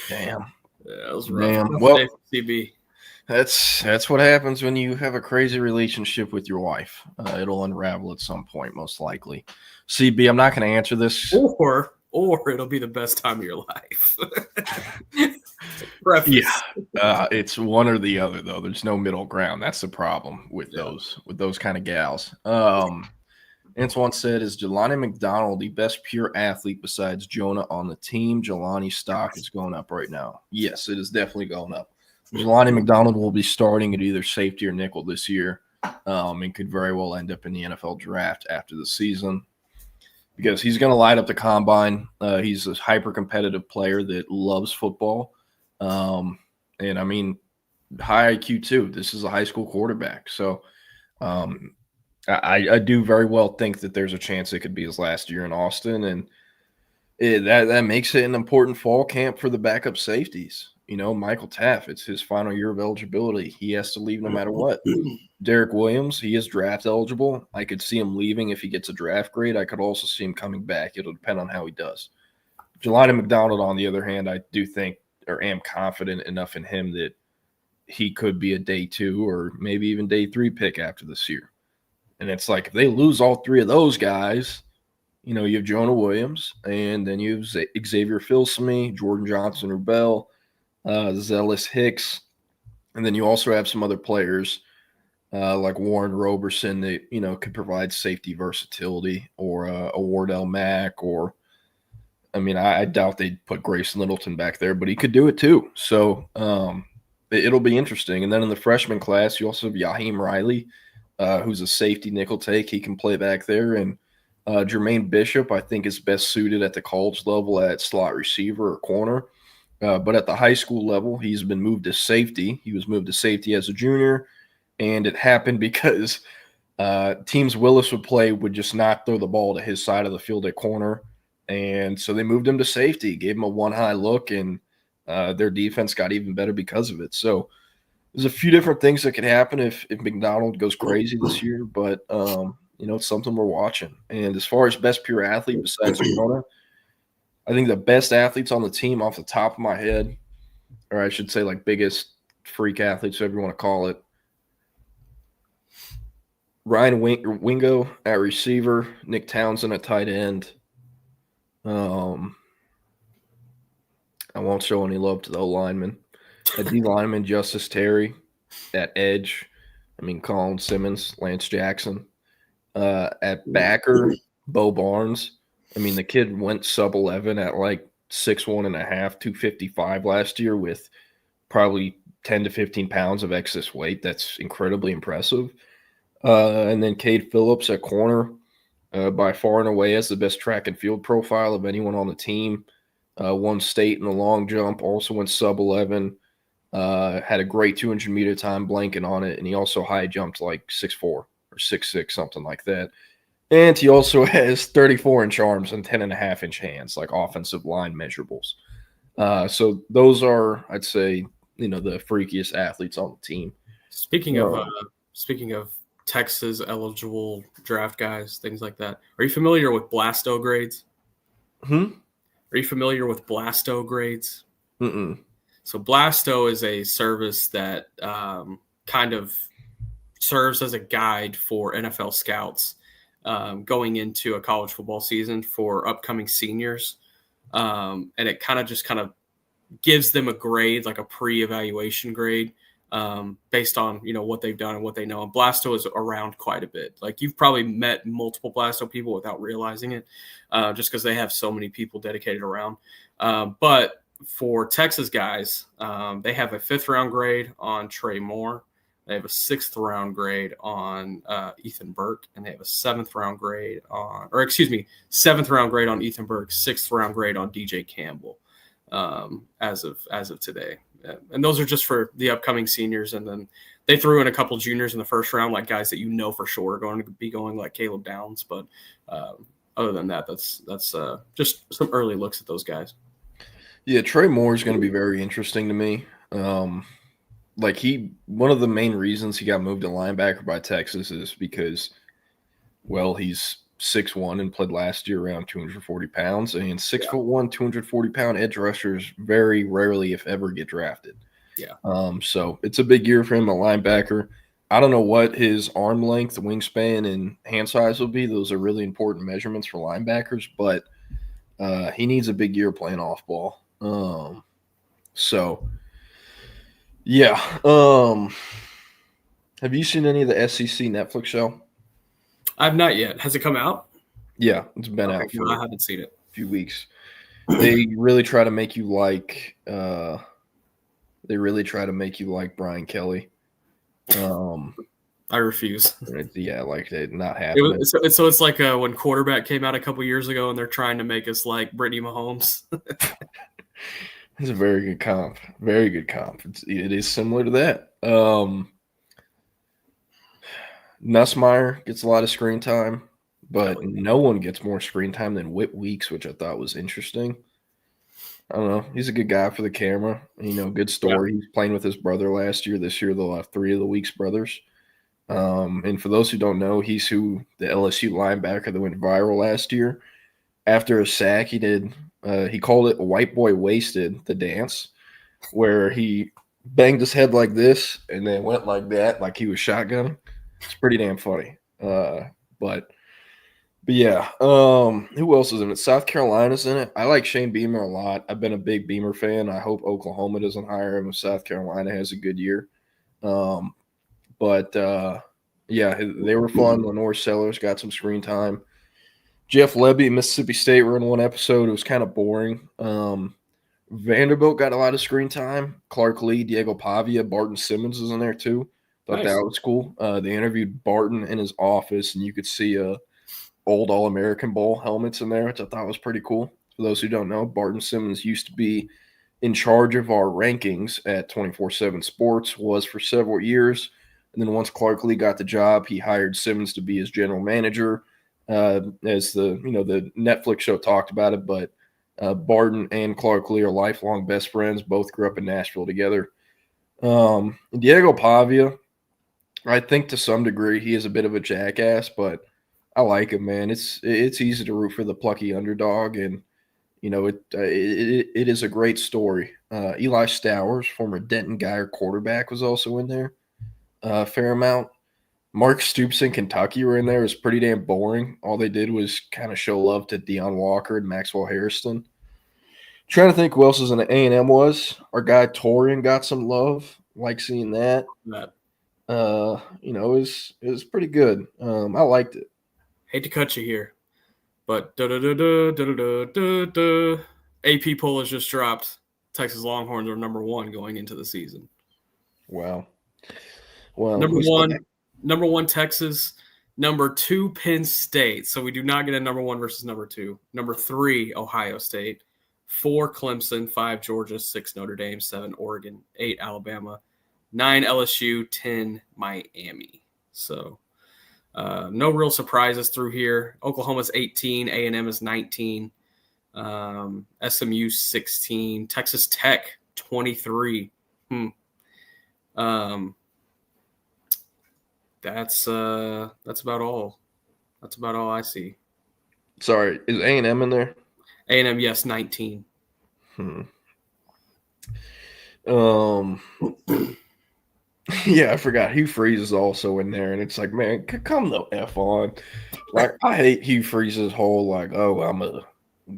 damn. Yeah, that was rough. Damn. Well, CB. That's what happens when you have a crazy relationship with your wife. It'll unravel at some point, most likely. CB, I'm not going to answer this. Or it'll be the best time of your life. Yeah, it's one or the other, though. There's no middle ground. That's the problem with those kind of gals. Antoine said, is Jelani McDonald the best pure athlete besides Jonah on the team? Jelani's stock is going up right now. Yes, it is definitely going up. Jelani McDonald will be starting at either safety or nickel this year and could very well end up in the NFL draft after the season because he's going to light up the combine. He's a hyper-competitive player that loves football. And, I mean, high IQ too. This is a high school quarterback. So I do very well think that there's a chance it could be his last year in Austin. And that makes it an important fall camp for the backup safeties. You know, Michael Taff, it's his final year of eligibility. He has to leave no matter what. Derek Williams, he is draft eligible. I could see him leaving if he gets a draft grade. I could also see him coming back. It'll depend on how he does. Jelani McDonald, on the other hand, I do think or am confident enough in him that he could be a day 2 or maybe even day 3 pick after this year. And it's like if they lose all 3 of those guys, you know, you have Jonah Williams, and then you have Xavier Filsamy, Jordan Johnson-Rubel, Zealous Hicks, and then you also have some other players like Warren Roberson that, you know, could provide safety versatility, or a Wardell Mack, or, I mean, I doubt they'd put Grayson Littleton back there, but he could do it too. So it'll be interesting. And then in the freshman class, you also have Yaheem Riley, who's a safety nickel take. He can play back there. And Jermaine Bishop, I think, is best suited at the college level at slot receiver or corner. But at the high school level, he's been moved to safety. He was moved to safety as a junior, and it happened because teams Willis would just not throw the ball to his side of the field at corner. And so they moved him to safety, gave him a one-high look, and their defense got even better because of it. So there's a few different things that could happen if McDonald goes crazy this year, but you know, it's something we're watching. And as far as best pure athlete besides Corona, I think the best athletes on the team off the top of my head, or I should say like biggest freak athletes, whatever you want to call it, Ryan Wingo at receiver, Nick Townsend at tight end. I won't show any love to the O-lineman. At D-lineman, Justice Terry. At edge, Colin Simmons, Lance Jackson. At backer, Bo Barnes. The kid went sub-11 at like 6'1.5", 255 last year with probably 10 to 15 pounds of excess weight. That's incredibly impressive. And then Cade Phillips at corner, by far and away has the best track and field profile of anyone on the team. Won state in the long jump, also went sub-11, had a great 200-meter time blanking on it, and he also high jumped like 6'4" or 6'6", something like that. And he also has 34-inch arms and 10.5-inch hands, like offensive line measurables. So those are, I'd say, the freakiest athletes on the team. Speaking of Texas eligible draft guys, things like that, are you familiar with Blasto grades? Are you familiar with Blasto grades? So Blasto is a service that kind of serves as a guide for NFL scouts going into a college football season for upcoming seniors. And it kind of gives them a grade, like a pre-evaluation grade, based on, what they've done and what they know. And Blasto is around quite a bit. Like, you've probably met multiple Blasto people without realizing it, just because they have so many people dedicated around. But for Texas guys, they have a 5th-round grade on Trey Moore. They have a 6th-round grade on Ethan Burke, and they have a 7th-round grade on, 7th-round grade on Ethan Burke, 6th-round grade on DJ Campbell, as of today. And those are just for the upcoming seniors. And then they threw in a couple juniors in the 1st round, like guys that for sure are going to be going, like Caleb Downs. But other than that, that's just some early looks at those guys. Yeah, Trey Moore is going to be very interesting to me. One of the main reasons he got moved to linebacker by Texas is because, well, he's 6'1" and played last year around 240 pounds. And 6'1", 240-pound edge rushers very rarely, if ever, get drafted. Yeah. So it's a big year for him, a linebacker. I don't know what his arm length, wingspan, and hand size will be. Those are really important measurements for linebackers, but he needs a big year playing off ball. Yeah. Have you seen any of the SEC Netflix show? I've not yet. Has it come out? Yeah, it's been out for I haven't seen it. A few weeks. They really try to make you like Brian Kelly. I refuse. Yeah, like it not happening. So it's like when quarterback came out a couple years ago, and they're trying to make us like Brittany Mahomes. It's a very good comp. Very good comp. It is similar to that. Nussmeier gets a lot of screen time, but no one gets more screen time than Whit Weeks, which I thought was interesting. I don't know. He's a good guy for the camera. Good story. Yeah. He's playing with his brother last year. This year, they'll have 3 of the Weeks brothers. And for those who don't know, he's the LSU linebacker that went viral last year. After a sack, he called it White Boy Wasted, the dance, where he banged his head like this and then went like that, like he was shotgunning. It's pretty damn funny. But yeah. Who else is in it? South Carolina's in it. I like Shane Beamer a lot. I've been a big Beamer fan. I hope Oklahoma doesn't hire him if South Carolina has a good year. But Yeah, they were fun. Lenore Sellers got some screen time. Jeff Lebby, Mississippi State, were in one episode. It was kind of boring. Vanderbilt got a lot of screen time. Clark Lee, Diego Pavia, Barton Simmons was in there too. Thought Nice. that was cool. They interviewed Barton in his office, and you could see old All-American Bowl helmets in there, which I thought was pretty cool. For those who don't know, Barton Simmons used to be in charge of our rankings at 24/7 Sports, was for several years. And then once Clark Lee got the job, he hired Simmons to be his general manager. As the Netflix show talked about it, but Barton and Clark Lee are lifelong best friends. Both grew up in Nashville together. Diego Pavia, I think to some degree he is a bit of a jackass, but I like him, man. It's easy to root for the plucky underdog, and it is a great story. Eli Stowers, former Denton Geyer quarterback, was also in there. Fair amount. Mark Stoops in Kentucky were in there. It was pretty damn boring. All they did was kind of show love to Deion Walker and Maxwell Harrison. Trying to think who else was in the A&M was. Our guy Torian got some love. Like seeing that. It was pretty good. I liked it. Hate to cut you here, but AP poll has just dropped. Texas Longhorns are number 1 going into the season. Wow. Well, number one Texas, number 2 Penn State. So we do not get a number 1 versus number 2. Number 3 Ohio State, 4 Clemson, 5 Georgia, 6 Notre Dame, 7 Oregon, 8 Alabama, 9 LSU, 10 Miami. So no real surprises through here. Oklahoma's 18, A&M is 19, SMU 16, Texas Tech 23. That's about all. That's about all I see. Sorry, is A&M in there? A&M, yes, 19. Yeah, I forgot. Hugh Freeze is also in there, and it's like, man, come the F on. Like, I hate Hugh Freeze's whole, like, oh, I'm a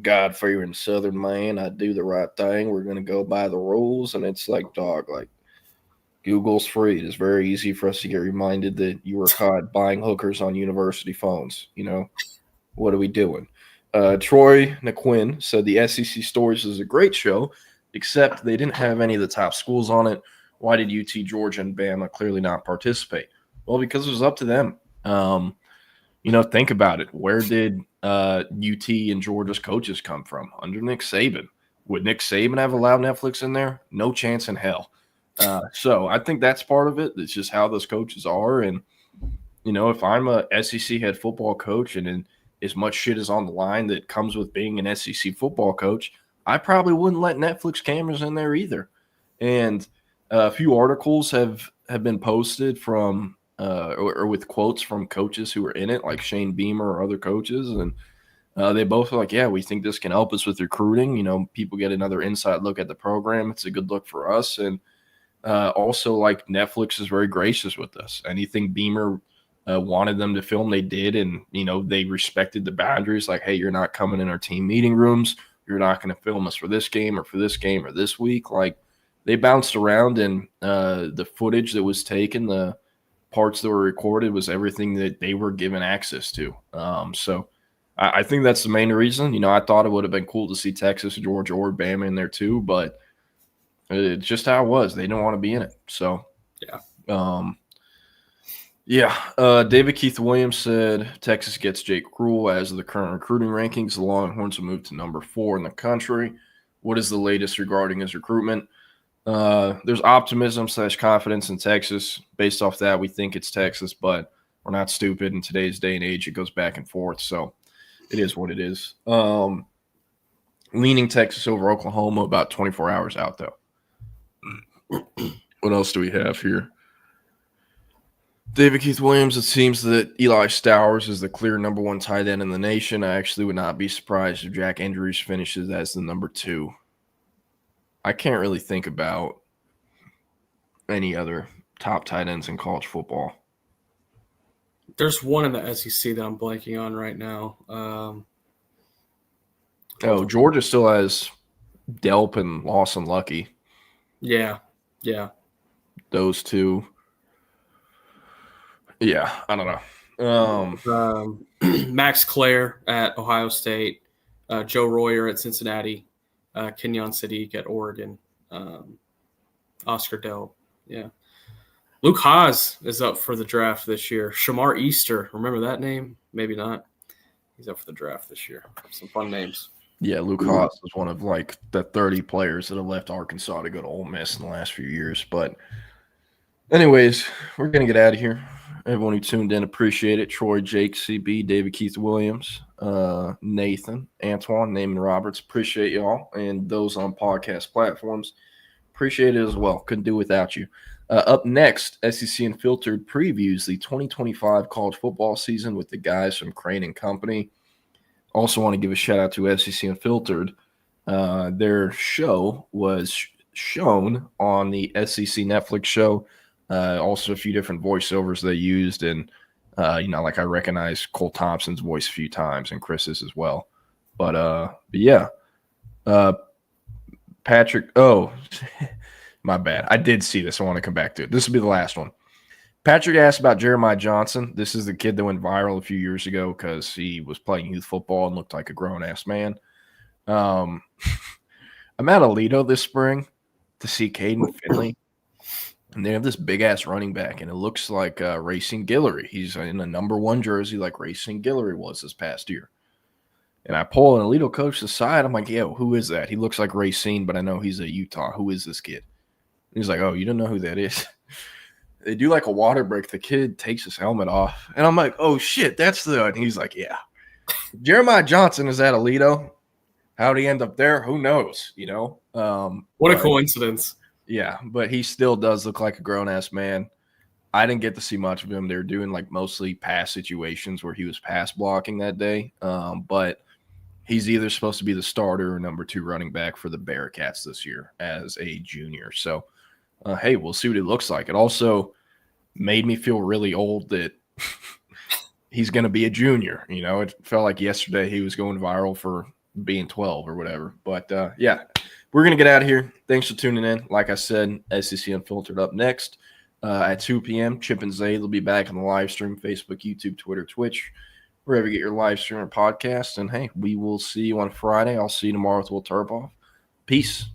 God-fearing Southern man. I do the right thing. We're going to go by the rules. And it's like, dog, like, Google's free. It's very easy for us to get reminded that you were caught buying hookers on university phones. What are we doing? Troy McQuinn said the SEC Stories is a great show, except they didn't have any of the top schools on it. Why did UT, Georgia, and Bama clearly not participate? Well, because it was up to them. Think about it. Where did UT and Georgia's coaches come from? Under Nick Saban. Would Nick Saban have allowed Netflix in there? No chance in hell. So I think that's part of it. It's just how those coaches are. And, if I'm a SEC head football coach and as much shit is on the line that comes with being an SEC football coach, I probably wouldn't let Netflix cameras in there either. And a few articles have been posted from or with quotes from coaches who were in it, like Shane Beamer or other coaches. And they both are like, yeah, we think this can help us with recruiting. People get another inside look at the program. It's a good look for us. And also, like, Netflix is very gracious with us. Anything Beamer wanted them to film, they did. And, they respected the boundaries. Like, hey, you're not coming in our team meeting rooms. You're not going to film us for this game or for this game or this week. Like, they bounced around, and the footage that was taken, the parts that were recorded, was everything that they were given access to. So I think that's the main reason. I thought it would have been cool to see Texas, Georgia, or Bama in there too, but it's just how it was. They didn't want to be in it. So, David Keith Williams said Texas gets Jake Rule as of the current recruiting rankings. The Longhorns will move to number 4 in the country. What is the latest regarding his recruitment? There's optimism / confidence in Texas. Based off that, we think it's Texas, but we're not stupid. In today's day and age, it goes back and forth. So it is what it is. Leaning Texas over Oklahoma, about 24 hours out, though. What else do we have here? David Keith Williams, it seems that Eli Stowers is the clear number 1 tight end in the nation. I actually would not be surprised if Jack Andrews finishes as the number 2. I can't really think about any other top tight ends in college football. There's one in the SEC that I'm blanking on right now. Georgia still has Delp and Lawson Lucky. Yeah. Those two. Yeah, I don't know. Max Clare at Ohio State, Joe Royer at Cincinnati, Kenyon Sadiq at Oregon, Oscar Delp. Yeah. Luke Haas is up for the draft this year. Shamar Easter, remember that name? Maybe not. He's up for the draft this year. Some fun names. Yeah, Luke Haas is one of like the 30 players that have left Arkansas to go to Ole Miss in the last few years. But anyways, we're going to get out of here. Everyone who tuned in, appreciate it. Troy, Jake, CB, David Keith Williams, Nathan, Antoine, Naaman Roberts, appreciate y'all. And those on podcast platforms, appreciate it as well. Couldn't do without you. Up next, SEC Unfiltered previews the 2025 college football season with the guys from Crane and Company. Also want to give a shout out to SEC Unfiltered. Their show was shown on the SEC Netflix show. Also a few different voiceovers they used. And, like I recognize Cole Thompson's voice a few times and Chris's as well. But yeah. Patrick, my bad. I did see this. I want to come back to it. This will be the last one. Patrick asked about Jeremiah Johnson. This is the kid that went viral a few years ago because he was playing youth football and looked like a grown-ass man. I'm at Alito this spring to see Caden Finley, and they have this big-ass running back, and it looks like Racing Guillory. He's in a number 1 jersey like Racing Guillory was this past year. And I pull an Alito coach aside. I'm like, yo, who is that? He looks like Racine, but I know he's at Utah. Who is this kid? And he's like, oh, you don't know who that is? They do like a water break. The kid takes his helmet off. And I'm like, oh, shit, that's the – and he's like, yeah. Jeremiah Johnson is at Alito. How'd he end up there? Who knows, What a coincidence. Yeah, but he still does look like a grown-ass man. I didn't get to see much of him. They were doing like mostly pass situations where he was pass blocking that day. But he's either supposed to be the starter or number 2 running back for the Bearcats this year as a junior. So, hey, we'll see what it looks like. It also made me feel really old that he's going to be a junior. It felt like yesterday he was going viral for being 12 or whatever. But, yeah, we're going to get out of here. Thanks for tuning in. Like I said, SEC Unfiltered up next at 2 p.m. Chip and Zay will be back on the live stream, Facebook, YouTube, Twitter, Twitch, wherever you get your live stream or podcast. And, hey, we will see you on Friday. I'll see you tomorrow with Will Turboff. Peace.